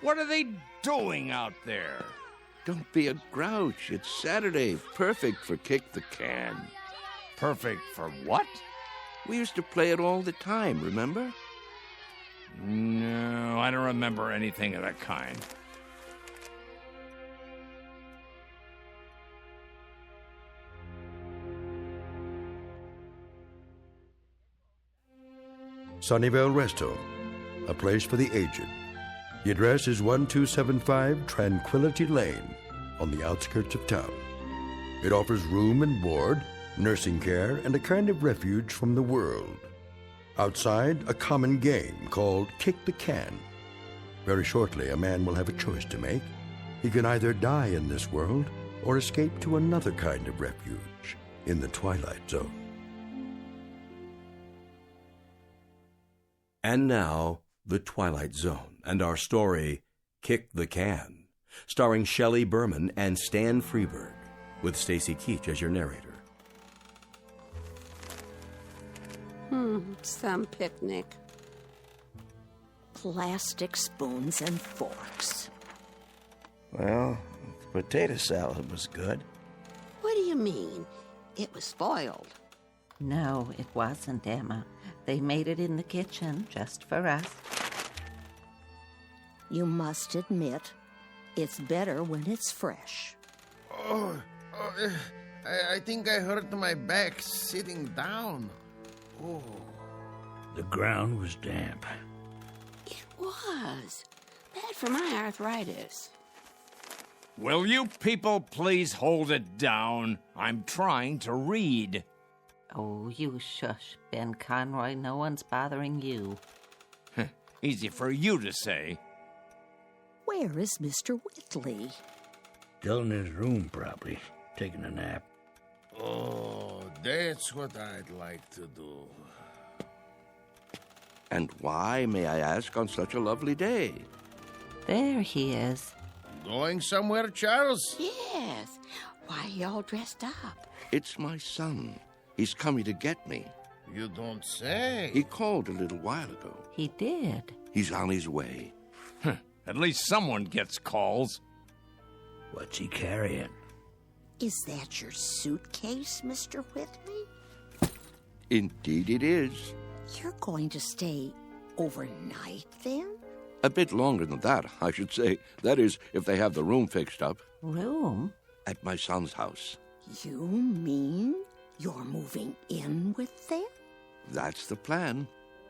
What are they doing out there? Don't be a grouch. It's Saturday. Perfect for Kick the Can. Perfect for what? We used to play it all the time, remember? No, I don't remember anything of that kind. Sunnyvale Rest Home, a place for the aged. The address is 1275 Tranquility Lane on the outskirts of town. It offers room and board, nursing care, and a kind of refuge from the world. Outside, a common game called Kick the Can. Very shortly, a man will have a choice to make. He can either die in this world or escape to another kind of refuge in the Twilight Zone. And now, The Twilight Zone, and our story, Kick the Can, starring Shelley Berman and Stan Freberg, with Stacy Keach as your narrator. Some picnic. Plastic spoons and forks. Well, the potato salad was good. What do you mean? It was spoiled. No, it wasn't, Emma. They made it in the kitchen just for us. You must admit, it's better when it's fresh. I think I hurt my back sitting down. Oh. The ground was damp. It was. Bad for my arthritis. Will you people please hold it down? I'm trying to read. Oh, you shush, Ben Conroy. No one's bothering you. Easy for you to say. Where is Mr. Whitley? Still in his room, probably, taking a nap. Oh, that's what I'd like to do. And why, may I ask, on such a lovely day? There he is. Going somewhere, Charles? Yes. Why are you all dressed up? It's my son. He's coming to get me. You don't say. He called a little while ago. He did. He's on his way. At least someone gets calls. What's he carrying? Is that your suitcase, Mr. Whitley? Indeed it is. You're going to stay overnight, then? A bit longer than that, I should say. That is, if they have the room fixed up. Room? At my son's house. You mean you're moving in with them? That's the plan.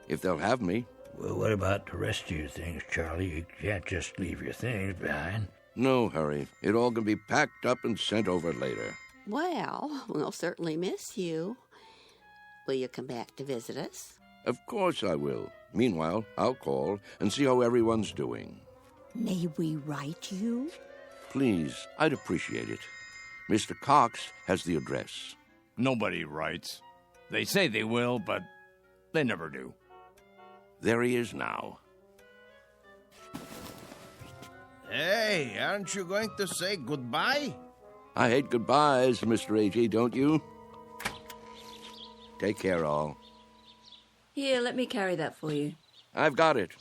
If they'll have me. Well, what about the rest of your things, Charlie? You can't just leave your things behind. No hurry. It all can be packed up and sent over later. Well, we'll certainly miss you. Will you come back to visit us? Of course I will. Meanwhile, I'll call and see how everyone's doing. May we write you? Please, I'd appreciate it. Mr. Cox has the address. Nobody writes. They say they will, but they never do. There he is now. Hey, aren't you going to say goodbye? I hate goodbyes, Mr. A.G., don't you? Take care, all. Here, let me carry that for you. I've got it.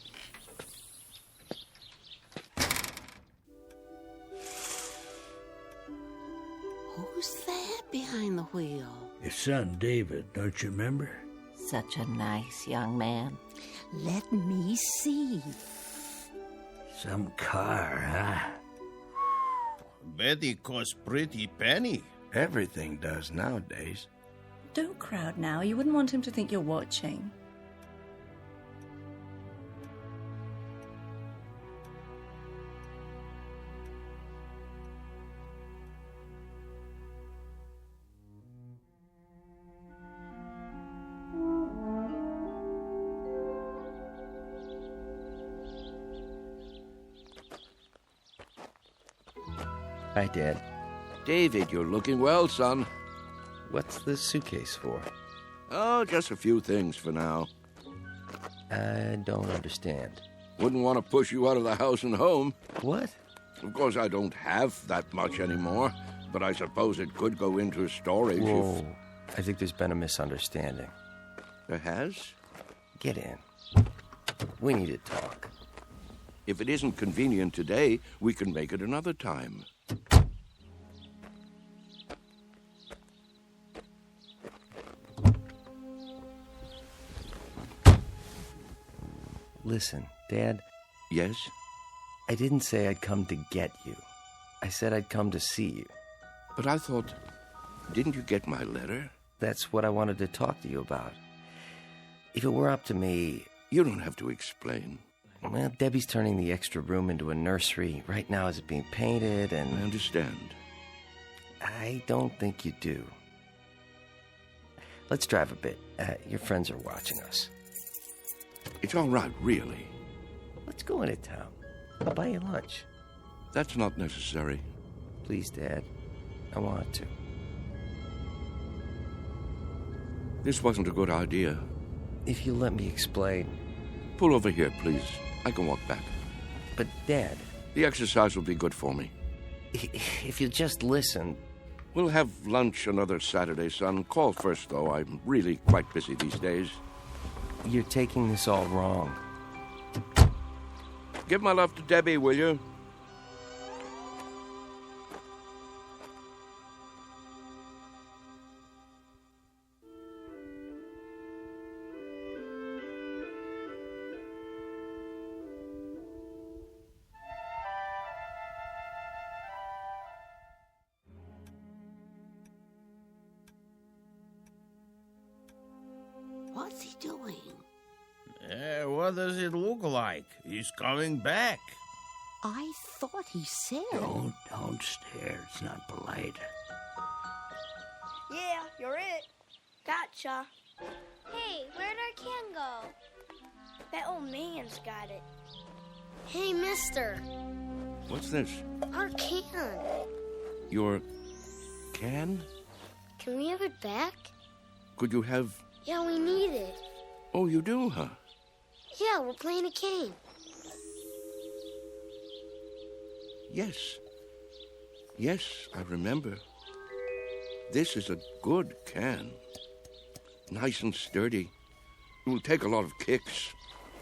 Who's that behind the wheel? His son, David, don't you remember? Such a nice young man. Let me see. Some car, huh? Betty costs pretty penny. Everything does nowadays. Don't crowd now. You wouldn't want him to think you're watching. Hi, Dad. David, you're looking well, son. What's the suitcase for? Oh, just a few things for now. I don't understand. Wouldn't want to push you out of the house and home. What? Of course, I don't have that much anymore, but I suppose it could go into storage Whoa. I think there's been a misunderstanding. There has? Get in. We need to talk. If it isn't convenient today, we can make it another time. Listen, Dad. Yes? I didn't say I'd come to get you. I said I'd come to see you. But I thought, didn't you get my letter? That's what I wanted to talk to you about. If it were up to me... You don't have to explain. Well, Debbie's turning the extra room into a nursery. Right now it's being painted and... I understand. I don't think you do. Let's drive a bit. Your friends are watching us. It's all right, really. Let's go into town. I'll buy you lunch. That's not necessary. Please, Dad. I want to. This wasn't a good idea. If you'll let me explain. Pull over here, please. I can walk back. But, Dad... The exercise will be good for me. If you just listen... We'll have lunch another Saturday, son. Call first, though. I'm really quite busy these days. You're taking this all wrong. Give my love to Debbie, will you? What's he doing? What does it look like? He's coming back. I thought he said... Don't stare. It's not polite. Yeah, you're it. Gotcha. Hey, where'd our can go? That old man's got it. Hey, mister. What's this? Our can. Your can? Can we have it back? Could you have... Yeah, we need it. Oh, you do, huh? Yeah, we're playing a game. Yes. Yes, I remember. This is a good can. Nice and sturdy. It will take a lot of kicks.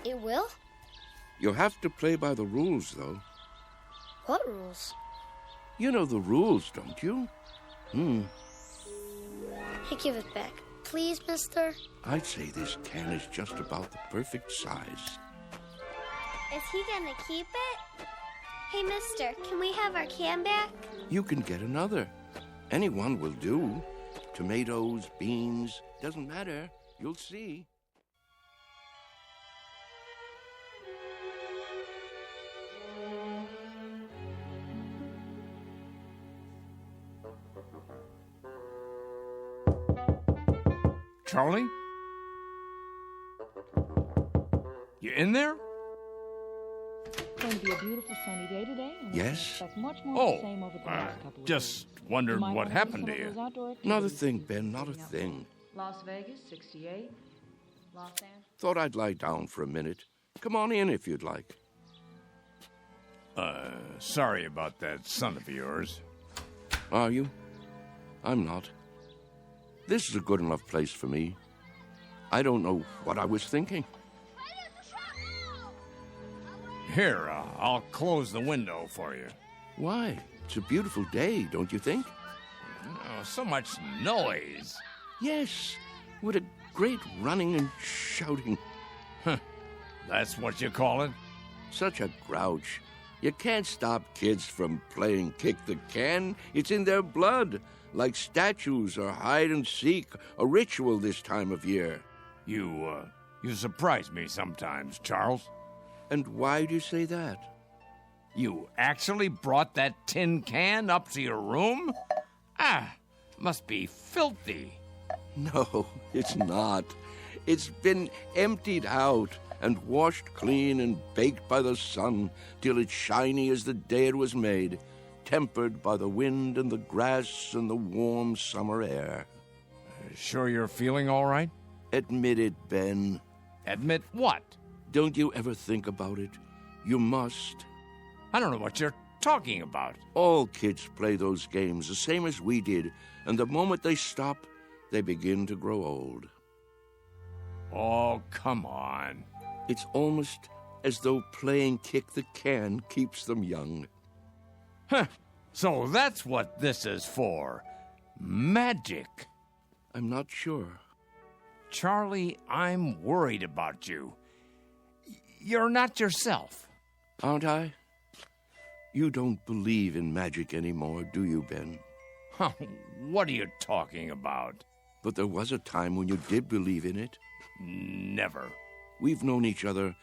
It will? You'll have to play by the rules, though. What rules? You know the rules, don't you? Hey, give it back. Please, mister? I'd say this can is just about the perfect size. Is he gonna keep it? Hey, mister, can we have our can back? You can get another. Any one will do. Tomatoes, beans, doesn't matter. You'll see. Charlie? You in there? It's going to be a beautiful sunny day today. And Yes? expect much more of the same over the next couple of Just wondered what happened to you. Not a thing, Ben, not a thing. Las Vegas, 68. Los Angeles. Thought I'd lie down for a minute. Come on in if you'd like. Sorry about that son of yours. Are you? I'm not. This is a good enough place for me. I don't know what I was thinking. Here, I'll close the window for you. Why? It's a beautiful day, don't you think? Oh, so much noise. Yes, with a great running and shouting. That's what you call it? Such a grouch. You can't stop kids from playing kick the can. It's in their blood, like statues or hide and seek, a ritual this time of year. You surprise me sometimes, Charles. And why do you say that? You actually brought that tin can up to your room? Must be filthy. No, it's not. It's been emptied out and washed clean and baked by the sun till it's shiny as the day it was made, tempered by the wind and the grass and the warm summer air. Sure you're feeling all right? Admit it, Ben. Admit what? Don't you ever think about it? You must. I don't know what you're talking about. All kids play those games the same as we did, and the moment they stop, they begin to grow old. Oh, come on. It's almost as though playing kick the can keeps them young. So that's what this is for. Magic. I'm not sure. Charlie, I'm worried about you. You're not yourself. Aren't I? You don't believe in magic anymore, do you, Ben? What are you talking about? But there was a time when you did believe in it. Never. We've known each other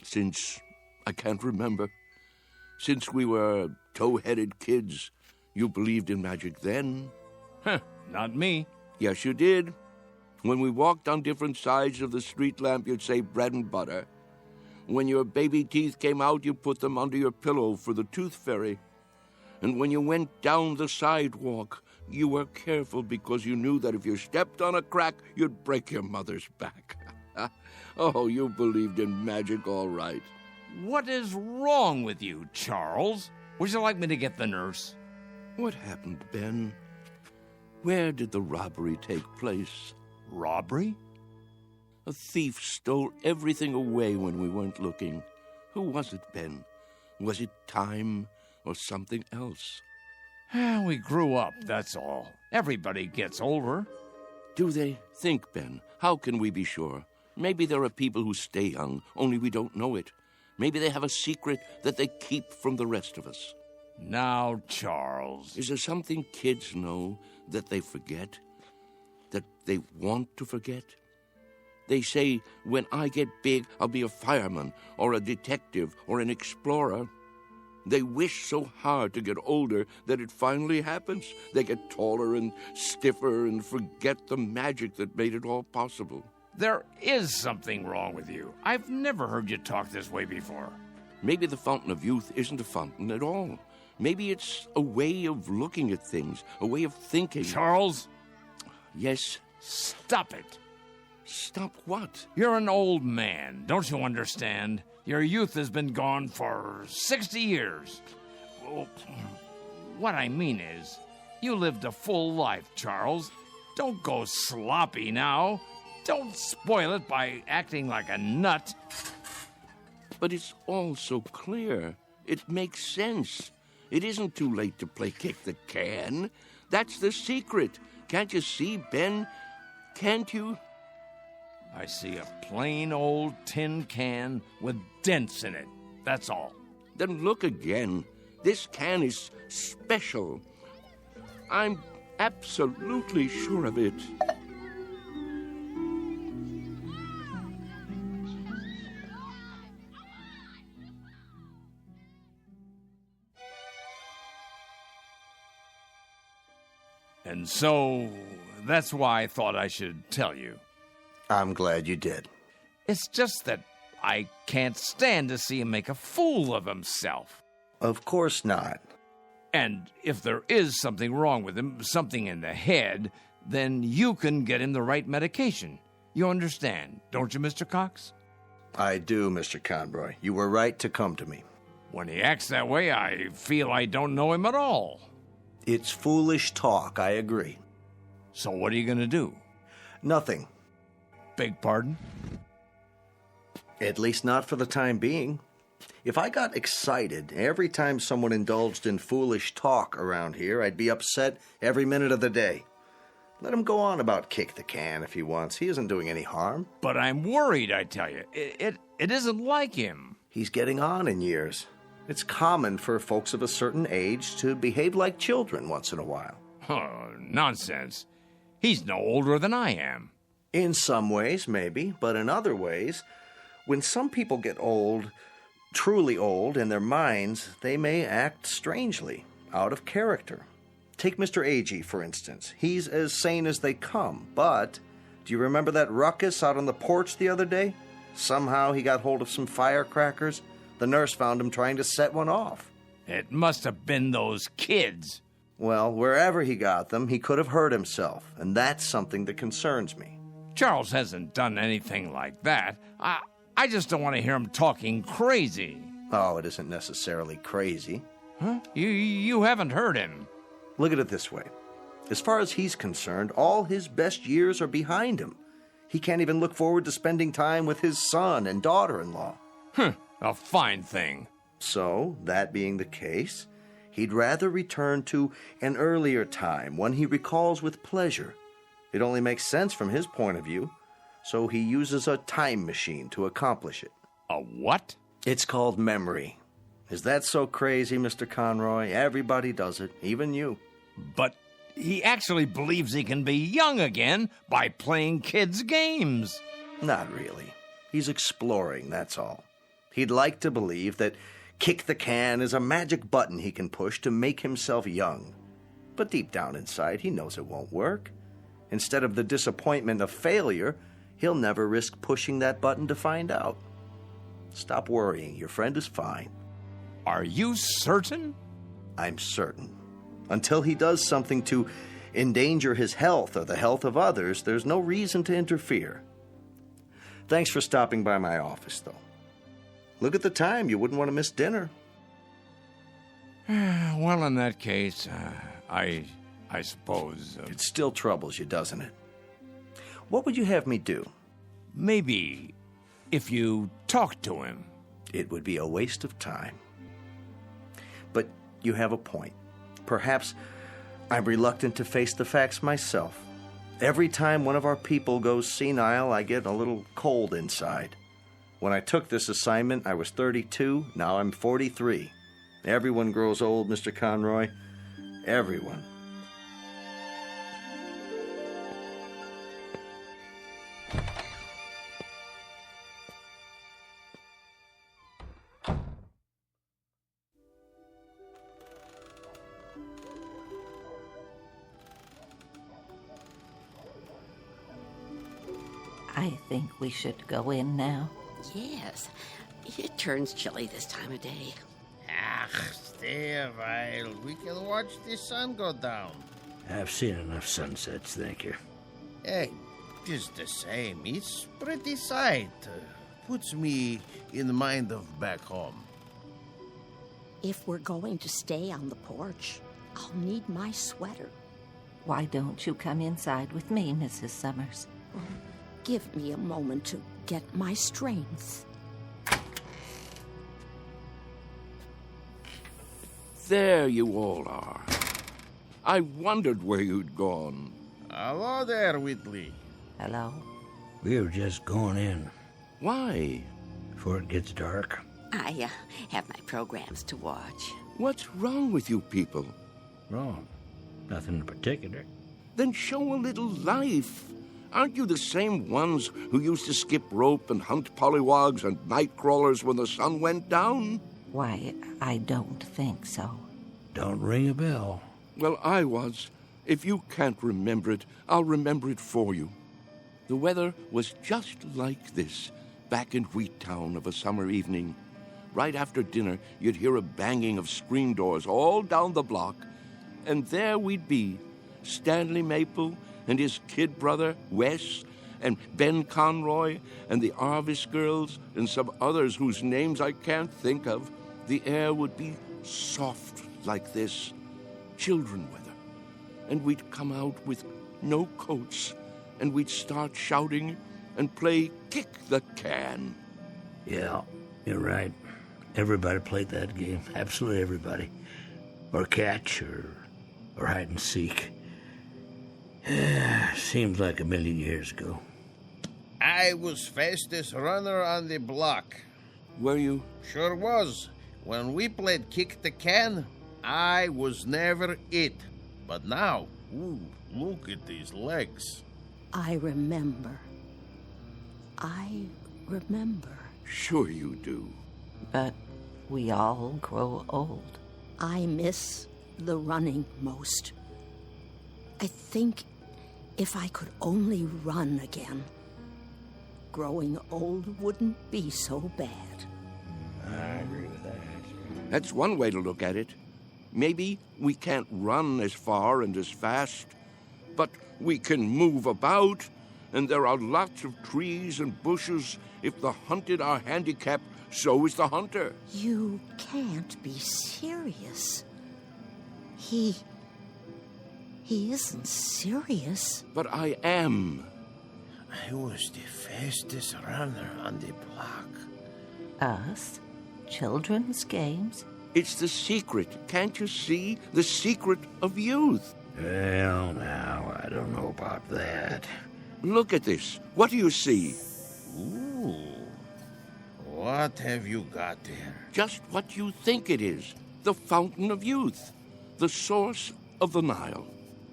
since I can't remember. Since we were tow-headed kids. You believed in magic then. Not me. Yes, you did. When we walked on different sides of the street lamp, you'd say bread and butter. When your baby teeth came out, you put them under your pillow for the tooth fairy. And when you went down the sidewalk, you were careful because you knew that if you stepped on a crack, you'd break your mother's back. Oh, you believed in magic all right. What is wrong with you, Charles? Would you like me to get the nurse? What happened, Ben? Where did the robbery take place? Robbery? A thief stole everything away when we weren't looking. Who was it, Ben? Was it time or something else? We grew up, that's all. Everybody gets older. Do they? Think, Ben. How can we be sure? Maybe there are people who stay young, only we don't know it. Maybe they have a secret that they keep from the rest of us. Now, Charles. Is there something kids know that they forget? That they want to forget? They say, when I get big, I'll be a fireman or a detective or an explorer. They wish so hard to get older that it finally happens. They get taller and stiffer and forget the magic that made it all possible. There is something wrong with you. I've never heard you talk this way before. Maybe the fountain of youth isn't a fountain at all. Maybe it's a way of looking at things, a way of thinking. Charles? Yes? Stop it. Stop what? You're an old man. Don't you understand? Your youth has been gone for 60 years. Well, what I mean is, you lived a full life, Charles. Don't go sloppy now. Don't spoil it by acting like a nut. But it's all so clear. It makes sense. It isn't too late to play kick the can. That's the secret. Can't you see, Ben? Can't you? I see a plain old tin can with dents in it. That's all. Then look again. This can is special. I'm absolutely sure of it. And so, that's why I thought I should tell you. I'm glad you did. It's just that I can't stand to see him make a fool of himself. Of course not. And if there is something wrong with him, something in the head, then you can get him the right medication. You understand, don't you, Mr. Cox? I do, Mr. Conroy. You were right to come to me. When he acts that way, I feel I don't know him at all. It's foolish talk, I agree. So what are you going to do? Nothing. Beg pardon? At least not for the time being. If I got excited every time someone indulged in foolish talk around here, I'd be upset every minute of the day. Let him go on about kick the can if he wants. He isn't doing any harm. But I'm worried, I tell you. It isn't like him. He's getting on in years. It's common for folks of a certain age to behave like children once in a while. Oh, nonsense. He's no older than I am. In some ways, maybe, but in other ways, when some people get old, truly old in their minds, they may act strangely, out of character. Take Mr. Agee, for instance. He's as sane as they come, but do you remember that ruckus out on the porch the other day? Somehow he got hold of some firecrackers. The nurse found him trying to set one off. It must have been those kids. Well, wherever he got them, he could have hurt himself, and that's something that concerns me. Charles hasn't done anything like that. I just don't want to hear him talking crazy. Oh, it isn't necessarily crazy. Huh? You haven't heard him. Look at it this way. As far as he's concerned, all his best years are behind him. He can't even look forward to spending time with his son and daughter-in-law. A fine thing. So, that being the case, he'd rather return to an earlier time, one he recalls with pleasure. It only makes sense from his point of view, so he uses a time machine to accomplish it. A what? It's called memory. Is that so crazy, Mr. Conroy? Everybody does it, even you. But he actually believes he can be young again by playing kids' games. Not really. He's exploring, that's all. He'd like to believe that kick the can is a magic button he can push to make himself young. But deep down inside, he knows it won't work. Instead of the disappointment of failure, he'll never risk pushing that button to find out. Stop worrying. Your friend is fine. Are you certain? I'm certain. Until he does something to endanger his health or the health of others, there's no reason to interfere. Thanks for stopping by my office, though. Look at the time. You wouldn't want to miss dinner. Well, in that case, I suppose... It still troubles you, doesn't it? What would you have me do? Maybe if you talk to him. It would be a waste of time. But you have a point. Perhaps I'm reluctant to face the facts myself. Every time one of our people goes senile, I get a little cold inside. When I took this assignment, I was 32. Now I'm 43. Everyone grows old, Mr. Conroy. Everyone. I think we should go in now. Yes. It turns chilly this time of day. Stay a while. We can watch the sun go down. I've seen enough sunsets, thank you. Hey, just the same. It's pretty sight. Puts me in the mind of back home. If we're going to stay on the porch, I'll need my sweater. Why don't you come inside with me, Mrs. Summers? Give me a moment to get my strength. There you all are. I wondered where you'd gone. Hello there, Whitley. Hello. We were just going in. Why? Before it gets dark. I have my programs to watch. What's wrong with you people? Wrong. Nothing in particular. Then show a little life. Aren't you the same ones who used to skip rope and hunt pollywogs and night crawlers when the sun went down? Why, I don't think so. Don't ring a bell. Well, I was. If you can't remember it, I'll remember it for you. The weather was just like this, back in Wheattown of a summer evening. Right after dinner, you'd hear a banging of screen doors all down the block, and there we'd be, Stanley Maple and his kid brother, Wes, and Ben Conroy, and the Arvis girls, and some others whose names I can't think of, the air would be soft like this, children weather. And we'd come out with no coats, and we'd start shouting and play kick the can. Yeah, you're right. Everybody played that game. Absolutely everybody. Or catch, or hide and seek. Seems like a million years ago. I was fastest runner on the block. Were you? Sure was. When we played kick the can, I was never it. But now, ooh, look at these legs. I remember. I remember. Sure you do. But we all grow old. I miss the running most. I think if I could only run again, growing old wouldn't be so bad. I agree with that. That's one way to look at it. Maybe we can't run as far and as fast, but we can move about, and there are lots of trees and bushes. If the hunted are handicapped, so is the hunter. You can't be serious. He isn't serious. But I am. I was the fastest runner on the block. Us? Children's games? It's the secret. Can't you see? The secret of youth. Well, now, I don't know about that. Look at this. What do you see? Ooh. What have you got there? Just what you think it is. The fountain of youth. The source of the Nile.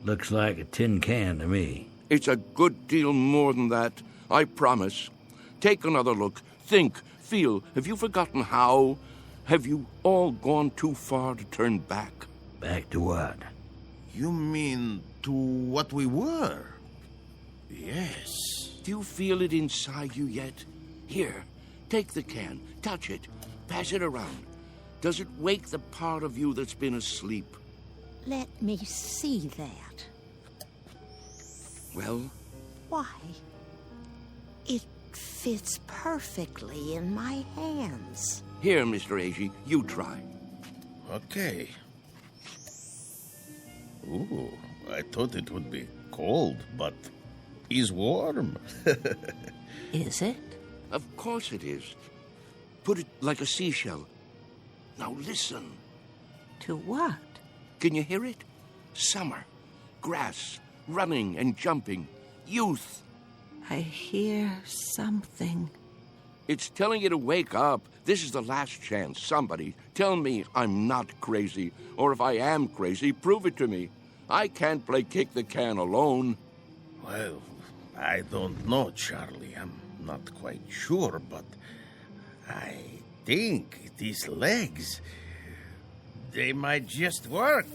Looks like a tin can to me. It's a good deal more than that, I promise. Take another look. Think, feel. Have you forgotten how? Have you all gone too far to turn back? Back to what? You mean to what we were? Yes. Do you feel it inside you yet? Here, take the can, touch it, pass it around. Does it wake the part of you that's been asleep? Let me see that. Well? Why? It fits perfectly in my hands. Here, Mr. Agee, you try. Okay. Ooh, I thought it would be cold, but it's warm. Is it? Of course it is. Put it like a seashell. Now listen. To what? Can you hear it? Summer, grass, running and jumping, youth. I hear something. It's telling you to wake up. This is the last chance. Somebody, tell me I'm not crazy. Or if I am crazy, prove it to me. I can't play kick the can alone. Well, I don't know, Charlie. I'm not quite sure, but I think these legs, they might just work.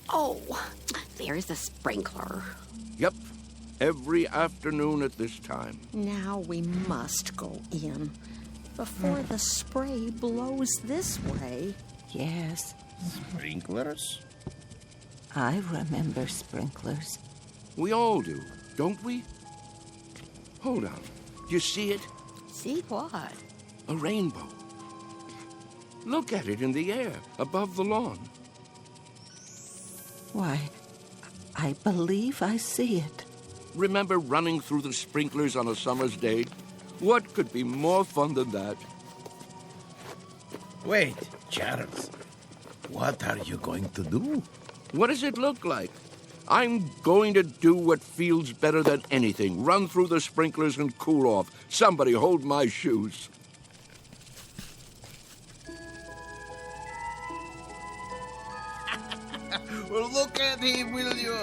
Oh, there's the sprinkler. Yep, every afternoon at this time. Now we must go in before the spray blows this way. Yes. Sprinklers? I remember sprinklers. We all do, don't we? Hold on. Do you see it? See what? A rainbow. Look at it in the air, above the lawn. Why, I believe I see it. Remember running through the sprinklers on a summer's day? What could be more fun than that? Wait, Charles. What are you going to do? What does it look like? I'm going to do what feels better than anything. Run through the sprinklers and cool off. Somebody hold my shoes. Well, look at him, will you?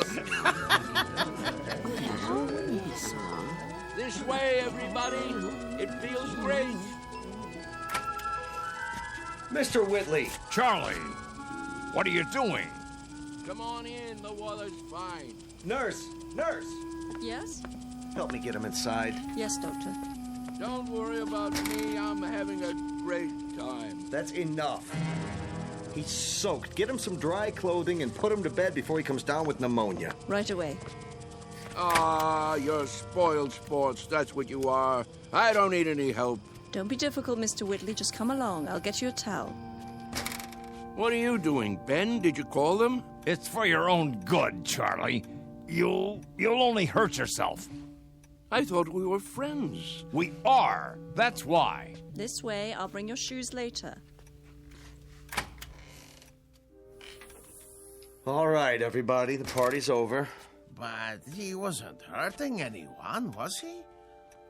This way, everybody. It feels great. Mr. Whitley. Charlie, what are you doing? Come on in. The weather's fine. Nurse! Nurse! Yes? Help me get him inside. Yes, Doctor. Don't worry about me. I'm having a great time. That's enough. He's soaked. Get him some dry clothing and put him to bed before he comes down with pneumonia. Right away. Ah, you're spoiled sports, that's what you are. I don't need any help. Don't be difficult, Mr. Whitley. Just come along. I'll get you a towel. What are you doing, Ben? Did you call them? It's for your own good, Charlie. You'll only hurt yourself. I thought we were friends. We are. That's why. This way. I'll bring your shoes later. All right, everybody, the party's over. But he wasn't hurting anyone, was he?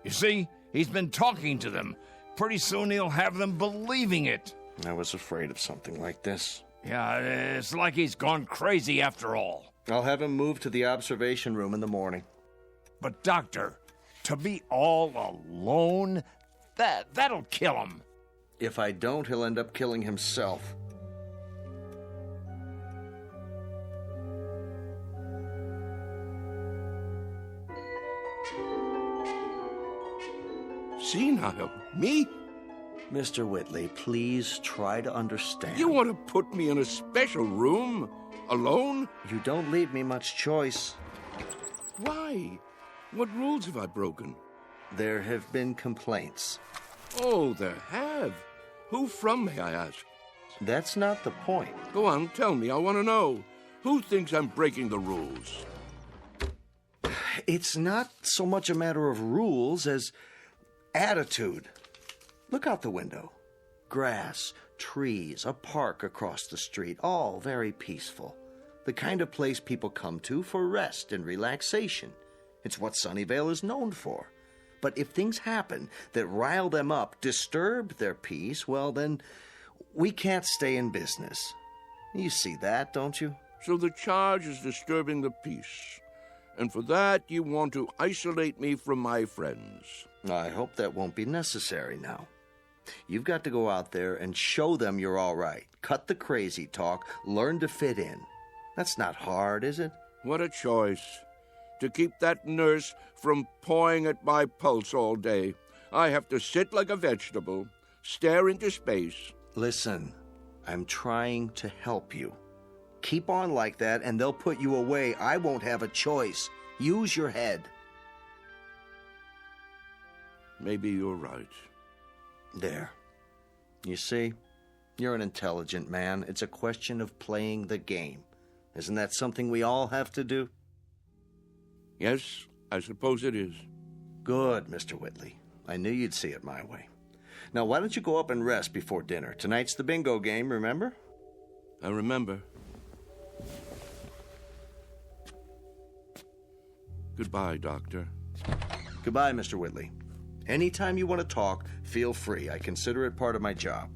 You see, he's been talking to them. Pretty soon he'll have them believing it. I was afraid of something like this. Yeah, it's like he's gone crazy after all. I'll have him moved to the observation room in the morning. But, Doctor, to be all alone, that'll kill him. If I don't, he'll end up killing himself. Senile? Me? Mr. Whitley, please try to understand. You want to put me in a special room? Alone? You don't leave me much choice. Why? What rules have I broken? There have been complaints. Oh, there have. Who from, may I ask? That's not the point. Go on, tell me. I want to know. Who thinks I'm breaking the rules? It's not so much a matter of rules as attitude. Look out the window. Grass, trees, a park across the street, all very peaceful. The kind of place people come to for rest and relaxation. It's what Sunnyvale is known for. But if things happen that rile them up, disturb their peace, well, then we can't stay in business. You see that, don't you? So the charge is disturbing the peace. And for that, you want to isolate me from my friends. I hope that won't be necessary now. You've got to go out there and show them you're all right. Cut the crazy talk. Learn to fit in. That's not hard, is it? What a choice. To keep that nurse from pawing at my pulse all day, I have to sit like a vegetable, stare into space. Listen, I'm trying to help you. Keep on like that, and they'll put you away. I won't have a choice. Use your head. Maybe you're right. There. You see? You're an intelligent man. It's a question of playing the game. Isn't that something we all have to do? Yes, I suppose it is. Good, Mr. Whitley. I knew you'd see it my way. Now, why don't you go up and rest before dinner? Tonight's the bingo game, remember? I remember. Goodbye, Doctor. Goodbye, Mr. Whitley. Anytime you want to talk, feel free. I consider it part of my job.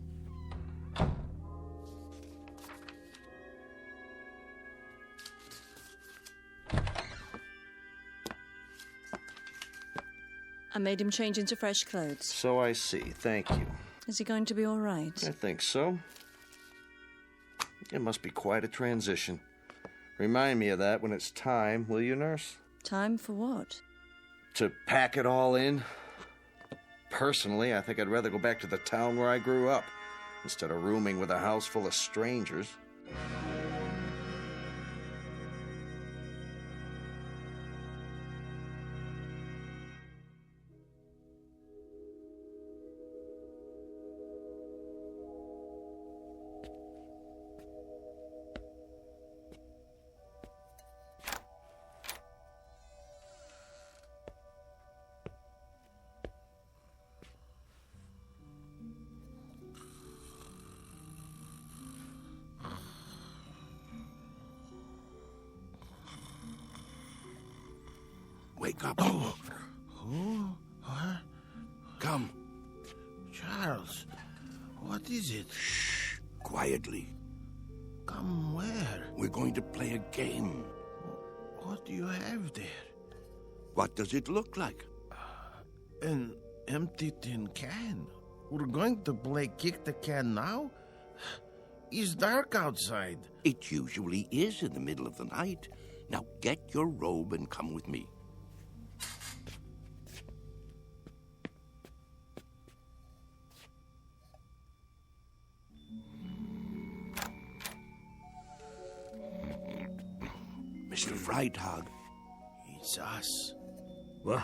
I made him change into fresh clothes. So I see. Thank you. Is he going to be all right? I think so. It must be quite a transition. Remind me of that when it's time, will you, nurse? Time for what? To pack it all in. Personally, I think I'd rather go back to the town where I grew up instead of rooming with a house full of strangers. Wake up. Who? What? Come. Charles, what is it? Shh. Quietly. Come where? We're going to play a game. What do you have there? What does it look like? An empty tin can. We're going to play kick the can now? It's dark outside. It usually is in the middle of the night. Now get your robe and come with me. Mr. Freitag. It's us. What?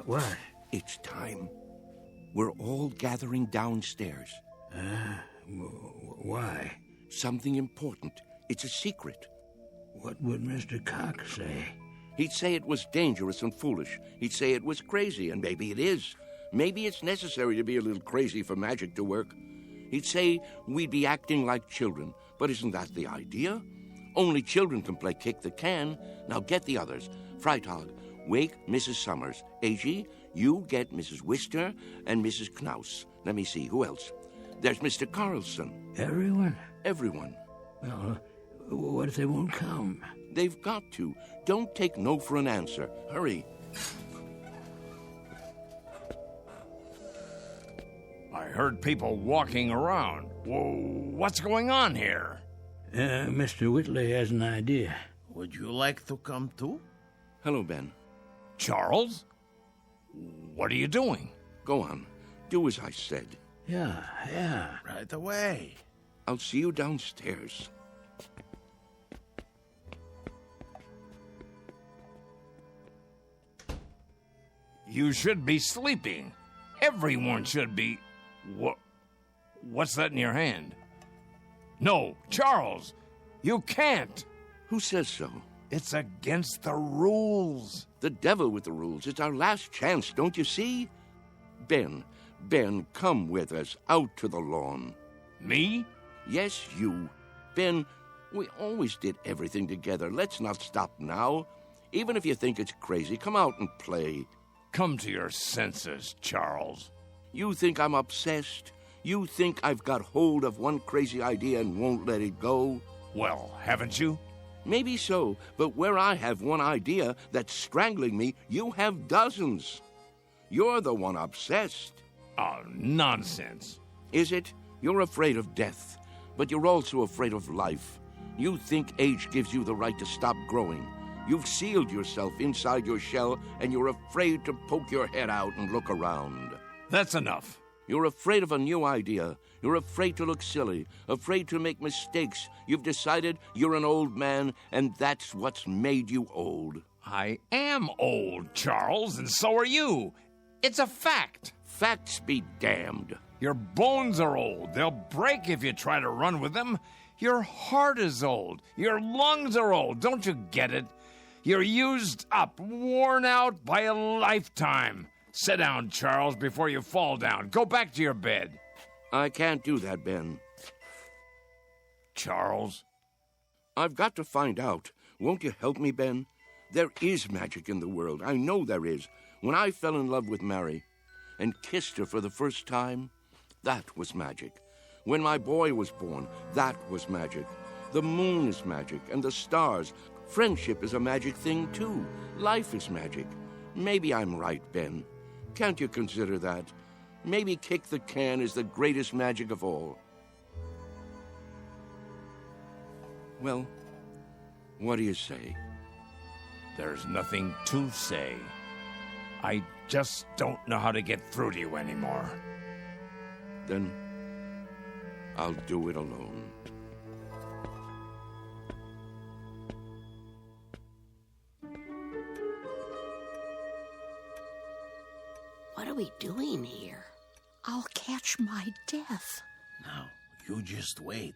What? It's time. We're all gathering downstairs. Why? Something important. It's a secret. What would Mr. Cox say? He'd say it was dangerous and foolish. He'd say it was crazy, and maybe it is. Maybe it's necessary to be a little crazy for magic to work. He'd say we'd be acting like children, but isn't that the idea? Only children can play kick the can. Now get the others. Freitag, wake Mrs. Summers. A.G., you get Mrs. Wister and Mrs. Knaus. Let me see, who else? There's Mr. Carlson. Everyone? Everyone. Well, what if they won't come? They've got to. Don't take no for an answer. Hurry. I heard people walking around. Whoa, what's going on here? Mr. Whitley has an idea. Would you like to come too? Hello, Ben. Charles? What are you doing? Go on. Do as I said. Yeah. Right away. I'll see you downstairs. You should be sleeping. Everyone should be. What's that in your hand? No, Charles, you can't. Who says so? It's against the rules. The devil with the rules. It's our last chance, don't you see? Ben, come with us out to the lawn. Me? Yes, you. Ben, we always did everything together. Let's not stop now. Even if you think it's crazy, come out and play. Come to your senses, Charles. You think I'm obsessed? You think I've got hold of one crazy idea and won't let it go? Well, haven't you? Maybe so, but where I have one idea that's strangling me, you have dozens. You're the one obsessed. Oh, nonsense. Is it? You're afraid of death, but you're also afraid of life. You think age gives you the right to stop growing. You've sealed yourself inside your shell, and you're afraid to poke your head out and look around. That's enough. You're afraid of a new idea. You're afraid to look silly, afraid to make mistakes. You've decided you're an old man, and that's what's made you old. I am old, Charles, and so are you. It's a fact. Facts be damned. Your bones are old. They'll break if you try to run with them. Your heart is old. Your lungs are old. Don't you get it? You're used up, worn out by a lifetime. Sit down, Charles, before you fall down. Go back to your bed. I can't do that, Ben. Charles? I've got to find out. Won't you help me, Ben? There is magic in the world. I know there is. When I fell in love with Mary and kissed her for the first time, that was magic. When my boy was born, that was magic. The moon is magic, and the stars. Friendship is a magic thing, too. Life is magic. Maybe I'm right, Ben. Can't you consider that? Maybe kick the can is the greatest magic of all. Well, what do you say? There's nothing to say. I just don't know how to get through to you anymore. Then I'll do it alone. What are we doing here? I'll catch my death. Now, you just wait.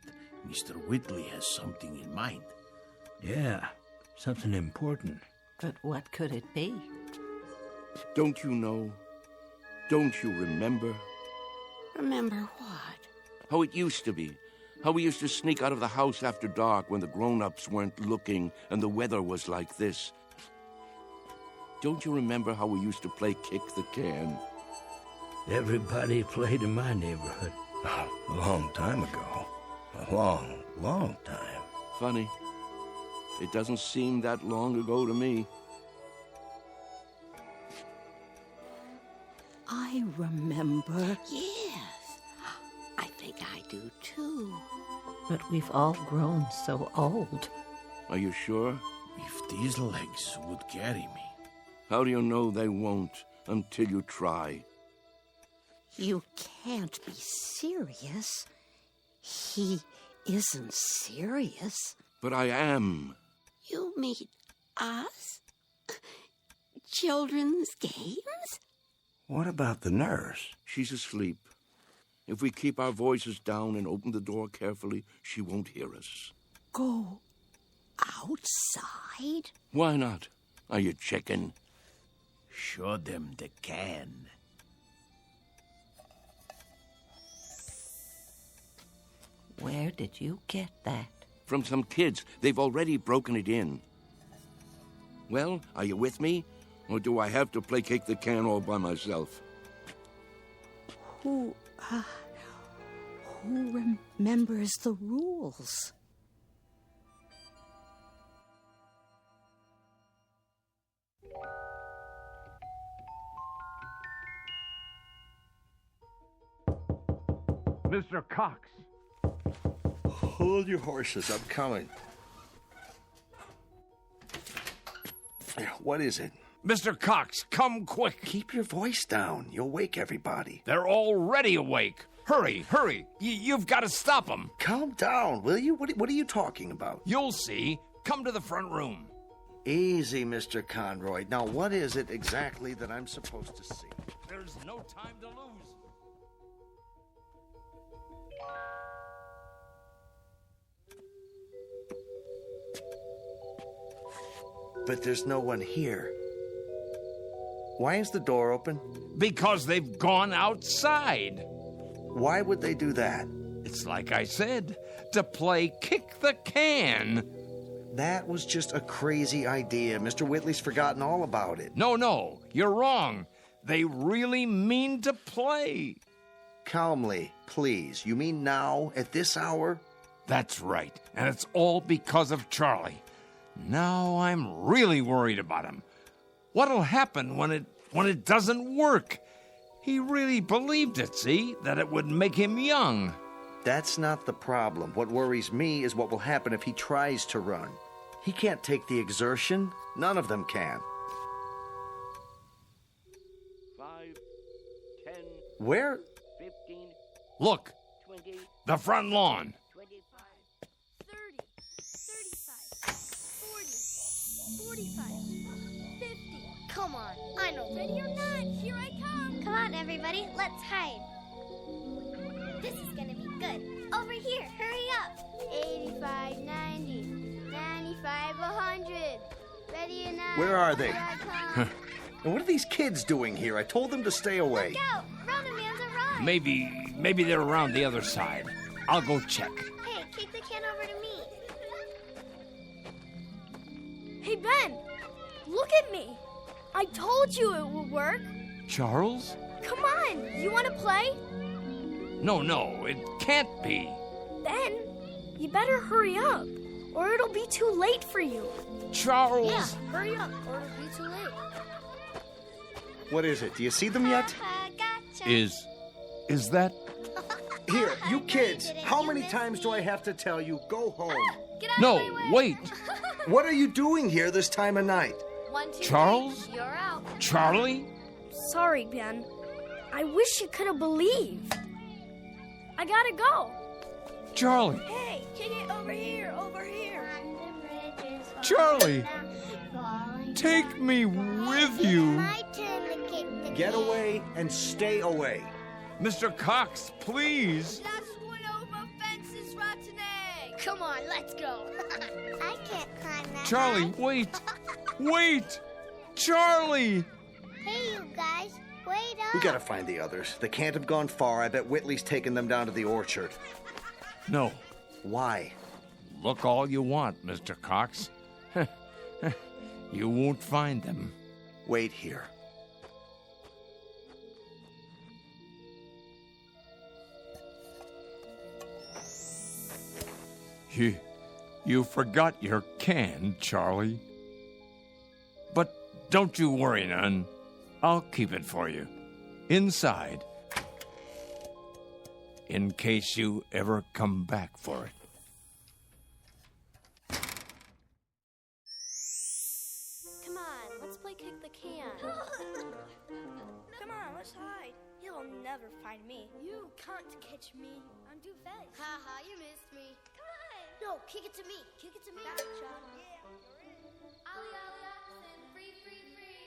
Mr. Whitley has something in mind. Yeah, something important. But what could it be? Don't you know? Don't you remember? Remember what? How it used to be. How we used to sneak out of the house after dark when the grown-ups weren't looking and the weather was like this. Don't you remember how we used to play kick the can? Everybody played in my neighborhood. A long time ago. A long, long time. Funny. It doesn't seem that long ago to me. I remember. Yes. I think I do, too. But we've all grown so old. Are you sure? If these legs would carry me. How do you know they won't until you try? You can't be serious. He isn't serious. But I am. You mean us? Children's games? What about the nurse? She's asleep. If we keep our voices down and open the door carefully, she won't hear us. Go outside? Why not? Are you chicken? Show them the can. Where did you get that? From some kids. They've already broken it in. Well, are you with me? Or do I have to play kick the can all by myself? Who remembers the rules? Mr. Cox. Hold your horses. I'm coming. What is it? Mr. Cox, come quick. Keep your voice down. You'll wake everybody. They're already awake. Hurry, hurry. You've got to stop them. Calm down, will you? What are you talking about? You'll see. Come to the front room. Easy, Mr. Conroy. Now, what is it exactly that I'm supposed to see? There's no time to lose. But there's no one here. Why is the door open? Because they've gone outside. Why would they do that? It's like I said, to play kick the can. That was just a crazy idea. Mr. Whitley's forgotten all about it. No, you're wrong. They really mean to play. Calmly, please. You mean now, at this hour? That's right, and it's all because of Charlie. Now I'm really worried about him. What'll happen when it doesn't work? He really believed it, see? That it would make him young. That's not the problem. What worries me is what will happen if he tries to run. He can't take the exertion. None of them can. 5, 10. Where? 15. Look, 20. the front lawn. 25. 30, 35, 40, 45, 50. Come on, I know. Ready or not, here I come. Come on, everybody, let's hide. This is gonna be good. Over here, hurry up. 85, 90, 95, 100. Ready or not? Where are they? Here I come. And what are these kids doing here? I told them to stay away. Look out! Round man's arrived. Maybe they're around the other side. I'll go check. Hey, kick the can over to me. Hey, Ben, look at me. I told you it would work. Charles? Come on, you want to play? No, it can't be. Ben, you better hurry up, or it'll be too late for you. Charles! Yeah, hurry up, or it'll be too late. What is it? Do you see them yet? Gotcha. Is that... Here, you kids, how many times do I have to tell you, go home? Get out No, of my way. wait. What are you doing here this time of night? 1, 2, Charles? 3, you're out. Charlie? Sorry, Ben. I wish you could have believed. I gotta go. Charlie? Hey, kick it over here, over here. Charlie! Take me with you. My turn to kick the Get can. away and stay away. Mr. Cox, please. That's one over fences, rotten egg. Come on, let's go. I can't climb that Charlie, high. wait. Wait. Charlie! Hey, you guys, wait up. We gotta find the others. They can't have gone far. I bet Whitley's taken them down to the orchard. No. Why? Look all you want, Mr. Cox. You won't find them. Wait here. You forgot your can, Charlie. But don't you worry none. I'll keep it for you. Inside. In case you ever come back for it. Come on, let's play kick the can. Come on, let's hide. He'll never find me. You can't catch me. I'm too fast. Haha, you missed me. Come on. No, kick it to me. Kick it to me. Got it, Sean. Yeah, you're in. Ollie, Ollie, oxen. Free, free, free.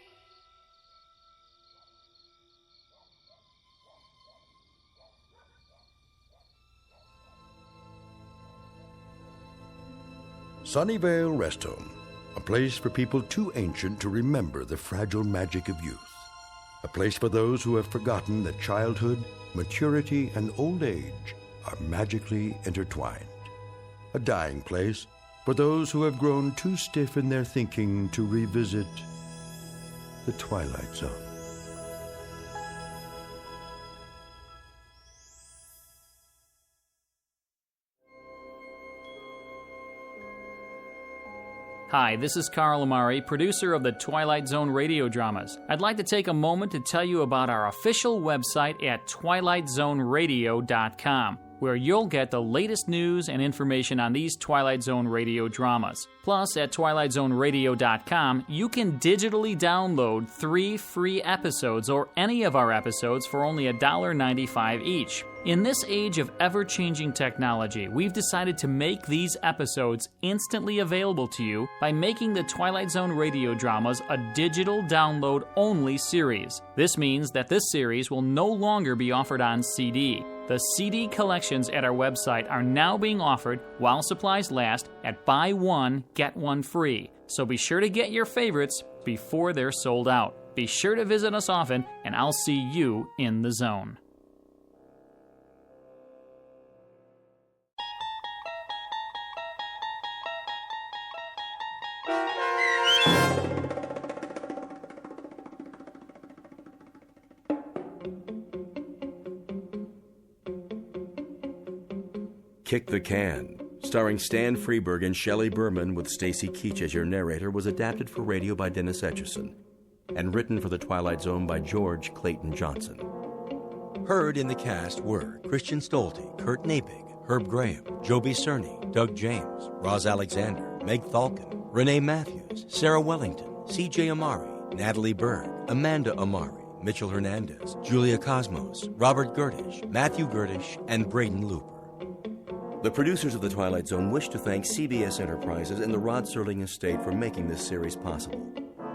Sunnyvale Rest Home, a place for people too ancient to remember the fragile magic of youth. A place for those who have forgotten that childhood, maturity, and old age are magically intertwined. A dying place for those who have grown too stiff in their thinking to revisit the Twilight Zone. Hi, this is Carl Amari, producer of the Twilight Zone radio dramas. I'd like to take a moment to tell you about our official website at twilightzoneradio.com, where you'll get the latest news and information on these Twilight Zone radio dramas. Plus, at twilightzoneradio.com, you can digitally download 3 free episodes or any of our episodes for only $1.95 each. In this age of ever-changing technology, we've decided to make these episodes instantly available to you by making the Twilight Zone radio dramas a digital download-only series. This means that this series will no longer be offered on CD. The CD collections at our website are now being offered while supplies last at buy one, get one free. So be sure to get your favorites before they're sold out. Be sure to visit us often, and I'll see you in the zone. Kick the Can, starring Stan Freberg and Shelley Berman with Stacy Keach as your narrator, was adapted for radio by Dennis Etchison and written for The Twilight Zone by George Clayton Johnson. Heard in the cast were Christian Stolte, Kurt Napig, Herb Graham, Joby Cerny, Doug James, Roz Alexander, Meg Thalken, Renee Matthews, Sarah Wellington, C.J. Amari, Natalie Berg, Amanda Amari, Mitchell Hernandez, Julia Cosmos, Robert Gertish, Matthew Gertish, and Braden Looper. The producers of The Twilight Zone wish to thank CBS Enterprises and the Rod Serling Estate for making this series possible.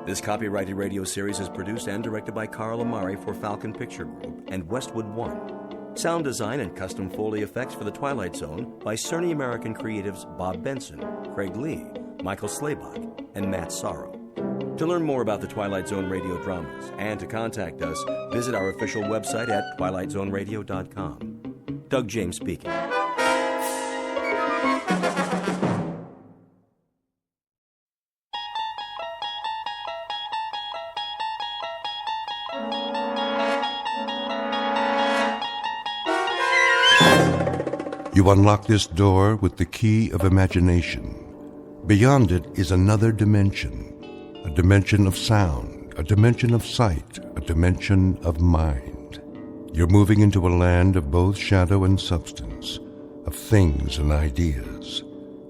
This copyrighted radio series is produced and directed by Carl Amari for Falcon Picture Group and Westwood One. Sound design and custom Foley effects for The Twilight Zone by Cerny American creatives Bob Benson, Craig Lee, Michael Slaybach, and Matt Sorrow. To learn more about the Twilight Zone radio dramas and to contact us, visit our official website at twilightzoneradio.com. Doug James speaking. You unlock this door with the key of imagination. Beyond it is another dimension, a dimension of sound, a dimension of sight, a dimension of mind. You're moving into a land of both shadow and substance, of things and ideas.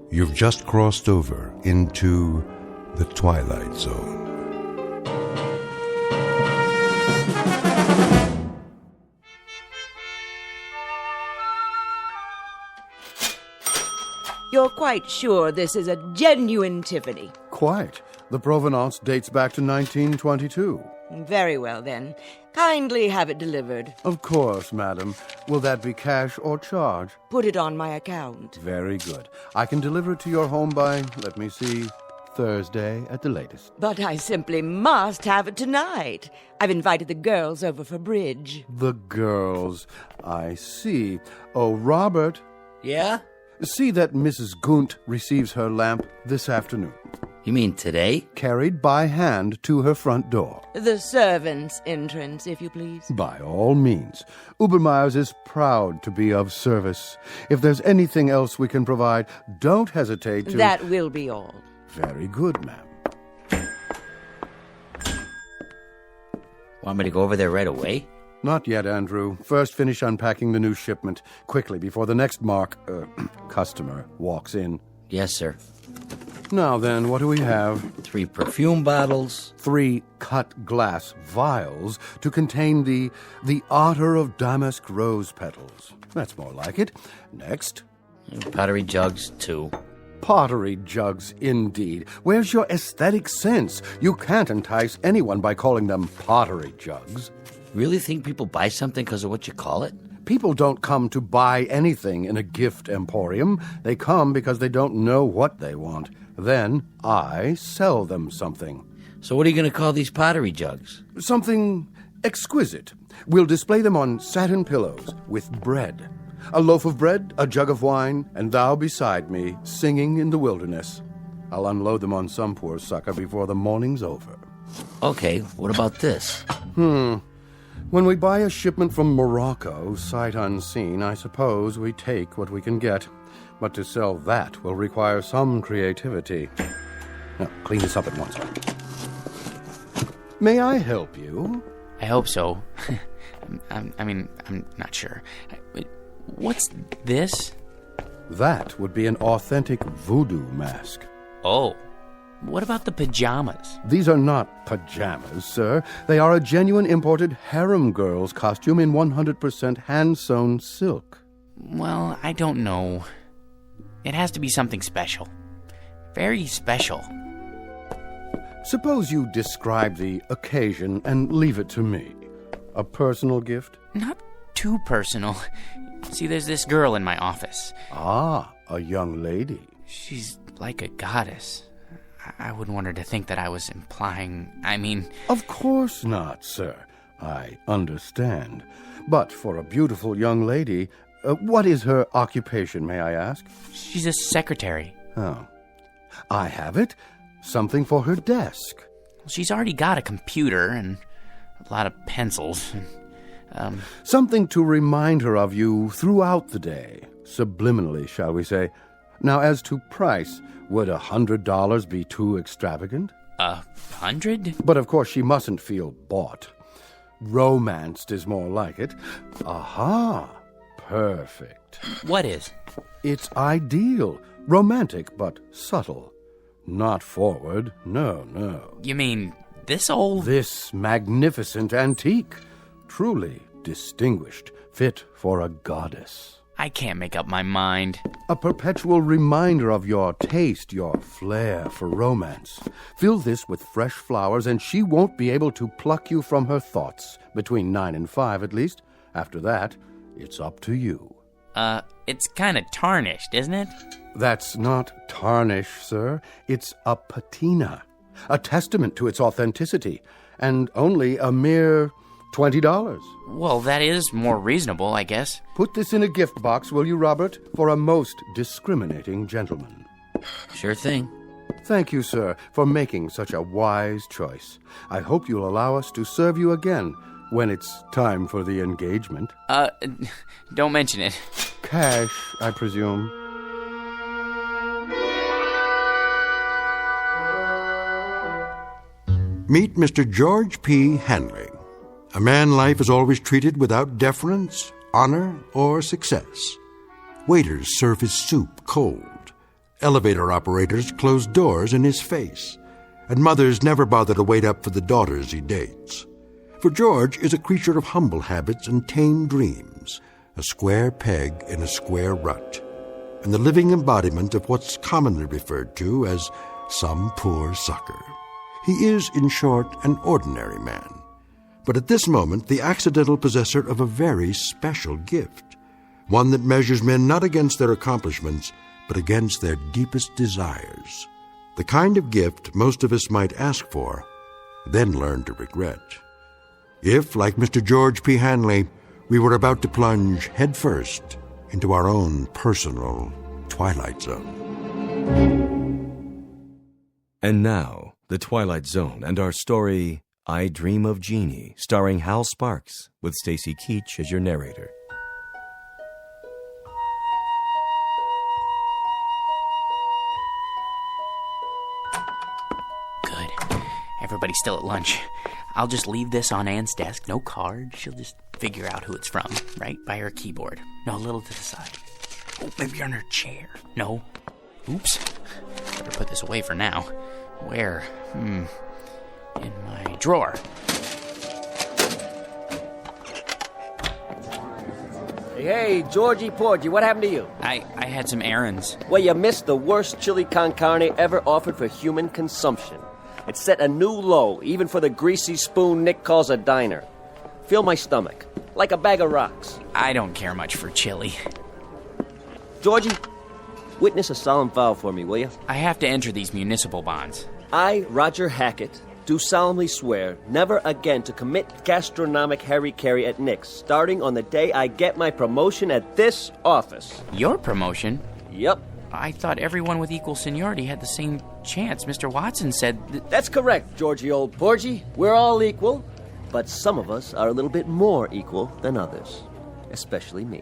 You've just crossed over into the Twilight Zone. You're quite sure this is a genuine Tiffany? Quite. The provenance dates back to 1922. Very well, then. Kindly have it delivered. Of course, madam. Will that be cash or charge? Put it on my account. Very good. I can deliver it to your home by, let me see, Thursday at the latest. But I simply must have it tonight. I've invited the girls over for bridge. The girls. I see. Oh, Robert. Yeah? See that Mrs. Gunt receives her lamp this afternoon. You mean today? Carried by hand to her front door. The servants' entrance, if you please. By all means. Ubermeyer's is proud to be of service. If there's anything else we can provide, don't hesitate to... That will be all. Very good, ma'am. Want me to go over there right away? Not yet, Andrew. First finish unpacking the new shipment. Quickly, before the next customer walks in. Yes, sir. Now then, what do we have? 3 perfume bottles. 3 cut glass vials to contain the otter of damask rose petals. That's more like it. Next. Pottery jugs, too. Pottery jugs, indeed. Where's your aesthetic sense? You can't entice anyone by calling them pottery jugs. Really think people buy something because of what you call it? People don't come to buy anything in a gift emporium. They come because they don't know what they want. Then I sell them something. So what are you going to call these pottery jugs? Something exquisite. We'll display them on satin pillows with bread. A loaf of bread, a jug of wine, and thou beside me, singing in the wilderness. I'll unload them on some poor sucker before the morning's over. Okay, what about this? When we buy a shipment from Morocco, sight unseen, I suppose we take what we can get. But to sell that will require some creativity. Now, clean this up at once. May I help you? I hope so. I'm not sure. What's this? That would be an authentic voodoo mask. Oh. What about the pajamas? These are not pajamas, sir. They are a genuine imported harem girl's costume in 100% hand-sewn silk. Well, I don't know. It has to be something special. Very special. Suppose you describe the occasion and leave it to me. A personal gift? Not too personal. See, there's this girl in my office. Ah, a young lady. She's like a goddess. I wouldn't want her to think that I was implying, Of course not, sir. I understand. But for a beautiful young lady, what is her occupation, may I ask? She's a secretary. Oh. I have it. Something for her desk. She's already got a computer and a lot of pencils. Something to remind her of you throughout the day. Subliminally, shall we say. Now, as to price, would $100 be too extravagant? 100? But of course she mustn't feel bought. Romanced is more like it. Aha! Perfect. What is? It's ideal. Romantic, but subtle. Not forward. No. You mean this old? This magnificent antique. Truly distinguished. Fit for a goddess. I can't make up my mind. A perpetual reminder of your taste, your flair for romance. Fill this with fresh flowers, and she won't be able to pluck you from her thoughts. Between 9 and 5, at least. After that, it's up to you. It's kind of tarnished, isn't it? That's not tarnish, sir. It's a patina. A testament to its authenticity. And only a mere $20. Well, that is more reasonable, I guess. Put this in a gift box, will you, Robert? For a most discriminating gentleman. Sure thing. Thank you, sir, for making such a wise choice. I hope you'll allow us to serve you again when it's time for the engagement. Don't mention it. Cash, I presume. Meet Mr. George P. Hanley, a man life is always treated without deference, honor, or success. Waiters serve his soup cold. Elevator operators close doors in his face. And mothers never bother to wait up for the daughters he dates. For George is a creature of humble habits and tame dreams, a square peg in a square rut, and the living embodiment of what's commonly referred to as some poor sucker. He is, in short, an ordinary man, but at this moment the accidental possessor of a very special gift, one that measures men not against their accomplishments, but against their deepest desires. The kind of gift most of us might ask for, then learn to regret. If, like Mr. George P. Hanley, we were about to plunge headfirst into our own personal Twilight Zone. And now, The Twilight Zone and our story, I Dream of Genie, starring Hal Sparks, with Stacy Keach as your narrator. Good. Everybody's still at lunch. I'll just leave this on Anne's desk. No card. She'll just figure out who it's from, right by her keyboard. No, a little to the side. Oh, maybe on her chair. No. Oops. Better put this away for now. Where? In my drawer. Hey, Georgie Porgy, what happened to you? I had some errands. Well, you missed the worst chili con carne ever offered for human consumption. It set a new low, even for the greasy spoon Nick calls a diner. Fill my stomach, like a bag of rocks. I don't care much for chili. Georgie, witness a solemn vow for me, will you? I have to enter these municipal bonds. I, Roger Hackett, do solemnly swear never again to commit gastronomic harry-carry at Nick's, starting on the day I get my promotion at this office. Your promotion? Yep. I thought everyone with equal seniority had the same chance. Mr. Watson said... That's correct, Georgie old Porgy. We're all equal, but some of us are a little bit more equal than others. Especially me.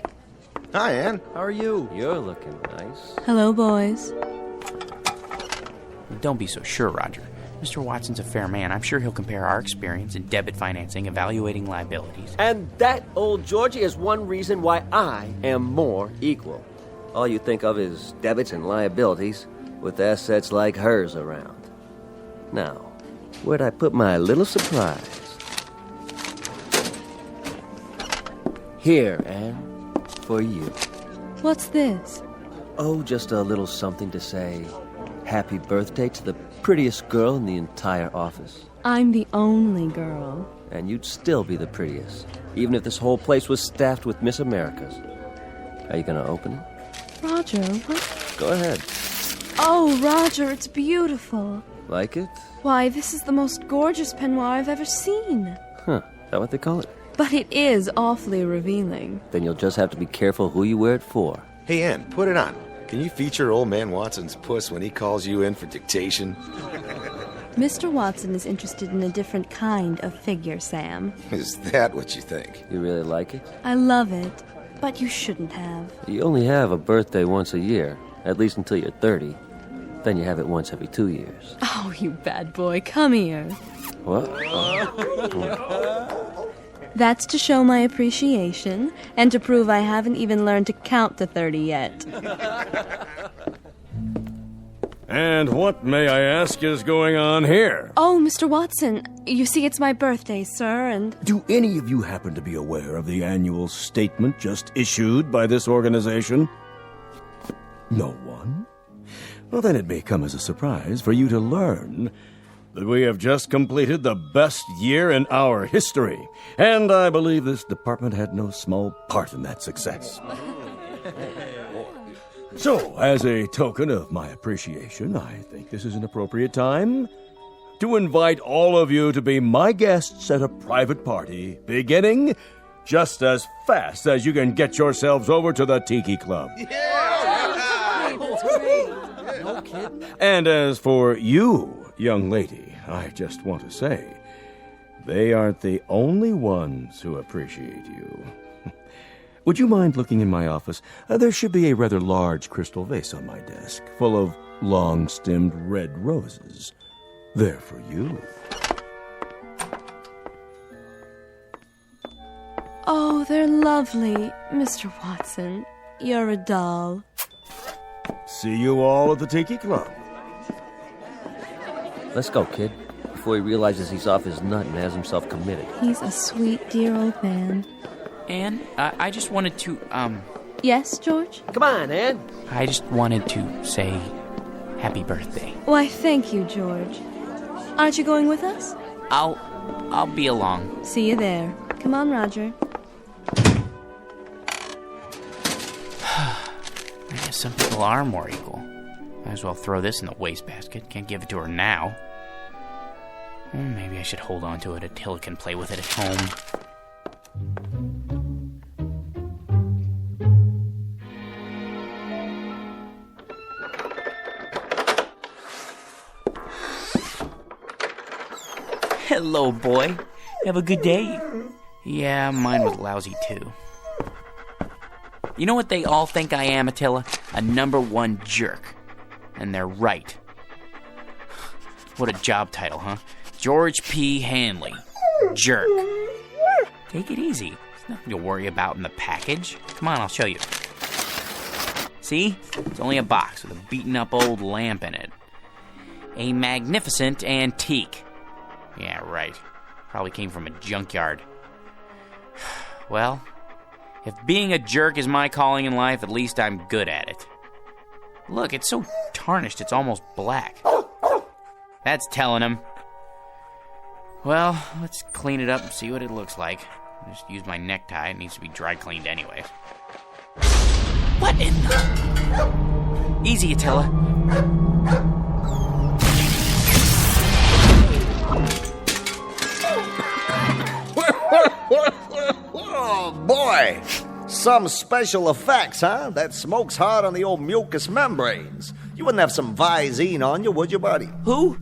Hi, Ann. How are you? You're looking nice. Hello, boys. Don't be so sure, Roger. Mr. Watson's a fair man. I'm sure he'll compare our experience in debit financing, evaluating liabilities. And that, old Georgie, is one reason why I am more equal. All you think of is debits and liabilities, with assets like hers around. Now, where'd I put my little surprise? Here, Anne, for you. What's this? Oh, just a little something to say happy birthday to the prettiest girl in the entire office. I'm the only girl. And you'd still be the prettiest, even if this whole place was staffed with Miss Americas. Are you gonna open it? Roger, what? Go ahead. Oh, Roger, it's beautiful. Like it? Why, this is the most gorgeous peignoir I've ever seen. Huh, is that what they call it? But it is awfully revealing. Then you'll just have to be careful who you wear it for. Hey, Ann, put it on. Can you feature old man Watson's puss when he calls you in for dictation? Mr. Watson is interested in a different kind of figure, Sam. Is that what you think? You really like it? I love it, but you shouldn't have. You only have a birthday once a year, at least until you're 30. Then you have it once every 2 years. Oh, you bad boy, come here. What? Oh. That's to show my appreciation and to prove I haven't even learned to count to 30 yet. And what, may I ask, is going on here? Oh, Mr. Watson, you see, it's my birthday, sir, and... Do any of you happen to be aware of the annual statement just issued by this organization? No one? Well, then it may come as a surprise for you to learn that we have just completed the best year in our history, and I believe this department had no small part in that success. So, as a token of my appreciation, I think this is an appropriate time to invite all of you to be my guests at a private party, beginning just as fast as you can get yourselves over to the Tiki Club. No kidding. And as for you, young lady, I just want to say, they aren't the only ones who appreciate you. Would you mind looking in my office? There should be a rather large crystal vase on my desk, full of long-stemmed red roses. They're for you. Oh, they're lovely, Mr. Watson. You're a doll. See you all at the Tiki Club. Let's go, kid, before he realizes he's off his nut and has himself committed. He's a sweet, dear old man. Anne, I just wanted to, Yes, George? Come on, Ann. I just wanted to say happy birthday. Why, thank you, George. Aren't you going with us? I'll be along. See you there. Come on, Roger. I guess some people are more equal. Might as well throw this in the wastebasket. Can't give it to her now. Maybe I should hold on to it until I can play with it at home. Hello, boy. Have a good day. Yeah, mine was lousy, too. You know what they all think I am, Attila? A #1 jerk. And they're right. What a job title, huh? George P. Hanley. Jerk. Take it easy. There's nothing to worry about in the package. Come on, I'll show you. See? It's only a box with a beaten-up old lamp in it. A magnificent antique. Yeah, right. Probably came from a junkyard. Well, If being a jerk is my calling in life, at least I'm good at it. Look, it's so tarnished it's almost black. That's telling him. Well, let's clean it up and see what it looks like. Just use my necktie. It needs to be dry cleaned anyway. What in the... Easy, Attila. Oh, boy. Some special effects, huh? That smoke's hard on the old mucous membranes. You wouldn't have some Visine on you, would you, buddy? Who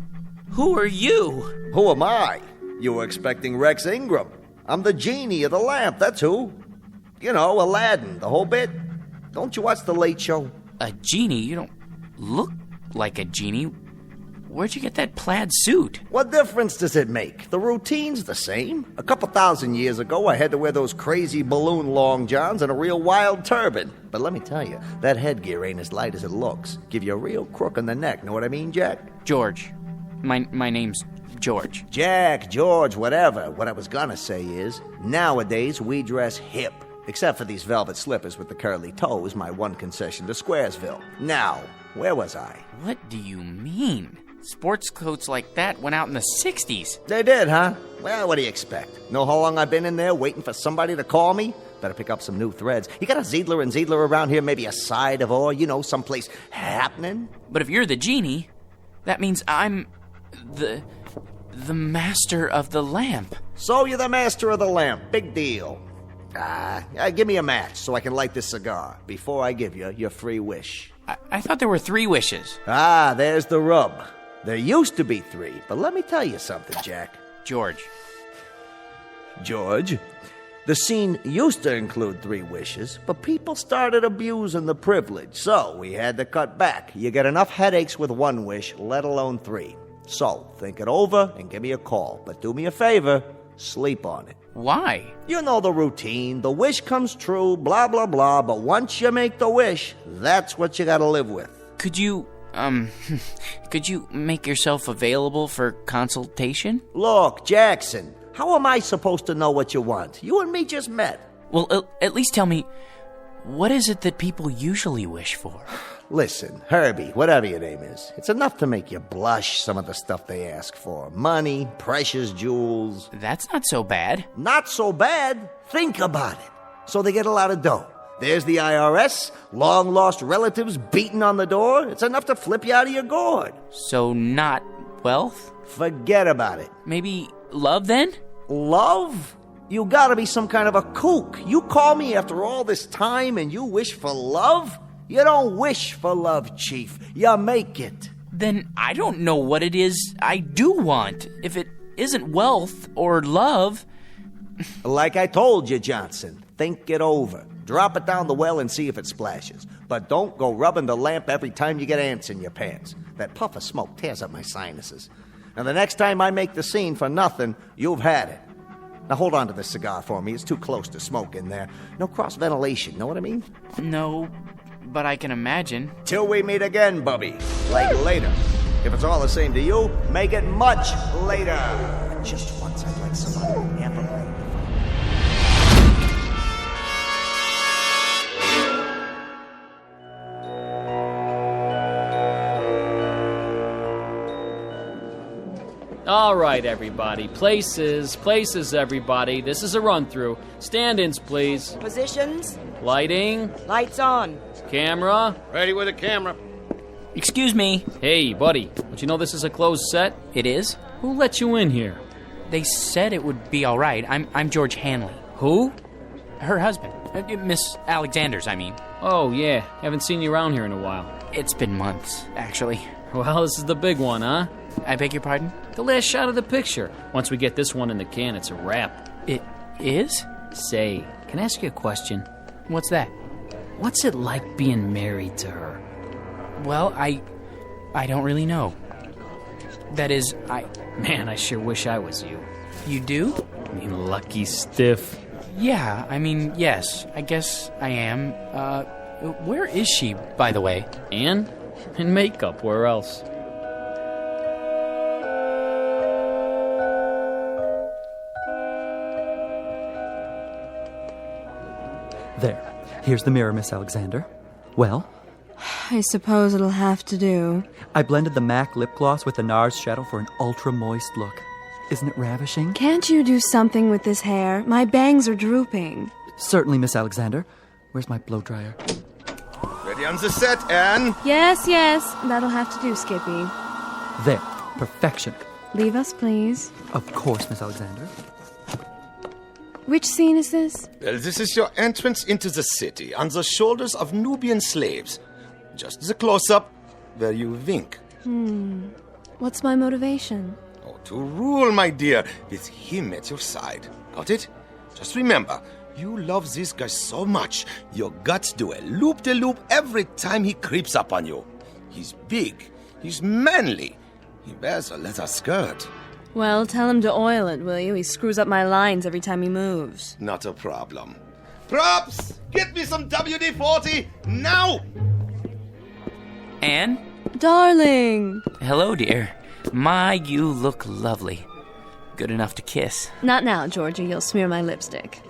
are you? Who am I? You were expecting Rex Ingram. I'm the genie of the lamp, that's who. You know, Aladdin, the whole bit. Don't you watch The Late Show? A genie? You don't look like a genie. Where'd you get that plaid suit? What difference does it make? The routine's the same. A couple thousand years ago, I had to wear those crazy balloon long johns and a real wild turban. But let me tell you, that headgear ain't as light as it looks. Give you a real crook in the neck, know what I mean, Jack? George. My name's George. Jack, George, whatever. What I was gonna say is, nowadays we dress hip. Except for these velvet slippers with the curly toes, my one concession to Squaresville. Now, where was I? What do you mean? Sports coats like that went out in the 60s. They did, huh? Well, what do you expect? Know how long I've been in there waiting for somebody to call me? Better pick up some new threads. You got a Ziedler and Ziedler around here, maybe a side of or, someplace happening? But if you're the genie, that means I'm the master of the lamp. So you're the master of the lamp. Big deal. Give me a match so I can light this cigar before I give you your free wish. I thought there were 3 wishes. There's the rub. There used to be 3, but let me tell you something, Jack. George. The scene used to include 3 wishes, but people started abusing the privilege, so we had to cut back. You get enough headaches with 1 wish, let alone 3. So, think it over and give me a call. But do me a favor, sleep on it. Why? You know the routine. The wish comes true, blah, blah, blah. But once you make the wish, that's what you gotta live with. Could you make yourself available for consultation? Look, Jackson, how am I supposed to know what you want? You and me just met. Well, at least tell me, what is it that people usually wish for? Listen, Herbie, whatever your name is, it's enough to make you blush, some of the stuff they ask for. Money, precious jewels. That's not so bad. Not so bad? Think about it. So they get a lot of dough. There's the IRS, long-lost relatives beating on the door. It's enough to flip you out of your gourd. So not wealth? Forget about it. Maybe love, then? Love? You gotta be some kind of a kook. You call me after all this time and you wish for love? You don't wish for love, Chief. You make it. Then I don't know what it is I do want. If it isn't wealth or love... Like I told you, Johnson, think it over. Drop it down the well and see if it splashes. But don't go rubbing the lamp every time you get ants in your pants. That puff of smoke tears up my sinuses. And the next time I make the scene for nothing, you've had it. Now hold on to this cigar for me. It's too close to smoke in there. No cross-ventilation, know what I mean? No, but I can imagine. Till we meet again, Bubby. Like later. If it's all the same to you, make it much later. And just once I'd like somebody amplified. All right, everybody. Places, everybody. This is a run-through. Stand-ins, please. Positions. Lighting. Lights on. Camera. Ready with the camera. Excuse me. Hey, buddy. Don't you know this is a closed set? It is? Who let you in here? They said it would be all right. I'm George Hanley. Who? Her husband. Miss Alexander's, I mean. Oh, yeah. Haven't seen you around here in a while. It's been months, actually. Well, this is the big one, huh? I beg your pardon? The last shot of the picture. Once we get this one in the can, it's a wrap. It is? Say, can I ask you a question? What's that? What's it like being married to her? Well, I don't really know. That is, Man, I sure wish I was you. You do? I mean, lucky stiff. Yeah, I mean, yes. I guess I am. Where is she, by the way? Anne? In makeup, where else? Here's the mirror, Miss Alexander. Well? I suppose it'll have to do. I blended the MAC lip gloss with the NARS shadow for an ultra-moist look. Isn't it ravishing? Can't you do something with this hair? My bangs are drooping. Certainly, Miss Alexander. Where's my blow dryer? Ready on the set, Anne? Yes. That'll have to do, Skippy. There. Perfection. Leave us, please. Of course, Miss Alexander. Which scene is this? Well, this is your entrance into the city on the shoulders of Nubian slaves. Just the close-up where you wink. What's my motivation? Oh, to rule, my dear, with him at your side. Got it? Just remember, you love this guy so much, your guts do a loop-de-loop every time he creeps up on you. He's big. He's manly. He wears a leather skirt. Well, tell him to oil it, will you? He screws up my lines every time he moves. Not a problem. Props! Get me some WD-40 now! Anne? Darling! Hello, dear. My, you look lovely. Good enough to kiss. Not now, Georgie. You'll smear my lipstick.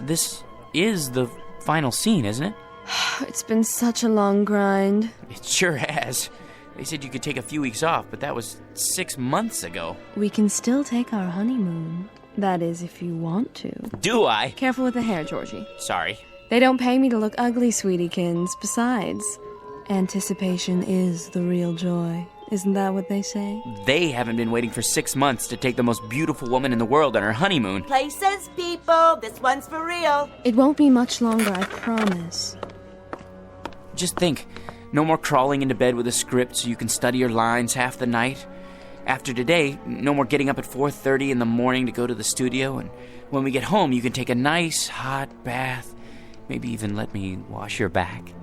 This is the final scene, isn't it? It's been such a long grind. It sure has. They said you could take a few weeks off, but that was 6 months ago. We can still take our honeymoon. That is, if you want to. Do I? Careful with the hair, Georgie. Sorry. They don't pay me to look ugly, sweetiekins. Besides, anticipation is the real joy. Isn't that what they say? They haven't been waiting for 6 months to take the most beautiful woman in the world on her honeymoon. Places, people. This one's for real. It won't be much longer, I promise. Just think, no more crawling into bed with a script so you can study your lines half the night. After today, no more getting up at 4:30 in the morning to go to the studio, and when we get home, you can take a nice hot bath, maybe even let me wash your back.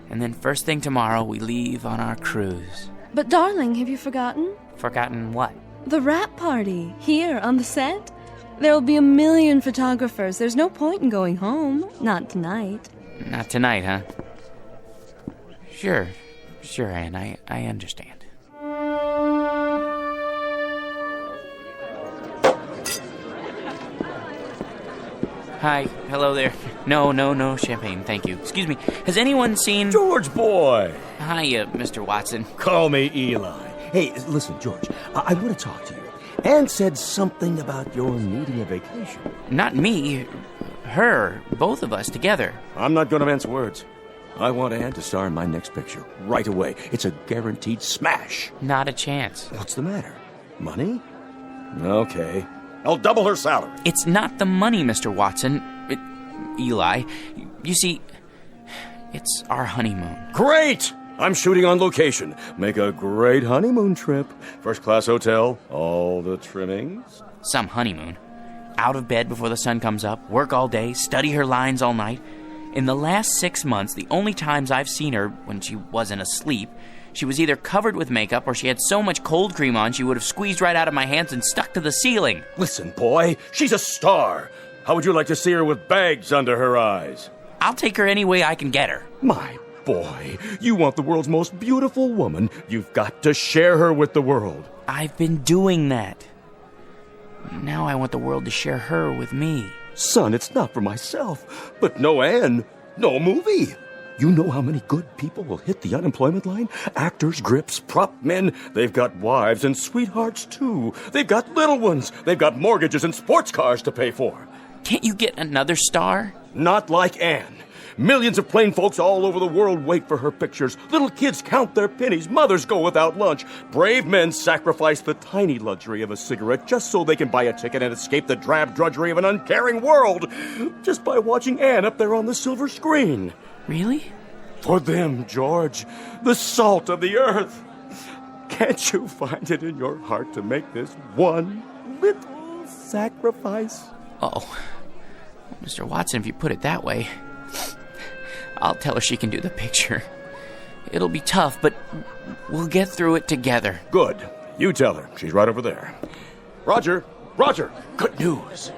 And then first thing tomorrow, we leave on our cruise. But darling, have you forgotten? Forgotten what? The wrap party, here on the set. There will be 1 million photographers. There's no point in going home. Not tonight. Not tonight, huh? Sure, Anne, I understand. Hi, hello there. No champagne, thank you. Excuse me, has anyone seen... George boy! Hiya, Mr. Watson. Call me Eli. Hey, listen, George, I want to talk to you. Anne said something about your needing a vacation. Not me, her, both of us together. I'm not going to mince words. I want Anne to star in my next picture right away. It's a guaranteed smash. Not a chance. What's the matter? Money? Okay. I'll double her salary. It's not the money, Mr. Watson. Eli, you see, it's our honeymoon. Great! I'm shooting on location. Make a great honeymoon trip. First-class hotel, all the trimmings. Some honeymoon. Out of bed before the sun comes up, work all day, study her lines all night. In the last 6 months, the only times I've seen her when she wasn't asleep, she was either covered with makeup or she had so much cold cream on she would have squeezed right out of my hands and stuck to the ceiling. Listen, boy, she's a star. How would you like to see her with bags under her eyes? I'll take her any way I can get her. My boy, you want the world's most beautiful woman. You've got to share her with the world. I've been doing that. Now I want the world to share her with me. Son, it's not for myself, but no Anne, no movie. You know how many good people will hit the unemployment line? Actors, grips, prop men. They've got wives and sweethearts, too. They've got little ones. They've got mortgages and sports cars to pay for. Can't you get another star? Not like Anne. Millions of plain folks all over the world wait for her pictures. Little kids count their pennies. Mothers go without lunch. Brave men sacrifice the tiny luxury of a cigarette just so they can buy a ticket and escape the drab drudgery of an uncaring world. Just by watching Anne up there on the silver screen. Really? For them, George, the salt of the earth. Can't you find it in your heart to make this one little sacrifice? Oh, Mr. Watson, if you put it that way, I'll tell her she can do the picture. It'll be tough, but we'll get through it together. Good. You tell her. She's right over there. Roger, good news.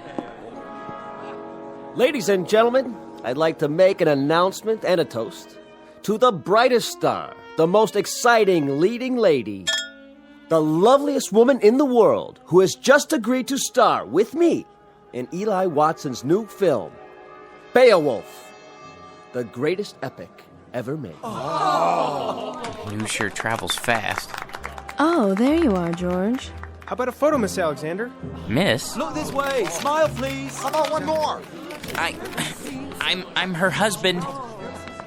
Ladies and gentlemen, I'd like to make an announcement and a toast to the brightest star, the most exciting leading lady, the loveliest woman in the world who has just agreed to star with me in Eli Watson's new film, Beowulf. The greatest epic ever made. News sure travels fast. Oh, there you are, George. How about a photo, Miss Alexander? Miss? Look this way. Smile, please. How about one more? I'm her husband.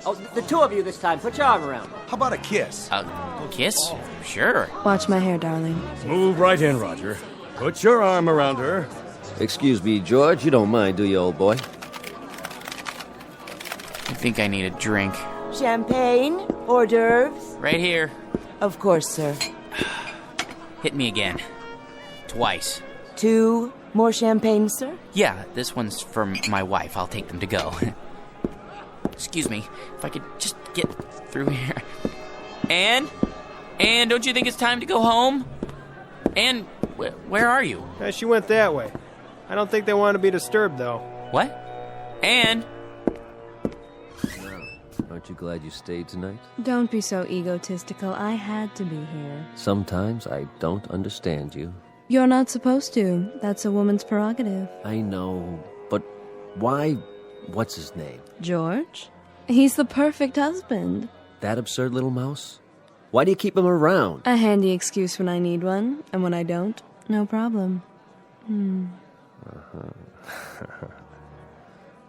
Oh, the two of you this time. Put your arm around. How about a kiss? A kiss? Sure. Watch my hair, darling. Move right in, Roger. Put your arm around her. Excuse me, George. You don't mind, do you, old boy? I think I need a drink. Champagne? Hors d'oeuvres? Right here. Of course, sir. Hit me again. Twice. 2 more champagne, sir? Yeah, this one's for my wife. I'll take them to go. Excuse me, if I could just get through here. Anne, don't you think it's time to go home? Anne, where are you? She went that way. I don't think they want to be disturbed, though. What? Anne? Aren't you glad you stayed tonight? Don't be so egotistical. I had to be here. Sometimes I don't understand you. You're not supposed to. That's a woman's prerogative. I know, but why? What's his name? George? He's the perfect husband. That absurd little mouse? Why do you keep him around? A handy excuse when I need one, and when I don't, no problem.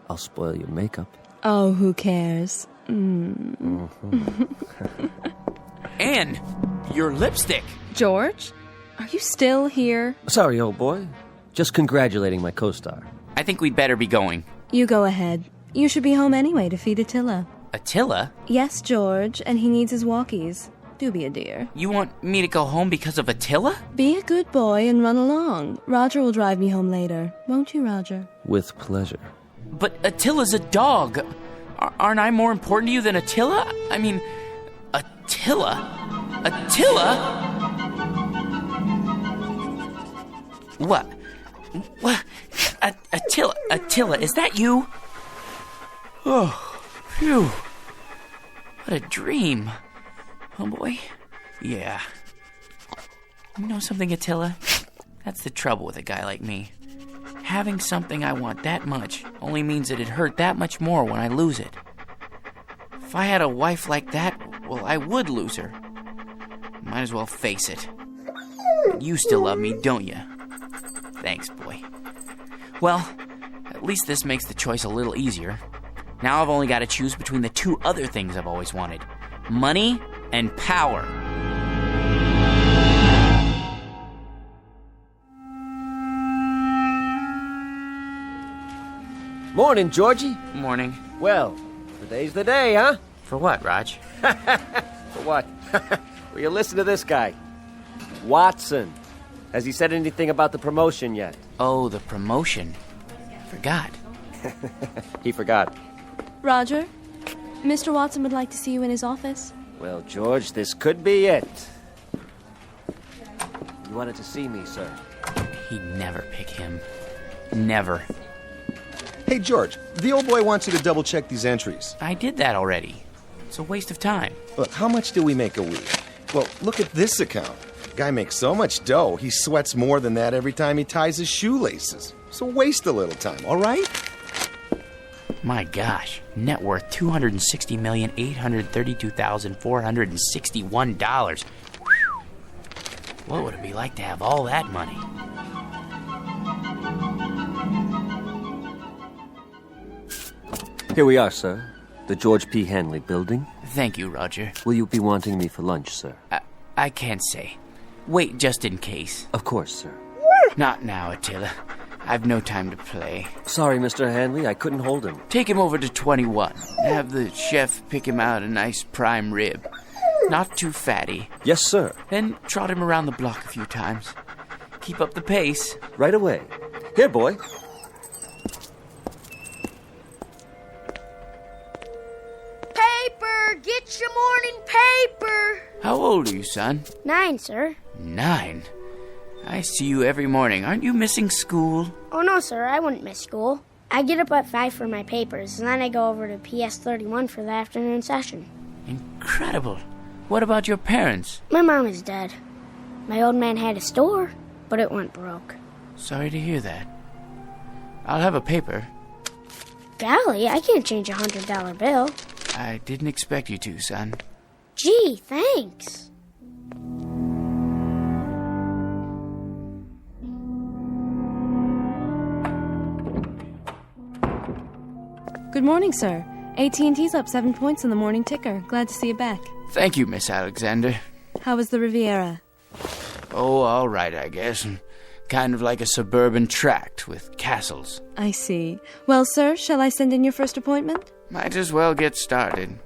I'll spoil your makeup. Oh, who cares? Anne, your lipstick. George? Are you still here? Sorry, old boy. Just congratulating my co-star. I think we'd better be going. You go ahead. You should be home anyway to feed Attila. Attila? Yes, George, and he needs his walkies. Do be a dear. You want me to go home because of Attila? Be a good boy and run along. Roger will drive me home later. Won't you, Roger? With pleasure. But Attila's a dog. Aren't I more important to you than Attila? I mean, Attila? Attila? What? Attila, is that you? Oh, phew. What a dream. Oh, boy. Yeah. You know something, Attila? That's the trouble with a guy like me. Having something I want that much only means that it hurt that much more when I lose it. If I had a wife like that, well, I would lose her. Might as well face it. You still love me, don't you? Thanks, boy. Well, at least this makes the choice a little easier. Now I've only got to choose between the two other things I've always wanted. Money and power. Morning, Georgie. Morning. Well, today's the day, huh? For what, Raj? For what? Well, you listen to this guy. Watson. Has he said anything about the promotion yet? Oh, the promotion. Forgot. He forgot. Roger, Mr. Watson would like to see you in his office. Well, George, this could be it. You wanted to see me, sir. He'd never pick him. Never. Hey, George, the old boy wants you to double-check these entries. I did that already. It's a waste of time. Look, how much do we make a week? Well, look at this account. Guy makes so much dough, he sweats more than that every time he ties his shoelaces. So waste a little time, all right? My gosh. Net worth $260,832,461. What would it be like to have all that money? Here we are, sir. The George P. Hanley building. Thank you, Roger. Will you be wanting me for lunch, sir? I can't say. Wait just in case. Of course, sir. Not now, Attila. I've no time to play. Sorry, Mr. Hanley, I couldn't hold him. Take him over to 21. Have the chef pick him out a nice prime rib. Not too fatty. Yes, sir. Then trot him around the block a few times. Keep up the pace. Right away. Here, boy. Paper! Get your morning paper! How old are you, son? 9, sir. 9? I see you every morning. Aren't you missing school? Oh, no, sir. I wouldn't miss school. I get up at 5 for my papers, and then I go over to PS 31 for the afternoon session. Incredible. What about your parents? My mom is dead. My old man had a store, but it went broke. Sorry to hear that. I'll have a paper. Golly, I can't change a $100 bill. I didn't expect you to, son. Gee, thanks. Good morning, sir. AT&T's up 7 points in the morning ticker. Glad to see you back. Thank you, Miss Alexander. How was the Riviera? Oh, all right, I guess. Kind of like a suburban tract with castles. I see. Well, sir, shall I send in your first appointment? Might as well get started.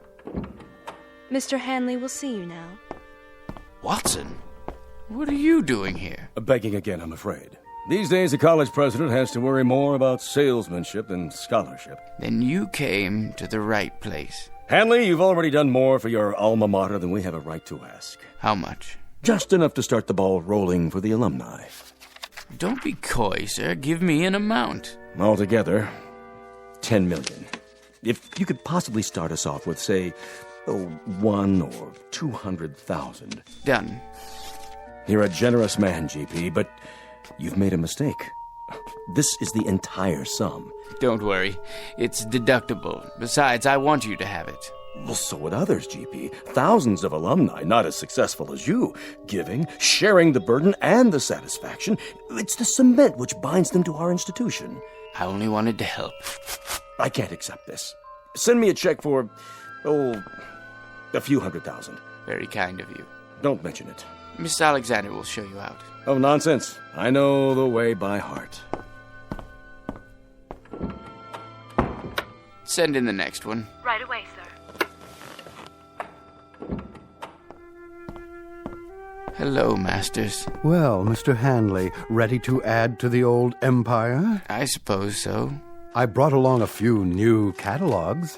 Mr. Hanley will see you now. Watson, what are you doing here? Begging again, I'm afraid. These days, a college president has to worry more about salesmanship than scholarship. Then you came to the right place. Hanley, you've already done more for your alma mater than we have a right to ask. How much? Just enough to start the ball rolling for the alumni. Don't be coy, sir. Give me an amount. Altogether, $10 million. If you could possibly start us off with, say, $1 or $200,000. Done. You're a generous man, GP, but you've made a mistake. This is the entire sum. Don't worry. It's deductible. Besides, I want you to have it. Well, so would others, GP. Thousands of alumni, not as successful as you. Giving, sharing the burden and the satisfaction. It's the cement which binds them to our institution. I only wanted to help. I can't accept this. Send me a check for, a few $100,000. Very kind of you. Don't mention it. Miss Alexander will show you out. Oh, nonsense. I know the way by heart. Send in the next one. Right away, sir. Hello, Masters. Well, Mr. Hanley, ready to add to the old empire? I suppose so. I brought along a few new catalogs.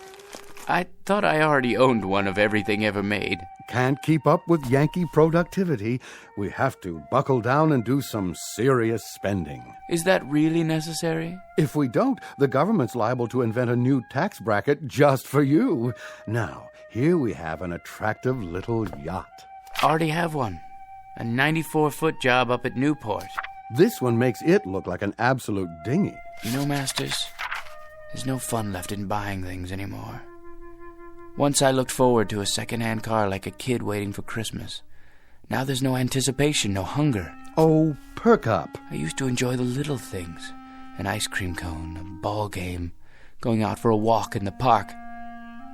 I thought I already owned one of everything ever made. Can't keep up with Yankee productivity. We have to buckle down and do some serious spending. Is that really necessary? If we don't, the government's liable to invent a new tax bracket just for you. Now, here we have an attractive little yacht. Already have one. A 94-foot job up at Newport. This one makes it look like an absolute dinghy. You know, Masters, there's no fun left in buying things anymore. Once I looked forward to a second-hand car like a kid waiting for Christmas. Now there's no anticipation, no hunger. Oh, perk up. I used to enjoy the little things. An ice cream cone, a ball game, going out for a walk in the park.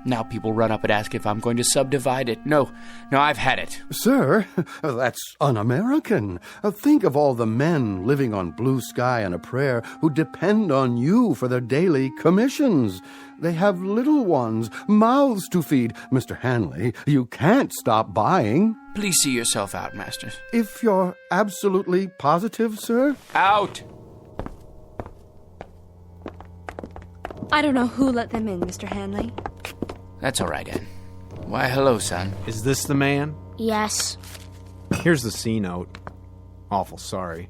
Now people run up and ask if I'm going to subdivide it. No, I've had it. Sir, that's un-American. Think of all the men living on blue sky and a prayer who depend on you for their daily commissions. They have little ones, mouths to feed. Mr. Hanley, you can't stop buying. Please see yourself out, Masters. If you're absolutely positive, sir? Out! I don't know who let them in, Mr. Hanley. That's all right, Ann. Why, hello, son. Is this the man? Yes. Here's the C note. Awful sorry.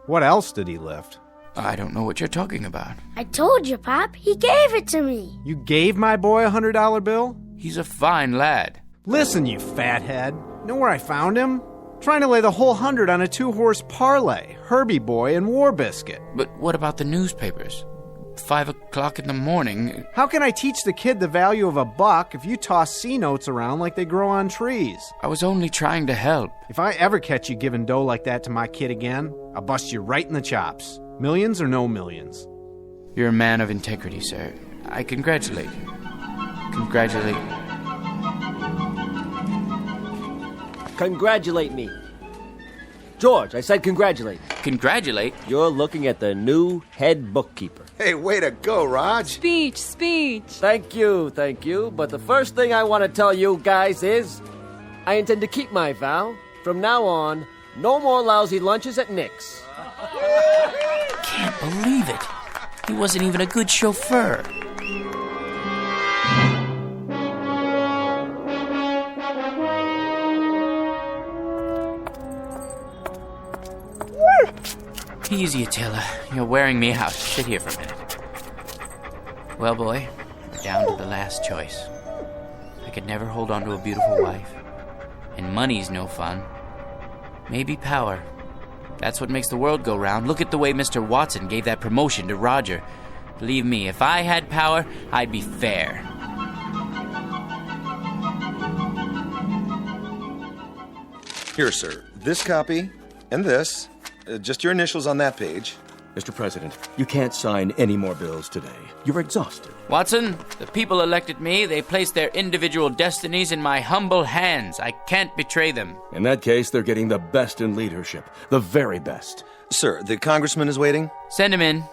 What else did he lift? I don't know what you're talking about. I told you, Pop. He gave it to me. You gave my boy a $100 bill? He's a fine lad. Listen, you fathead. Know where I found him? Trying to lay the whole 100 on a 2-horse parlay. Herbie Boy and War Biscuit. But what about the newspapers? 5 o'clock in the morning. How can I teach the kid the value of a buck if you toss C-notes around like they grow on trees? I was only trying to help. If I ever catch you giving dough like that to my kid again, I'll bust you right in the chops. Millions or no millions. You're a man of integrity, sir. I congratulate you. Congratulate you. Congratulate me. George, I said congratulate. Congratulate? You're looking at the new head bookkeeper. Hey, way to go, Raj. Speech. Thank you. But the first thing I want to tell you guys is I intend to keep my vow. From now on, no more lousy lunches at Nick's. Can't believe it. He wasn't even a good chauffeur. Easy, Attila. You're wearing me out. Sit here for a minute. Well, boy, we're down to the last choice. I could never hold on to a beautiful wife. And money's no fun. Maybe power. That's what makes the world go round. Look at the way Mr. Watson gave that promotion to Roger. Believe me, if I had power, I'd be fair. Here, sir. This copy and this. Just your initials on that page. Mr. President, you can't sign any more bills today. You're exhausted. Watson, the people elected me. They placed their individual destinies in my humble hands. I can't betray them. In that case, they're getting the best in leadership. The very best. Sir, the congressman is waiting. Send him in.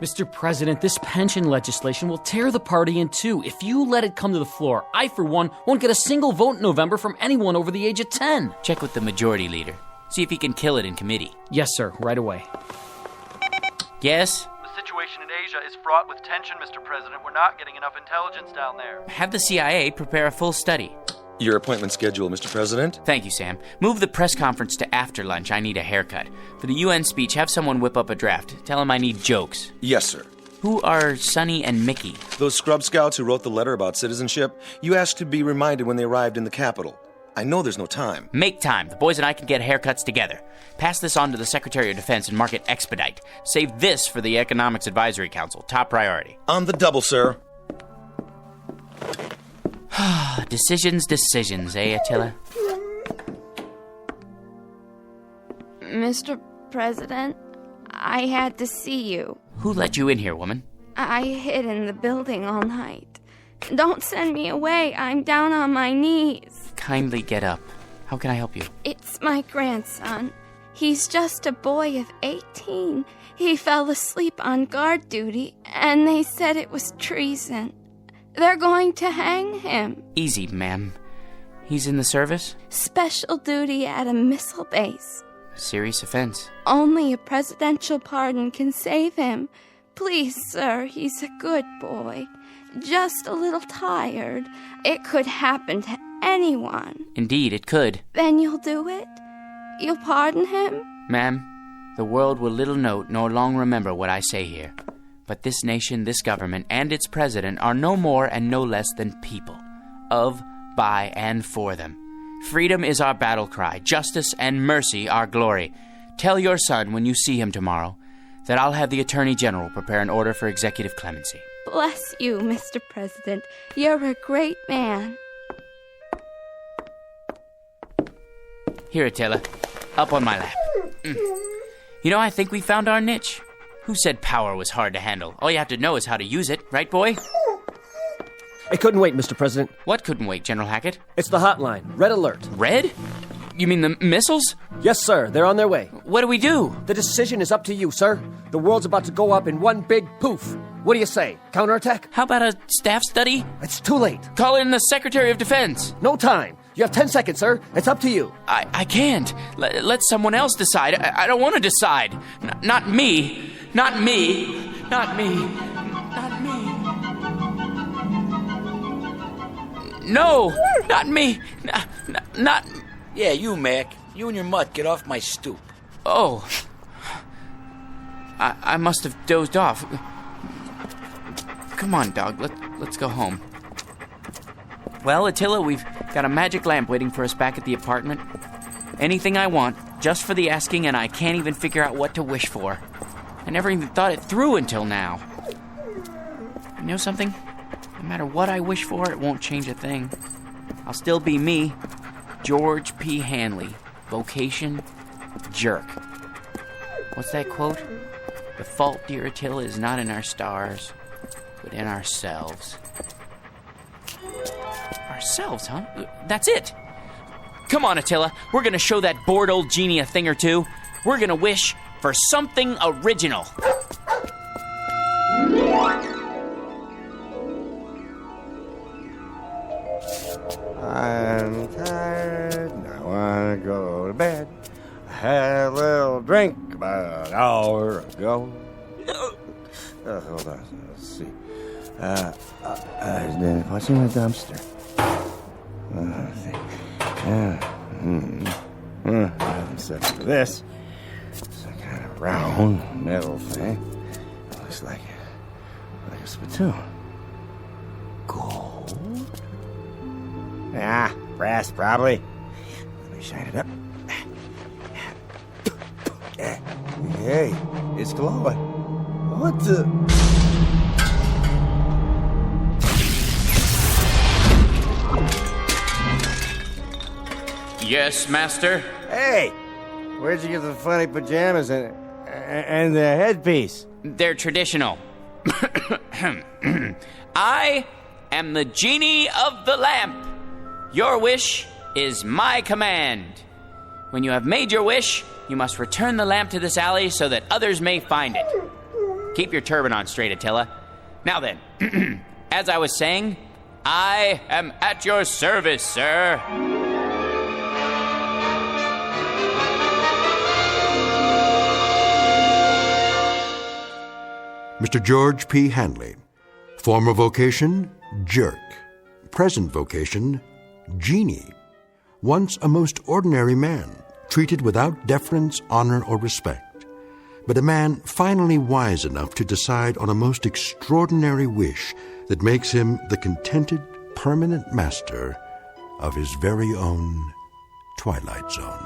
Mr. President, this pension legislation will tear the party in two. If you let it come to the floor, I, for one, won't get a single vote in November from anyone over the age of 10. Check with the majority leader. See if he can kill it in committee. Yes, sir. Right away. Yes? The situation in Asia is fraught with tension, Mr. President. We're not getting enough intelligence down there. Have the CIA prepare a full study. Your appointment schedule, Mr. President. Thank you, Sam. Move the press conference to after lunch. I need a haircut. For the UN speech, have someone whip up a draft. Tell him I need jokes. Yes, sir. Who are Sonny and Mickey? Those scrub scouts who wrote the letter about citizenship. You asked to be reminded when they arrived in the capital. I know there's no time. Make time. The boys and I can get haircuts together. Pass this on to the Secretary of Defense and mark it expedite. Save this for the Economics Advisory Council. Top priority. On the double, sir. Decisions, eh, Attila? Mr. President, I had to see you. Who let you in here, woman? I hid in the building all night. Don't send me away. I'm down on my knees. Kindly get up. How can I help you? It's my grandson. He's just a boy of 18. He fell asleep on guard duty, and they said it was treason. They're going to hang him. Easy, ma'am. He's in the service? Special duty at a missile base. Serious offense. Only a presidential pardon can save him. Please, sir, he's a good boy. Just a little tired. It could happen to anyone. Indeed, it could. Then you'll do it? You'll pardon him? Ma'am, the world will little note nor long remember what I say here. But this nation, this government, and its president are no more and no less than people. Of, by, and for them. Freedom is our battle cry, justice and mercy our glory. Tell your son when you see him tomorrow that I'll have the Attorney General prepare an order for executive clemency. Bless you, Mr. President. You're a great man. Here, Attila. Up on my lap. You know, I think we found our niche. Who said power was hard to handle? All you have to know is how to use it, right, boy? It couldn't wait, Mr. President. What couldn't wait, General Hackett? It's the hotline. Red alert. Red? You mean the missiles? Yes, sir. They're on their way. What do we do? The decision is up to you, sir. The world's about to go up in one big poof. What do you say? Counterattack? How about a staff study? It's too late. Call in the Secretary of Defense. No time. You have 10 seconds, sir. It's up to you. I can't. Let someone else decide. I don't want to decide. Not me. Not me. Not me. Not me. No! Not me! Not... Yeah, you, Mac. You and your mutt, get off my stoop. Oh. I must have dozed off. Come on, dog. Let's go home. Well, Attila, we've got a magic lamp waiting for us back at the apartment. Anything I want, just for the asking, and I can't even figure out what to wish for. I never even thought it through until now. You know something? No matter what I wish for, it won't change a thing. I'll still be me, George P. Hanley. Vocation, jerk. What's that quote? The fault, dear Attila, is not in our stars, but in ourselves. Ourselves, huh? That's it. Come on, Attila. We're gonna show that bored old genie a thing or two. We're gonna wish for something original. I'm tired, I wanna go to bed. I had a little drink about an hour ago. Hold on, let's see. What's in the dumpster? Let's see. Except for this. It's a kind of round metal thing. It looks like a spittoon. Gold? Ah, brass probably. Let me shine it up. Hey, it's glowing. What the... Yes, master? Hey! Where'd you get the funny pajamas and the headpiece? They're traditional. I am the genie of the lamp. Your wish is my command. When you have made your wish, you must return the lamp to this alley so that others may find it. Keep your turban on straight, Attila. Now then, as I was saying, I am at your service, sir. Mr. George P. Hanley. Former vocation, jerk. Present vocation, genie. Once a most ordinary man, treated without deference, honor, or respect. But a man finally wise enough to decide on a most extraordinary wish that makes him the contented, permanent master of his very own Twilight Zone.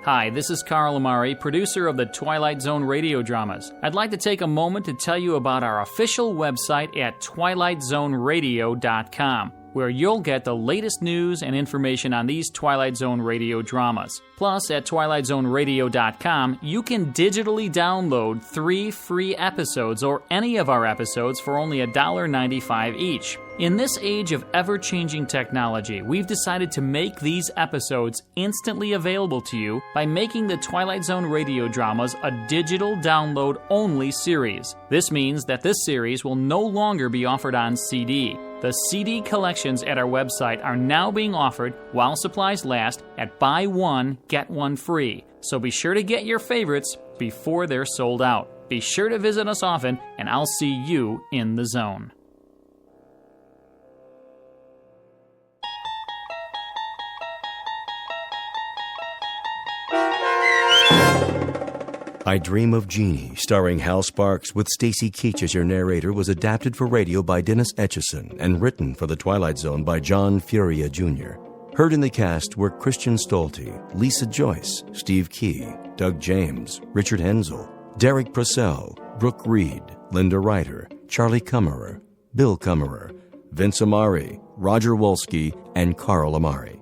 Hi, this is Carl Amari, producer of the Twilight Zone radio dramas. I'd like to take a moment to tell you about our official website at twilightzoneradio.com, where you'll get the latest news and information on these Twilight Zone radio dramas. Plus, at twilightzoneradio.com, you can digitally download 3 free episodes or any of our episodes for only $1.95 each. In this age of ever-changing technology, we've decided to make these episodes instantly available to you by making the Twilight Zone radio dramas a digital download-only series. This means that this series will no longer be offered on CD. The CD collections at our website are now being offered while supplies last at buy one, get one free. So be sure to get your favorites before they're sold out. Be sure to visit us often, and I'll see you in the zone. I Dream of Genie, starring Hal Sparks with Stacy Keach as your narrator, was adapted for radio by Dennis Etchison and written for The Twilight Zone by John Furia Jr. Heard in the cast were Christian Stolte, Lisa Joyce, Steve Key, Doug James, Richard Hensel, Derek Purcell, Brooke Reed, Linda Ryder, Charlie Kummerer, Bill Kummerer, Vince Amari, Roger Wolski, and Carl Amari.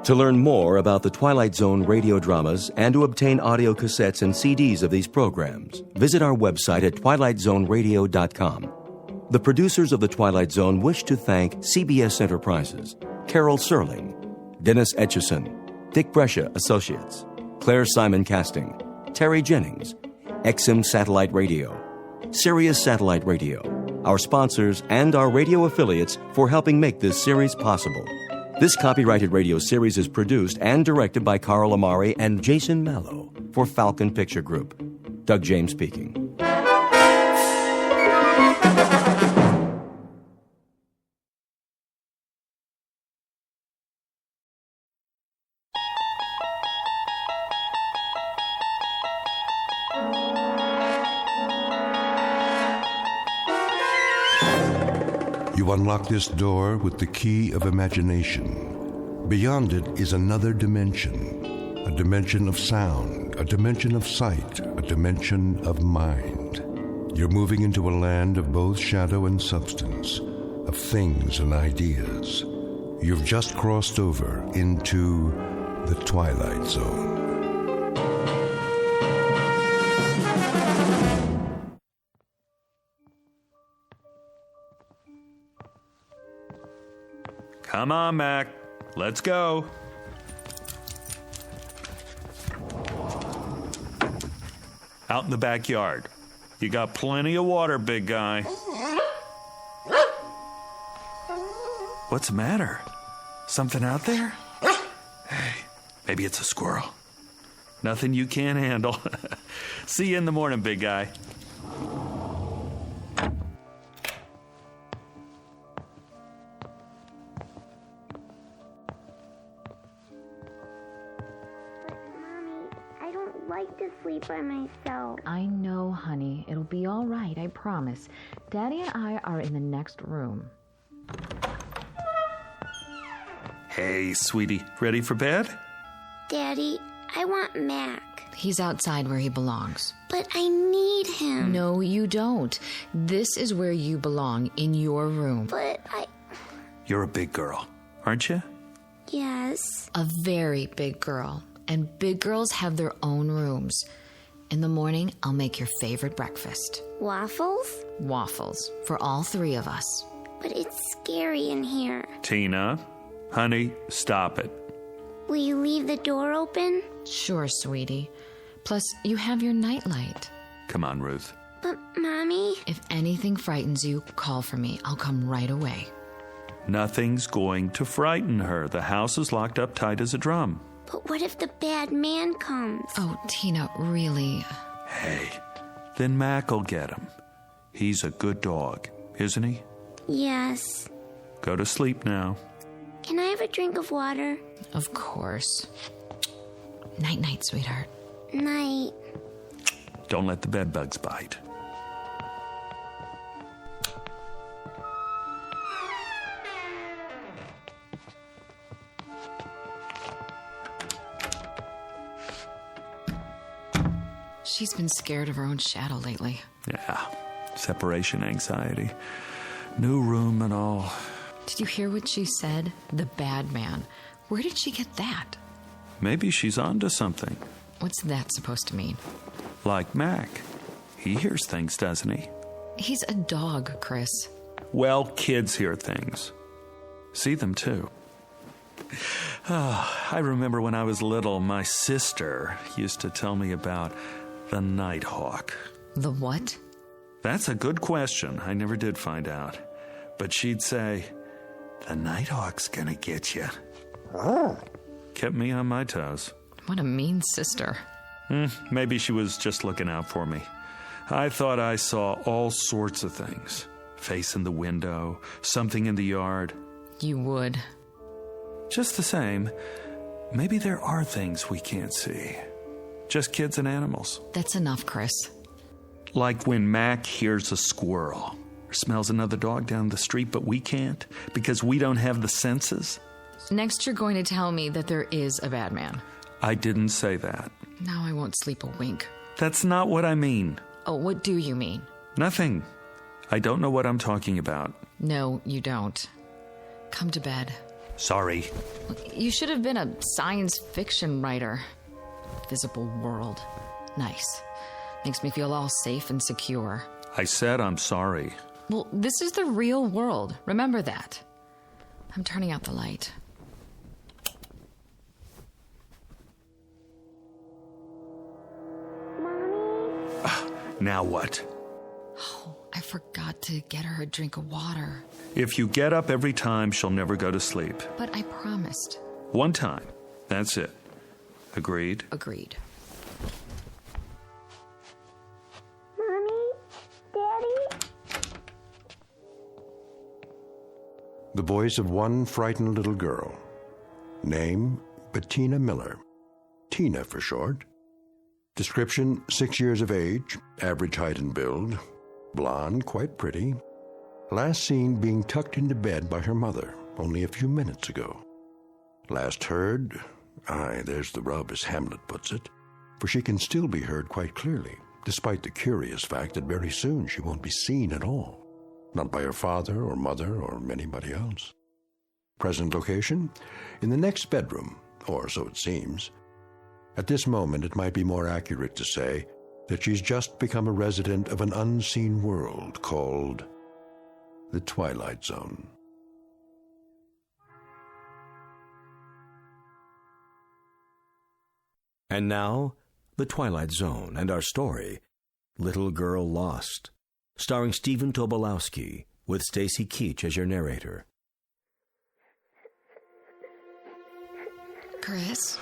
To learn more about the Twilight Zone radio dramas and to obtain audio cassettes and CDs of these programs, visit our website at twilightzoneradio.com. The producers of The Twilight Zone wish to thank CBS Enterprises, Carol Serling, Dennis Etchison, Dick Brescia Associates, Claire Simon Casting, Terry Jennings, XM Satellite Radio, Sirius Satellite Radio, our sponsors, and our radio affiliates for helping make this series possible. This copyrighted radio series is produced and directed by Carl Amari and Jason Mallow for Falcon Picture Group. Doug James speaking. You unlock this door with the key of imagination. Beyond it is another dimension, a dimension of sound, a dimension of sight, a dimension of mind. You're moving into a land of both shadow and substance, of things and ideas. You've just crossed over into the Twilight Zone. Come on, Mac. Let's go. Out in the backyard. You got plenty of water, big guy. What's the matter? Something out there? Hey, maybe it's a squirrel. Nothing you can't handle. See you in the morning, big guy. Sleep by myself. I know, honey. It'll be all right, I promise. Daddy and I are in the next room. Hey, sweetie. Ready for bed? Daddy, I want Mac. He's outside where he belongs. But I need him. No, you don't. This is where you belong, in your room. But You're a big girl, aren't you? Yes. A very big girl. And big girls have their own rooms. In the morning, I'll make your favorite breakfast. Waffles? Waffles. For all three of us. But it's scary in here. Tina, honey, stop it. Will you leave the door open? Sure, sweetie. Plus, you have your nightlight. Come on, Ruth. But, Mommy... If anything frightens you, call for me. I'll come right away. Nothing's going to frighten her. The house is locked up tight as a drum. But what if the bad man comes? Oh, Tina, really? Hey, then Mac'll get him. He's a good dog, isn't he? Yes. Go to sleep now. Can I have a drink of water? Of course. Night-night, sweetheart. Night. Don't let the bedbugs bite. She's been scared of her own shadow lately. Yeah, separation anxiety. New room and all. Did you hear what she said? The bad man. Where did she get that? Maybe she's onto something. What's that supposed to mean? Like Mac. He hears things, doesn't he? He's a dog, Chris. Well, kids hear things. See them, too. Oh, I remember when I was little, my sister used to tell me about the Nighthawk. The what? That's a good question. I never did find out. But she'd say, the Nighthawk's gonna get you. Kept me on my toes. What a mean sister. Maybe she was just looking out for me. I thought I saw all sorts of things. Face in the window, something in the yard. You would. Just the same, maybe there are things we can't see. Just kids and animals. That's enough, Chris. Like when Mac hears a squirrel or smells another dog down the street, but we can't because we don't have the senses. Next, you're going to tell me that there is a bad man. I didn't say that. Now I won't sleep a wink. That's not what I mean. Oh, what do you mean? Nothing. I don't know what I'm talking about. No, you don't. Come to bed. Sorry. You should have been a science fiction writer. Visible world. Nice. Makes me feel all safe and secure. I said I'm sorry. Well, this is the real world. Remember that. I'm turning out the light. Now what? Oh, I forgot to get her a drink of water. If you get up every time, she'll never go to sleep. But I promised. One time. That's it. Agreed? Agreed. Mommy? Daddy? The voice of one frightened little girl. Name, Bettina Miller. Tina for short. Description, 6 years of age, average height and build. Blonde, quite pretty. Last seen being tucked into bed by her mother only a few minutes ago. Last heard, there's the rub as Hamlet puts it, for she can still be heard quite clearly, despite the curious fact that very soon she won't be seen at all. Not by her father or mother or anybody else. Present location? In the next bedroom, or so it seems. At this moment, it might be more accurate to say that she's just become a resident of an unseen world called the Twilight Zone. And now, The Twilight Zone and our story, Little Girl Lost, starring Stephen Tobolowsky, with Stacy Keach as your narrator. Chris?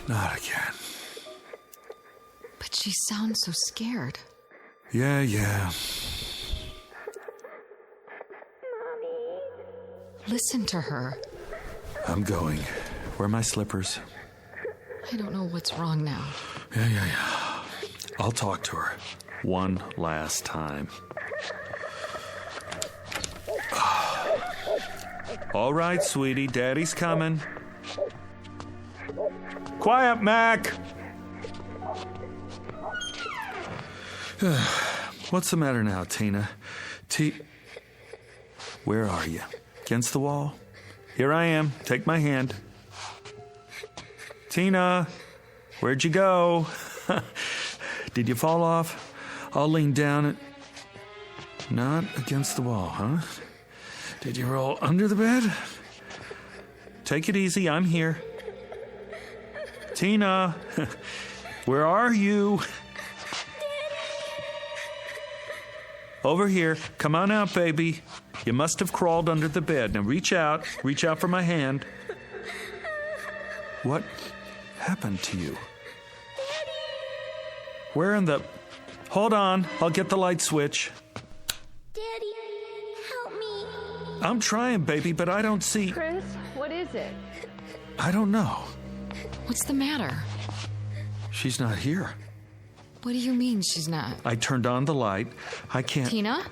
Not again. But she sounds so scared. Yeah. Mommy? Listen to her. I'm going. Where are my slippers? I don't know what's wrong now. Yeah. I'll talk to her. One last time. All right, sweetie. Daddy's coming. Quiet, Mac! What's the matter now, Tina? Where are you? Against the wall? Here I am. Take my hand. Tina, where'd you go? Did you fall off? I'll lean down and... Not against the wall, huh? Did you roll under the bed? Take it easy, I'm here. Tina, where are you? Over here. Come on out, baby. You must have crawled under the bed. Now reach out. Reach out for my hand. What happened to you? Where in the... Hold on. I'll get the light switch. Daddy, help me. I'm trying, baby, but I don't see... Chris, what is it? I don't know. What's the matter? She's not here. What do you mean she's not? I turned on the light. I can't... Tina?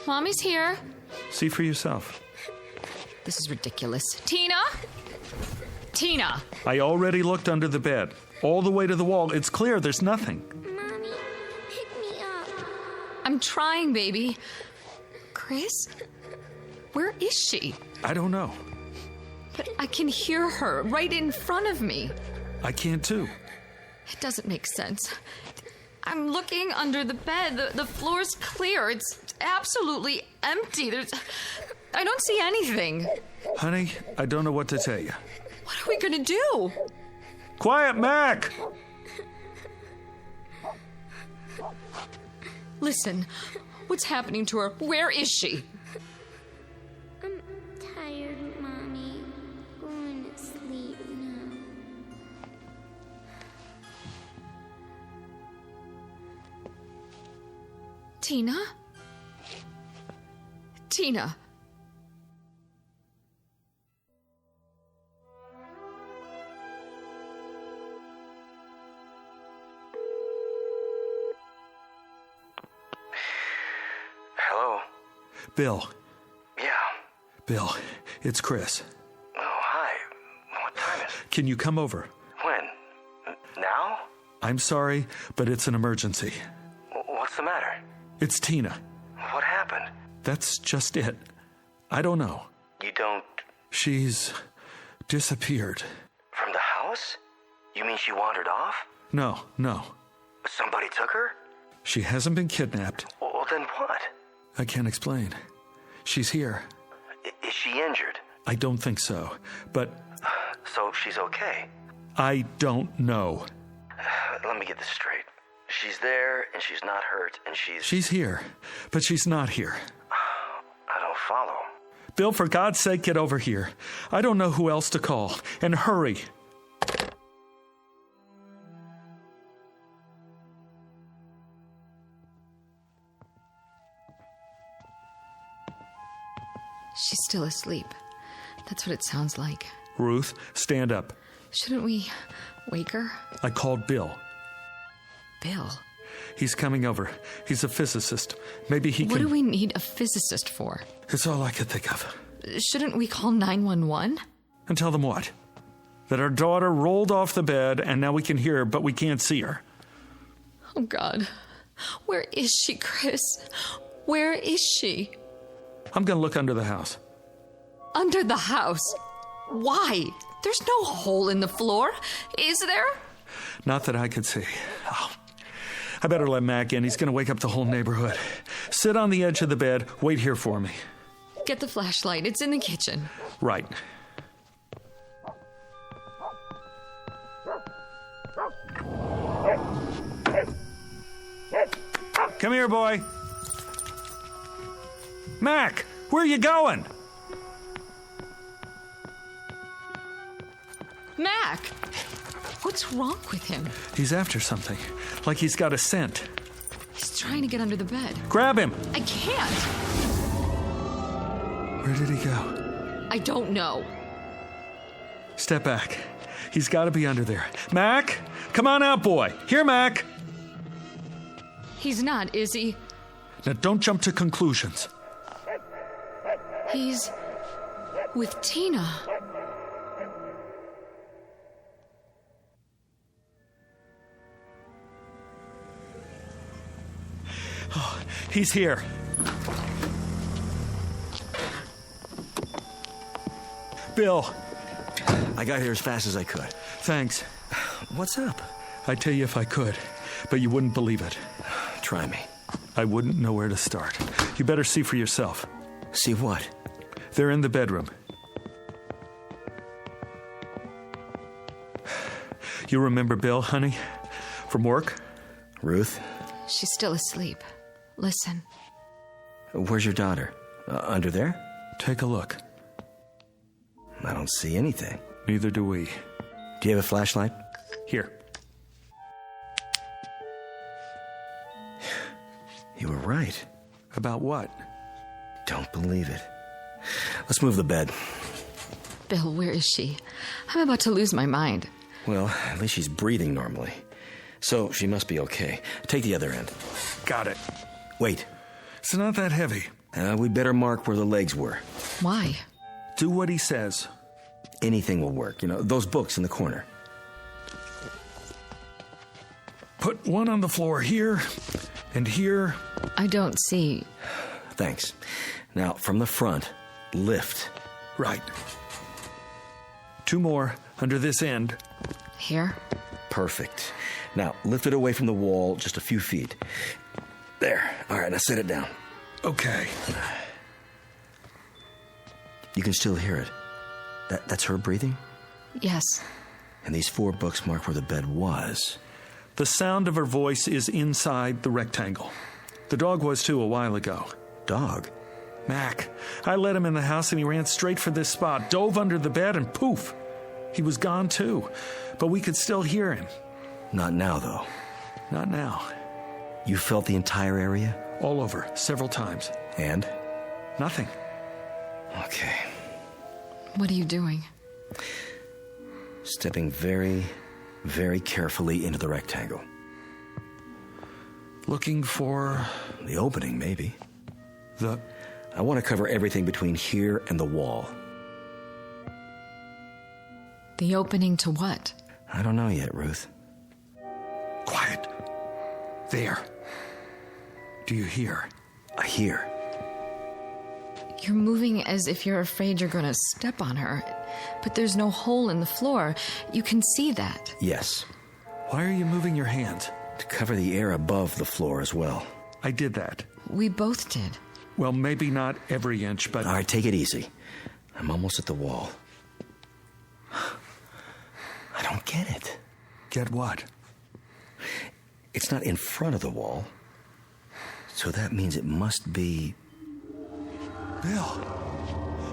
Mommy's here. See for yourself. This is ridiculous. Tina? Tina! I already looked under the bed. All the way to the wall. It's clear there's nothing. Mommy, pick me up. I'm trying, baby. Chris? Where is she? I don't know. But I can hear her right in front of me. I can too. It doesn't make sense. I'm looking under the bed. The floor's clear. It's absolutely empty. I don't see anything. Honey, I don't know what to tell you. What are we gonna do? Quiet, Mac! Listen, what's happening to her? Where is she? I'm tired, Mommy. Going to sleep now. Tina? Tina? Hello? Bill. Yeah. Bill, it's Chris. Oh, hi. What time is it? Can you come over? When? Now? I'm sorry, but it's an emergency. What's the matter? It's Tina. What happened? That's just it. I don't know. You don't... She's disappeared. From the house? You mean she wandered off? No. Somebody took her? She hasn't been kidnapped. Well, then what? I can't explain. She's here. Is she injured? I don't think so, but... So she's okay? I don't know. Let me get this straight. She's there, and she's not hurt, and She's here, but she's not here. I don't follow. Bill, for God's sake, get over here. I don't know who else to call. And hurry. She's still asleep. That's what it sounds like. Ruth, stand up. Shouldn't we wake her? I called Bill. Bill? He's coming over. He's a physicist. Maybe he can... What do we need a physicist for? It's all I could think of. Shouldn't we call 911? And tell them what? That our daughter rolled off the bed and now we can hear her, but we can't see her. Oh, God. Where is she, Chris? Where is she? I'm going to look under the house. Under the house? Why? There's no hole in the floor, is there? Not that I could see. Oh, I better let Mac in. He's going to wake up the whole neighborhood. Sit on the edge of the bed. Wait here for me. Get the flashlight. It's in the kitchen. Right. Come here, boy. Mac, where are you going? Mac! What's wrong with him? He's after something. Like he's got a scent. He's trying to get under the bed. Grab him! I can't! Where did he go? I don't know. Step back. He's got to be under there. Mac, come on out, boy. Here, Mac. He's not, is he? Now, don't jump to conclusions. He's with Tina. He's here. Bill. I got here as fast as I could. Thanks. What's up? I'd tell you if I could, but you wouldn't believe it. Try me. I wouldn't know where to start. You better see for yourself. See what? They're in the bedroom. You remember Bill, honey? From work? Ruth? She's still asleep. Listen. Where's your daughter? Under there? Take a look. I don't see anything. Neither do we. Do you have a flashlight? Here. You were right. About what? Don't believe it. Let's move the bed. Bill, where is she? I'm about to lose my mind. Well, at least she's breathing normally. So she must be okay. Take the other end. Got it. Wait. It's not that heavy. We better mark where the legs were. Why? Do what he says. Anything will work. You know, those books in the corner. Put one on the floor here and here. I don't see. Thanks. Now, from the front, lift. Right. 2 more under this end. Here? Perfect. Now, lift it away from the wall just a few feet. There. All right, now set it down. Okay. You can still hear it. That's her breathing? Yes. And these 4 books mark where the bed was. The sound of her voice is inside the rectangle. The dog was too a while ago. Dog? Mac. I let him in the house and he ran straight for this spot, dove under the bed, and poof. He was gone too. But we could still hear him. Not now, though. Not now. You felt the entire area? All over, several times. And? Nothing. Okay. What are you doing? Stepping very, very carefully into the rectangle. Looking for... the opening, maybe. I want to cover everything between here and the wall. The opening to what? I don't know yet, Ruth. Quiet. There. Do you hear? I hear. You're moving as if you're afraid you're going to step on her. But there's no hole in the floor. You can see that. Yes. Why are you moving your hands? To cover the air above the floor as well. I did that. We both did. Well, maybe not every inch, but... All right, take it easy. I'm almost at the wall. I don't get it. Get what? It's not in front of the wall. So that means it must be... Bill!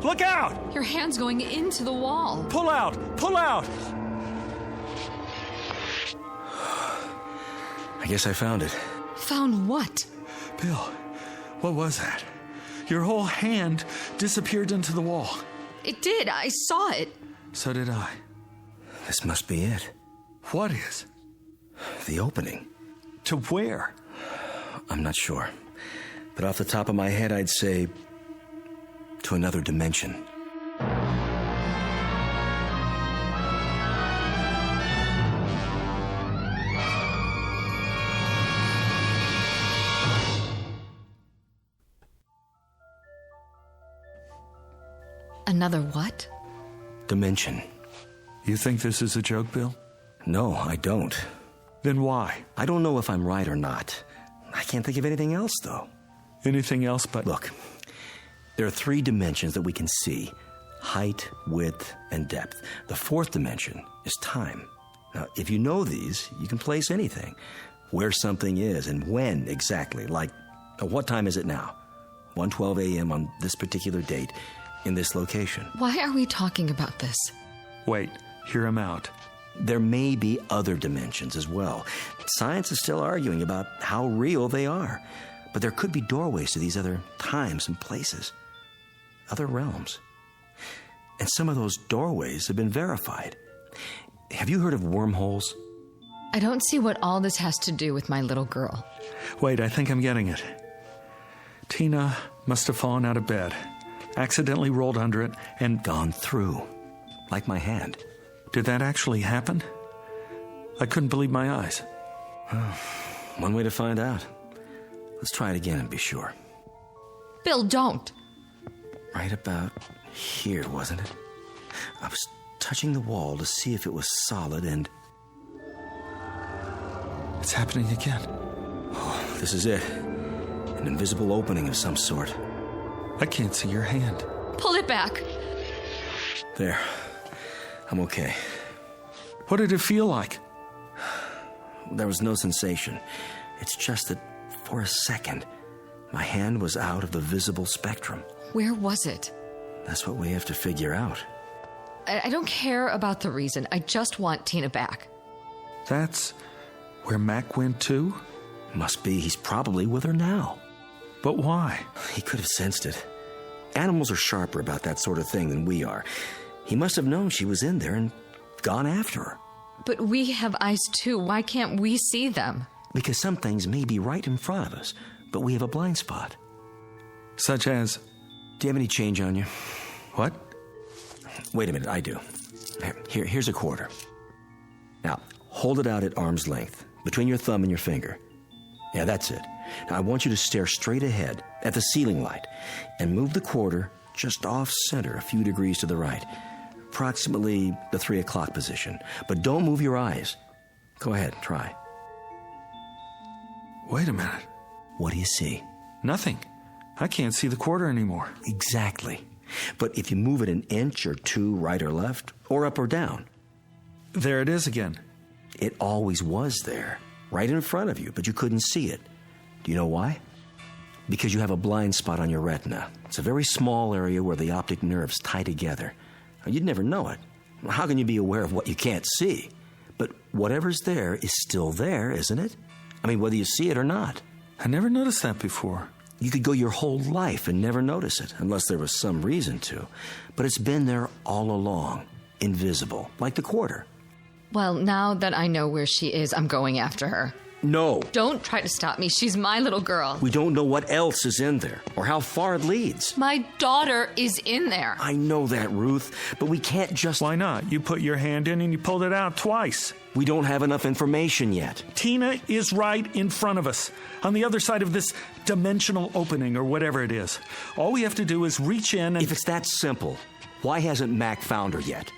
Look out! Your hand's going into the wall. Pull out! Pull out! I guess I found it. Found what? Bill, what was that? Your whole hand disappeared into the wall. It did. I saw it. So did I. This must be it. What is? The opening. To where? I'm not sure. But off the top of my head, I'd say... to another dimension. Another what? Dimension. You think this is a joke, Bill? No, I don't. Then why? I don't know if I'm right or not. I can't think of anything else, though. Anything else but... Look, there are 3 dimensions that we can see. Height, width, and depth. The 4th dimension is time. Now, if you know these, you can place anything. Where something is and when exactly. Like, what time is it now? 1:12 a.m. on this particular date in this location. Why are we talking about this? Wait, hear him out. There may be other dimensions as well. Science is still arguing about how real they are. But there could be doorways to these other times and places. Other realms. And some of those doorways have been verified. Have you heard of wormholes? I don't see what all this has to do with my little girl. Wait, I think I'm getting it. Tina must have fallen out of bed, accidentally rolled under it, and gone through. Like my hand. Did that actually happen? I couldn't believe my eyes. One way to find out. Let's try it again and be sure. Bill, don't. Right about here, wasn't it? I was touching the wall to see if it was solid, and... It's happening again. Oh, this is it. An invisible opening of some sort. I can't see your hand. Pull it back. There. I'm okay. What did it feel like? There was no sensation. It's just that, for a second, my hand was out of the visible spectrum. Where was it? That's what we have to figure out. I don't care about the reason. I just want Tina back. That's where Mac went too? Must be. He's probably with her now. But why? He could have sensed it. Animals are sharper about that sort of thing than we are. He must have known she was in there and gone after her. But we have eyes too. Why can't we see them? Because some things may be right in front of us, but we have a blind spot. Such as? Do you have any change on you? What? Wait a minute, I do. Here's a quarter. Now, hold it out at arm's length, between your thumb and your finger. Yeah, that's it. Now, I want you to stare straight ahead at the ceiling light and move the quarter just off-center, a few degrees to the right, approximately the 3 o'clock position. But don't move your eyes. Go ahead, try. Wait a minute. What do you see? Nothing. I can't see the quarter anymore. Exactly. But if you move it an inch or two right or left, or up or down. There it is again. It always was there, right in front of you, but you couldn't see it. Do you know why? Because you have a blind spot on your retina. It's a very small area where the optic nerves tie together. Now, you'd never know it. How can you be aware of what you can't see? But whatever's there is still there, isn't it? I mean, whether you see it or not. I never noticed that before. You could go your whole life and never notice it, unless there was some reason to. But it's been there all along, invisible, like the quarter. Well, now that I know where she is, I'm going after her. No. Don't try to stop me. She's my little girl. We don't know what else is in there, or how far it leads. My daughter is in there. I know that, Ruth, but we can't just... Why not? You put your hand in and you pulled it out twice. We don't have enough information yet. Tina is right in front of us, on the other side of this dimensional opening, or whatever it is. All we have to do is reach in and... If it's that simple, why hasn't Mac found her yet?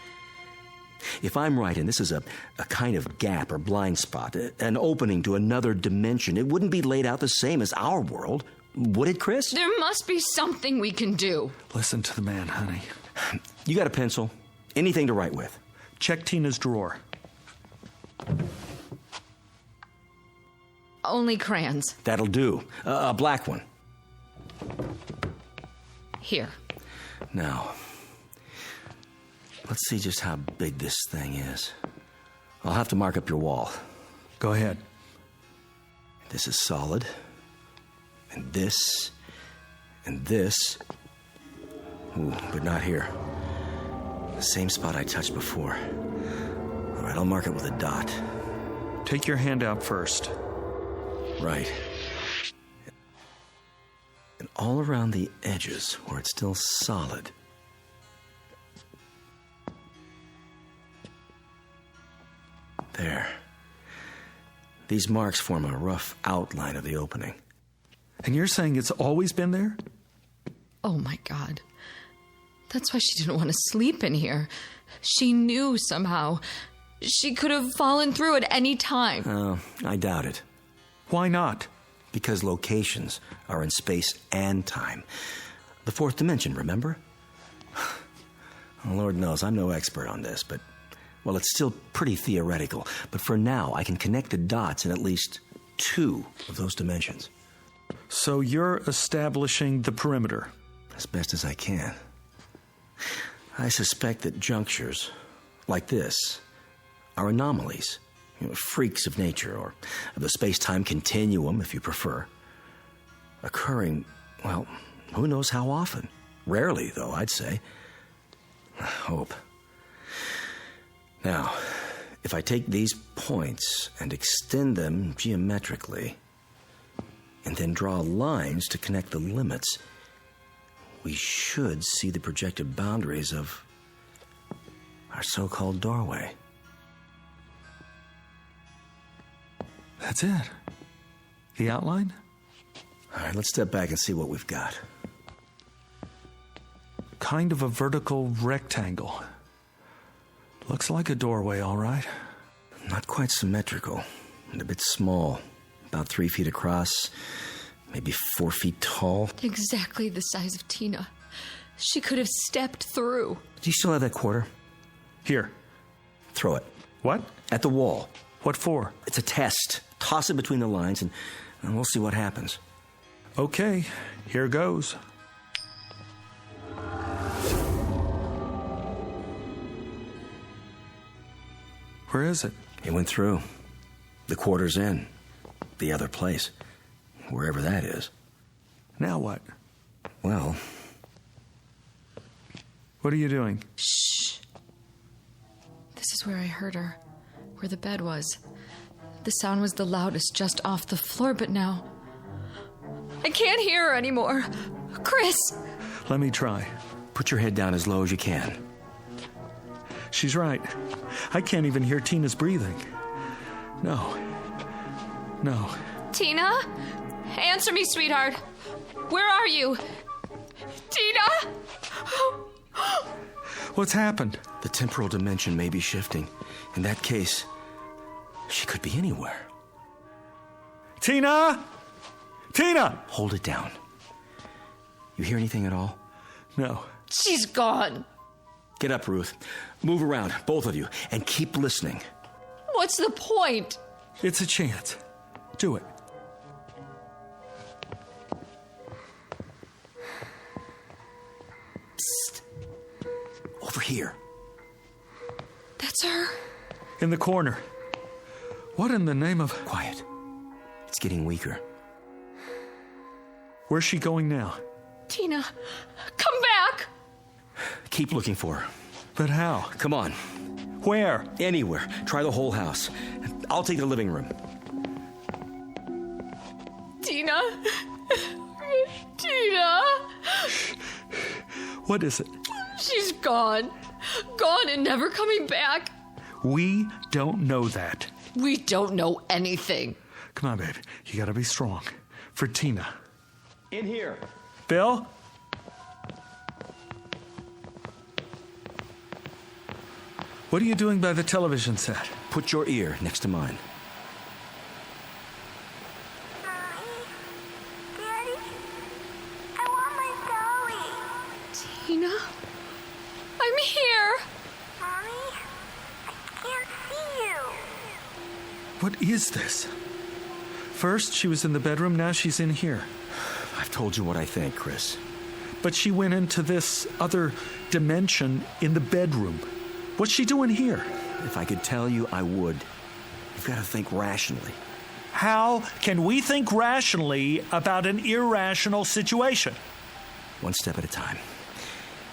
If I'm right, and this is a kind of gap or blind spot, an opening to another dimension, it wouldn't be laid out the same as our world, would it, Chris? There must be something we can do. Listen to the man, honey. You got a pencil? Anything to write with? Check Tina's drawer. Only crayons. That'll do. A black one. Here. Now, let's see just how big this thing is. I'll have to mark up your wall. Go ahead. This is solid. And this. And this. Ooh, but not here. The same spot I touched before. All right, I'll mark it with a dot. Take your hand out first. Right. And all around the edges, where it's still solid. There. These marks form a rough outline of the opening. And you're saying it's always been there? Oh, my God. That's why she didn't want to sleep in here. She knew somehow. She could have fallen through at any time. Oh, I doubt it. Why not? Because locations are in space and time. The fourth dimension, remember? Lord knows, I'm no expert on this, but... Well, it's still pretty theoretical, but for now, I can connect the dots in at least 2 of those dimensions. So you're establishing the perimeter? As best as I can. I suspect that junctures like this are anomalies, freaks of nature, or of the space-time continuum, if you prefer. Occurring, well, who knows how often? Rarely, though, I'd say. I hope. Now, if I take these points and extend them geometrically, and then draw lines to connect the limits, we should see the projected boundaries of our so-called doorway. That's it? The outline? All right, let's step back and see what we've got. Kind of a vertical rectangle. Looks like a doorway, all right. Not quite symmetrical, and a bit small. About 3 feet across, maybe 4 feet tall. Exactly the size of Tina. She could have stepped through. Do you still have that quarter? Here. Throw it. What? At the wall. What for? It's a test. Toss it between the lines, and we'll see what happens. Okay, here goes. Where is it? It went through. The quarter's in. The other place. Wherever that is. Now what? Well... What are you doing? Shh. This is where I heard her. Where the bed was. The sound was the loudest just off the floor, but now... I can't hear her anymore. Chris! Let me try. Put your head down as low as you can. She's right. I can't even hear Tina's breathing. No. Tina? Answer me, sweetheart. Where are you? Tina? What's happened? The temporal dimension may be shifting. In that case, she could be anywhere. Tina! Tina! Hold it down. You hear anything at all? No. She's gone. Get up, Ruth. Move around, both of you, and keep listening. What's the point? It's a chance. Do it. Psst. Over here. That's her? In the corner. What in the name of... Quiet. It's getting weaker. Where's she going now? Tina, come back! Keep looking for her. But how? Come on. Where? Anywhere. Try the whole house. I'll take the living room. Tina? Tina? What is it? She's gone. Gone and never coming back. We don't know that. We don't know anything. Come on, babe. You gotta be strong. For Tina. In here. Bill? What are you doing by the television set? Put your ear next to mine. Daddy, I want my dolly. Tina? I'm here. Mommy, I can't see you. What is this? First, she was in the bedroom, now she's in here. I've told you what I think, Chris. But she went into this other dimension in the bedroom. What's she doing here? If I could tell you, I would. You've got to think rationally. How can we think rationally about an irrational situation? One step at a time.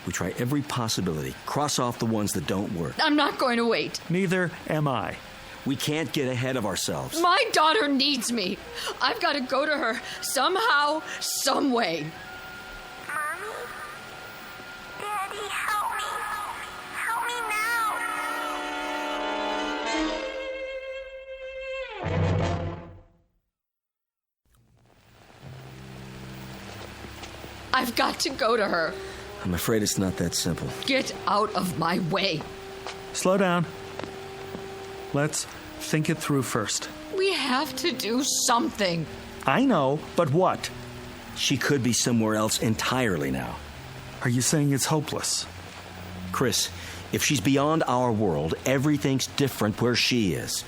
We try every possibility. Cross off the ones that don't work. I'm not going to wait. Neither am I. We can't get ahead of ourselves. My daughter needs me. I've got to go to her somehow, some way. Mommy? Daddy, help me. Help me now. I've got to go to her. I'm afraid it's not that simple. Get out of my way. Slow down. Let's think it through first. We have to do something. I know, but what? She could be somewhere else entirely now. Are you saying it's hopeless? Chris, if she's beyond our world, everything's different where she is.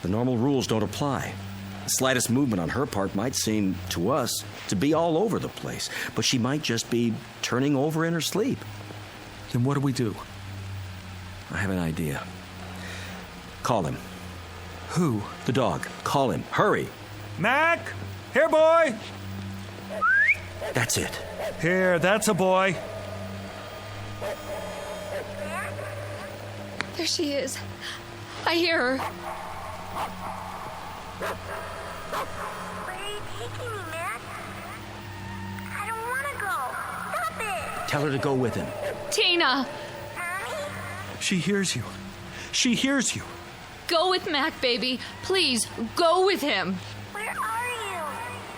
The normal rules don't apply. The slightest movement on her part might seem, to us, to be all over the place, but she might just be turning over in her sleep. Then what do we do? I have an idea. Call him. Who? The dog. Call him. Hurry. Mac! Here, boy! That's it. Here, that's a boy. There she is. I hear her. Where are you taking me, Matt? I don't want to go. Stop it. Tell her to go with him. Tina! Mommy? She hears you. She hears you. Go with Mac, baby. Please, go with him. Where are you?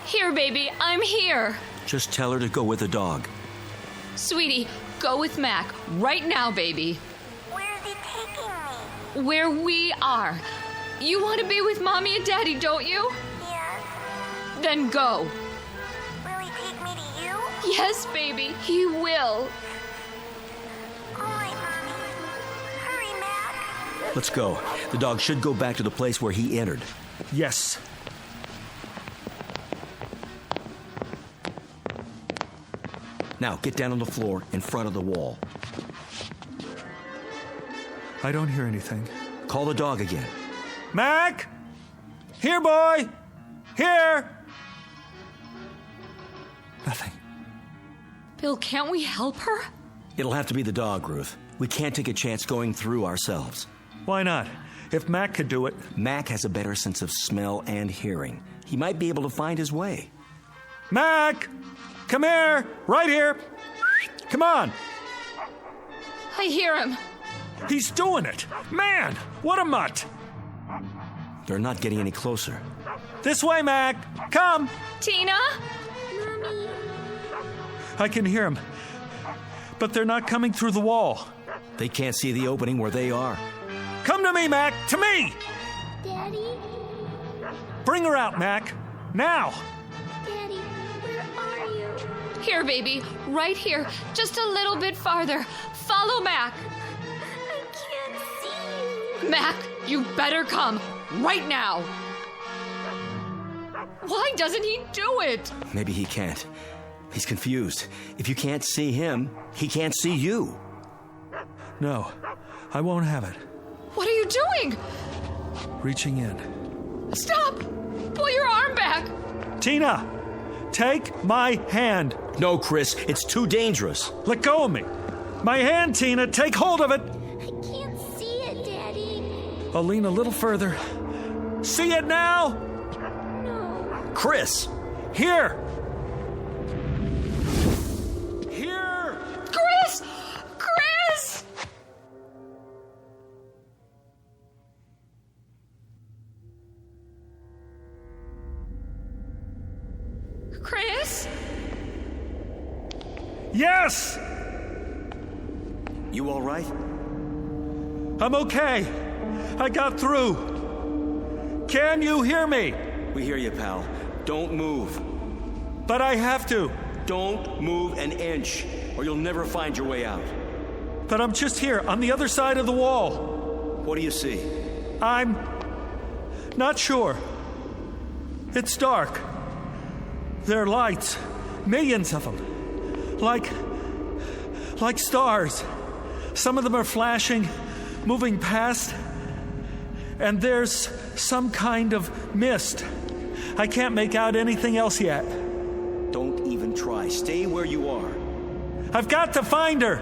Here, baby, I'm here. Just tell her to go with the dog. Sweetie, go with Mac. Right now, baby. Where is he taking me? Where we are. You want to be with Mommy and Daddy, don't you? Yes. Then go. Will he take me to you? Yes, baby, he will. All right, Mommy. Hurry, Mac. Let's go. The dog should go back to the place where he entered. Yes. Now, get down on the floor in front of the wall. I don't hear anything. Call the dog again. Mac! Here, boy! Here! Nothing. Bill, can't we help her? It'll have to be the dog, Ruth. We can't take a chance going through ourselves. Why not? If Mac could do it. Mac has a better sense of smell and hearing. He might be able to find his way. Mac! Come here! Right here! Come on! I hear him. He's doing it! Man! What a mutt! They're not getting any closer. This way, Mac! Come! Tina? Mommy. I can hear him. But they're not coming through the wall. They can't see the opening where they are. Come to me, Mac! To me! Daddy? Bring her out, Mac! Now! Daddy, where are you? Here, baby. Right here. Just a little bit farther. Follow Mac. I can't see you. Mac, you better come. Right now. Why doesn't he do it? Maybe he can't. He's confused. If you can't see him, he can't see you. No, I won't have it. What are you doing? Reaching in. Stop! Pull your arm back. Tina, take my hand. No, Chris, it's too dangerous. Let go of me. My hand, Tina, take hold of it. I can't see it, Daddy. I'll lean a little further. See it now? No. Chris! Here! Here! Chris! Chris! Chris? Yes! You all right? I'm okay. I got through. Can you hear me? We hear you, pal. Don't move. But I have to. Don't move an inch, or you'll never find your way out. But I'm just here, on the other side of the wall. What do you see? I'm not sure. It's dark. There are lights, millions of them, like stars. Some of them are flashing, moving past, and there's some kind of mist. I can't make out anything else yet. Don't even try. Stay where you are. I've got to find her.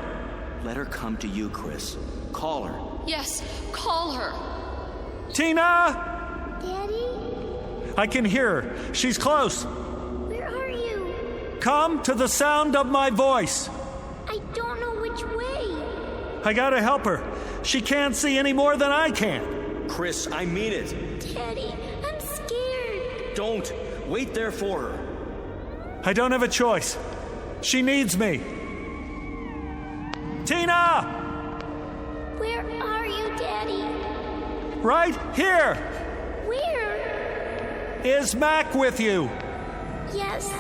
Let her come to you, Chris. Call her. Yes, call her. Tina! Daddy? I can hear her. She's close. Where are you? Come to the sound of my voice. I don't know which way. I gotta help her. She can't see any more than I can. Chris, I mean it. Daddy, I'm scared. Don't. Wait there for her. I don't have a choice. She needs me. Tina! Where are you, Daddy? Right here. Where? Is Mac with you? Yes.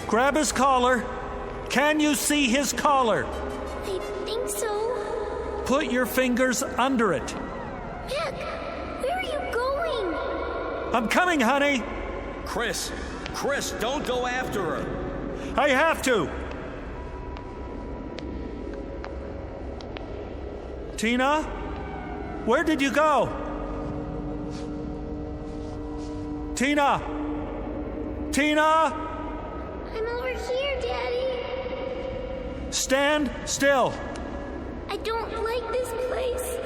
Grab his collar. Can you see his collar? I think so. Put your fingers under it. Mac, where are you going? I'm coming, honey. Chris, don't go after her. I have to. Tina? Where did you go? Tina! Tina! I'm over here, Daddy. Stand still. I don't like this place.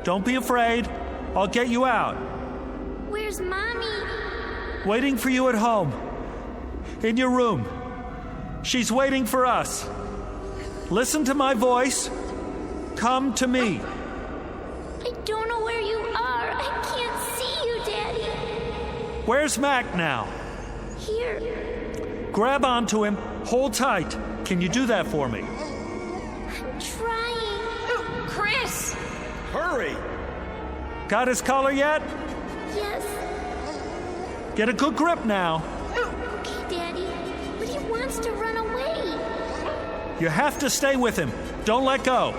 Don't be afraid. I'll get you out. Where's Mommy? Waiting for you at home. In your room. She's waiting for us. Listen to my voice. Come to me. I don't know where you are. I can't see you, Daddy. Where's Mac now? Here. Grab onto him. Hold tight. Can you do that for me? I'm trying. Chris! Hurry! Got his collar yet? Yes. Get a good grip now. Okay, Daddy. But he wants to run away. You have to stay with him. Don't let go.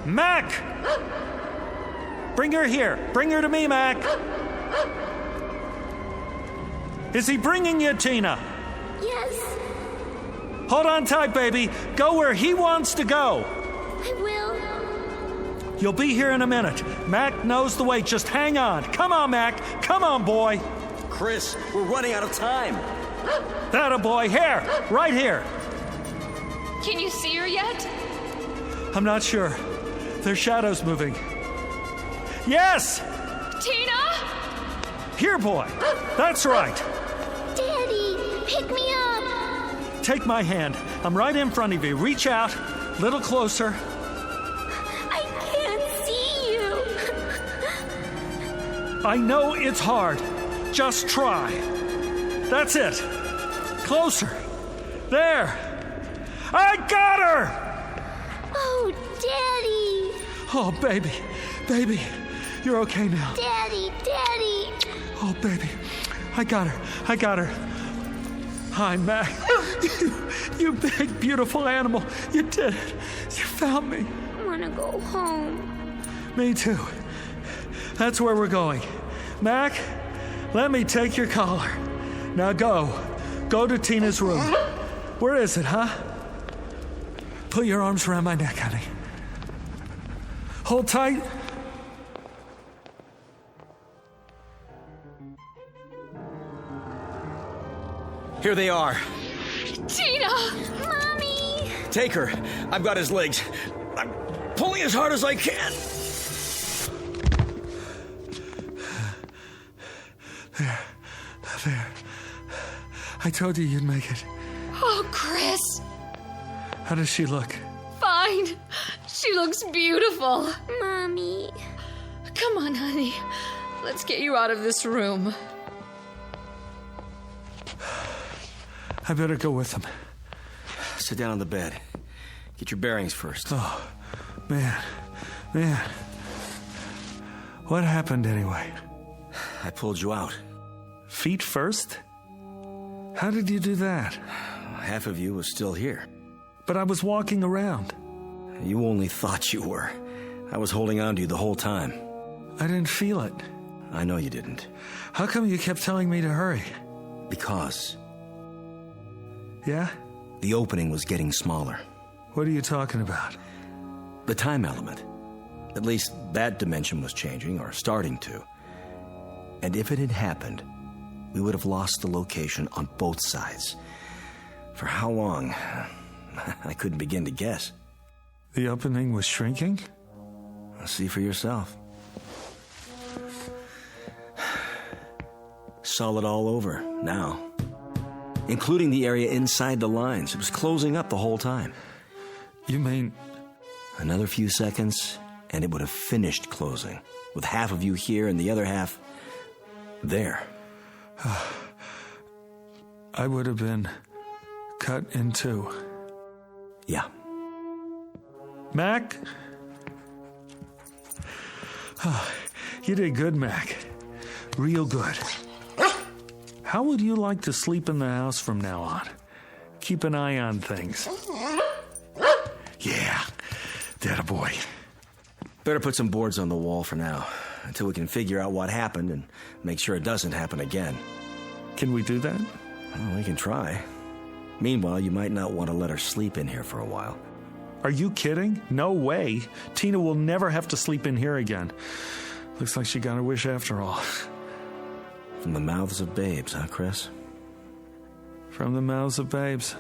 Mac! Bring her here. Bring her to me, Mac. Is he bringing you, Tina? Yes. Hold on tight, baby. Go where he wants to go. I will. You'll be here in a minute. Mac knows the way. Just hang on. Come on, Mac. Come on, boy. Chris, we're running out of time. That a boy. Here. Right here. Can you see her yet? I'm not sure. There's shadows moving. Yes! Tina? Here, boy. That's right. Daddy, pick me up. Take my hand. I'm right in front of you. Reach out. Little closer. I can't see you. I know it's hard. Just try. That's it. Closer. There. I got her! Oh, Daddy. Oh, baby. Baby. You're okay now. Daddy, Daddy. Oh, baby. I got her. I got her. Hi, Mac. You big, beautiful animal. You did it. You found me. I want to go home. Me too. That's where we're going. Mac, let me take your collar. Now go. Go to Tina's room. Where is it, huh? Put your arms around my neck, honey. Hold tight. Here they are. Tina! Mommy! Take her. I've got his legs. I'm pulling as hard as I can. There. I told you you'd make it. Oh, Chris. How does she look? Fine. She looks beautiful. Mommy. Come on, honey. Let's get you out of this room. I better go with them. Sit down on the bed. Get your bearings first. Oh, man. What happened anyway? I pulled you out. Feet first? How did you do that? Half of you was still here. But I was walking around. You only thought you were. I was holding on to you the whole time. I didn't feel it. I know you didn't. How come you kept telling me to hurry? Because. Yeah? The opening was getting smaller. What are you talking about? The time element. At least that dimension was changing, or starting to. And if it had happened, we would have lost the location on both sides. For how long? I couldn't begin to guess. The opening was shrinking? See for yourself. Solid all over, now. Including the area inside the lines. It was closing up the whole time. You mean... Another few seconds, and it would have finished closing. With half of you here and the other half... there. I would have been cut in two. Yeah. Mac? Oh, you did good, Mac. Real good. How would you like to sleep in the house from now on? Keep an eye on things. Yeah, that a boy. Better put some boards on the wall for now, until we can figure out what happened and make sure it doesn't happen again. Can we do that? Well, we can try. Meanwhile, you might not want to let her sleep in here for a while. Are you kidding? No way. Tina will never have to sleep in here again. Looks like she got her wish after all. From the mouths of babes, huh, Chris? From the mouths of babes.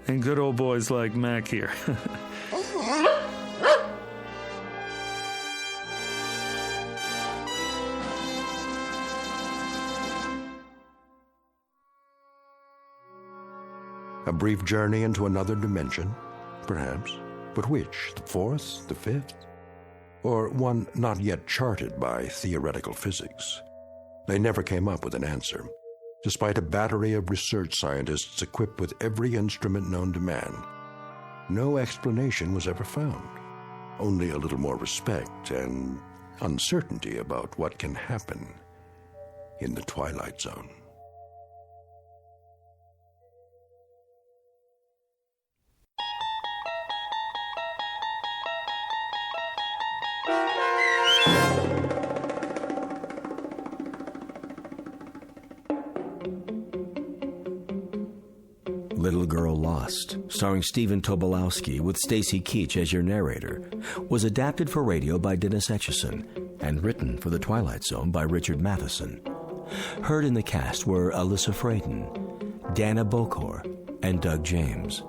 And good old boys like Mac here. A brief journey into another dimension, perhaps. But which? The fourth? The fifth? Or one not yet charted by theoretical physics? They never came up with an answer. despite a battery of research scientists equipped with every instrument known to man. No explanation was ever found, only a little more respect and uncertainty about what can happen in the Twilight Zone. Little Girl Lost, starring Stephen Tobolowsky with Stacy Keach as your narrator, was adapted for radio by Dennis Etchison and written for The Twilight Zone by Richard Matheson. Heard in the cast were Alyssa Fraden, Dana Bokor, and Doug James.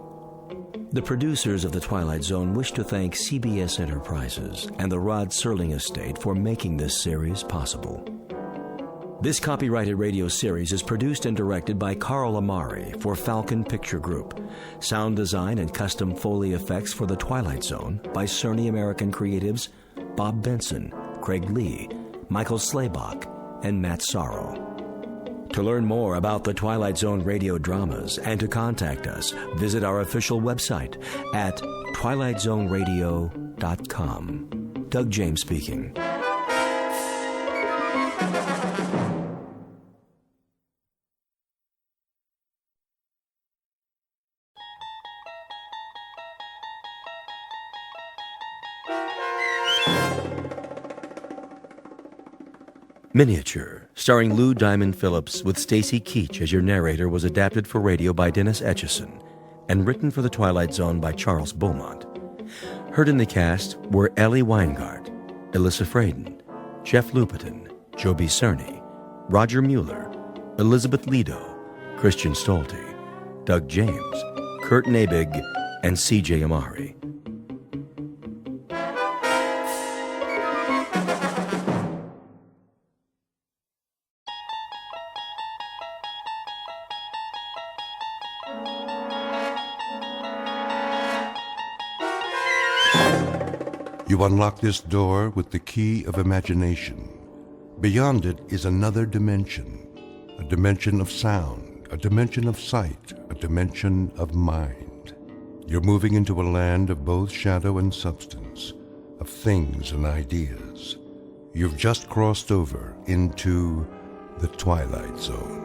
The producers of The Twilight Zone wish to thank CBS Enterprises and the Rod Serling Estate for making this series possible. This copyrighted radio series is produced and directed by Carl Amari for Falcon Picture Group. Sound design and custom Foley effects for The Twilight Zone by Cerny American creatives Bob Benson, Craig Lee, Michael Slaybach, and Matt Sorrow. To learn more about the Twilight Zone radio dramas and to contact us, visit our official website at twilightzoneradio.com. Doug James speaking. Miniature, starring Lou Diamond Phillips with Stacy Keach as your narrator, was adapted for radio by Dennis Etchison and written for The Twilight Zone by Charles Beaumont. Heard in the cast were Ellie Weingart, Alyssa Fraden, Jeff Lupetin, Joby Cerny, Roger Mueller, Elizabeth Lido, Christian Stolte, Doug James, Kurt Nabig, and C.J. Amari. You unlock this door with the key of imagination. Beyond it is another dimension, a dimension of sound, a dimension of sight, a dimension of mind. You're moving into a land of both shadow and substance, of things and ideas. You've just crossed over into the Twilight Zone.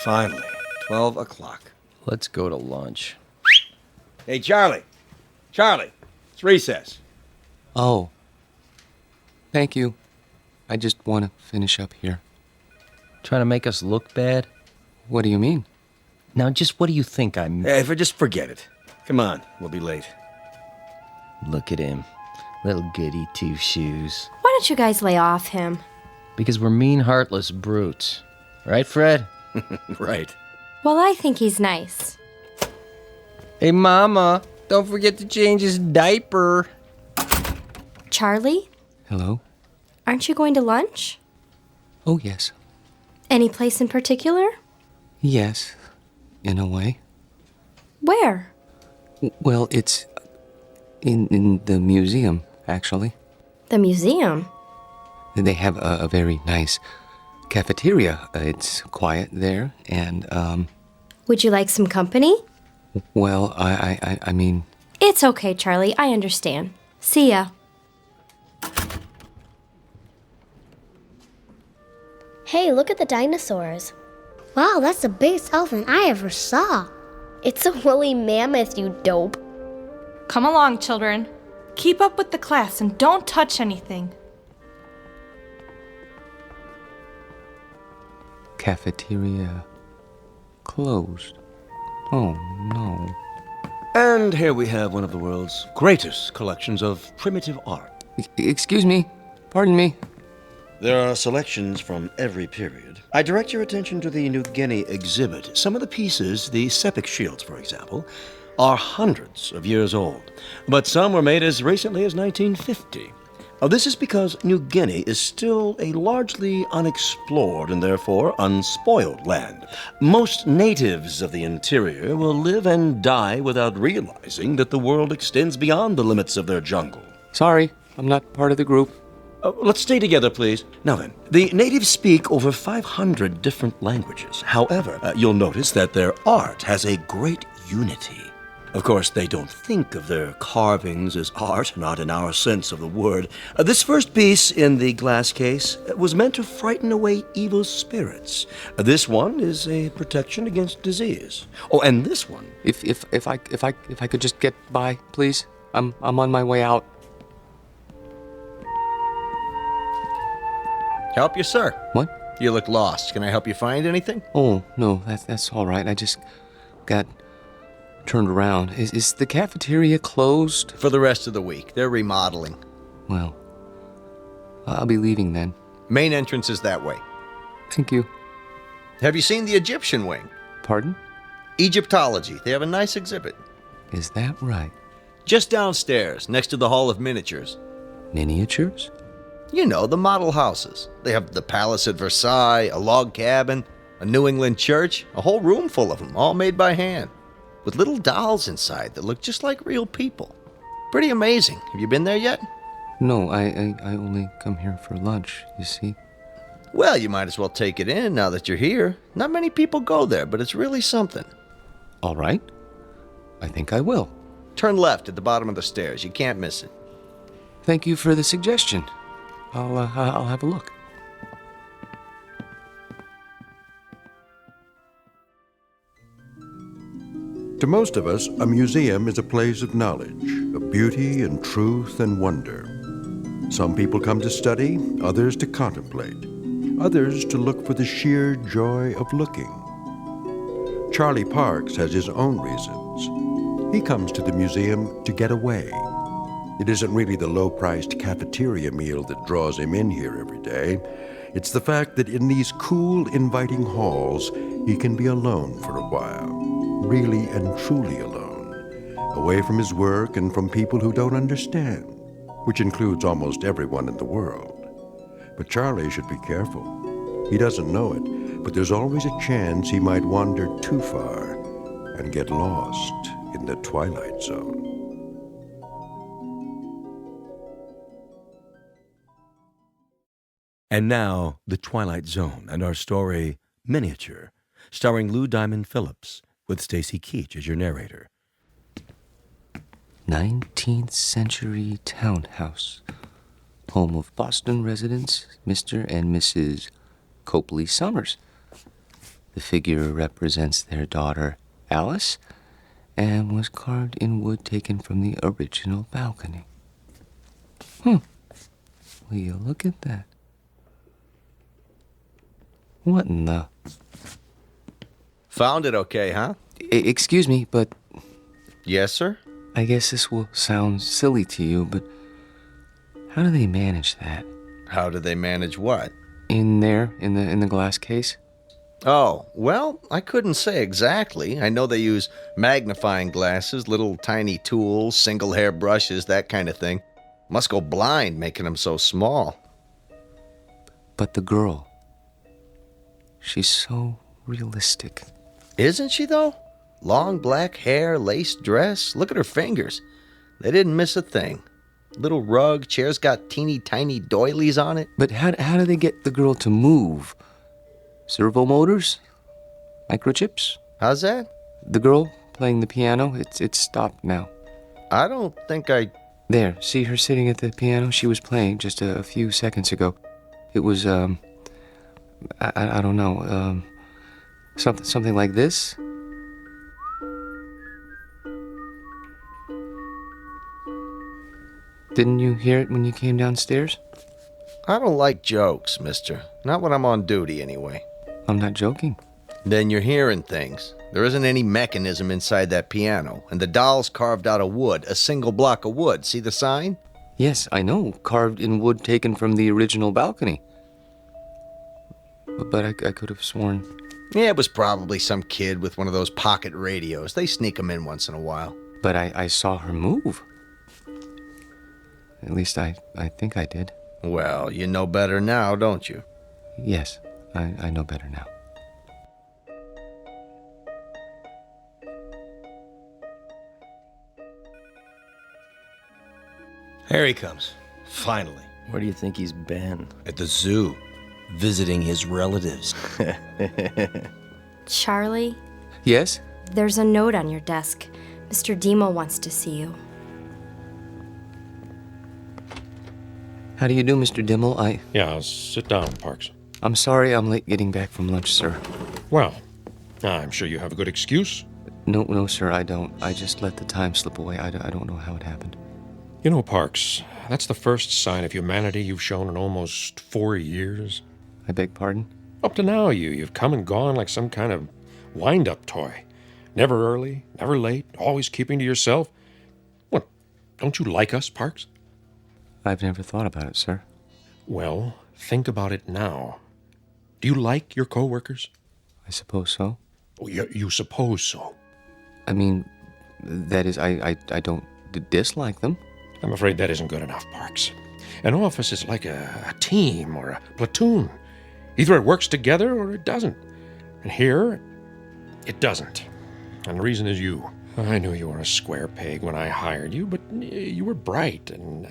Finally, 12 o'clock. Let's go to lunch. Hey, Charlie. Charlie, it's recess. Oh. Thank you. I just want to finish up here. Trying to make us look bad? What do you mean? Now, just what do you think I'm... Hey, just forget it. Come on, we'll be late. Look at him. Little goody two-shoes. Why don't you guys lay off him? Because we're mean, heartless brutes. Right, Fred? Right. Well, I think he's nice. Hey, Mama, don't forget to change his diaper. Charlie? Hello? Aren't you going to lunch? Oh, yes. Any place in particular? Yes, in a way. Where? Well, it's in the museum, actually. The museum? They have a very nice cafeteria. It's quiet there, and, Would you like some company? Well, I mean... It's okay, Charlie. I understand. See ya. Hey, look at the dinosaurs. Wow, that's the biggest elephant I ever saw. It's a woolly mammoth, you dope. Come along, children. Keep up with the class and don't touch anything. Cafeteria closed. Oh, no. And here we have one of the world's greatest collections of primitive art. Excuse me. Pardon me. There are selections from every period. I direct your attention to the New Guinea exhibit. Some of the pieces, the Sepik shields, for example, are hundreds of years old, but some were made as recently as 1950. This is because New Guinea is still a largely unexplored and therefore unspoiled land. Most natives of the interior will live and die without realizing that the world extends beyond the limits of their jungle. Sorry, I'm not part of the group. Let's stay together, please. Now then, the natives speak over 500 different languages. However, you'll notice that their art has a great unity. Of course, they don't think of their carvings as art, not in our sense of the word. This first piece in the glass case was meant to frighten away evil spirits. This one is a protection against disease. Oh, and this one. If I could just get by, please. I'm on my way out. Help you, sir? What? You look lost. Can I help you find anything? Oh, no, that's all right. I just got turned around. Is the cafeteria closed? For the rest of the week. They're remodeling. Well, I'll be leaving then. Main entrance is that way. Thank you. Have you seen the Egyptian wing? Pardon? Egyptology. They have a nice exhibit. Is that right? Just downstairs, next to the Hall of Miniatures. Miniatures? You know, the model houses. They have the palace at Versailles, a log cabin, a New England church, a whole room full of them, all made by hand, with little dolls inside that look just like real people. Pretty amazing. Have you been there yet? No, I only come here for lunch, you see. Well, you might as well take it in now that you're here. Not many people go there, but it's really something. All right. I think I will. Turn left at the bottom of the stairs. You can't miss it. Thank you for the suggestion. I'll have a look. To most of us, a museum is a place of knowledge, of beauty and truth and wonder. Some people come to study, others to contemplate, others to look for the sheer joy of looking. Charlie Parks has his own reasons. He comes to the museum to get away. It isn't really the low-priced cafeteria meal that draws him in here every day. It's the fact that in these cool, inviting halls, he can be alone for a while, really and truly alone, away from his work and from people who don't understand, which includes almost everyone in the world. But Charlie should be careful. He doesn't know it, but there's always a chance he might wander too far and get lost in the Twilight Zone. And now, The Twilight Zone and our story, Miniature, starring Lou Diamond Phillips, with Stacy Keach as your narrator. 19th century townhouse, home of Boston residents Mr. and Mrs. Copley Summers. The figure represents their daughter, Alice, and was carved in wood taken from the original balcony. Will you look at that? What in the... Found it okay, huh? Excuse me, but... Yes, sir? I guess this will sound silly to you, but how do they manage that? How do they manage what? In there, in the glass case? Oh, well, I couldn't say exactly. I know they use magnifying glasses, little tiny tools, single hair brushes, that kind of thing. Must go blind making them so small. But the girl... she's so realistic. Isn't she, though? Long black hair, lace dress. Look at her fingers. They didn't miss a thing. Little rug, chair's got teeny tiny doilies on it. But how do they get the girl to move? Servo motors? Microchips? How's that? The girl playing the piano, it's stopped now. I don't think I... There, see her sitting at the piano? She was playing just a few seconds ago. It was, I don't know, something like this? Didn't you hear it when you came downstairs? I don't like jokes, mister. Not when I'm on duty, anyway. I'm not joking. Then you're hearing things. There isn't any mechanism inside that piano, and the doll's carved out of wood, a single block of wood. See the sign? Yes, I know. Carved in wood taken from the original balcony. But I could have sworn... Yeah, it was probably some kid with one of those pocket radios. They sneak them in once in a while. But I saw her move. At least I think I did. Well, you know better now, don't you? Yes, I know better now. Here he comes. Finally. Where do you think he's been? At the zoo. Visiting his relatives. Charlie, Yes? there's a note on your desk. Mr. Demo wants to see you. How do you do, Mr. Dimmel? Yeah, sit down, Parks. I'm sorry I'm late getting back from lunch, sir. Well, I'm sure you have a good excuse. No, sir, I don't. I just let the time slip away. I don't know how it happened. You know, Parks, that's the first sign of humanity you've shown in almost 4 years. I beg pardon? Up to now, you've come and gone like some kind of wind-up toy. Never early, never late, always keeping to yourself. What, don't you like us, Parks? I've never thought about it, sir. Well, think about it now. Do you like your co-workers? I suppose so. Oh, you suppose so? I mean, that is, I don't dislike them. I'm afraid that isn't good enough, Parks. An office is like a team or a platoon. Either it works together or it doesn't. And here, it doesn't. And the reason is you. I knew you were a square peg when I hired you, but you were bright, and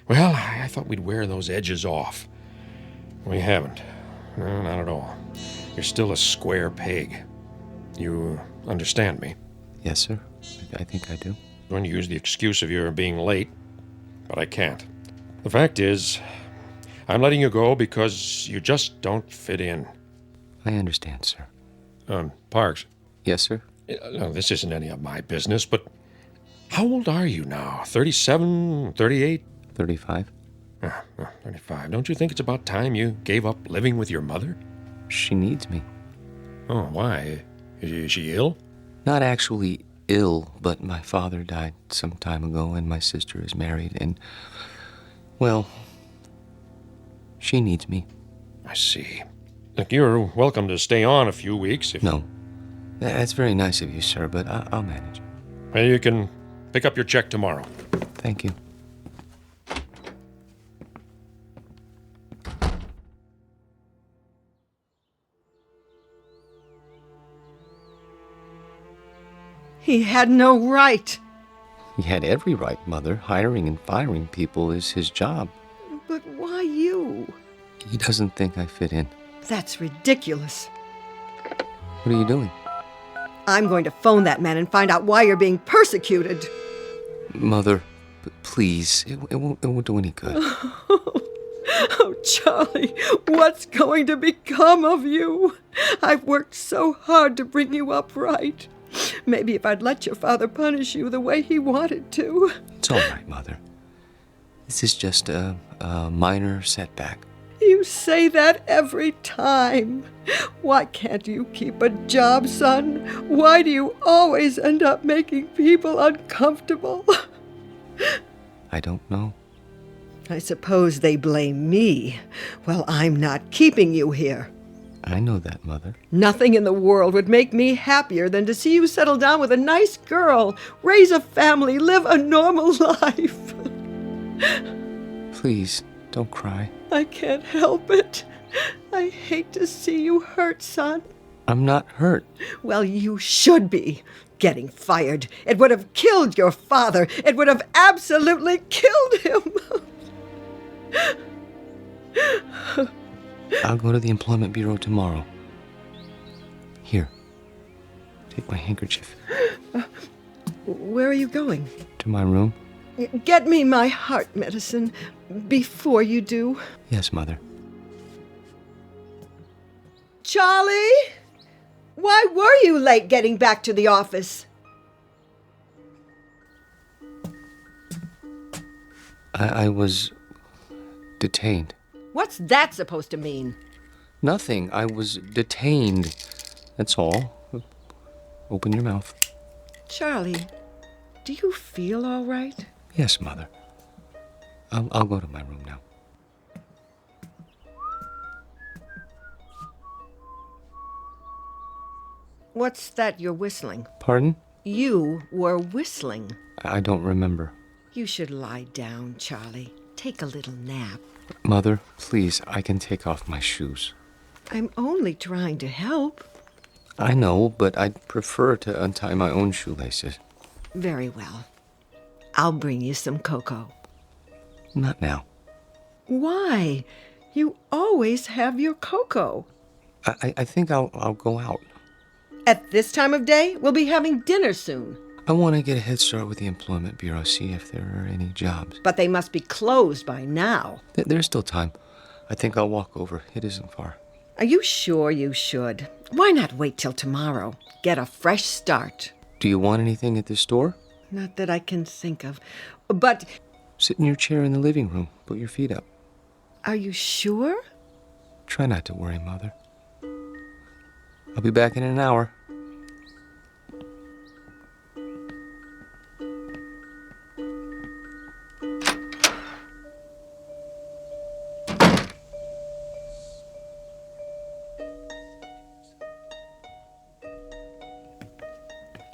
well, I thought we'd wear those edges off. We haven't. No, not at all. You're still a square peg. You understand me? Yes, sir. I think I do. I'm going to use the excuse of your being late, but I can't. The fact is, I'm letting you go because you just don't fit in. I understand, sir. Parks. Yes, sir? No, this isn't any of my business, but how old are you now? 37, 38? 35. 35. Don't you think it's about time you gave up living with your mother? She needs me. Oh, why? Is she ill? Not actually ill, but my father died some time ago, and my sister is married, and, well, she needs me. I see. Look, you're welcome to stay on a few weeks if... No. That's very nice of you, sir, but I'll manage. Well, you can pick up your check tomorrow. Thank you. He had no right. He had every right, Mother. Hiring and firing people is his job. But why you? He doesn't think I fit in. That's ridiculous. What are you doing? I'm going to phone that man and find out why you're being persecuted. Mother, please, it won't do any good. Oh, Charlie, what's going to become of you? I've worked so hard to bring you up right. Maybe if I'd let your father punish you the way he wanted to. It's all right, Mother. This is just a minor setback. You say that every time. Why can't you keep a job, son? Why do you always end up making people uncomfortable? I don't know. I suppose they blame me. Well, I'm not keeping you here. I know that, Mother. Nothing in the world would make me happier than to see you settle down with a nice girl, raise a family, live a normal life. Please, don't cry. I can't help it. I hate to see you hurt, son. I'm not hurt. Well, you should be. Getting fired. It would have killed your father. It would have absolutely killed him. I'll go to the Employment Bureau tomorrow. Here. Take my handkerchief. Where are you going? To my room? Get me my heart medicine before you do. Yes, Mother. Charlie? Why were you late getting back to the office? I was detained. What's that supposed to mean? Nothing. I was detained. That's all. Open your mouth. Charlie, do you feel all right? Yes, Mother. I'll go to my room now. What's that you're whistling? Pardon? You were whistling. I don't remember. You should lie down, Charlie. Take a little nap. Mother, please, I can take off my shoes. I'm only trying to help. I know, but I'd prefer to untie my own shoelaces. Very well. I'll bring you some cocoa. Not now. Why? You always have your cocoa. I think I'll go out. At this time of day, we'll be having dinner soon. I want to get a head start with the Employment Bureau, see if there are any jobs. But they must be closed by now. There's still time. I think I'll walk over. It isn't far. Are you sure you should? Why not wait till tomorrow? Get a fresh start. Do you want anything at the store? Not that I can think of. But... Sit in your chair in the living room. Put your feet up. Are you sure? Try not to worry, Mother. I'll be back in an hour.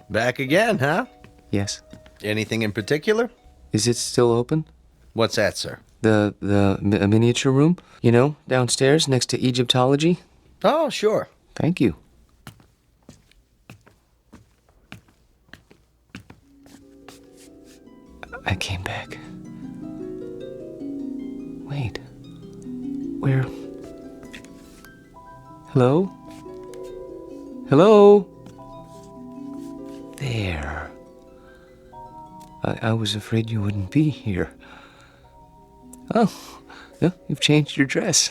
Back again, huh? Yes. Anything in particular? Is it still open? What's that, sir? The miniature room? You know, downstairs next to Egyptology? Oh, sure. Thank you. I came back. Wait. Where? Hello? Hello? There. I was afraid you wouldn't be here. Oh, yeah, you've changed your dress.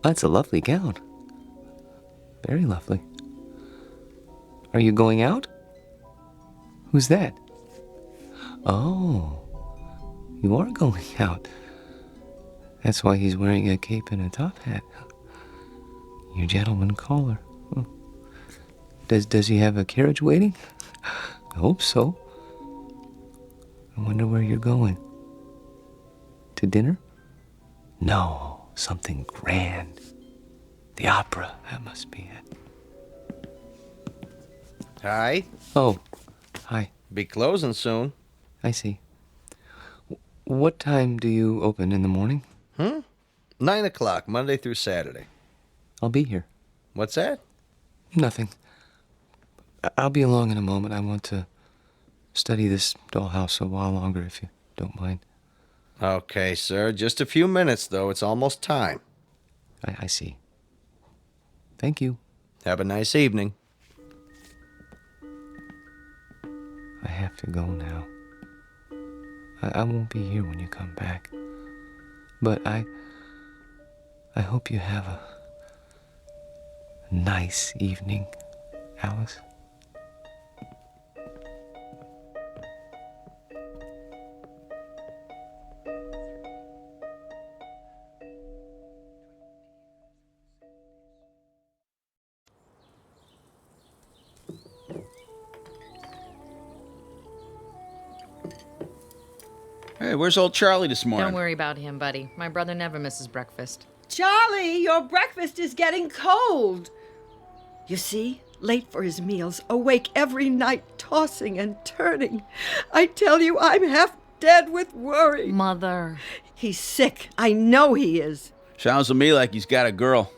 That's a lovely gown. Very lovely. Are you going out? Who's that? Oh, you are going out. That's why he's wearing a cape and a top hat. Your gentleman caller. Oh. Does he have a carriage waiting? I hope so. I wonder where you're going. To dinner? No, something grand. The opera, that must be it. Hi. Oh, hi. Be closing soon. I see. What time do you open in the morning? 9 o'clock, Monday through Saturday. I'll be here. What's that? Nothing. I'll be along in a moment. I want to study this dollhouse a while longer, if you don't mind. Okay, sir. Just a few minutes, though. It's almost time. I see. Thank you. Have a nice evening. I have to go now. I won't be here when you come back. But I hope you have a nice evening, Alice. Hey, where's old Charlie this morning? Don't worry about him, buddy. My brother never misses breakfast. Charlie, your breakfast is getting cold. You see, late for his meals, awake every night, tossing and turning. I tell you, I'm half dead with worry. Mother. He's sick. I know he is. Sounds to me like he's got a girl.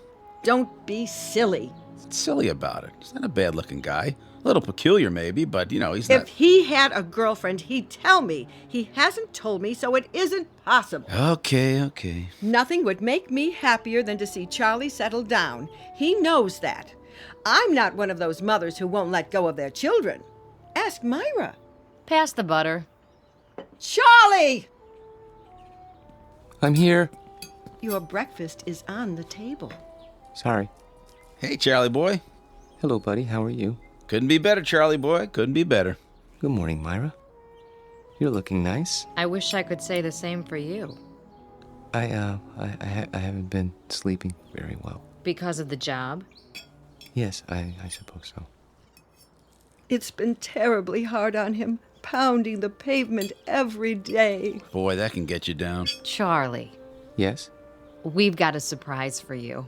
Don't be silly. What's silly about it? He's not a bad-looking guy. A little peculiar, maybe, but, you know, he's not... If he had a girlfriend, he'd tell me. He hasn't told me, so it isn't possible. Okay. Nothing would make me happier than to see Charlie settle down. He knows that. I'm not one of those mothers who won't let go of their children. Ask Myra. Pass the butter. Charlie! I'm here. Your breakfast is on the table. Sorry. Hey, Charlie boy. Hello, buddy. How are you? Couldn't be better, Charlie boy. Couldn't be better. Good morning, Myra. You're looking nice. I wish I could say the same for you. I haven't been sleeping very well. Because of the job? Yes, I suppose so. It's been terribly hard on him, pounding the pavement every day. Boy, that can get you down. Charlie. Yes? We've got a surprise for you.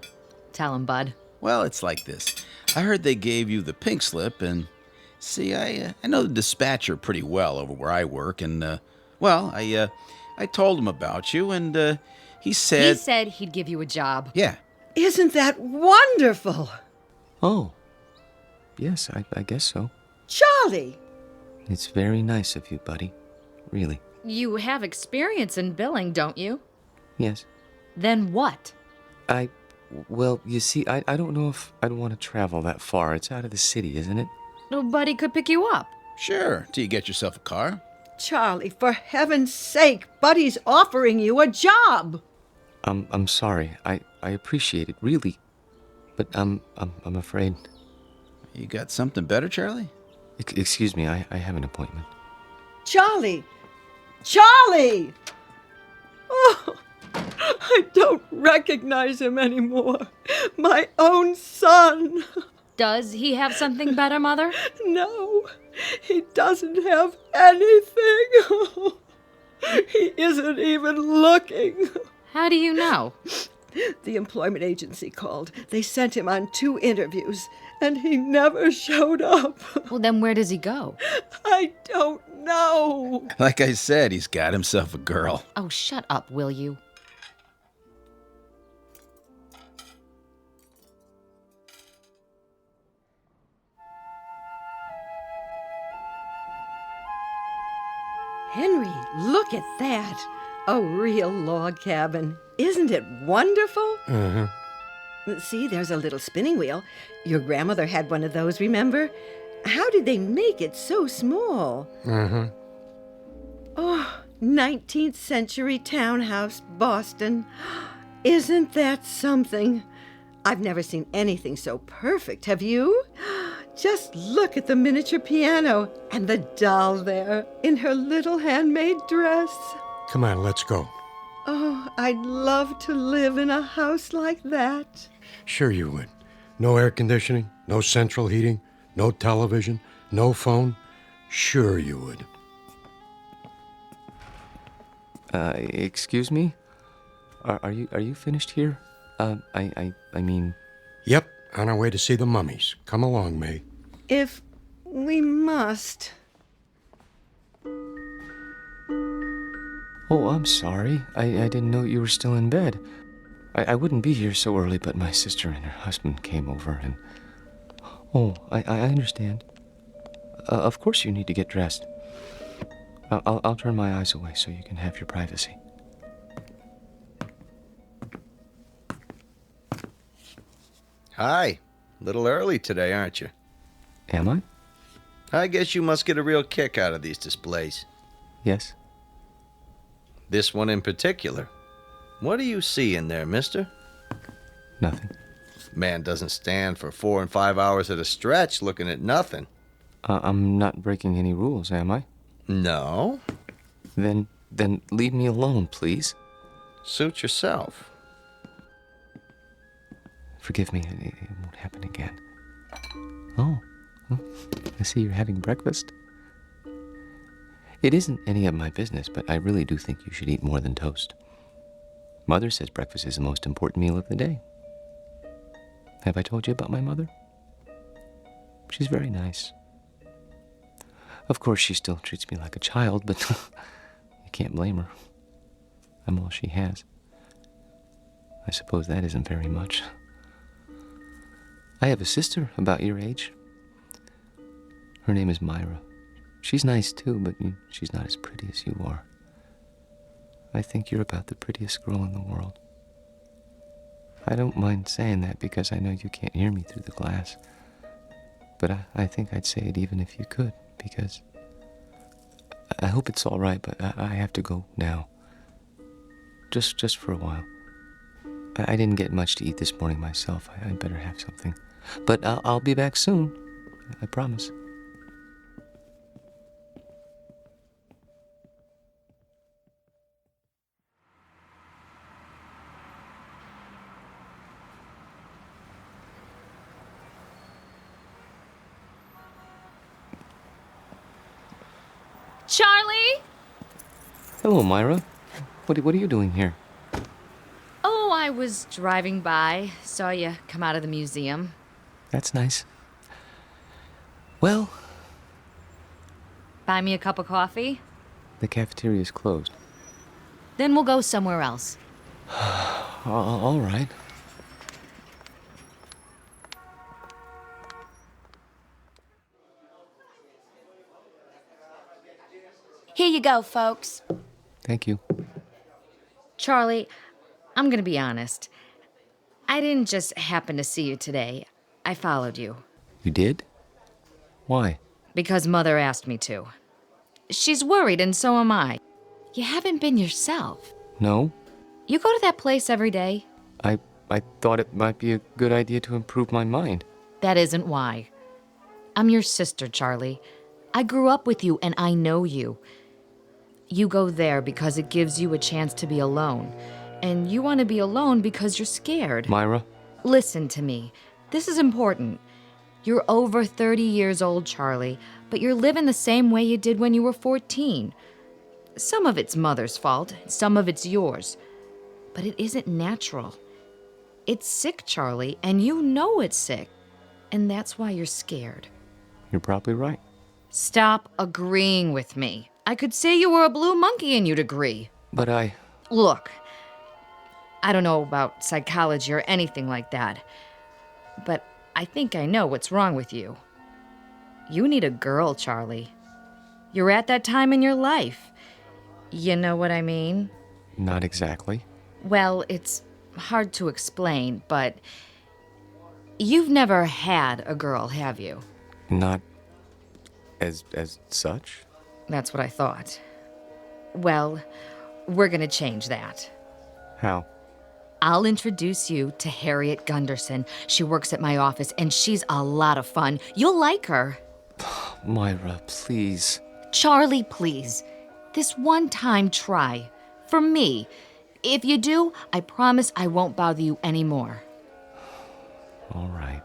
Tell him, bud. Well, it's like this. I heard they gave you the pink slip, and See, I know the dispatcher pretty well over where I work, and, I told him about you, and, he said... He said he'd give you a job. Yeah. Isn't that wonderful? Oh, yes, I guess so. Charlie! It's very nice of you, buddy. Really. You have experience in billing, don't you? Yes. Then what? Well, you see, I don't know if I'd want to travel that far. It's out of the city, isn't it? Nobody could pick you up. Sure, till you get yourself a car. Charlie, for heaven's sake, Buddy's offering you a job. I'm sorry. I appreciate it, really. But I'm afraid. You got something better, Charlie? Excuse me, I have an appointment. Charlie! Charlie! Oh, I don't recognize him anymore. My own son. Does he have something better, Mother? No, he doesn't have anything. He isn't even looking. How do you know? The employment agency called. They sent him on 2 interviews, and he never showed up. Well, then where does he go? I don't know. Like I said, he's got himself a girl. Oh, shut up, will you? Henry, look at that. A real log cabin. Isn't it wonderful? Uh-huh. See, there's a little spinning wheel. Your grandmother had one of those, remember? How did they make it so small? Uh-huh. Oh, 19th century townhouse, Boston. Isn't that something? I've never seen anything so perfect, have you? Just look at the miniature piano and the doll there in her little handmade dress. Come on, let's go. Oh, I'd love to live in a house like that. Sure you would. No air conditioning, no central heating, no television, no phone. Sure you would. Excuse me? Are you finished here? I mean... Yep, on our way to see the mummies. Come along, May. If we must. Oh, I'm sorry. I didn't know you were still in bed. I wouldn't be here so early, but my sister and her husband came over and... Oh, I understand. Of course you need to get dressed. I'll turn my eyes away so you can have your privacy. Hi. A little early today, aren't you? Am I? I guess you must get a real kick out of these displays. Yes. This one in particular. What do you see in there, mister? Nothing. Man doesn't stand for 4 and 5 hours at a stretch looking at nothing. I'm not breaking any rules, am I? No. Then leave me alone, please. Suit yourself. Forgive me, it won't happen again. Oh, I see you're having breakfast. It isn't any of my business, but I really do think you should eat more than toast. Mother says breakfast is the most important meal of the day. Have I told you about my mother? She's very nice. Of course, she still treats me like a child, but you can't blame her. I'm all she has. I suppose that isn't very much. I have a sister about your age. Her name is Myra. She's nice too, but she's not as pretty as you are. I think you're about the prettiest girl in the world. I don't mind saying that because I know you can't hear me through the glass. But I think I'd say it even if you could, because I hope it's all right, but I have to go now. Just for a while. I didn't get much to eat this morning myself. I'd better have something. But I'll be back soon. I promise. Charlie? Hello, Myra. What are you doing here? Oh, I was driving by. Saw you come out of the museum. That's nice. Well, Buy me a cup of coffee? The cafeteria is closed. Then we'll go somewhere else. All right. Here you go, folks. Thank you. Charlie, I'm gonna be honest. I didn't just happen to see you today. I followed you. You did? Why? Because Mother asked me to. She's worried, and so am I. You haven't been yourself. No? You go to that place every day? I thought it might be a good idea to improve my mind. That isn't why. I'm your sister, Charlie. I grew up with you, and I know you. You go there because it gives you a chance to be alone. And you want to be alone because you're scared. Myra? Listen to me. This is important. You're over 30 years old, Charlie, but you're living the same way you did when you were 14. Some of it's Mother's fault, some of it's yours. But it isn't natural. It's sick, Charlie, and you know it's sick. And that's why you're scared. You're probably right. Stop agreeing with me. I could say you were a blue monkey and you'd agree. But Look, I don't know about psychology or anything like that, but I think I know what's wrong with you. You need a girl, Charlie. You're at that time in your life. You know what I mean? Not exactly. Well, it's hard to explain, but you've never had a girl, have you? Not as such? That's what I thought. Well, we're gonna change that. How? I'll introduce you to Harriet Gunderson. She works at my office, and she's a lot of fun. You'll like her. Myra, please. Charlie, please. This one time, try. For me. If you do, I promise I won't bother you anymore. All right.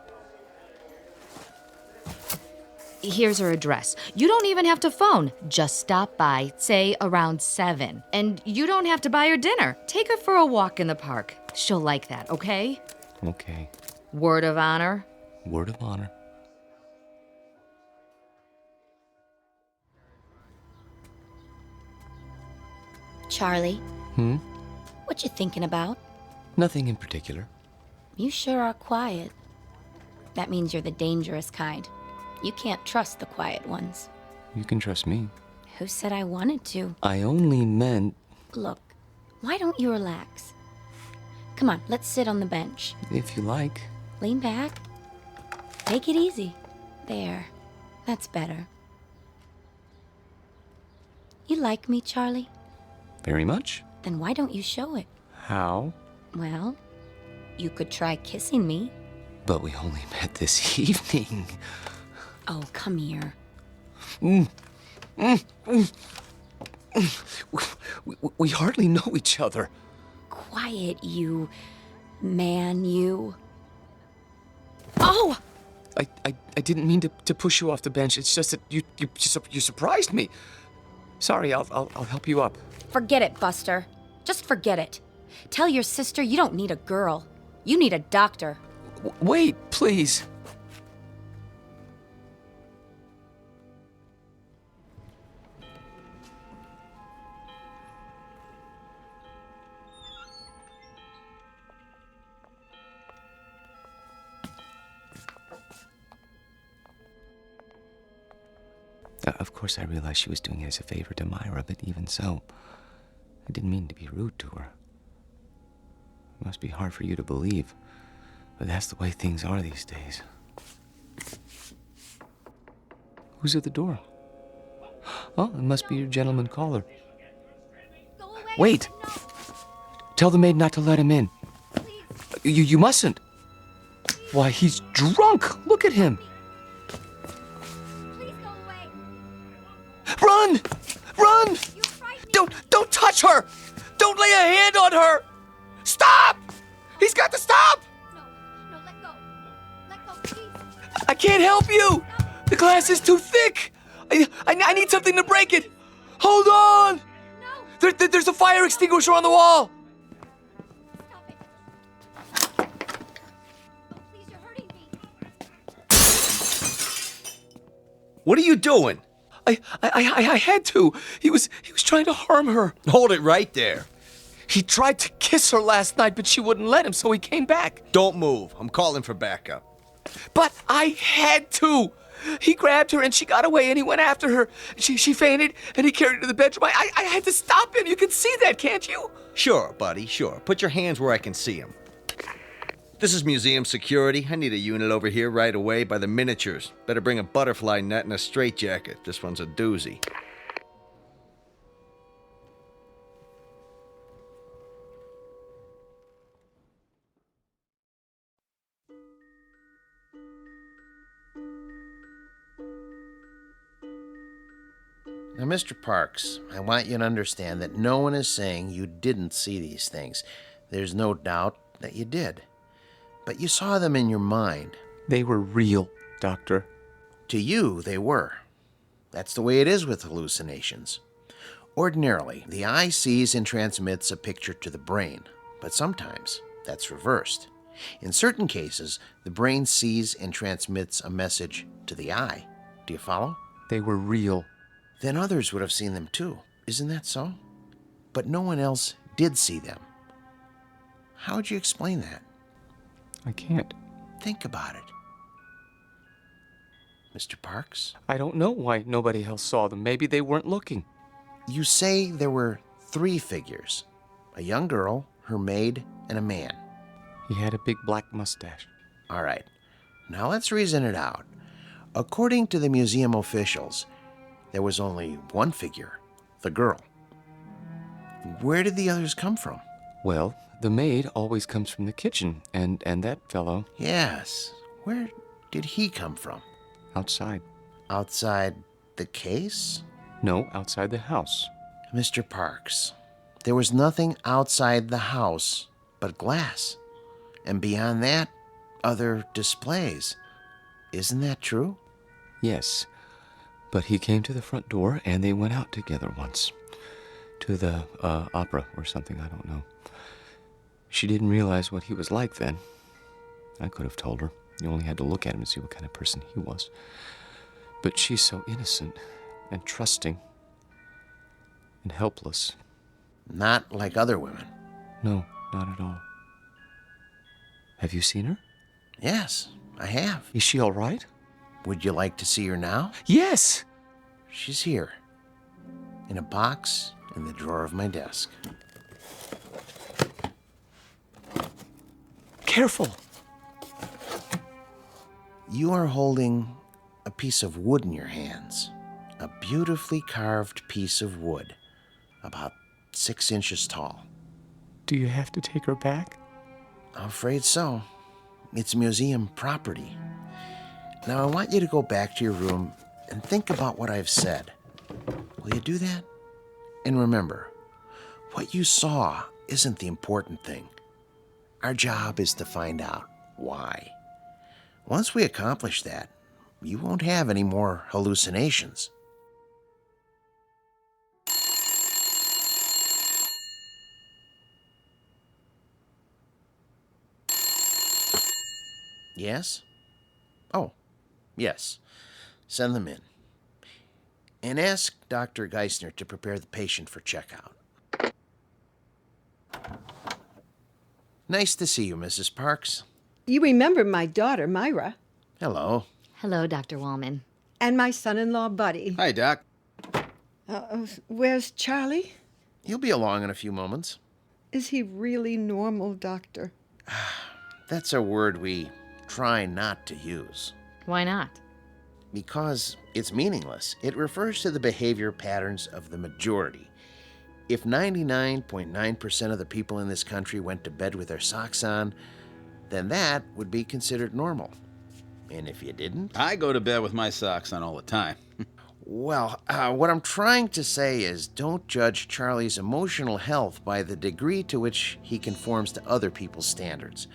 Here's her address. You don't even have to phone. Just stop by, say around 7. And you don't have to buy her dinner. Take her for a walk in the park. She'll like that, okay? Okay. Word of honor? Word of honor. Charlie, Hmm? what you thinking about? Nothing in particular. You sure are quiet. That means you're the dangerous kind. You can't trust the quiet ones. You can trust me. Who said I wanted to? I only meant... Look, why don't you relax? Come on, let's sit on the bench. If you like. Lean back. Take it easy. There. That's better. You like me, Charlie? Very much. Then why don't you show it? How? Well, you could try kissing me. But we only met this evening. Oh, come here. We hardly know each other. Quiet, you man, you. Oh! I didn't mean to push you off the bench. It's just that you surprised me. Sorry, I'll help you up. Forget it, Buster. Just forget it. Tell your sister you don't need a girl. You need a doctor. Wait, please. Of course, I realized she was doing it as a favor to Myra, but even so, I didn't mean to be rude to her. It must be hard for you to believe, but that's the way things are these days. Who's at the door? Oh, it must be your gentleman caller. Wait! Tell the maid not to let him in. You mustn't. Why, he's drunk! Look at him! Run! Run! Don't touch her! Don't lay a hand on her! Stop! He's got to stop! No, let go. Let go, please. I can't help you! The glass is too thick! I need something to break it! Hold on! No! There's a fire extinguisher on the wall! What are you doing? I had to. He was trying to harm her. Hold it right there. He tried to kiss her last night, but she wouldn't let him, so he came back. Don't move. I'm calling for backup. But I had to. He grabbed her and she got away and he went after her. She fainted and he carried her to the bedroom. I had to stop him. You can see that, can't you? Sure, buddy, sure. Put your hands where I can see them. This is museum security. I need a unit over here right away by the miniatures. Better bring a butterfly net and a straitjacket. This one's a doozy. Now, Mr. Parks, I want you to understand that no one is saying you didn't see these things. There's no doubt that you did. But you saw them in your mind. They were real, Doctor. To you, they were. That's the way it is with hallucinations. Ordinarily, the eye sees and transmits a picture to the brain, but sometimes that's reversed. In certain cases, the brain sees and transmits a message to the eye. Do you follow? They were real. Then others would have seen them too. Isn't that so? But no one else did see them. How would you explain that? I can't. Think about it. Mr. Parks? I don't know why nobody else saw them. Maybe they weren't looking. You say there were 3 figures. A young girl, her maid, and a man. He had a big black mustache. All right. Now let's reason it out. According to the museum officials, there was only one figure, the girl. Where did the others come from? Well, the maid always comes from the kitchen, and that fellow... Yes. Where did he come from? Outside. Outside the case? No, outside the house. Mr. Parks, there was nothing outside the house but glass. And beyond that, other displays. Isn't that true? Yes. But he came to the front door, and they went out together once. To the opera or something, I don't know. She didn't realize what he was like then. I could have told her. You only had to look at him to see what kind of person he was. But she's so innocent and trusting and helpless. Not like other women. No, not at all. Have you seen her? Yes, I have. Is she all right? Would you like to see her now? Yes! She's here. In a box in the drawer of my desk. Careful! You are holding a piece of wood in your hands. A beautifully carved piece of wood. About 6 inches tall. Do you have to take her back? I'm afraid so. It's museum property. Now, I want you to go back to your room and think about what I've said. Will you do that? And remember, what you saw isn't the important thing. Our job is to find out why. Once we accomplish that, you won't have any more hallucinations. Yes? Oh, yes. Send them in. And ask Dr. Geisner to prepare the patient for checkout. Nice to see you, Mrs. Parks. You remember my daughter, Myra. Hello. Hello, Dr. Wallman. And my son-in-law, Buddy. Hi, Doc. Where's Charlie? He'll be along in a few moments. Is he really normal, Doctor? That's a word we try not to use. Why not? Because it's meaningless. It refers to the behavior patterns of the majority. If 99.9% of the people in this country went to bed with their socks on, then that would be considered normal. And if you didn't... I go to bed with my socks on all the time. Well, what I'm trying to say is don't judge Charlie's emotional health by the degree to which he conforms to other people's standards.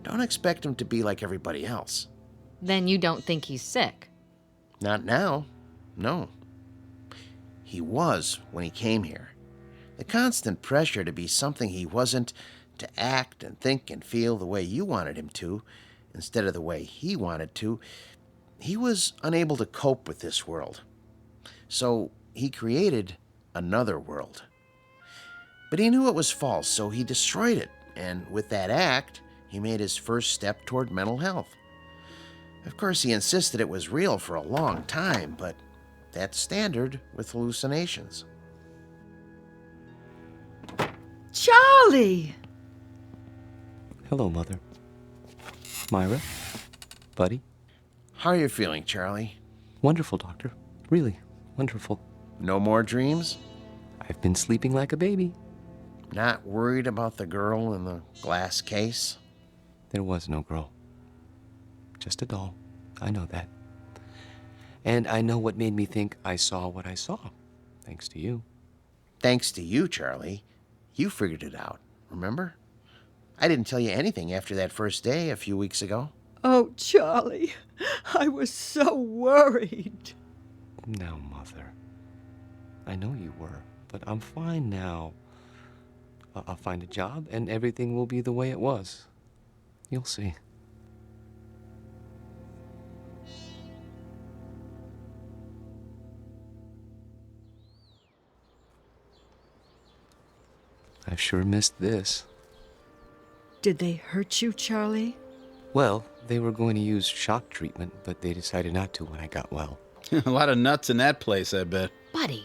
Don't expect him to be like everybody else. Then you don't think he's sick? Not now. No. He was when he came here. The constant pressure to be something he wasn't, to act and think and feel the way you wanted him to, instead of the way he wanted to, he was unable to cope with this world. So he created another world. But he knew it was false, so he destroyed it. And with that act, he made his first step toward mental health. Of course, he insisted it was real for a long time, but that's standard with hallucinations. Charlie! Hello, Mother. Myra? Buddy? How are you feeling, Charlie? Wonderful, Doctor. Really, wonderful. No more dreams? I've been sleeping like a baby. Not worried about the girl in the glass case? There was no girl. Just a doll. I know that. And I know what made me think I saw what I saw. Thanks to you. Thanks to you, Charlie. You figured it out, remember? I didn't tell you anything after that first day a few weeks ago. Oh, Charlie, I was so worried. Now, Mother. I know you were, but I'm fine now. I'll find a job, and everything will be the way it was. You'll see. I've sure missed this. Did they hurt you, Charlie? Well, they were going to use shock treatment, but they decided not to when I got well. A lot of nuts in that place, I bet. Buddy.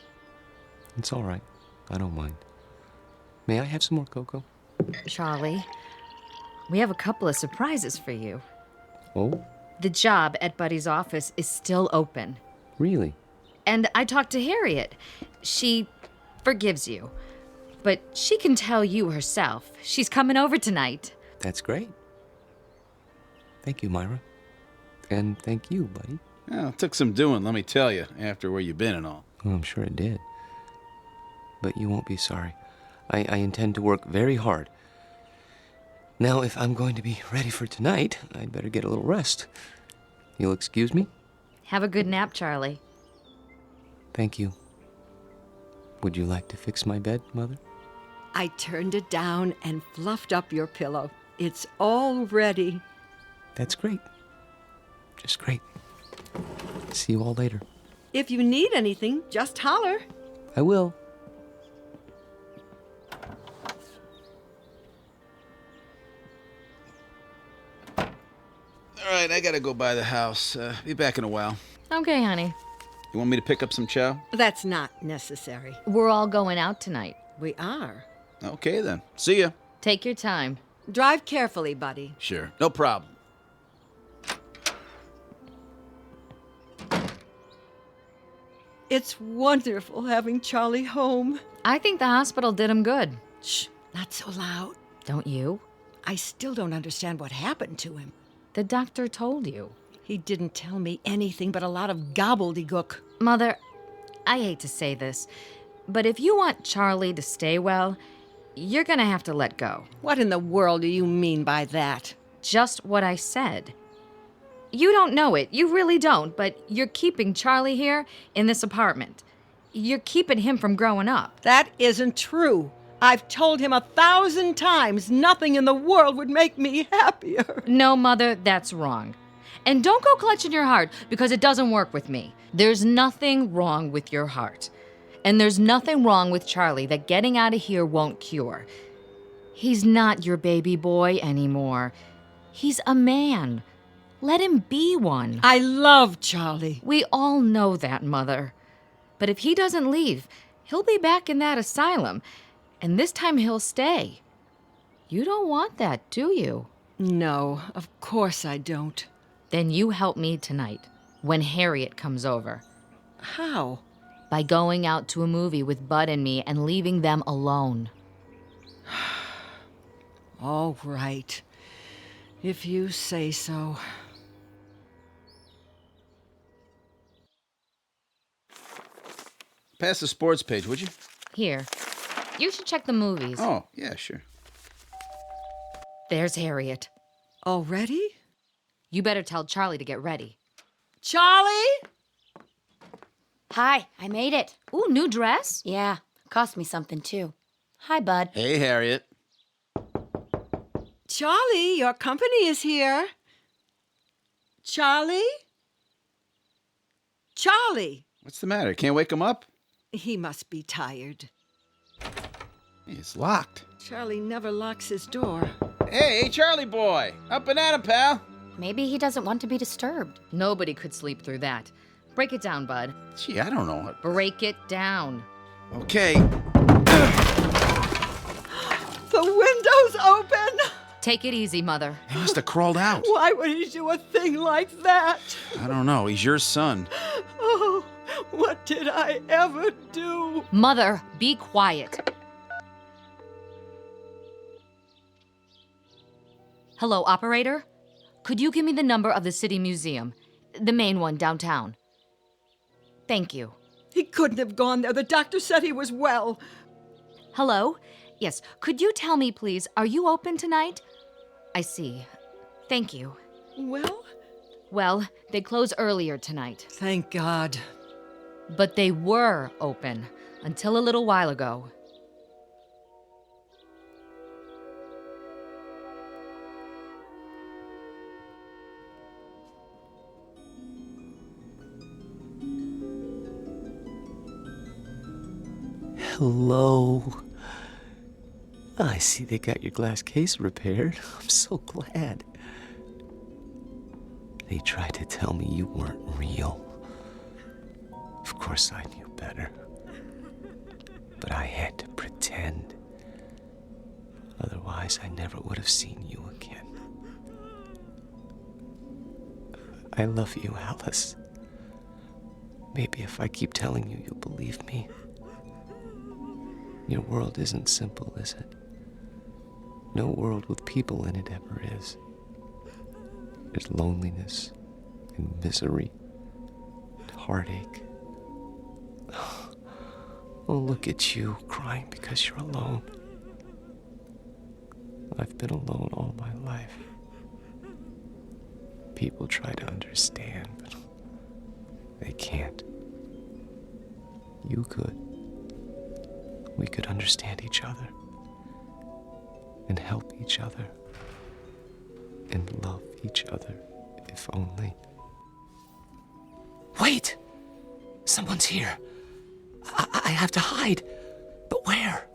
It's all right. I don't mind. May I have some more cocoa? Charlie, we have a couple of surprises for you. Oh? The job at Buddy's office is still open. Really? And I talked to Harriet. She forgives you. But she can tell you herself. She's coming over tonight. That's great. Thank you, Myra. And thank you, Buddy. Well, it took some doing, let me tell you, after where you've been and all. Well, I'm sure it did. But you won't be sorry. I intend to work very hard. Now, if I'm going to be ready for tonight, I'd better get a little rest. You'll excuse me? Have a good nap, Charlie. Thank you. Would you like to fix my bed, Mother? I turned it down and fluffed up your pillow. It's all ready. That's great. Just great. See you all later. If you need anything, just holler. I will. All right, I gotta go by the house. Be back in a while. Okay, honey. You want me to pick up some chow? That's not necessary. We're all going out tonight. We are. Okay, then. See ya. Take your time. Drive carefully, buddy. Sure. No problem. It's wonderful having Charlie home. I think the hospital did him good. Shh, not so loud. Don't you? I still don't understand what happened to him. The doctor told you. He didn't tell me anything but a lot of gobbledygook. Mother, I hate to say this, but if you want Charlie to stay well, you're gonna have to let go. What in the world do you mean by that? Just what I said. You don't know it, you really don't, but you're keeping Charlie here in this apartment. You're keeping him from growing up. That isn't true. I've told him 1,000 times nothing in the world would make me happier. No, Mother, that's wrong. And don't go clutching your heart, because it doesn't work with me. There's nothing wrong with your heart. And there's nothing wrong with Charlie that getting out of here won't cure. He's not your baby boy anymore. He's a man. Let him be one. I love Charlie. We all know that, Mother. But if he doesn't leave, he'll be back in that asylum. And this time he'll stay. You don't want that, do you? No, of course I don't. Then you help me tonight, when Harriet comes over. How? By going out to a movie with Bud and me and leaving them alone. All right. If you say so. Pass the sports page, would you? Here. You should check the movies. Oh, yeah, sure. There's Harriet. Already? You better tell Charlie to get ready. Charlie? Hi, I made it. Ooh, new dress? Yeah, cost me something too. Hi, Bud. Hey, Harriet. Charlie, your company is here. Charlie? Charlie? What's the matter? Can't wake him up? He must be tired. It's locked. Charlie never locks his door. Hey, Charlie boy. Up and at him, pal. Maybe he doesn't want to be disturbed. Nobody could sleep through that. Break it down, bud. Gee, I don't know. Break it down. Okay. The window's open! Take it easy, Mother. He must have crawled out. Why would he do a thing like that? I don't know. He's your son. Oh, what did I ever do? Mother, be quiet. Hello, operator? Could you give me the number of the City Museum? The main one downtown. Thank you. He couldn't have gone there. The doctor said he was well. Hello? Yes, could you tell me, please, are you open tonight? I see. Thank you. Well? Well, they close earlier tonight. Thank God. But they were open until a little while ago. Hello. I see they got your glass case repaired. I'm so glad. They tried to tell me you weren't real. Of course I knew better. But I had to pretend. Otherwise, I never would have seen you again. I love you, Alice. Maybe if I keep telling you, you'll believe me. Your world isn't simple, is it? No world with people in it ever is. There's loneliness and misery and heartache. Oh, look at you, crying because you're alone. I've been alone all my life. People try to understand, but they can't. You could. We could understand each other and help each other and love each other, if only. Wait! Someone's here. I have to hide. But where?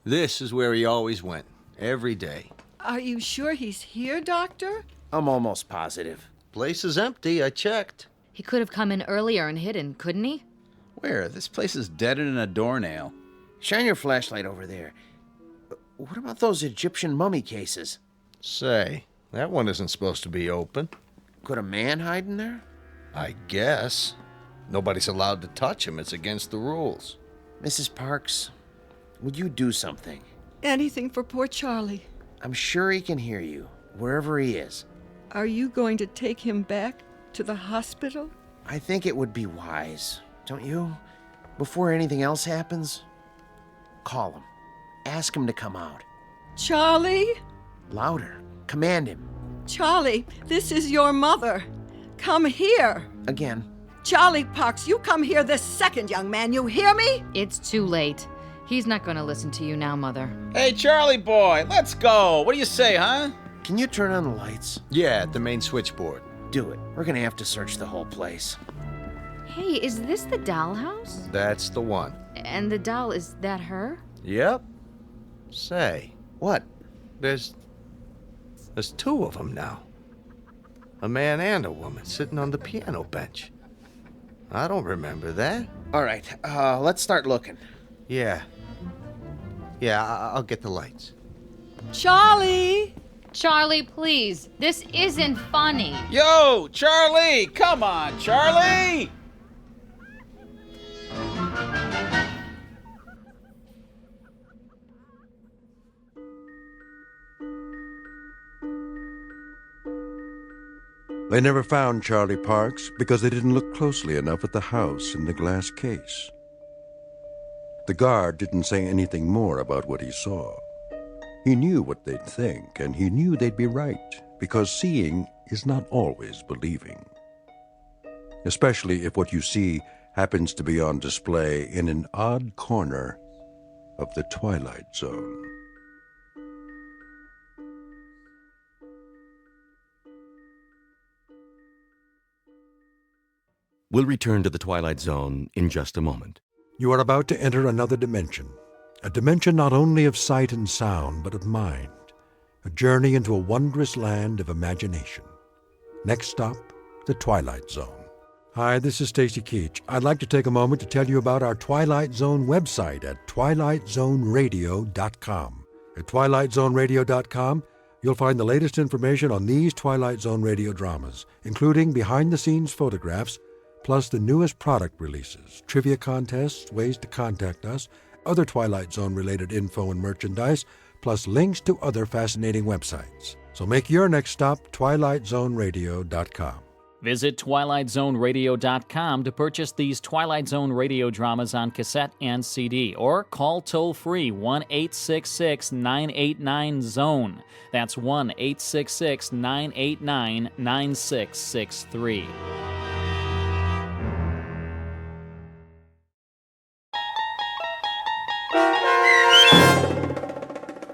This is where he always went, every day. Are you sure he's here, Doctor? I'm almost positive. Place is empty, I checked. He could have come in earlier and hidden, couldn't he? Where? This place is deader than a doornail. Shine your flashlight over there. What about those Egyptian mummy cases? Say, that one isn't supposed to be open. Could a man hide in there? I guess. Nobody's allowed to touch him. It's against the rules. Mrs. Parks, would you do something? Anything for poor Charlie. I'm sure he can hear you, wherever he is. Are you going to take him back to the hospital? I think it would be wise, don't you? Before anything else happens, call him. Ask him to come out. Charlie? Louder. Command him. Charlie, this is your mother. Come here. Again. Charlie Parks, you come here this second, young man. You hear me? It's too late. He's not going to listen to you now, Mother. Hey, Charlie boy, let's go. What do you say, huh? Can you turn on the lights? Yeah, at the main switchboard. Do it. We're gonna have to search the whole place. Hey, is this the doll house? That's the one. And the doll, is that her? Yep. Say, what? There's two of them now. A man and a woman sitting on the piano bench. I don't remember that. All right, let's start looking. Yeah, I'll get the lights. Charlie! Charlie, please. This isn't funny. Yo, Charlie! Come on, Charlie! They never found Charlie Parks because they didn't look closely enough at the house in the glass case. The guard didn't say anything more about what he saw. He knew what they'd think, and he knew they'd be right, because seeing is not always believing. Especially if what you see happens to be on display in an odd corner of the Twilight Zone. We'll return to the Twilight Zone in just a moment. You are about to enter another dimension. A dimension not only of sight and sound, but of mind. A journey into a wondrous land of imagination. Next stop, the Twilight Zone. Hi, this is Stacy Keach. I'd like to take a moment to tell you about our Twilight Zone website at twilightzoneradio.com. At twilightzoneradio.com, you'll find the latest information on these Twilight Zone radio dramas, including behind-the-scenes photographs, plus the newest product releases, trivia contests, ways to contact us, other Twilight Zone-related info and merchandise, plus links to other fascinating websites. So make your next stop twilightzoneradio.com. Visit twilightzoneradio.com to purchase these Twilight Zone radio dramas on cassette and CD, or call toll-free 1-866-989-ZONE. That's 1-866-989-9663.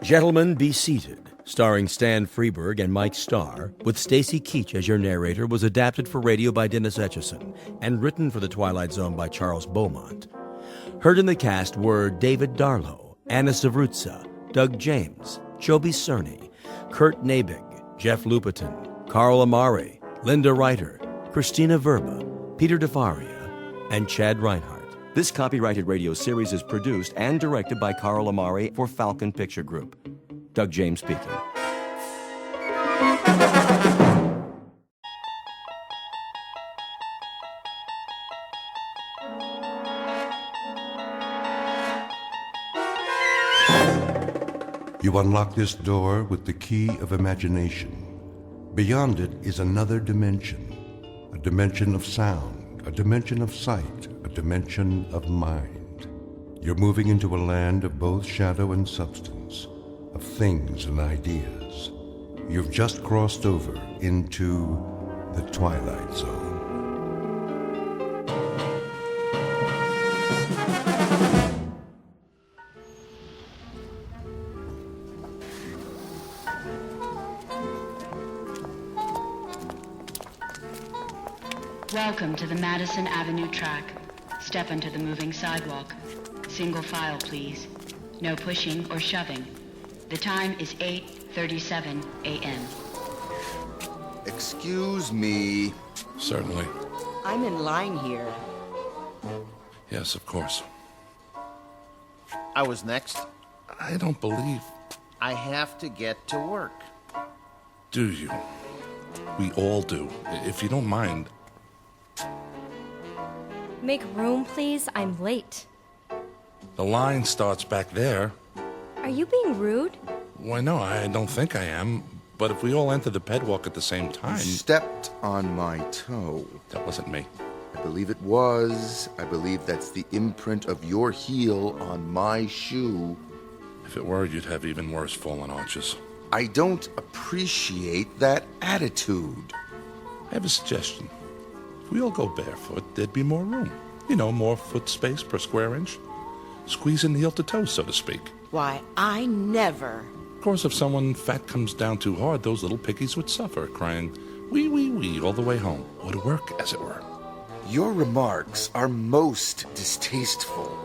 Gentlemen, Be Seated, starring Stan Freberg and Mike Starr, with Stacy Keach as your narrator, was adapted for radio by Dennis Etchison and written for The Twilight Zone by Charles Beaumont. Heard in the cast were David Darlow, Anna Savrutsa, Doug James, Joby Cerny, Kurt Nabig, Jeff Lupiton, Carl Amari, Linda Reiter, Christina Verba, Peter DeFaria, and Chad Reinhardt. This copyrighted radio series is produced and directed by Carl Amari for Falcon Picture Group. Doug James speaking. You unlock this door with the key of imagination. Beyond it is another dimension, a dimension of sound, a dimension of sight, a dimension of mind. You're moving into a land of both shadow and substance, of things and ideas. You've just crossed over into the Twilight Zone. Welcome to the Madison Avenue track. Step onto the moving sidewalk. Single file, please. No pushing or shoving. The time is 8:37 a.m. Excuse me. Certainly. I'm in line here. Yes, of course. I was next. I don't believe... I have to get to work. Do you? We all do. If you don't mind... Make room, please. I'm late. The line starts back there. Are you being rude? Why, no, I don't think I am. But if we all enter the pedwalk at the same time... You stepped on my toe. That wasn't me. I believe it was. I believe that's the imprint of your heel on my shoe. If it were, you'd have even worse fallen arches. I don't appreciate that attitude. I have a suggestion. If we all go barefoot, there'd be more room. You know, more foot space per square inch. Squeeze in heel to toe, so to speak. Why, I never. Of course, if someone fat comes down too hard, those little piggies would suffer, crying, wee, wee, wee, all the way home. Would work, as it were. Your remarks are most distasteful.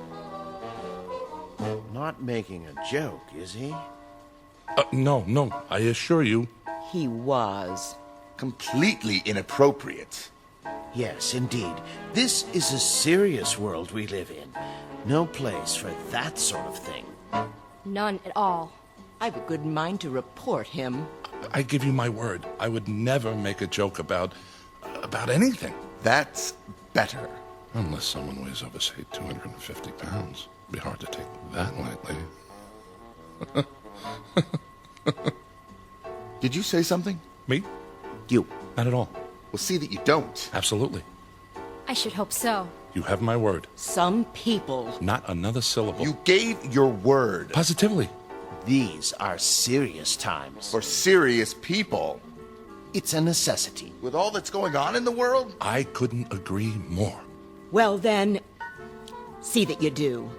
Not making a joke, is he? No, I assure you. He was. Completely inappropriate. Yes, indeed. This is a serious world we live in. No place for that sort of thing. None at all. I've a good mind to report him. I give you my word. I would never make a joke about anything. That's better. Unless someone weighs over, say, 250 pounds. It'd be hard to take that lightly. Did you say something? Me? You. Not at all. Well, see that you don't. Absolutely. I should hope so. You have my word. Some people. Not another syllable. You gave your word. Positively. These are serious times. For serious people. It's a necessity. With all that's going on in the world? I couldn't agree more. Well, then, see that you do.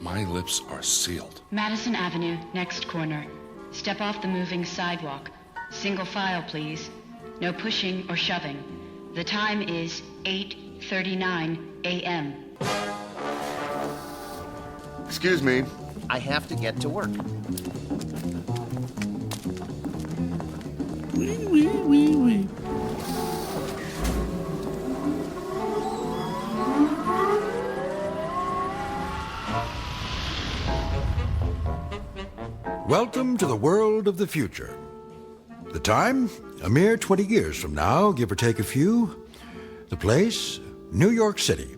My lips are sealed. Madison Avenue, next corner. Step off the moving sidewalk. Single file, please. No pushing or shoving. The time is 8:39 a.m. Excuse me. I have to get to work. Welcome to the world of the future. The time, a mere 20 years from now, give or take a few. The place, New York City.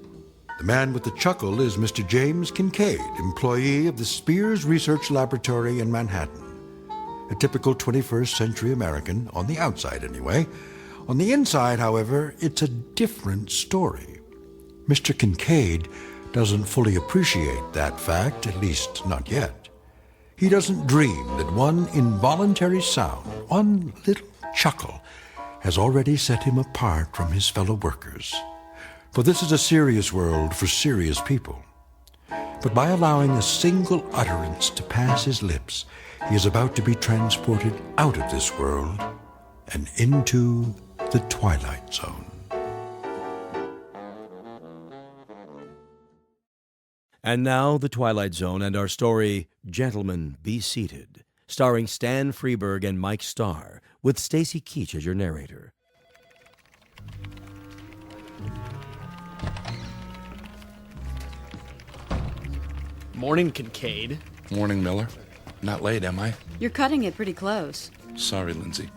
The man with the chuckle is Mr. James Kincaid, employee of the Spears Research Laboratory in Manhattan. A typical 21st century American, on the outside anyway. On the inside, however, it's a different story. Mr. Kincaid doesn't fully appreciate that fact, at least not yet. He doesn't dream that one involuntary sound, one little chuckle, has already set him apart from his fellow workers. For this is a serious world for serious people. But by allowing a single utterance to pass his lips, he is about to be transported out of this world and into the Twilight Zone. And now, The Twilight Zone and our story, Gentlemen, Be Seated, starring Stan Freberg and Mike Starr, with Stacy Keach as your narrator. Morning, Kincaid. Morning, Miller. Not late, am I? You're cutting it pretty close. Sorry, Lindsay.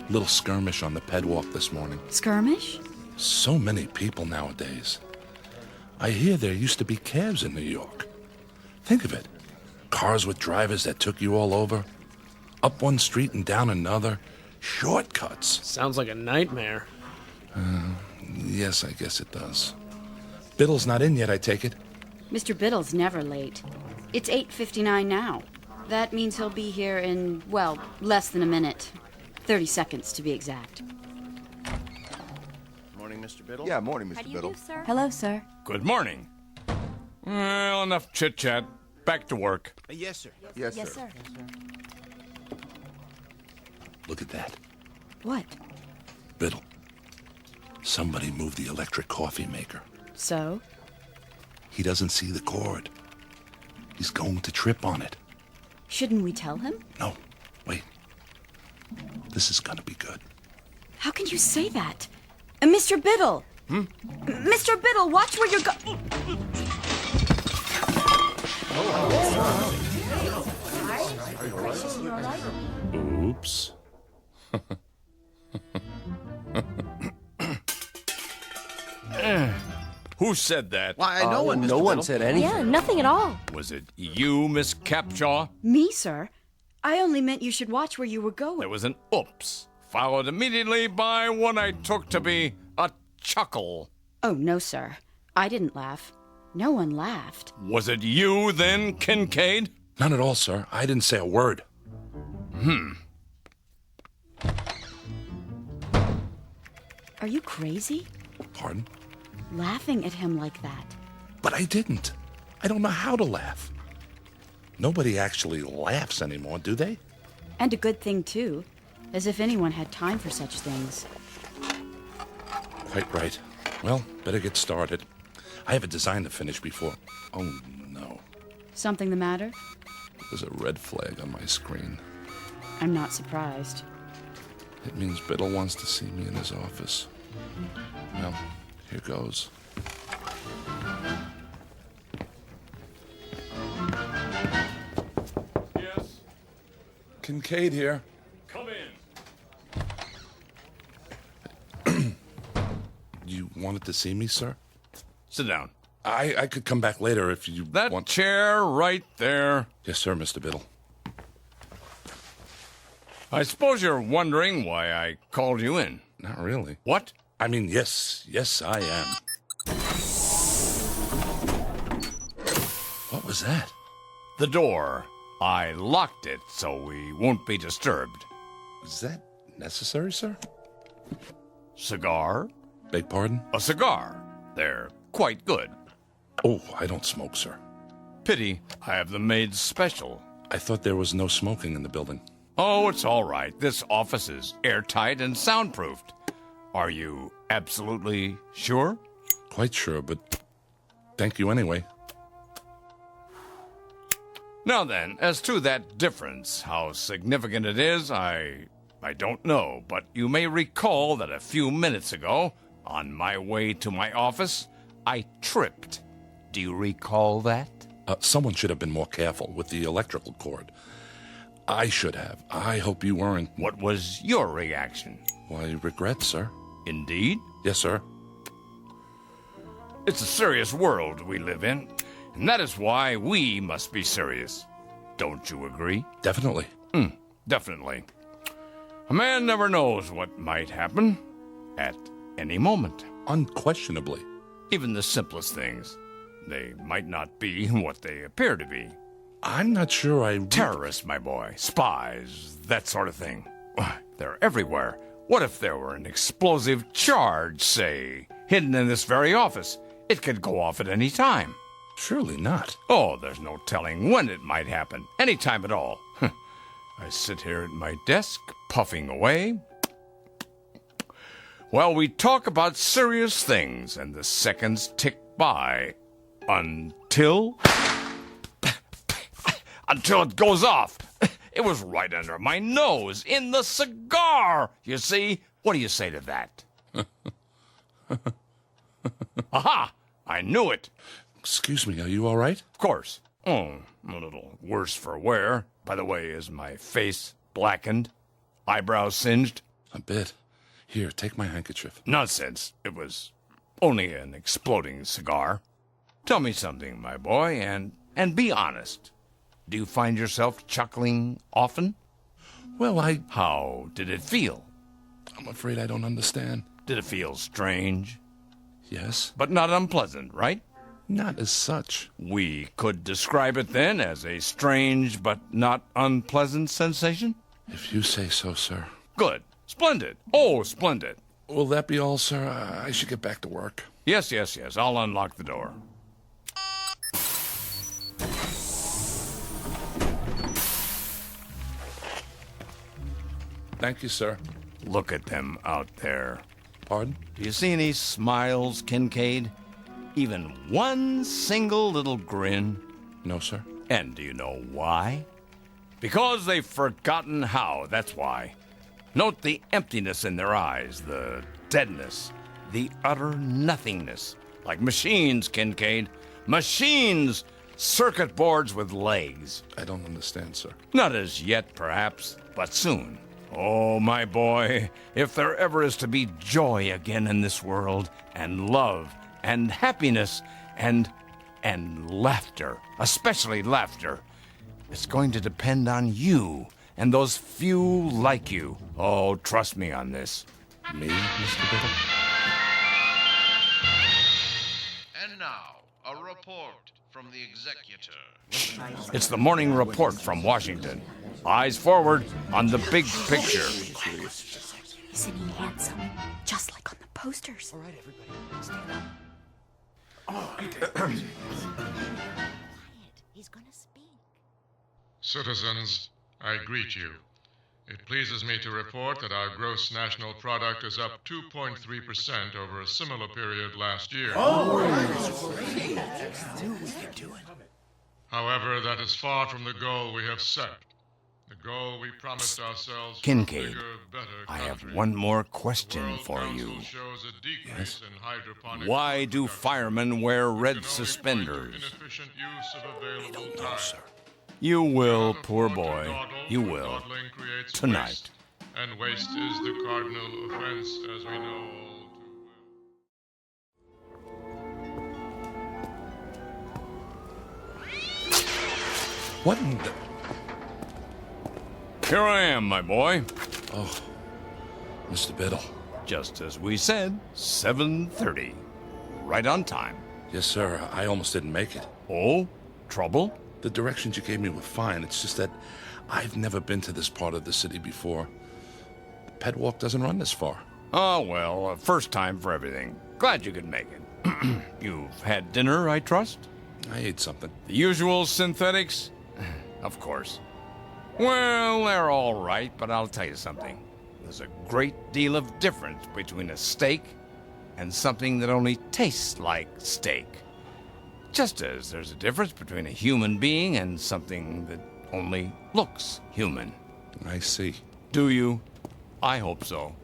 Little skirmish on the pedwalk this morning. Skirmish? So many people nowadays. I hear there used to be cabs in New York. Think of it. Cars with drivers that took you all over. Up one street and down another. Shortcuts. Sounds like a nightmare. Yes, I guess it does. Biddle's not in yet, I take it. Mr. Biddle's never late. It's 8:59 now. That means he'll be here in, well, less than a minute. 30 seconds, to be exact. Morning, Mr. Biddle. Yeah, morning, Mr. Biddle. Hello, sir. Good morning. Well, enough chit-chat. Back to work. Yes, sir. Yes, sir. Look at that. What? Biddle. Somebody moved the electric coffee maker. So? He doesn't see the cord. He's going to trip on it. Shouldn't we tell him? No, wait. This is gonna be good. How can you say that? Mr. Biddle! Mr. Biddle, watch where you're going. Oops. Who said that? Why, no one, Mr. No one Biddle. said anything. Yeah, nothing at all. Was it you, Miss Capshaw? Me, sir? I only meant you should watch where you were going. There was an oops, followed immediately by what I took to be a chuckle. Oh, no, sir. I didn't laugh. No one laughed. Was it you, then, Kincaid? None at all, sir. I didn't say a word. Are you crazy? Pardon? Laughing at him like that. But I didn't. I don't know how to laugh. Nobody actually laughs anymore, do they? And a good thing, too. As if anyone had time for such things. Quite right. Well, better get started. I have a design to finish before... Oh, no. Something the matter? There's a red flag on my screen. I'm not surprised. It means Biddle wants to see me in his office. Well, here goes. Yes. Kincaid here. Come in. You wanted to see me, sir? Sit down. I could come back later if you That want... chair right there. Yes, sir, Mr. Biddle. I suppose you're wondering why I called you in. Not really. What? I mean, yes, I am. What was that? The door. I locked it so we won't be disturbed. Is that necessary, sir? Cigar? Beg pardon? A cigar. They're quite good. Oh, I don't smoke, sir. Pity. I have them made special. I thought there was no smoking in the building. Oh, it's all right. This office is airtight and soundproofed. Are you absolutely sure? Quite sure, but thank you anyway. Now then, as to that difference, how significant it is, I don't know, but you may recall that a few minutes ago, on my way to my office, I tripped. Do you recall that? Someone should have been more careful with the electrical cord. I should have. I hope you weren't. What was your reaction? Why, regret, sir. Indeed? Yes, sir. It's a serious world we live in, and that is why we must be serious. Don't you agree? Definitely. Definitely. A man never knows what might happen at any moment. Unquestionably. Even the simplest things. They might not be what they appear to be. I'm not sure Terrorists, my boy. Spies. That sort of thing. They're everywhere. What if there were an explosive charge, say, hidden in this very office? It could go off at any time. Surely not. Oh, there's no telling when it might happen. Any time at all. I sit here at my desk, puffing away, while we talk about serious things, and the seconds tick by until it goes off. It was right under my nose, in the cigar, you see? What do you say to that? Aha! I knew it. Excuse me, are you all right? Of course. Oh, a little worse for wear. By the way, is my face blackened? Eyebrows singed? A bit. Here, take my handkerchief. Nonsense. It was only an exploding cigar. Tell me something, my boy, and be honest. Do you find yourself chuckling often? Well, How did it feel? I'm afraid I don't understand. Did it feel strange? Yes. But not unpleasant, right? Not as such. We could describe it then as a strange but not unpleasant sensation? If you say so, sir. Good. Splendid. Oh, splendid. Will that be all, sir? I should get back to work. Yes. I'll unlock the door. Thank you, sir. Look at them out there. Pardon? Do you see any smiles, Kincaid? Even one single little grin? No, sir. And do you know why? Because they've forgotten how, that's why. Note the emptiness in their eyes, the deadness, the utter nothingness. Like machines, Kincaid. Machines! Circuit boards with legs. I don't understand, sir. Not as yet, perhaps, but soon. Oh, my boy, if there ever is to be joy again in this world, and love, and happiness, and laughter, especially laughter, it's going to depend on you and those few like you. Oh, trust me on this. Me, Mr. Biddle? And now, a report from the executor. It's the morning report from Washington. Eyes forward on the big picture. Isn't he handsome? Just like on the posters. All right, everybody, stand up. He's gonna speak. Citizens, I greet you. It pleases me to report that our gross national product is up 2.3% over a similar period last year. However, that is far from the goal we have set. The goal we promised ourselves. Kincaid, bigger, better I have country. one more question for you. Yes? In hydroponic Why do firemen wear red suspenders? inefficient use of available time. You will, poor boy. You will. Dawdling creates Tonight. waste, and waste is the cardinal offense, as we know all too What in the... Here I am, my boy. Oh, Mr. Biddle. Just as we said, 7:30. Right on time. Yes, sir. I almost didn't make it. Oh? Trouble? The directions you gave me were fine. It's just that I've never been to this part of the city before. The pet walk doesn't run this far. Oh, well, first time for everything. Glad you could make it. You've had dinner, I trust? I ate something. The usual synthetics? Of course. Well, they're all right, but I'll tell you something. There's a great deal of difference between a steak and something that only tastes like steak. Just as there's a difference between a human being and something that only looks human. I see. Do you? I hope so.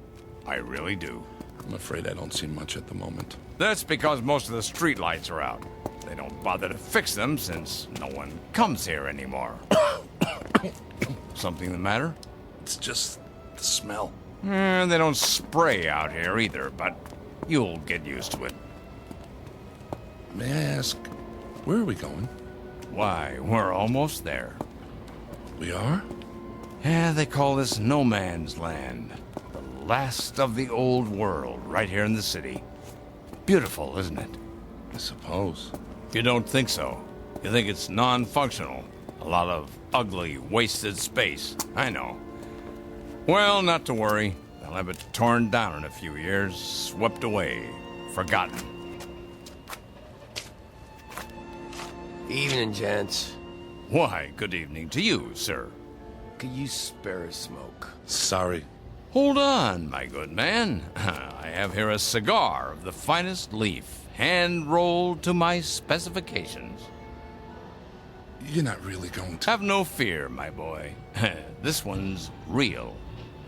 I really do. I'm afraid I don't see much at the moment. That's because most of the streetlights are out. They don't bother to fix them since no one comes here anymore. Something the matter? It's just the smell. They don't spray out here either, but you'll get used to it. May I ask, where are we going? Why, we're almost there. We are? Yeah, they call this no man's land. The last of the old world, right here in the city. Beautiful, isn't it? I suppose. You don't think so. You think it's non-functional. A lot of ugly, wasted space. I know. Well, not to worry. They'll have it torn down in a few years, swept away, forgotten. Evening, gents. Why, good evening to you, sir. Could you spare a smoke? Sorry. Hold on, my good man. I have here a cigar of the finest leaf, hand-rolled to my specifications. You're not really going to... Have no fear, my boy. This one's real.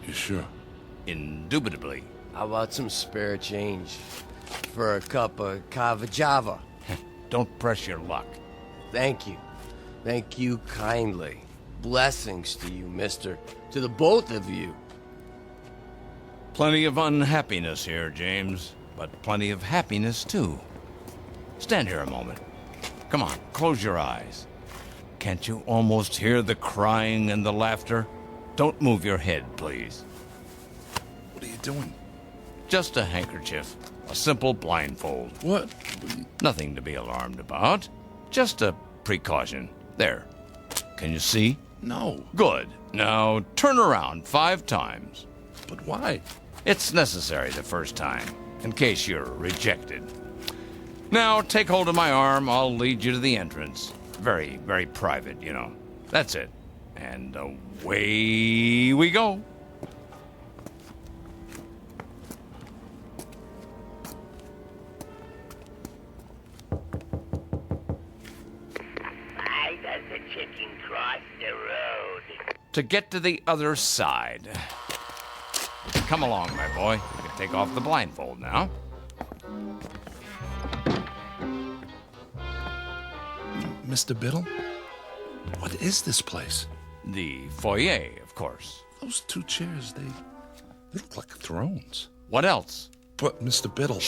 You sure? Indubitably. How about some spare change for a cup of cava java? Don't press your luck. Thank you. Thank you kindly. Blessings to you, mister. To the both of you. Plenty of unhappiness here, James, but plenty of happiness, too. Stand here a moment. Come on, close your eyes. Can't you almost hear the crying and the laughter? Don't move your head, please. What are you doing? Just a handkerchief. A simple blindfold. What? Nothing to be alarmed about. Just a precaution. There. Can you see? No. Good. Now turn around 5 times. But why? It's necessary the first time, in case you're rejected. Now take hold of my arm. I'll lead you to the entrance. Very, very private, you know. That's it. And away we go. Why does the chicken cross the road? To get to the other side. Come along, my boy. You can take off the blindfold now. Mr. Biddle? What is this place? The foyer, of course. Those 2 chairs, they look like thrones. What else? But, Mr. Biddle...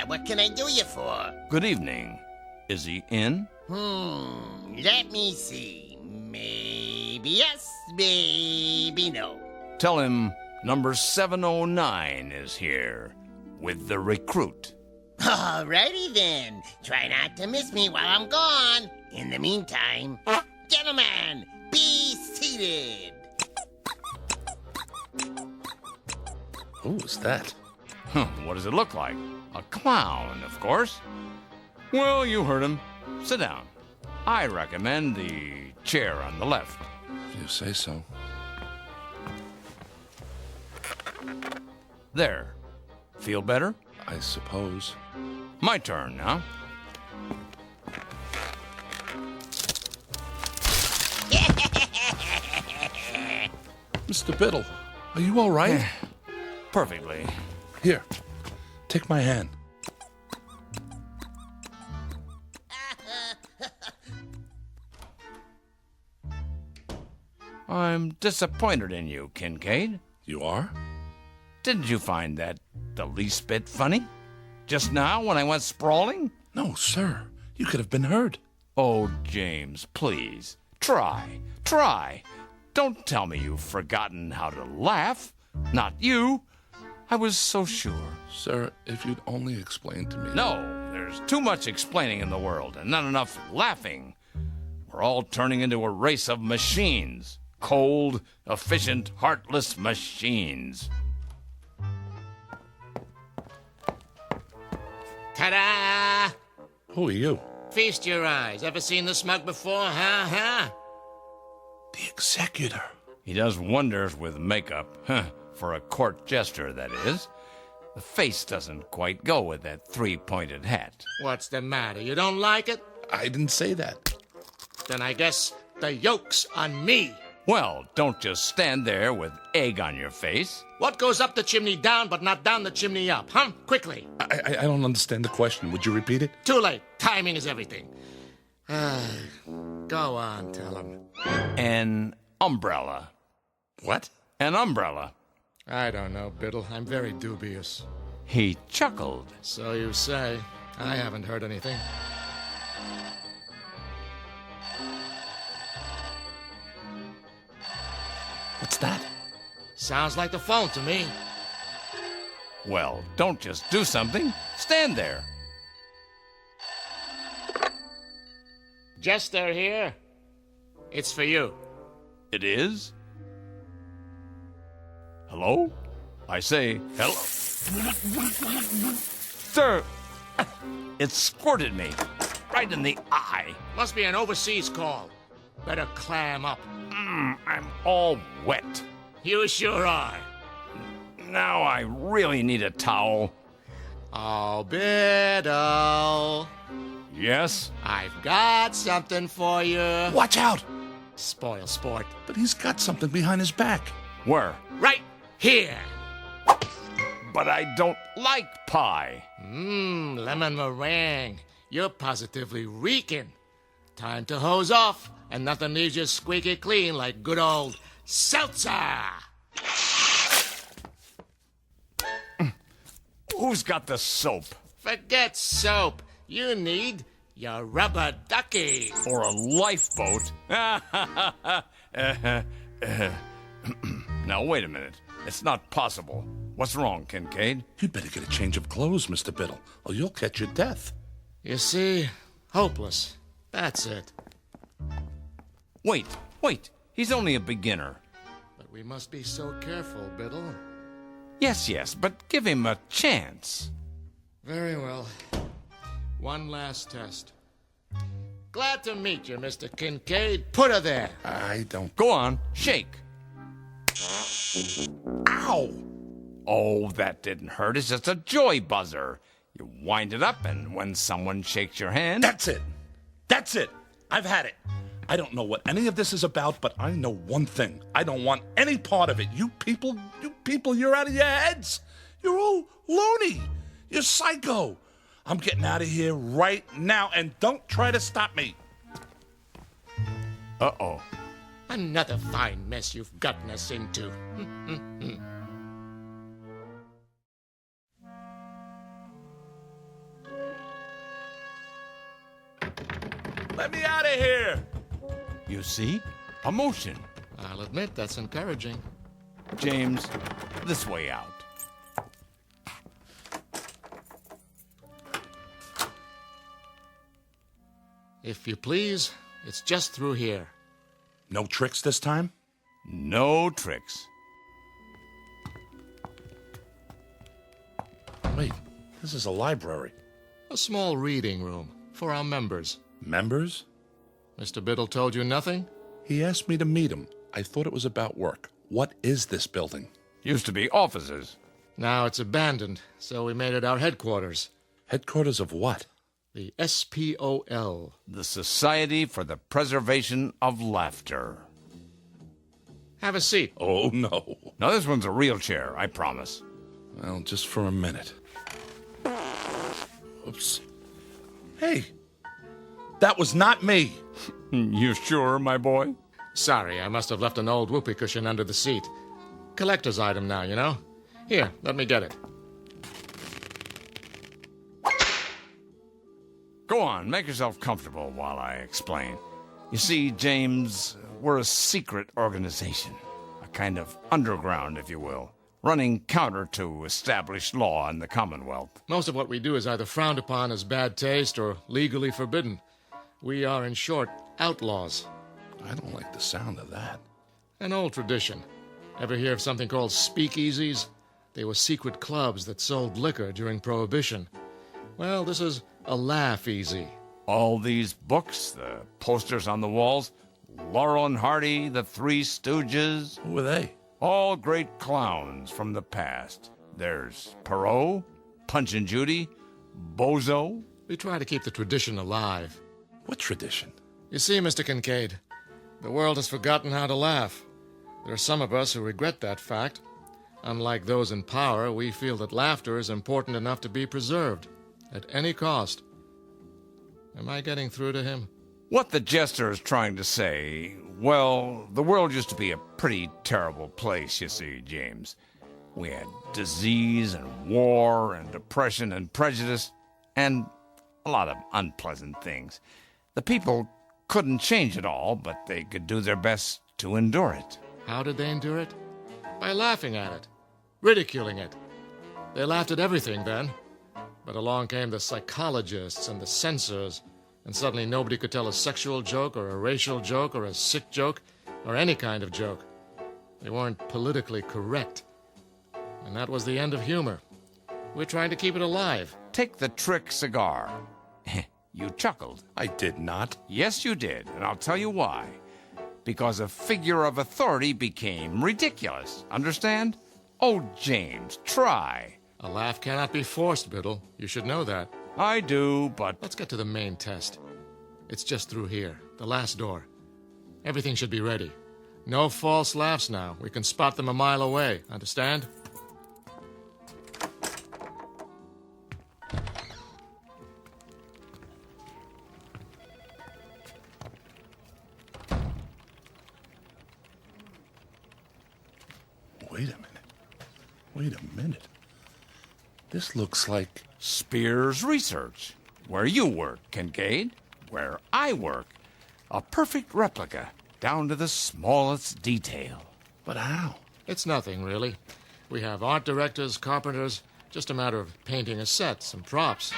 What can I do you for? Good evening. Is he in? Let me see. Maybe yes, maybe no. Tell him number 709 is here with the recruit. Alrighty then. Try not to miss me while I'm gone. In the meantime, gentlemen, be seated. Who was that? What does it look like? A clown, of course. Well, you heard him. Sit down. I recommend the chair on the left. If you say so. There. Feel better? I suppose. My turn now. Mr. Biddle, are you all right? Perfectly. Here, take my hand. I'm disappointed in you, Kincaid. You are? Didn't you find that the least bit funny? Just now when I went sprawling? No, sir. You could have been hurt. Oh, James, please. Try. Don't tell me you've forgotten how to laugh. Not you. I was so sure. Sir, if you'd only explain to me... No, there's too much explaining in the world and not enough laughing. We're all turning into a race of machines. Cold, efficient, heartless machines. Ta-da! Who are you? Feast your eyes. Ever seen the smoke before, huh? The executor. He does wonders with makeup. for a court jester, that is. The face doesn't quite go with that three-pointed hat. What's the matter? You don't like it? I didn't say that. Then I guess the yoke's on me. Well, don't just stand there with egg on your face. What goes up the chimney down but not down the chimney up, huh? Quickly. I don't understand the question. Would you repeat it? Too late. Timing is everything. Go on, tell him. An umbrella. What? An umbrella. I don't know, Biddle. I'm very dubious. He chuckled. So you say. I haven't heard anything. What's that? Sounds like the phone to me. Well, don't just do something. Stand there. Jester here. It's for you. It is? Hello? I say, hello. Sir, it squirted me right in the eye. Must be an overseas call. Better clam up. I'm all wet. You sure are. Now I really need a towel. Oh, Biddle. Yes? I've got something for you. Watch out! Spoil sport. But he's got something behind his back. Where? Right here. But I don't like pie. Lemon meringue. You're positively reeking. Time to hose off, and nothing leaves you squeaky clean like good old seltzer. Who's got the soap? Forget soap. You need your rubber ducky. Or a lifeboat. Now, wait a minute. It's not possible. What's wrong, Kincaid? You'd better get a change of clothes, Mr. Biddle, or you'll catch your death. You see? Hopeless. That's it. Wait. He's only a beginner. But we must be so careful, Biddle. Yes, but give him a chance. Very well. One last test. Glad to meet you, Mr. Kincaid. Put her there. I don't... Go on, shake. Ow! Oh, that didn't hurt. It's just a joy buzzer. You wind it up, and when someone shakes your hand... That's it. I've had it. I don't know what any of this is about, but I know one thing. I don't want any part of it. You people, you're out of your heads. You're all loony. You're psycho. I'm getting out of here right now, and don't try to stop me. Uh-oh. Another fine mess you've gotten us into. Let me out of here. You see? A motion. I'll admit that's encouraging. James, this way out. If you please, it's just through here. No tricks this time? No tricks. Wait, this is a library. A small reading room for our members. Members? Mr. Biddle told you nothing? He asked me to meet him. I thought it was about work. What is this building? Used to be offices. Now it's abandoned, so we made it our headquarters. Headquarters of what? The SPOL. The Society for the Preservation of Laughter. Have a seat. Oh, no. Now, this one's a real chair, I promise. Well, just for a minute. Oops. Hey, that was not me. You sure, my boy? Sorry, I must have left an old whoopee cushion under the seat. Collector's item now, you know? Here, let me get it. Go on, make yourself comfortable while I explain. You see, James, we're a secret organization. A kind of underground, if you will. Running counter to established law in the Commonwealth. Most of what we do is either frowned upon as bad taste or legally forbidden. We are, in short, outlaws. I don't like the sound of that. An old tradition. Ever hear of something called speakeasies? They were secret clubs that sold liquor during Prohibition. Well, this is a laugh easy. All these books, the posters on the walls, Laurel and Hardy, the Three Stooges. Who are they? All great clowns from the past. There's Perot, Punch and Judy, Bozo. We try to keep the tradition alive. What tradition? You see, Mr. Kincaid, the world has forgotten how to laugh. There are some of us who regret that fact. Unlike those in power, we feel that laughter is important enough to be preserved, at any cost. Am I getting through to him? What the jester is trying to say, well, the world used to be a pretty terrible place, you see, James. We had disease and war and depression and prejudice and a lot of unpleasant things. The people couldn't change it all, but they could do their best to endure it. How did they endure it? By laughing at it, ridiculing it. They laughed at everything then. But along came the psychologists and the censors, and suddenly nobody could tell a sexual joke or a racial joke or a sick joke or any kind of joke. They weren't politically correct. And that was the end of humor. We're trying to keep it alive. Take the trick cigar. You chuckled. I did not. Yes, you did, and I'll tell you why. Because a figure of authority became ridiculous. Understand? Oh, James, try. A laugh cannot be forced, Biddle. You should know that. I do, but... Let's get to the main test. It's just through here, the last door. Everything should be ready. No false laughs now. We can spot them a mile away. Understand? Wait a minute. This looks like... Spears Research. Where you work, Kincaid. Where I work. A perfect replica, down to the smallest detail. But how? It's nothing, really. We have art directors, carpenters, just a matter of painting a set, some props.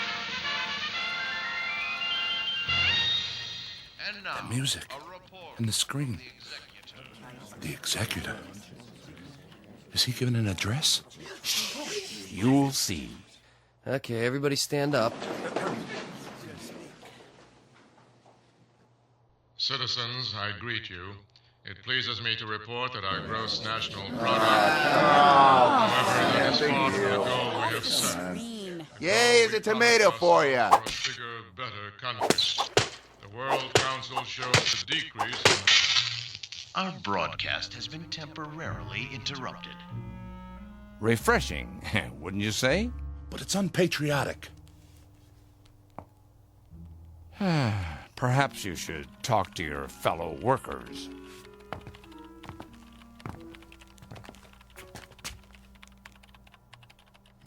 And now, the music and the screen. The executor. Is he giving an address? You'll see. Okay, everybody stand up. Citizens, I greet you. It pleases me to report that our gross national product, however, that is far from the goal we have set. Yay, is a tomato for you. For a bigger, better country. The World Council shows a decrease in... Our broadcast has been temporarily interrupted. Refreshing, wouldn't you say? But it's unpatriotic. Perhaps you should talk to your fellow workers.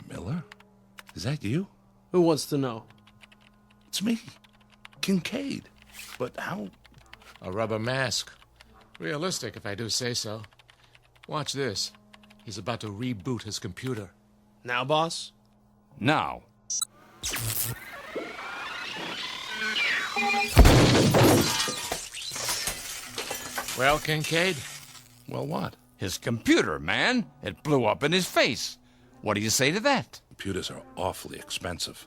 Miller? Is that you? Who wants to know? It's me, Kincaid. But how? A rubber mask. Realistic, if I do say so. Watch this. He's about to reboot his computer. Now, boss? Now. Well, Kincaid? Well, what? His computer, man. It blew up in his face. What do you say to that? Computers are awfully expensive.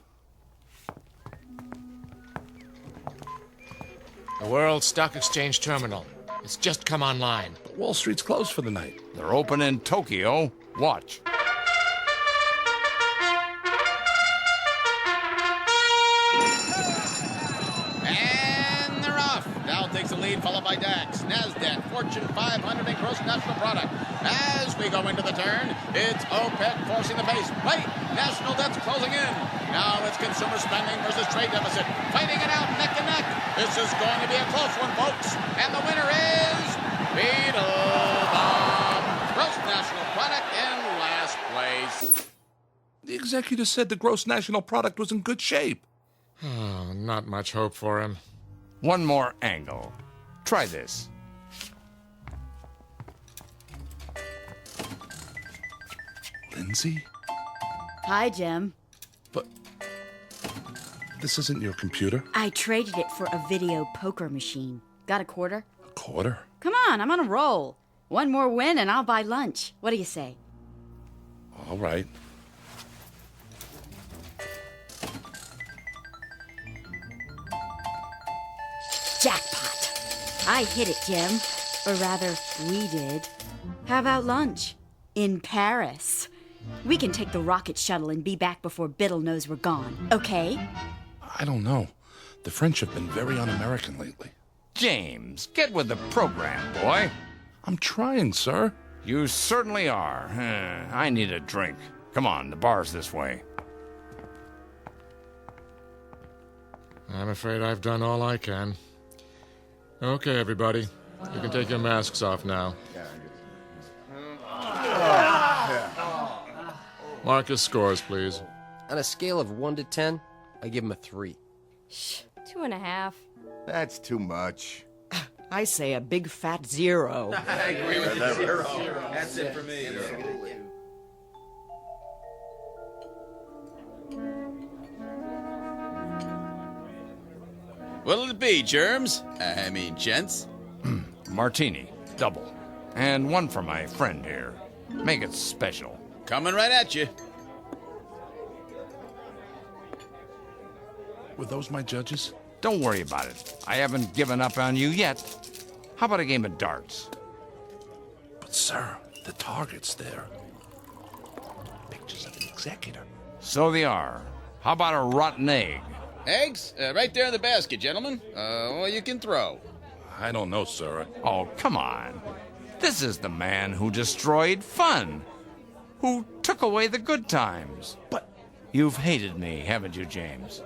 The World Stock Exchange Terminal. It's just come online. But Wall Street's closed for the night. They're open in Tokyo. Watch. And they're off. Dow takes the lead, followed by DAX, NASDAQ, Fortune 500, and gross national product. As we go into the turn, it's OPEC forcing the pace. Wait, national debt's closing in. Now it's consumer spending versus trade deficit. Fighting it out neck and neck. This is going to be a close one, folks. And the winner is Beetlebomb. Gross national product in last place. The executive said the gross national product was in good shape. Oh, not much hope for him. One more angle. Try this. Lindsay? Hi, Jim. But this isn't your computer. I traded it for a video poker machine. Got a quarter? A quarter? Come on, I'm on a roll. One more win and I'll buy lunch. What do you say? All right. Jackpot. I hit it, Jim. Or rather, we did. How about lunch? In Paris. We can take the rocket shuttle and be back before Biddle knows we're gone, okay? I don't know. The French have been very un-American lately. James, get with the program, boy. I'm trying, sir. You certainly are. I need a drink. Come on, the bar's this way. I'm afraid I've done all I can. Okay, everybody. You can take your masks off now. Marcus scores, please. On a scale of 1 to 10, I give him a 3. Shh, 2.5. That's too much. I say a big fat 0. I agree with you. 0. That's it for me. What'll it be, germs? Gents? Martini, double. And one for my friend here. Make it special. Coming right at you. Were those my judges? Don't worry about it. I haven't given up on you yet. How about a game of darts? But, sir, the target's there. Pictures of the executor. So they are. How about a rotten egg? Eggs? Right there in the basket, gentlemen. Or you can throw. I don't know, sir. Oh, come on. This is the man who destroyed fun. Who took away the good times. But you've hated me, haven't you, James?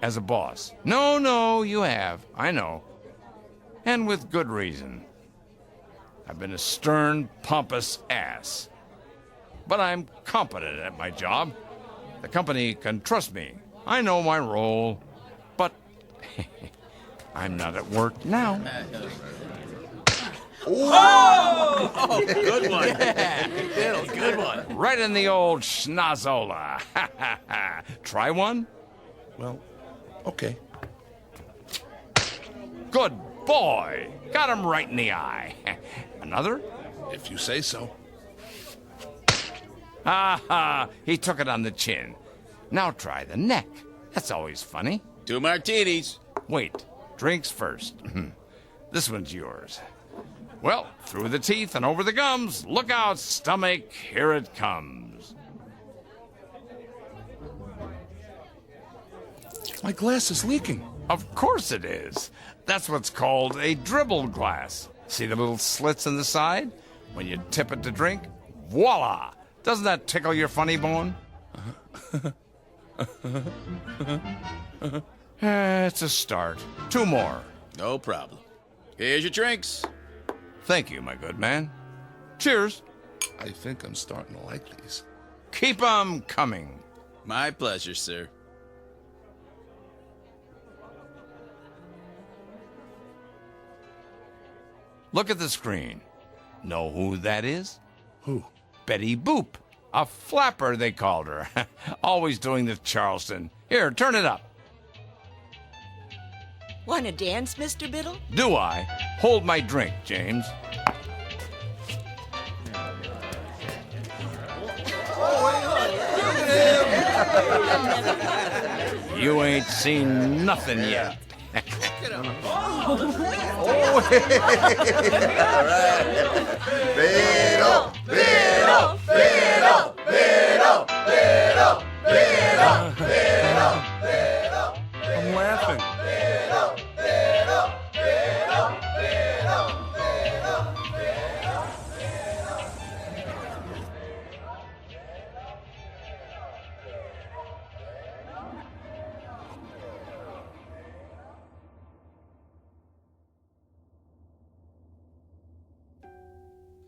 As a boss. No, you have. I know. And with good reason. I've been a stern, pompous ass. But I'm competent at my job. The company can trust me. I know my role. But I'm not at work now. Oh! Good one. Yeah, good one. Right in the old schnozola. Try one? Well, okay. Good boy. Got him right in the eye. Another? If you say so. He took it on the chin. Now try the neck. That's always funny. 2 martinis. Wait, drinks first. This one's yours. Well, through the teeth and over the gums. Look out, stomach, here it comes. My glass is leaking. Of course it is. That's what's called a dribble glass. See the little slits in the side? When you tip it to drink, voila! Doesn't that tickle your funny bone? It's a start. 2 more. No problem. Here's your drinks. Thank you, my good man. Cheers. I think I'm starting to like these. Keep 'em coming. My pleasure, sir. Look at the screen. Know who that is? Who? Betty Boop. A flapper, they called her. Always doing the Charleston. Here, turn it up. Want to dance, Mr. Biddle? Do I? Hold my drink, James. You ain't seen nothing yet. Biddle, Biddle, Biddle, Biddle, Biddle, Biddle, Biddle, Biddle. I'm laughing. Biddle, Biddle, Biddle, Biddle, Biddle,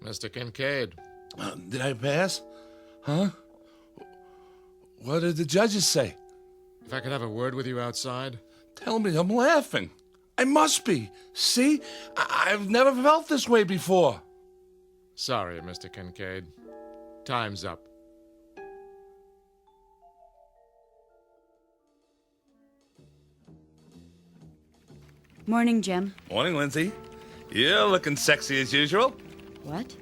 Mr. Kincaid. Did I pass? Huh? What did the judges say? If I could have a word with you outside? Tell me I'm laughing. I must be. See? I've never felt this way before. Sorry, Mr. Kincaid. Time's up. Morning, Jim. Morning, Lindsay. You're looking sexy as usual. What?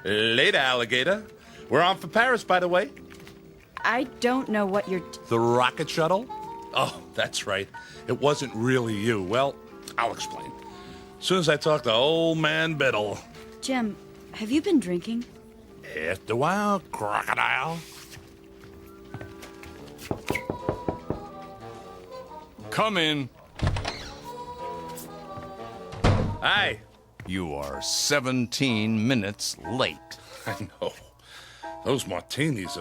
Later, alligator. We're on for Paris, by the way. I don't know what you're... The rocket shuttle? Oh, that's right. It wasn't really you. Well, I'll explain. As soon as I talk to old man Biddle. Jim, Have you been drinking? After a while, crocodile. Come in. Hi. You are 17 minutes late. I know. Those martinis,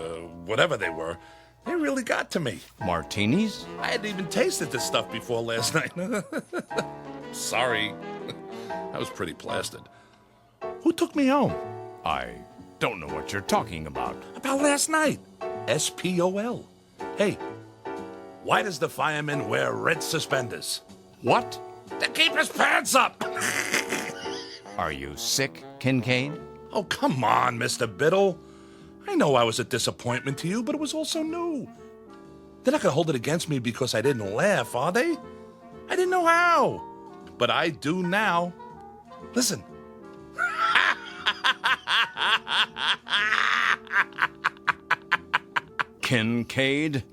whatever they were, they really got to me. Martinis? I hadn't even tasted this stuff before last night. Sorry. I was pretty plastered. Who took me home? I don't know what you're talking about. About last night. SPOL. Hey, why does the fireman wear red suspenders? What? To keep his pants up! Are you sick, Kincaid? Oh, come on, Mr. Biddle. I know I was a disappointment to you, but it was also new. They're not going to hold it against me because I didn't laugh, are they? I didn't know how. But I do now. Listen. Kincaid?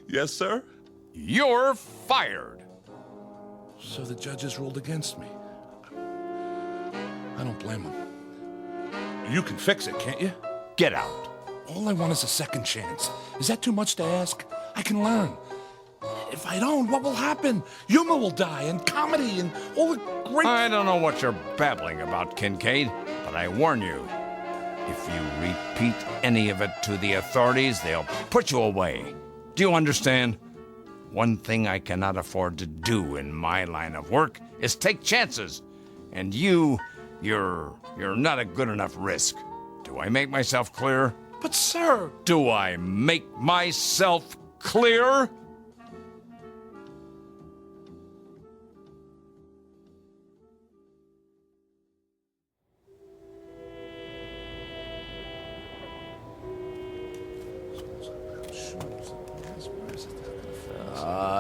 Yes, sir? You're fired. So the judges ruled against me. I don't blame them. You can fix it, can't you? Get out. All I want is a second chance. Is that too much to ask? I can learn. If I don't, what will happen? Humor will die, and comedy, and all the great... I don't know what you're babbling about, Kincaid, but I warn you, if you repeat any of it to the authorities, they'll put you away. Do you understand? One thing I cannot afford to do in my line of work is take chances. And you're not a good enough risk. Do I make myself clear? But, sir... Do I make myself clear?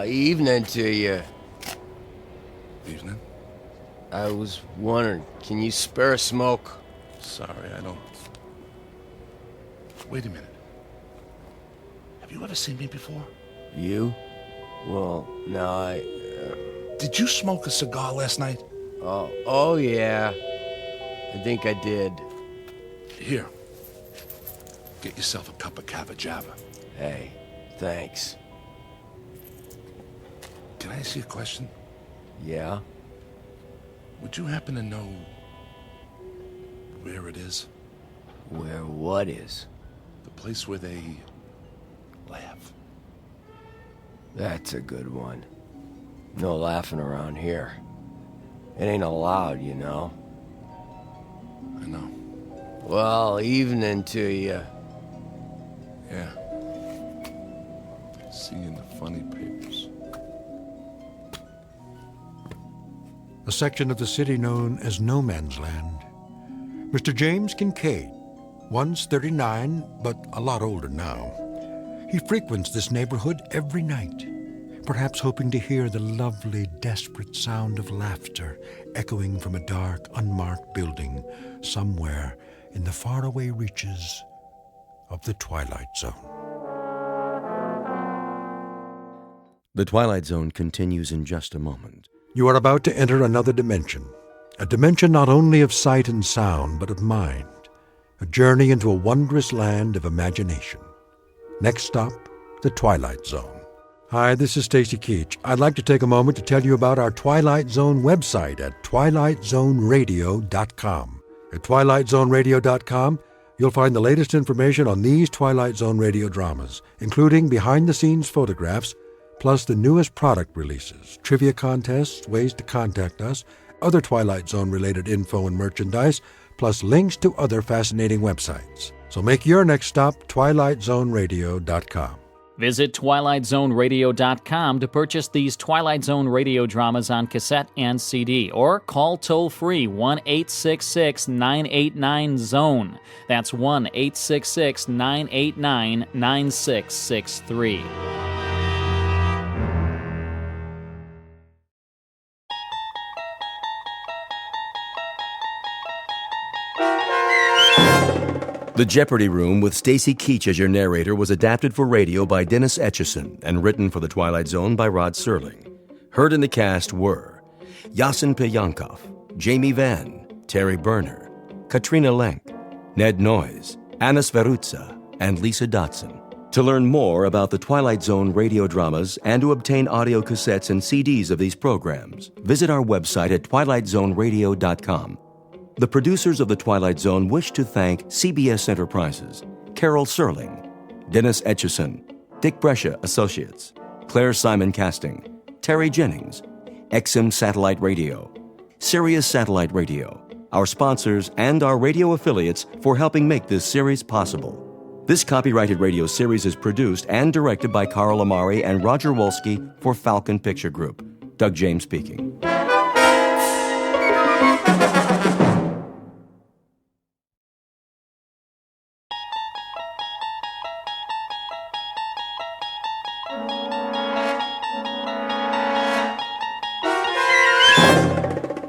Evening to you. Evening? I was wondering, can you spare a smoke? Sorry, I don't... Wait a minute. Have you ever seen me before? You? Well, no, Did you smoke a cigar last night? Oh yeah. I think I did. Here. Get yourself a cup of Cava Java. Hey, thanks. Can I ask you a question? Yeah? Would you happen to know where it is? Where what is? The place where they laugh. That's a good one. No laughing around here. It ain't allowed, you know. I know. Well, evening to you. Yeah. See you in the funny papers. A section of the city known as No Man's Land. Mr. James Kincaid, once 39, but a lot older now. He frequents this neighborhood every night, perhaps hoping to hear the lovely, desperate sound of laughter echoing from a dark, unmarked building somewhere in the faraway reaches of the Twilight Zone. The Twilight Zone continues in just a moment. You are about to enter another dimension, a dimension not only of sight and sound, but of mind, a journey into a wondrous land of imagination. Next stop, the Twilight Zone. Hi, this is Stacy Keach. I'd like to take a moment to tell you about our Twilight Zone website at twilightzoneradio.com. At twilightzoneradio.com, you'll find the latest information on these Twilight Zone radio dramas, including behind-the-scenes photographs, plus the newest product releases, trivia contests, ways to contact us, other Twilight Zone-related info and merchandise, plus links to other fascinating websites. So make your next stop twilightzoneradio.com. Visit twilightzoneradio.com to purchase these Twilight Zone radio dramas on cassette and CD, or call toll-free 1-866-989-ZONE. That's 1-866-989-9663. The Jeopardy Room with Stacy Keach as your narrator was adapted for radio by Dennis Etchison and written for The Twilight Zone by Rod Serling. Heard in the cast were Yasin Peyankov, Jamie Vann, Terry Berner, Katrina Lenk, Ned Noyes, Anna Sverutza, and Lisa Dotson. To learn more about the Twilight Zone radio dramas and to obtain audio cassettes and CDs of these programs, visit our website at twilightzoneradio.com. The producers of The Twilight Zone wish to thank CBS Enterprises, Carol Serling, Dennis Etchison, Dick Brescia Associates, Claire Simon Casting, Terry Jennings, XM Satellite Radio, Sirius Satellite Radio, our sponsors, and our radio affiliates for helping make this series possible. This copyrighted radio series is produced and directed by Carl Amari and Roger Wolski for Falcon Picture Group. Doug James speaking.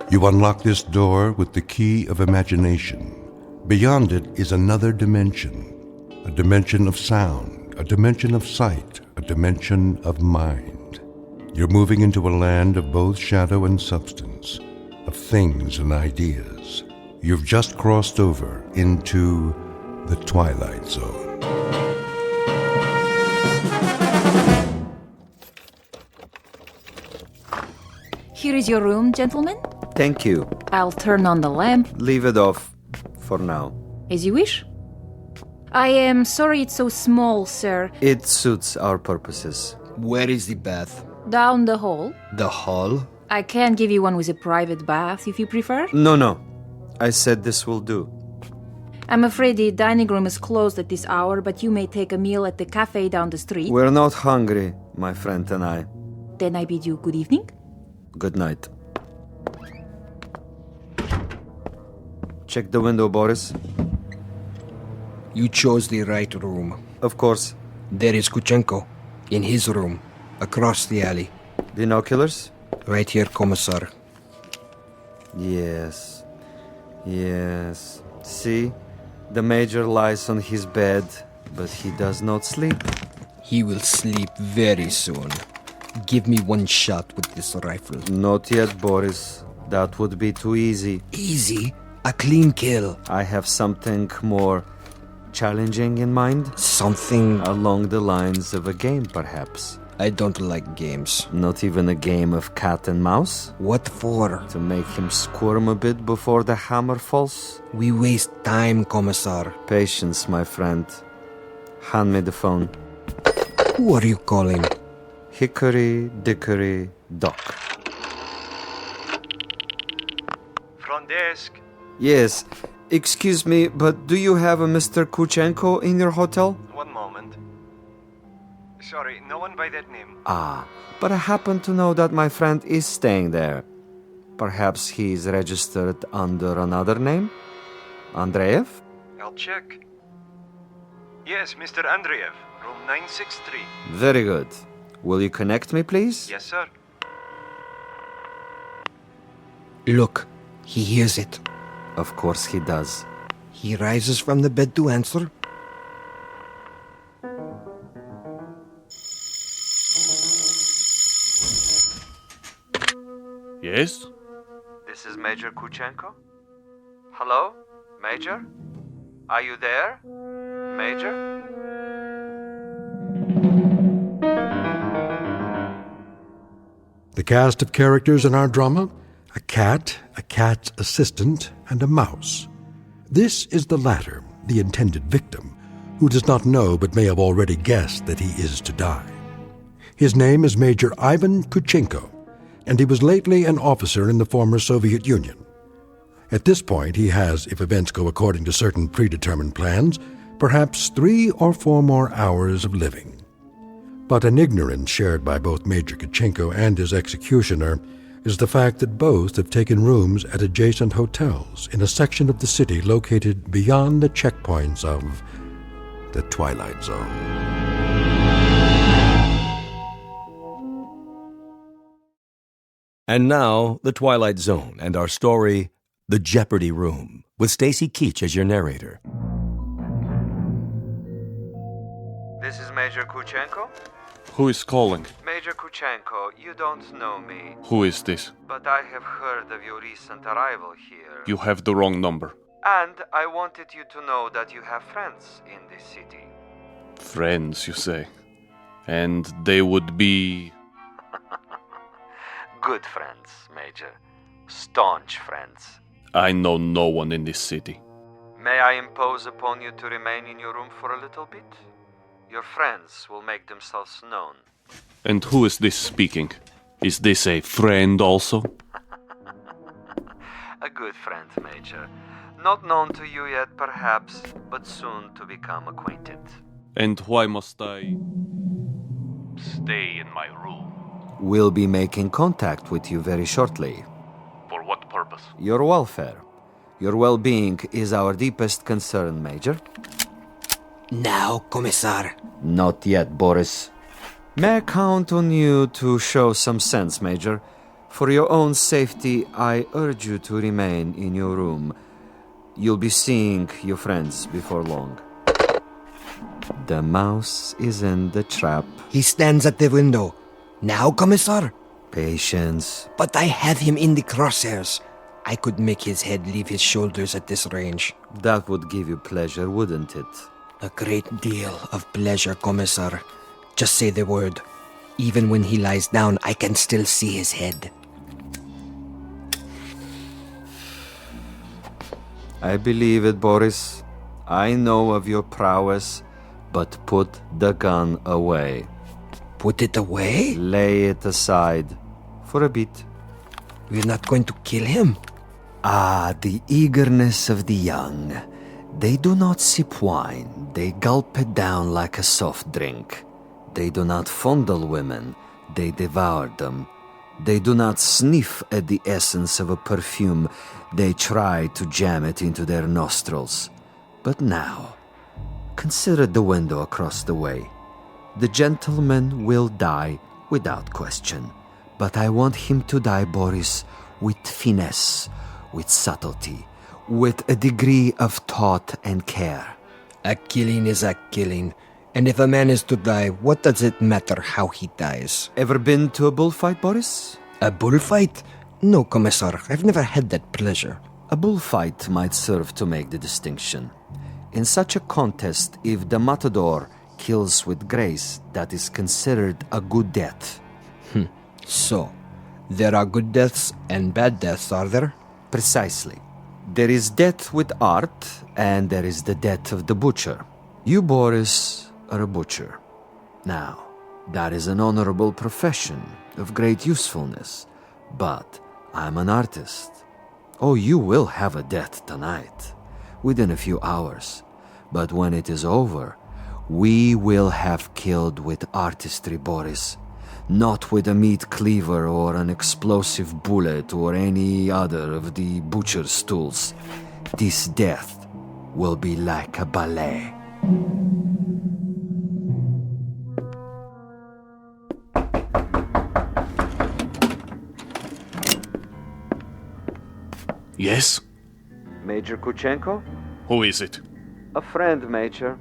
You unlock this door with the key of imagination. Beyond it is another dimension. A dimension of sound, a dimension of sight, a dimension of mind. You're moving into a land of both shadow and substance, of things and ideas. You've just crossed over into the Twilight Zone. Here is your room, gentlemen. Thank you. I'll turn on the lamp. Leave it off for now. As you wish. I am sorry it's so small, sir. It suits our purposes. Where is the bath? Down the hall. The hall? I can give you one with a private bath if you prefer. No. I said this will do. I'm afraid the dining room is closed at this hour, but you may take a meal at the cafe down the street. We're not hungry, my friend and I. Then I bid you good evening. Good night. Check the window, Boris. You chose the right room. Of course. There is Kuchenko, in his room, across the alley. Binoculars? Right here, Commissar. Yes. See? The Major lies on his bed, but he does not sleep. He will sleep very soon. Give me one shot with this rifle. Not yet, Boris. That would be too easy. Easy? A clean kill. I have something more challenging in mind. Something along the lines of a game, perhaps. I don't like games. Not even a game of cat and mouse? What for? To make him squirm a bit before the hammer falls? We waste time, Commissar. Patience, my friend. Hand me the phone. Who are you calling? Hickory Dickory Dock. Front desk. Yes. Excuse me, but do you have a Mr. Kuchenko in your hotel? One moment. Sorry, no one by that name. But I happen to know that my friend is staying there. Perhaps he's registered under another name? Andreev? I'll check. Yes, Mr. Andreev, room 963. Very good. Will you connect me, please? Yes, sir. Look, he hears it. Of course he does. He rises from the bed to answer. Yes? This is Major Kuchenko. Hello? Major? Are you there? Major? The cast of characters in our drama: a cat, a cat's assistant, and a mouse. This is the latter, the intended victim, who does not know but may have already guessed that he is to die. His name is Major Ivan Kuchenko, and he was lately an officer in the former Soviet Union. At this point, he has, if events go according to certain predetermined plans, perhaps 3 or 4 more hours of living. But an ignorance shared by both Major Kuchenko and his executioner is the fact that both have taken rooms at adjacent hotels in a section of the city located beyond the checkpoints of the Twilight Zone. And now, The Twilight Zone and our story, The Jeopardy Room, with Stacy Keach as your narrator. This is Major Kuchenko? Who is calling? Major Kuchenko, you don't know me. Who is this? But I have heard of your recent arrival here. You have the wrong number. And I wanted you to know that you have friends in this city. Friends, you say? And they would be... Good friends, Major. Staunch friends. I know no one in this city. May I impose upon you to remain in your room for a little bit? Your friends will make themselves known. And who is this speaking? Is this a friend also? A good friend, Major. Not known to you yet, perhaps, but soon to become acquainted. And why must I stay in my room? We'll be making contact with you very shortly. For what purpose? Your welfare. Your well-being is our deepest concern, Major. Now, Commissar. Not yet, Boris. May I count on you to show some sense, Major? For your own safety, I urge you to remain in your room. You'll be seeing your friends before long. The mouse is in the trap. He stands at the window. Now, Commissar. Patience. But I have him in the crosshairs. I could make his head leave his shoulders at this range. That would give you pleasure, wouldn't it? A great deal of pleasure, Commissar. Just say the word. Even when he lies down, I can still see his head. I believe it, Boris. I know of your prowess, but put the gun away. Put it away? Lay it aside. For a bit. We're not going to kill him? Ah, the eagerness of the young. They do not sip wine. They gulp it down like a soft drink. They do not fondle women. They devour them. They do not sniff at the essence of a perfume. They try to jam it into their nostrils. But now, consider the window across the way. The gentleman will die without question. But I want him to die, Boris, with finesse, with subtlety, with a degree of thought and care. A killing is a killing. And if a man is to die, what does it matter how he dies? Ever been to a bullfight, Boris? A bullfight? No, Commissar. I've never had that pleasure. A bullfight might serve to make the distinction. In such a contest, if the matador kills with grace, that is considered a good death. So, there are good deaths and bad deaths, are there? Precisely. There is death with art, and there is the death of the butcher. You, Boris, are a butcher. Now, that is an honorable profession of great usefulness. But I'm an artist. Oh, you will have a death tonight, within a few hours. But when it is over, we will have killed with artistry, Boris. Not with a meat cleaver or an explosive bullet or any other of the butcher's tools. This death will be like a ballet. Yes? Major Kuchenko? Who is it? A friend, Major.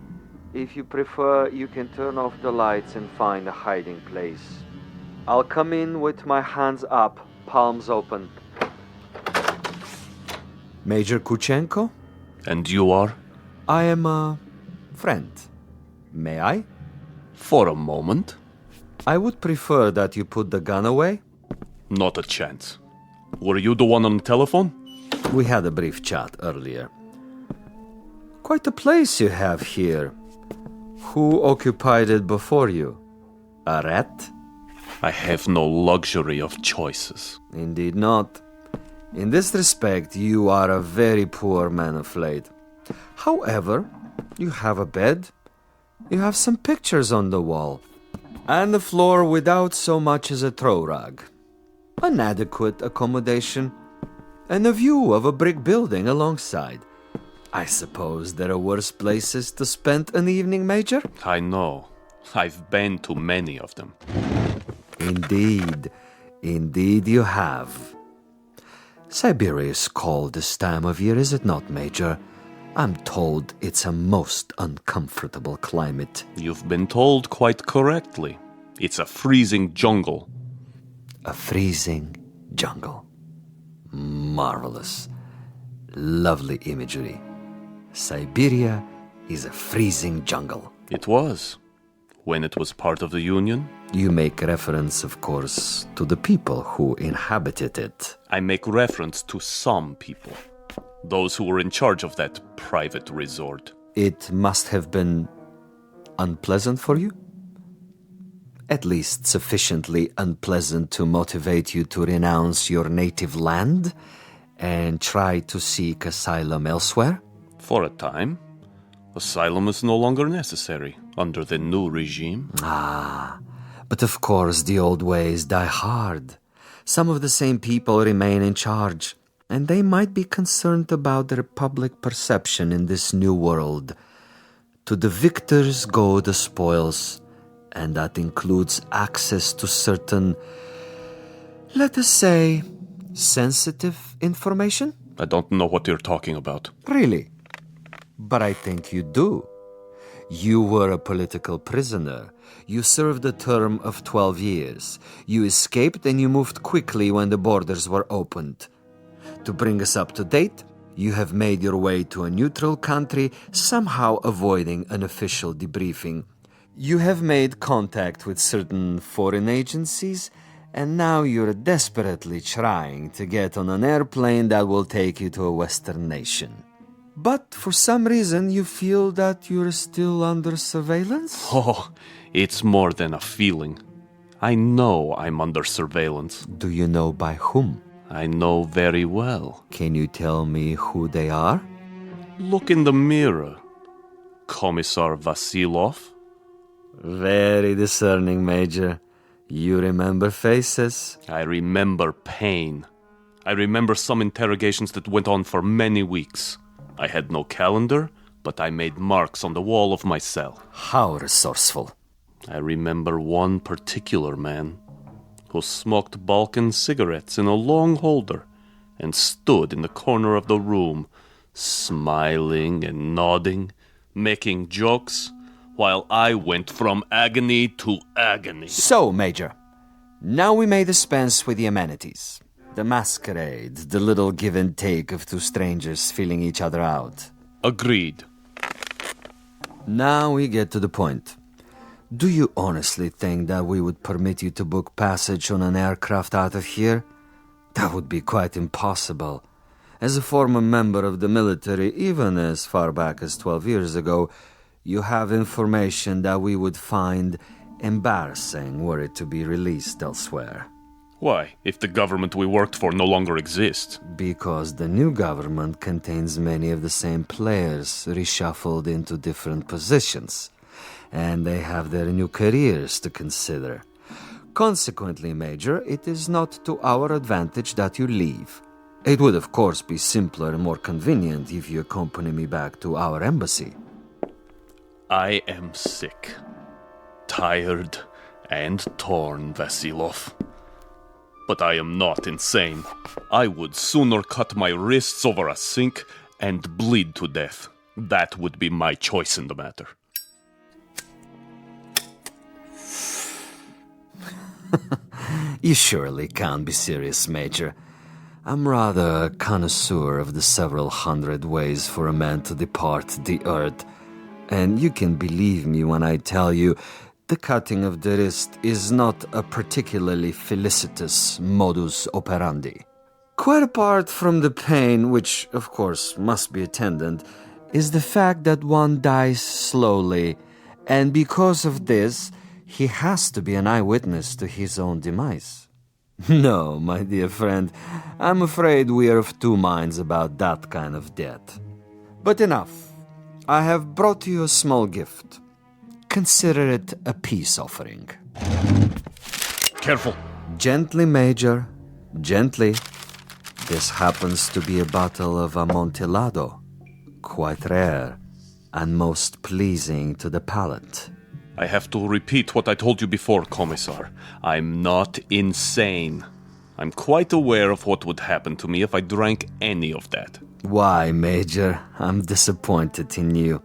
If you prefer, you can turn off the lights and find a hiding place. I'll come in with my hands up, palms open. Major Kuchenko? And you are? I am a friend. May I? For a moment. I would prefer that you put the gun away. Not a chance. Were you the one on the telephone? We had a brief chat earlier. Quite a place you have here. Who occupied it before you? A rat? I have no luxury of choices. Indeed not. In this respect, you are a very poor man of late. However, you have a bed, you have some pictures on the wall, and the floor without so much as a throw rug. An adequate accommodation, and a view of a brick building alongside. I suppose there are worse places to spend an evening, Major? I know. I've been to many of them. Indeed. Indeed you have. Siberia is cold this time of year, is it not, Major? I'm told it's a most uncomfortable climate. You've been told quite correctly. It's a freezing jungle. A freezing jungle. Marvelous. Lovely imagery. Siberia is a freezing jungle. It was. When it was part of the Union. You make reference, of course, to the people who inhabited it. I make reference to some people. Those who were in charge of that private resort. It must have been unpleasant for you? At least sufficiently unpleasant to motivate you to renounce your native land and try to seek asylum elsewhere? For a time. Asylum is no longer necessary under the new regime. But of course the old ways die hard. Some of the same people remain in charge, and they might be concerned about their public perception in this new world. To the victors go the spoils, and that includes access to certain, let us say, sensitive information? I don't know what you're talking about. Really? But I think you do. You were a political prisoner. You served a term of 12 years. You escaped and you moved quickly when the borders were opened. To bring us up to date, you have made your way to a neutral country, somehow avoiding an official debriefing. You have made contact with certain foreign agencies, and now you're desperately trying to get on an airplane that will take you to a Western nation. But for some reason, you feel that you're still under surveillance? Oh, it's more than a feeling. I know I'm under surveillance. Do you know by whom? I know very well. Can you tell me who they are? Look in the mirror. Commissar Vasilov. Very discerning, Major. You remember faces? I remember pain. I remember some interrogations that went on for many weeks. I had no calendar, but I made marks on the wall of my cell. How resourceful. I remember one particular man who smoked Balkan cigarettes in a long holder and stood in the corner of the room, smiling and nodding, making jokes, while I went from agony to agony. So, Major, now we may dispense with the amenities. The masquerade, the little give and take of two strangers feeling each other out. Agreed. Now we get to the point. Do you honestly think that we would permit you to book passage on an aircraft out of here? That would be quite impossible. As a former member of the military, even as far back as 12 years ago, you have information that we would find embarrassing were it to be released elsewhere. Why, if the government we worked for no longer exists? Because the new government contains many of the same players reshuffled into different positions, and they have their new careers to consider. Consequently, Major, it is not to our advantage that you leave. It would, of course, be simpler and more convenient if you accompany me back to our embassy. I am sick, tired, and torn, Vasilov. But I am not insane. I would sooner cut my wrists over a sink and bleed to death. That would be my choice in the matter. You surely can't be serious, Major. I'm rather a connoisseur of the several hundred ways for a man to depart the earth, and you can believe me when I tell you the cutting of the wrist is not a particularly felicitous modus operandi. Quite apart from the pain, which of course must be attendant, is the fact that one dies slowly, and because of this, he has to be an eyewitness to his own demise. No, my dear friend, I'm afraid we are of two minds about that kind of death. But enough. I have brought you a small gift. Consider it a peace offering. Careful. Gently, Major. Gently. This happens to be a bottle of Amontillado. Quite rare and most pleasing to the palate. I have to repeat what I told you before, Commissar. I'm not insane. I'm quite aware of what would happen to me if I drank any of that. Why, Major? I'm disappointed in you.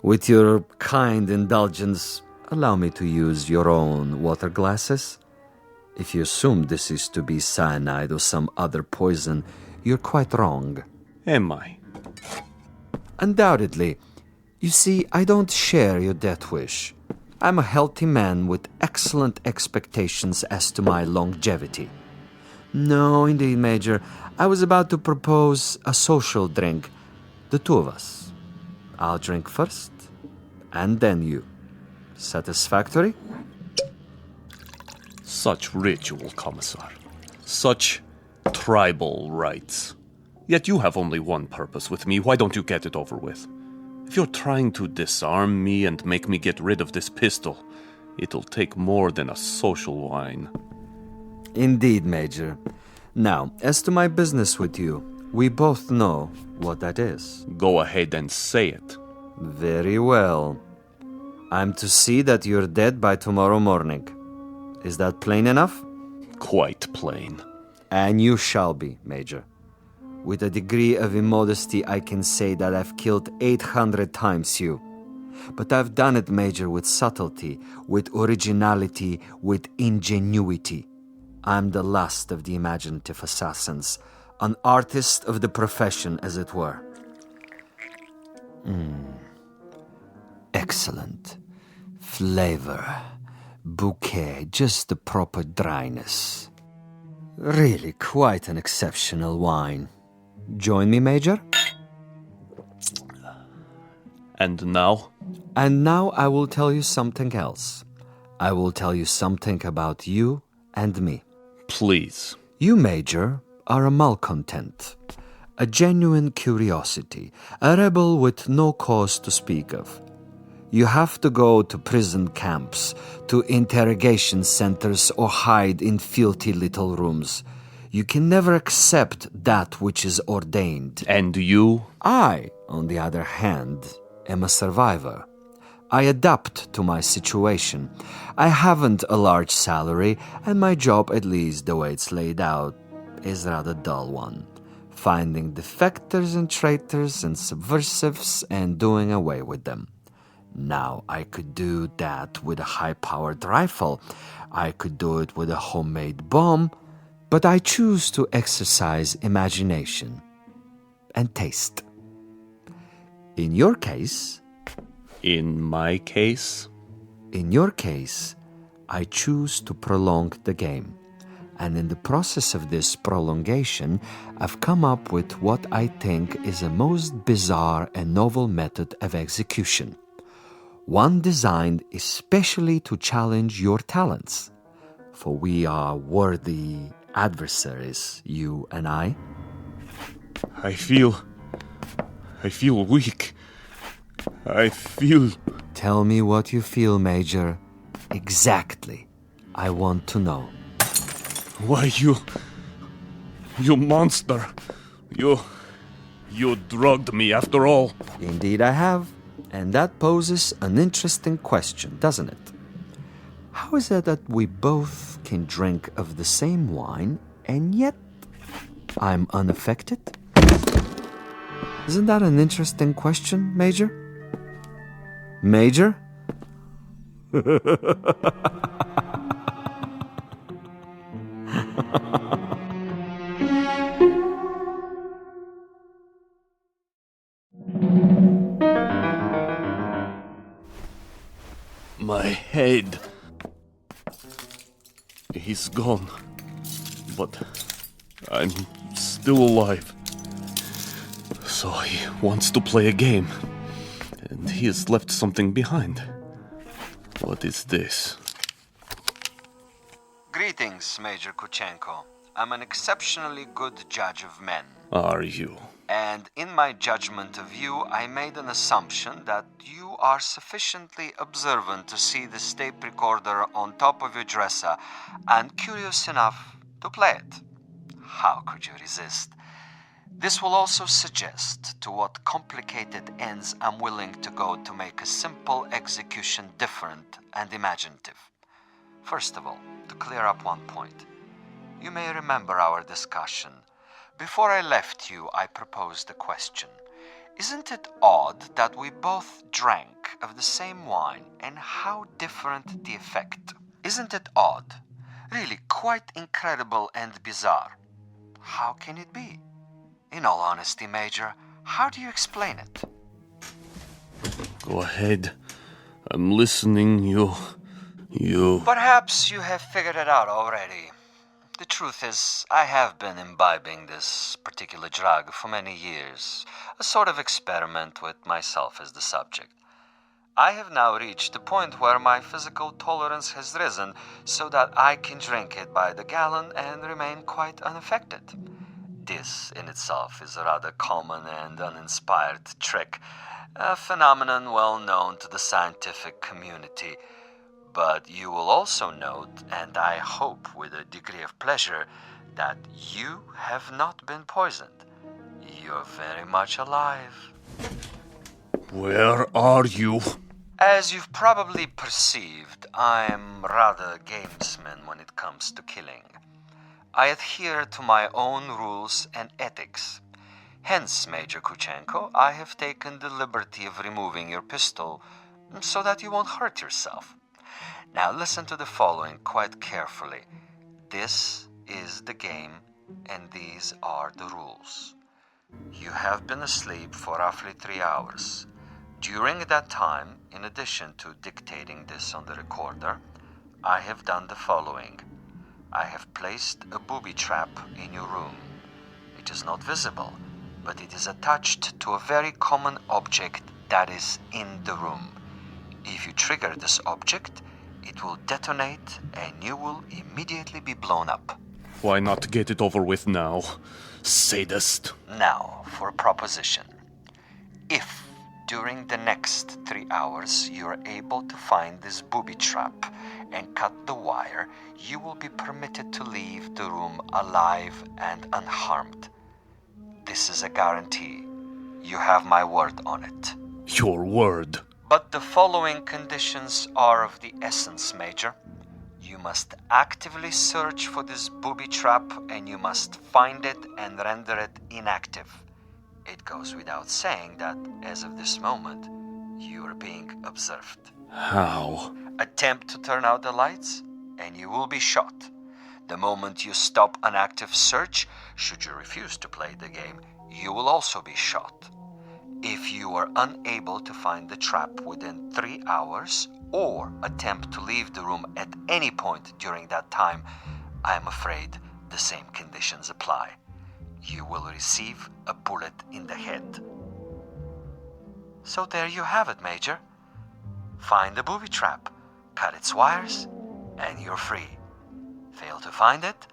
With your kind indulgence, allow me to use your own water glasses. If you assume this is to be cyanide or some other poison, you're quite wrong. Am I? Undoubtedly. You see, I don't share your death wish. I'm a healthy man with excellent expectations as to my longevity. No, indeed, Major. I was about to propose a social drink. The two of us. I'll drink first, and then you. Satisfactory? Such ritual, Commissar. Such tribal rites. Yet you have only one purpose with me. Why don't you get it over with? If you're trying to disarm me and make me get rid of this pistol, it'll take more than a social wine. Indeed, Major. Now, as to my business with you, we both know what that is. Go ahead and say it. Very well. I'm to see that you're dead by tomorrow morning. Is that plain enough? Quite plain. And you shall be, Major. With a degree of immodesty, I can say that I've killed 800 times you. But I've done it, Major, with subtlety, with originality, with ingenuity. I'm the last of the imaginative assassins, an artist of the profession, as it were. Excellent. Flavor. Bouquet, just the proper dryness. Really quite an exceptional wine. Join me, Major? And now? And now I will tell you something else. I will tell you something about you and me. Please. You, Major, are a malcontent, a genuine curiosity, a rebel with no cause to speak of. You have to go to prison camps, to interrogation centers, or hide in filthy little rooms. You can never accept that which is ordained. And you? I, on the other hand, am a survivor. I adapt to my situation. I haven't a large salary, and my job, at least the way it's laid out, is a rather dull one. Finding defectors and traitors and subversives and doing away with them. Now, I could do that with a high-powered rifle. I could do it with a homemade bomb. But I choose to exercise imagination and taste. In your case... In my case? In your case, I choose to prolong the game. And in the process of this prolongation, I've come up with what I think is a most bizarre and novel method of execution. One designed especially to challenge your talents. For we are worthy adversaries, you and I. I feel weak. I feel... Tell me what you feel, Major. Exactly. I want to know. Why, you monster. You drugged me after all. Indeed I have. And that poses an interesting question, doesn't it? How is it that we both can drink of the same wine, and yet I'm unaffected? Isn't that an interesting question, Major? Major? My head. He's gone. But I'm still alive. So he wants to play a game. And he has left something behind. What is this? Greetings, Major Kuchenko. I'm an exceptionally good judge of men. Are you? And in my judgment of you, I made an assumption that you are sufficiently observant to see the tape recorder on top of your dresser and curious enough to play it. How could you resist? This will also suggest to what complicated ends I'm willing to go to make a simple execution different and imaginative. First of all, to clear up one point. You may remember our discussion. Before I left you, I proposed a question. Isn't it odd that we both drank of the same wine, and how different the effect? Isn't it odd? Really quite incredible and bizarre. How can it be? In all honesty, Major, how do you explain it? Go ahead. I'm listening. You. Perhaps you have figured it out already. The truth is, I have been imbibing this particular drug for many years, a sort of experiment with myself as the subject. I have now reached the point where my physical tolerance has risen so that I can drink it by the gallon and remain quite unaffected. This in itself is a rather common and uninspired trick, a phenomenon well known to the scientific community. But you will also note, and I hope with a degree of pleasure, that you have not been poisoned. You're very much alive. Where are you? As you've probably perceived, I'm rather a gamesman when it comes to killing. I adhere to my own rules and ethics. Hence, Major Kuchenko, I have taken the liberty of removing your pistol so that you won't hurt yourself. Now listen to the following quite carefully. This is the game, and these are the rules. You have been asleep for roughly 3 hours. During that time, in addition to dictating this on the recorder, I have done the following. I have placed a booby trap in your room. It is not visible, but it is attached to a very common object that is in the room. If you trigger this object, it will detonate and you will immediately be blown up. Why not get it over with now, sadist? Now, for a proposition. If during the next 3 hours you are able to find this booby trap and cut the wire, you will be permitted to leave the room alive and unharmed. This is a guarantee. You have my word on it. Your word? But the following conditions are of the essence, Major. You must actively search for this booby trap and you must find it and render it inactive. It goes without saying that, as of this moment, you are being observed. How? Attempt to turn out the lights and you will be shot. The moment you stop an active search, should you refuse to play the game, you will also be shot. If you are unable to find the trap within 3 hours or attempt to leave the room at any point during that time, I am afraid the same conditions apply. You will receive a bullet in the head. So there you have it, Major. Find the booby trap, cut its wires, and you're free. Fail to find it,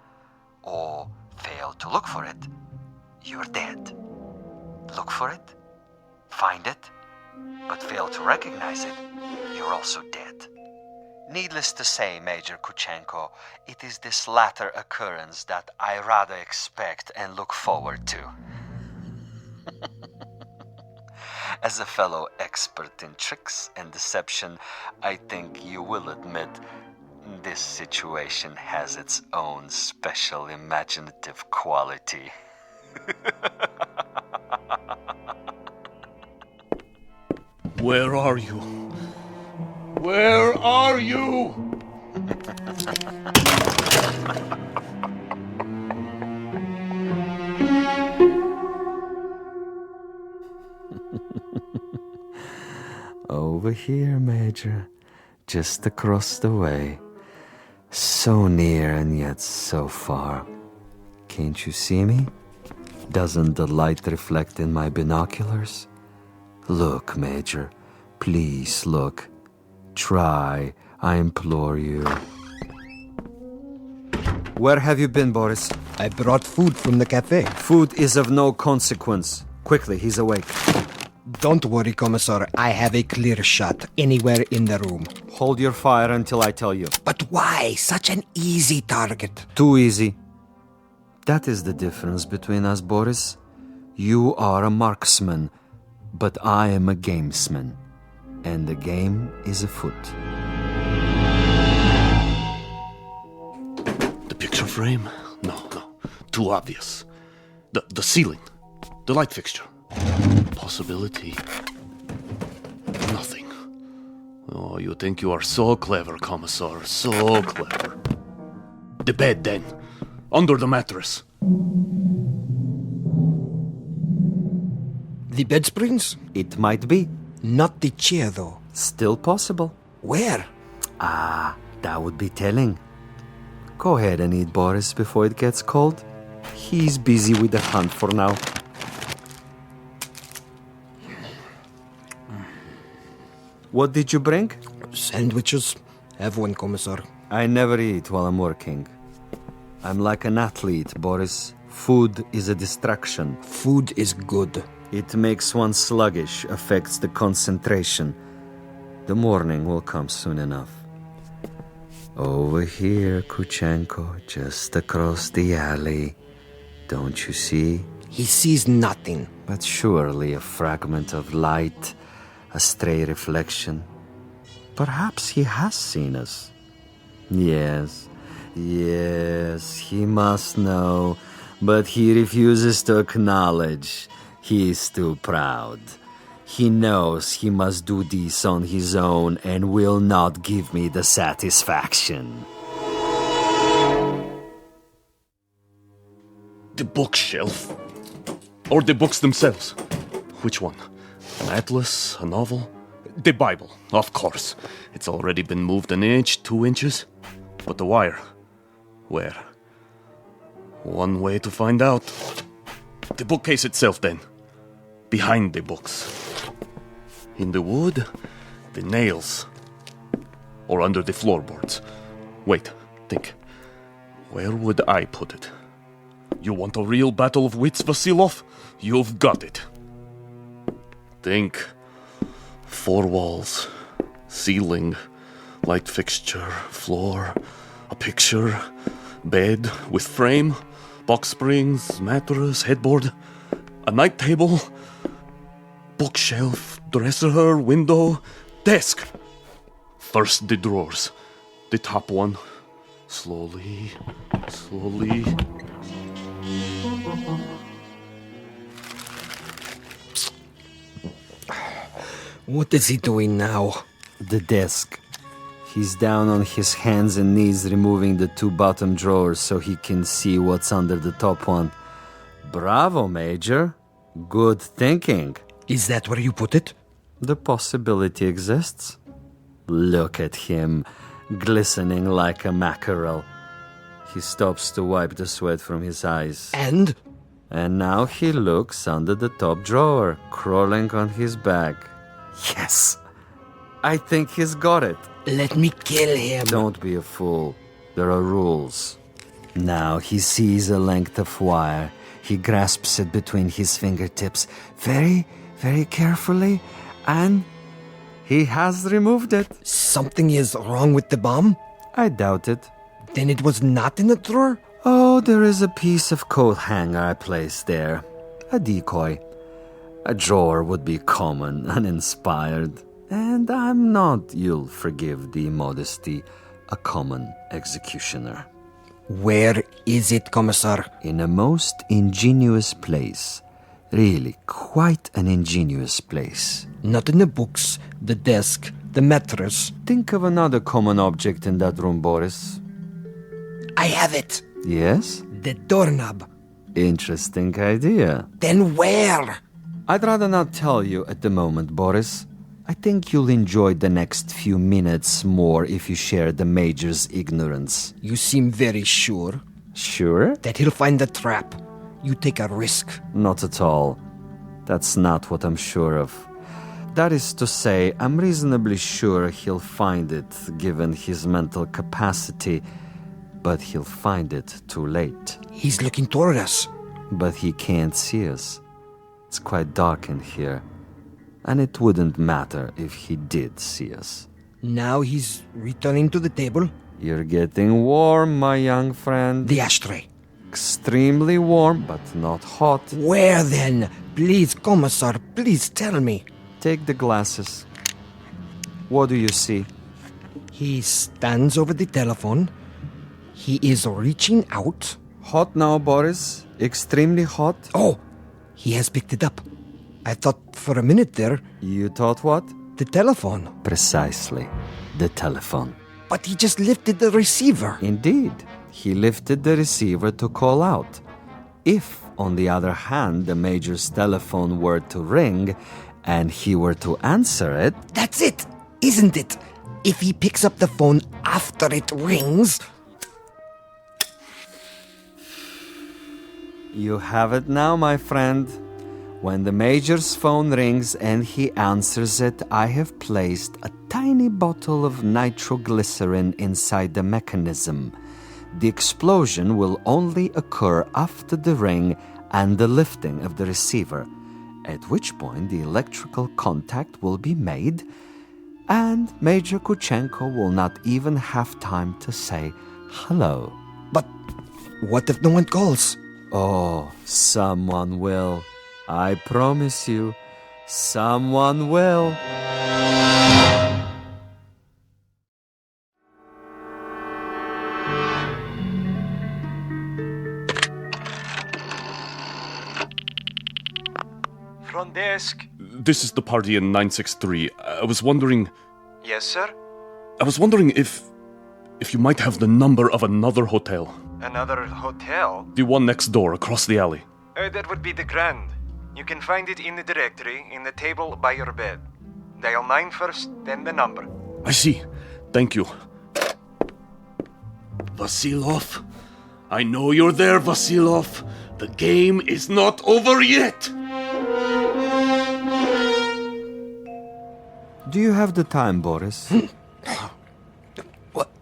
or fail to look for it, you're dead. Look for it, find it, but fail to recognize it, you're also dead. Needless to say, Major Kuchenko, it is this latter occurrence that I rather expect and look forward to. As a fellow expert in tricks and deception, I think you will admit this situation has its own special imaginative quality. Where are you? Where are you? Over here, Major. Just across the way. So near and yet so far. Can't you see me? Doesn't the light reflect in my binoculars? Look, Major. Please look. Try, I implore you. Where have you been, Boris? I brought food from the cafe. Food is of no consequence. Quickly, he's awake. Don't worry, Commissar. I have a clear shot anywhere in the room. Hold your fire until I tell you. But why? Such an easy target. Too easy. That is the difference between us, Boris. You are a marksman, but I am a gamesman. And the game is afoot. The picture frame? No. Too obvious. The ceiling. The light fixture. Possibility. Nothing. Oh, you think you are so clever, Commissar. So clever. The bed, then. Under the mattress. The bed springs? It might be. Not the chair, though. Still possible. Where? That would be telling. Go ahead and eat, Boris, before it gets cold. He's busy with the hunt for now. What did you bring? Sandwiches. Have one, Commissar. I never eat while I'm working. I'm like an athlete, Boris. Food is a distraction. Food is good. It makes one sluggish, affects the concentration. The morning will come soon enough. Over here, Kuchenko, just across the alley. Don't you see? He sees nothing. But surely a fragment of light, a stray reflection. Perhaps he has seen us. Yes, he must know, but he refuses to acknowledge. He is too proud. He knows he must do this on his own and will not give me the satisfaction. The bookshelf. Or the books themselves. Which one? An atlas? A novel? The Bible, of course. It's already been moved an inch, 2 inches. But the wire? Where? One way to find out. The bookcase itself, then. Behind the books. In the wood, the nails. Or under the floorboards. Wait, think. Where would I put it? You want a real battle of wits, Vasilov? You've got it. Think. 4 walls. Ceiling. Light fixture. Floor. A picture. Bed with frame. Box springs. Mattress. Headboard. A night table. Bookshelf. Dresser. Window. Desk. First the drawers. The top one. Slowly. What is he doing now? The desk. He's down on his hands and knees removing the 2 bottom drawers so he can see what's under the top one. Bravo, Major. Good thinking. Is that where you put it? The possibility exists. Look at him, glistening like a mackerel. He stops to wipe the sweat from his eyes. And? And now he looks under the top drawer, crawling on his back. Yes! I think he's got it. Let me kill him. Don't be a fool. There are rules. Now he sees a length of wire. He grasps it between his fingertips very, very carefully, and he has removed it. Something is wrong with the bomb? I doubt it. Then it was not in the drawer? Oh, there is a piece of coat hanger I placed there. A decoy. A drawer would be common, uninspired. And I'm not, you'll forgive the immodesty, a common executioner. Where is it, Commissar? In a most ingenious place. Really, quite an ingenious place. Not in the books, the desk, the mattress. Think of another common object in that room, Boris. I have it. Yes? The doorknob. Interesting idea. Then where? I'd rather not tell you at the moment, Boris. I think you'll enjoy the next few minutes more if you share the Major's ignorance. You seem very sure. Sure? That he'll find the trap. You take a risk. Not at all. That's not what I'm sure of. That is to say, I'm reasonably sure he'll find it, given his mental capacity, but he'll find it too late. He's looking toward us. But he can't see us. It's quite dark in here, and it wouldn't matter if he did see us. Now he's returning to the table. You're getting warm, my young friend. The ashtray. Extremely warm, but not hot. Where then? Please, Commissar, please tell me. Take the glasses. What do you see? He stands over the telephone. He is reaching out. Hot now, Boris. Extremely hot. Oh, he has picked it up. I thought for a minute there... You thought what? The telephone. Precisely. The telephone. But he just lifted the receiver. Indeed. He lifted the receiver to call out. If On the other hand, the Major's telephone were to ring, and he were to answer it. That's it, isn't it? If he picks up the phone after it rings... You have it now, my friend. When the Major's phone rings and he answers it, I have placed a tiny bottle of nitroglycerin inside the mechanism. The explosion will only occur after the ring and the lifting of the receiver, at which point the electrical contact will be made, and Major Kuchenko will not even have time to say hello. But what if no one calls? Oh, someone will. I promise you, someone will. Front desk. This is the party in 963. I was wondering... Yes, sir? I was wondering if you might have the number of another hotel. Another hotel? The one next door, across the alley. That would be the Grand. You can find it in the directory, in the table by your bed. Dial 9 first, then the number. I see. Thank you. Vasilov? I know you're there, Vasilov. The game is not over yet. Do you have the time, Boris?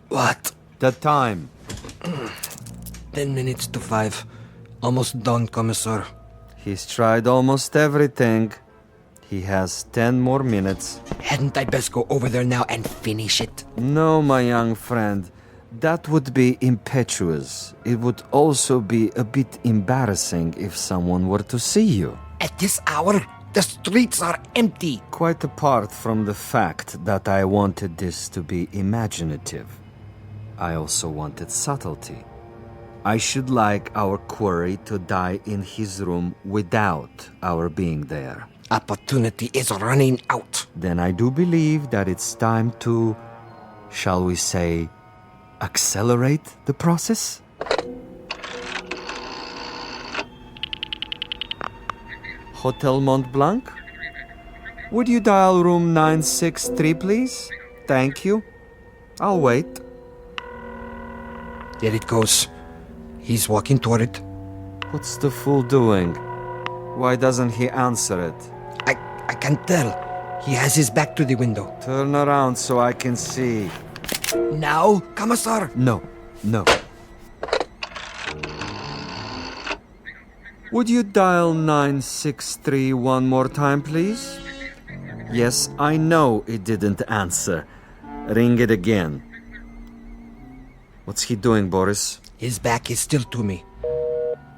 What? The time. 10 minutes to 5. Almost done, Commissar. He's tried almost everything. He has 10 more minutes. Hadn't I best go over there now and finish it? No, my young friend. That would be impetuous. It would also be a bit embarrassing if someone were to see you. At this hour, the streets are empty. Quite apart from the fact that I wanted this to be imaginative, I also wanted subtlety. I should like our quarry to die in his room without our being there. Opportunity is running out. Then I do believe that it's time to, shall we say, accelerate the process? Hotel Mont Blanc? Would you dial room 963, please? Thank you. I'll wait. There it goes. He's walking toward it. What's the fool doing? Why doesn't he answer it? I can't tell. He has his back to the window. Turn around so I can see. Now, Commissar? No. Would you dial 963 one more time, please? Yes, I know it didn't answer. Ring it again. What's he doing, Boris? His back is still to me.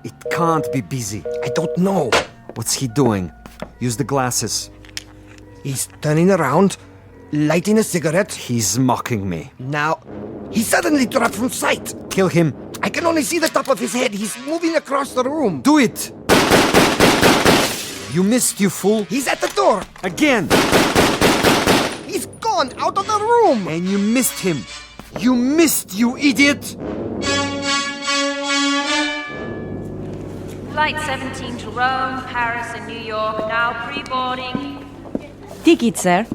It can't be busy. I don't know. What's he doing? Use the glasses. He's turning around, lighting a cigarette. He's mocking me. Now, he suddenly dropped from sight. Kill him. I can only see the top of his head. He's moving across the room. Do it! You missed, you fool. He's at the door. Again. He's gone out of the room. And you missed him. You missed, you idiot. Flight 17 to Rome, Paris, and New York, now pre-boarding. Ticket, sir.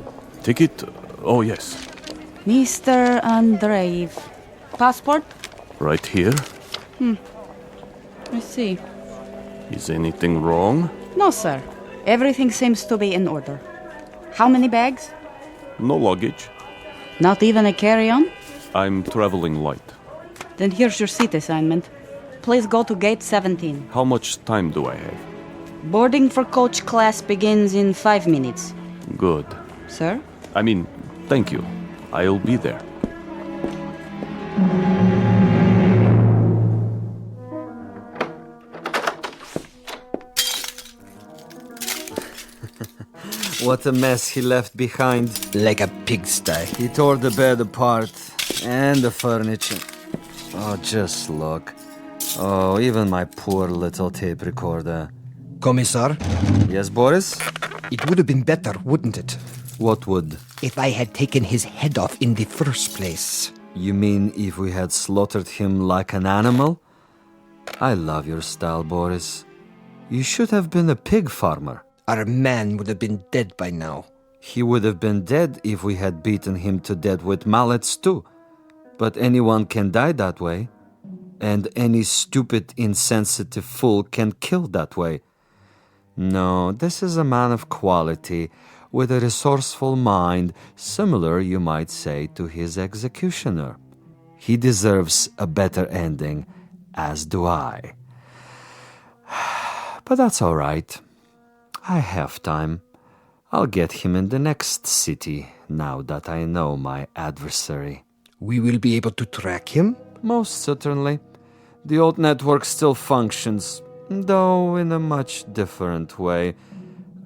Ticket? Oh, yes. Mr. Andreev. Passport? Right here. I see. Is anything wrong? No, sir. Everything seems to be in order. How many bags? No luggage. Not even a carry-on? I'm traveling light. Then here's your seat assignment. Please go to gate 17. How much time do I have? Boarding for coach class begins in 5 minutes. Good. Sir? I mean, thank you. I'll be there. What a mess he left behind. Like a pigsty. He tore the bed apart. And the furniture. Oh, just look. Oh, even my poor little tape recorder. Commissar? Yes, Boris? It would have been better, wouldn't it? What would? If I had taken his head off in the first place. You mean if we had slaughtered him like an animal? I love your style, Boris. You should have been a pig farmer. Our man would have been dead by now. He would have been dead if we had beaten him to death with mallets too. But anyone can die that way. And any stupid, insensitive fool can kill that way. No, this is a man of quality, with a resourceful mind, similar, you might say, to his executioner. He deserves a better ending, as do I. But that's all right. I have time. I'll get him in the next city, now that I know my adversary. We will be able to track him? Most certainly. The old network still functions, though in a much different way.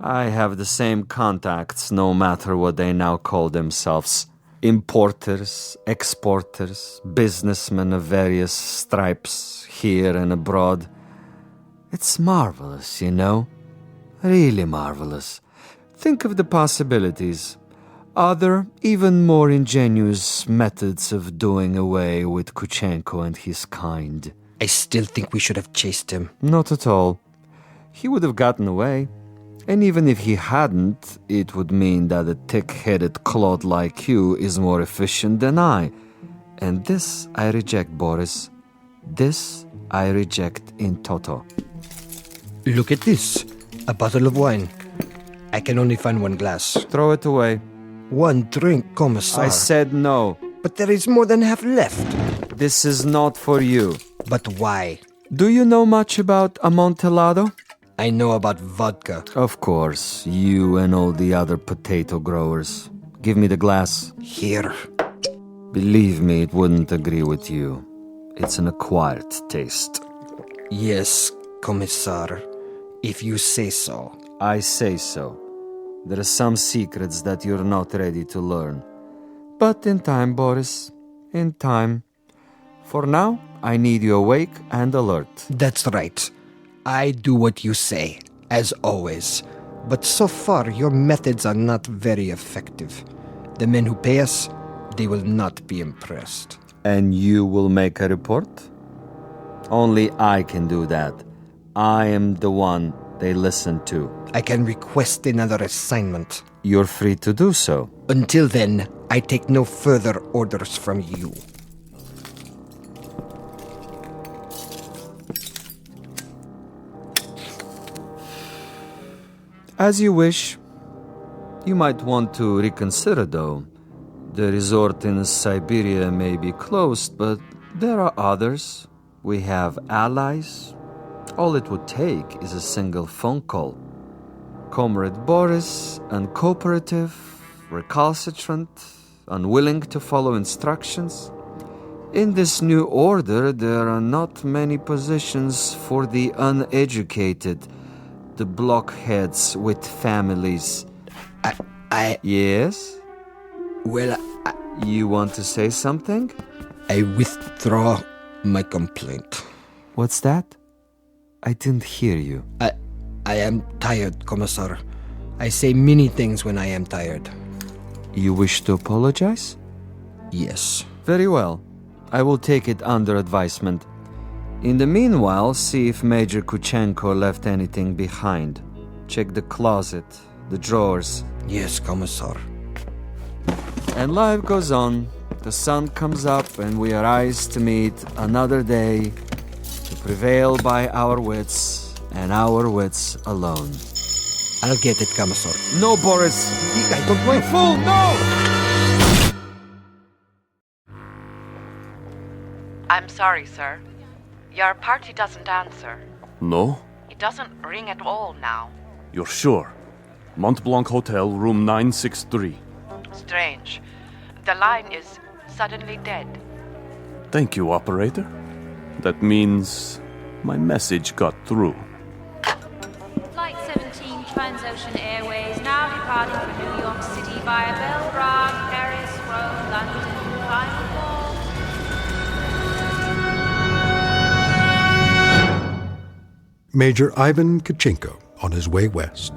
I have the same contacts, no matter what they now call themselves. Importers, exporters, businessmen of various stripes, here and abroad. It's marvelous, you know. Really marvelous. Think of the possibilities. Other, even more ingenious methods of doing away with Kuchenko and his kind. I still think we should have chased him. Not at all. He would have gotten away. And even if he hadn't, it would mean that a thick-headed clod like you is more efficient than I. And this I reject, Boris. This I reject in toto. Look at this. A bottle of wine. I can only find one glass. Throw it away. One drink, Commissar. I said no. But there is more than half left. This is not for you. But why? Do you know much about Amontillado? I know about vodka. Of course, you and all the other potato growers. Give me the glass. Here. Believe me, it wouldn't agree with you. It's an acquired taste. Yes, Commissar. If you say so. I say so. There are some secrets that you're not ready to learn. But in time, Boris. In time. For now, I need you awake and alert. That's right. I do what you say, as always. But so far, your methods are not very effective. The men who pay us, they will not be impressed. And you will make a report? Only I can do that. I am the one they listen to. I can request another assignment. You're free to do so. Until then, I take no further orders from you. As you wish. You might want to reconsider, though. The resort in Siberia may be closed, but there are others. We have allies. All it would take is a single phone call. Comrade Boris, uncooperative, recalcitrant, unwilling to follow instructions. In this new order, there are not many positions for the uneducated, the blockheads with families. Yes? Well, You want to say something? I withdraw my complaint. What's that? I didn't hear you. I am tired, Commissar. I say many things when I am tired. You wish to apologize? Yes. Very well. I will take it under advisement. In the meanwhile, see if Major Kuchenko left anything behind. Check the closet, the drawers. Yes, Commissar. And life goes on. The sun comes up and we arise to meet another day, to prevail by our wits and our wits alone. I'll get it, Commissar. No, Boris! I don't You fool, no! I'm sorry, sir. Your party doesn't answer. No? It doesn't ring at all now. You're sure? Mont Blanc Hotel, room 963. Strange. The line is suddenly dead. Thank you, operator. That means my message got through. Flight 17 Transocean Airways now departing for New York City via Belgrade, Paris, Rome, London, final call. Major Ivan Kuchenko on his way west,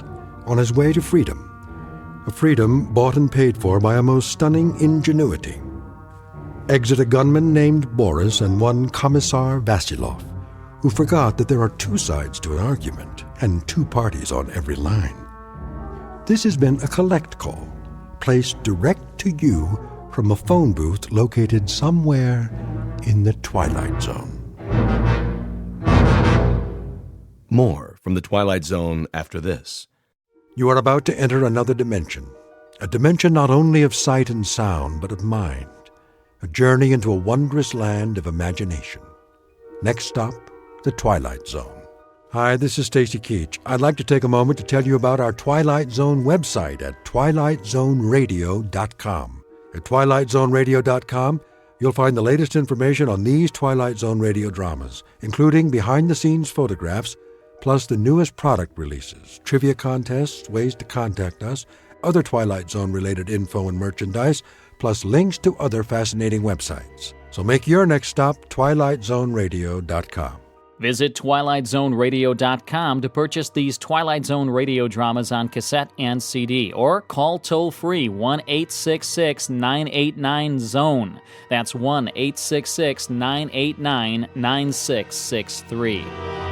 on his way to freedom. A freedom bought and paid for by a most stunning ingenuity. Exit a gunman named Boris and one Commissar Vasilov, who forgot that there are two sides to an argument and two parties on every line. This has been a collect call, placed direct to you from a phone booth located somewhere in the Twilight Zone. More from the Twilight Zone after this. You are about to enter another dimension, a dimension not only of sight and sound, but of mind, a journey into a wondrous land of imagination. Next stop, the Twilight Zone. Hi, this is Stacy Keach. I'd like to take a moment to tell you about our Twilight Zone website at twilightzoneradio.com. At twilightzoneradio.com, you'll find the latest information on these Twilight Zone radio dramas, including behind-the-scenes photographs, plus the newest product releases, trivia contests, ways to contact us, other Twilight Zone-related info and merchandise, plus links to other fascinating websites. So make your next stop twilightzoneradio.com. Visit twilightzoneradio.com to purchase these Twilight Zone radio dramas on cassette and CD, or call toll-free 1-866-989-ZONE. That's 1-866-989-9663.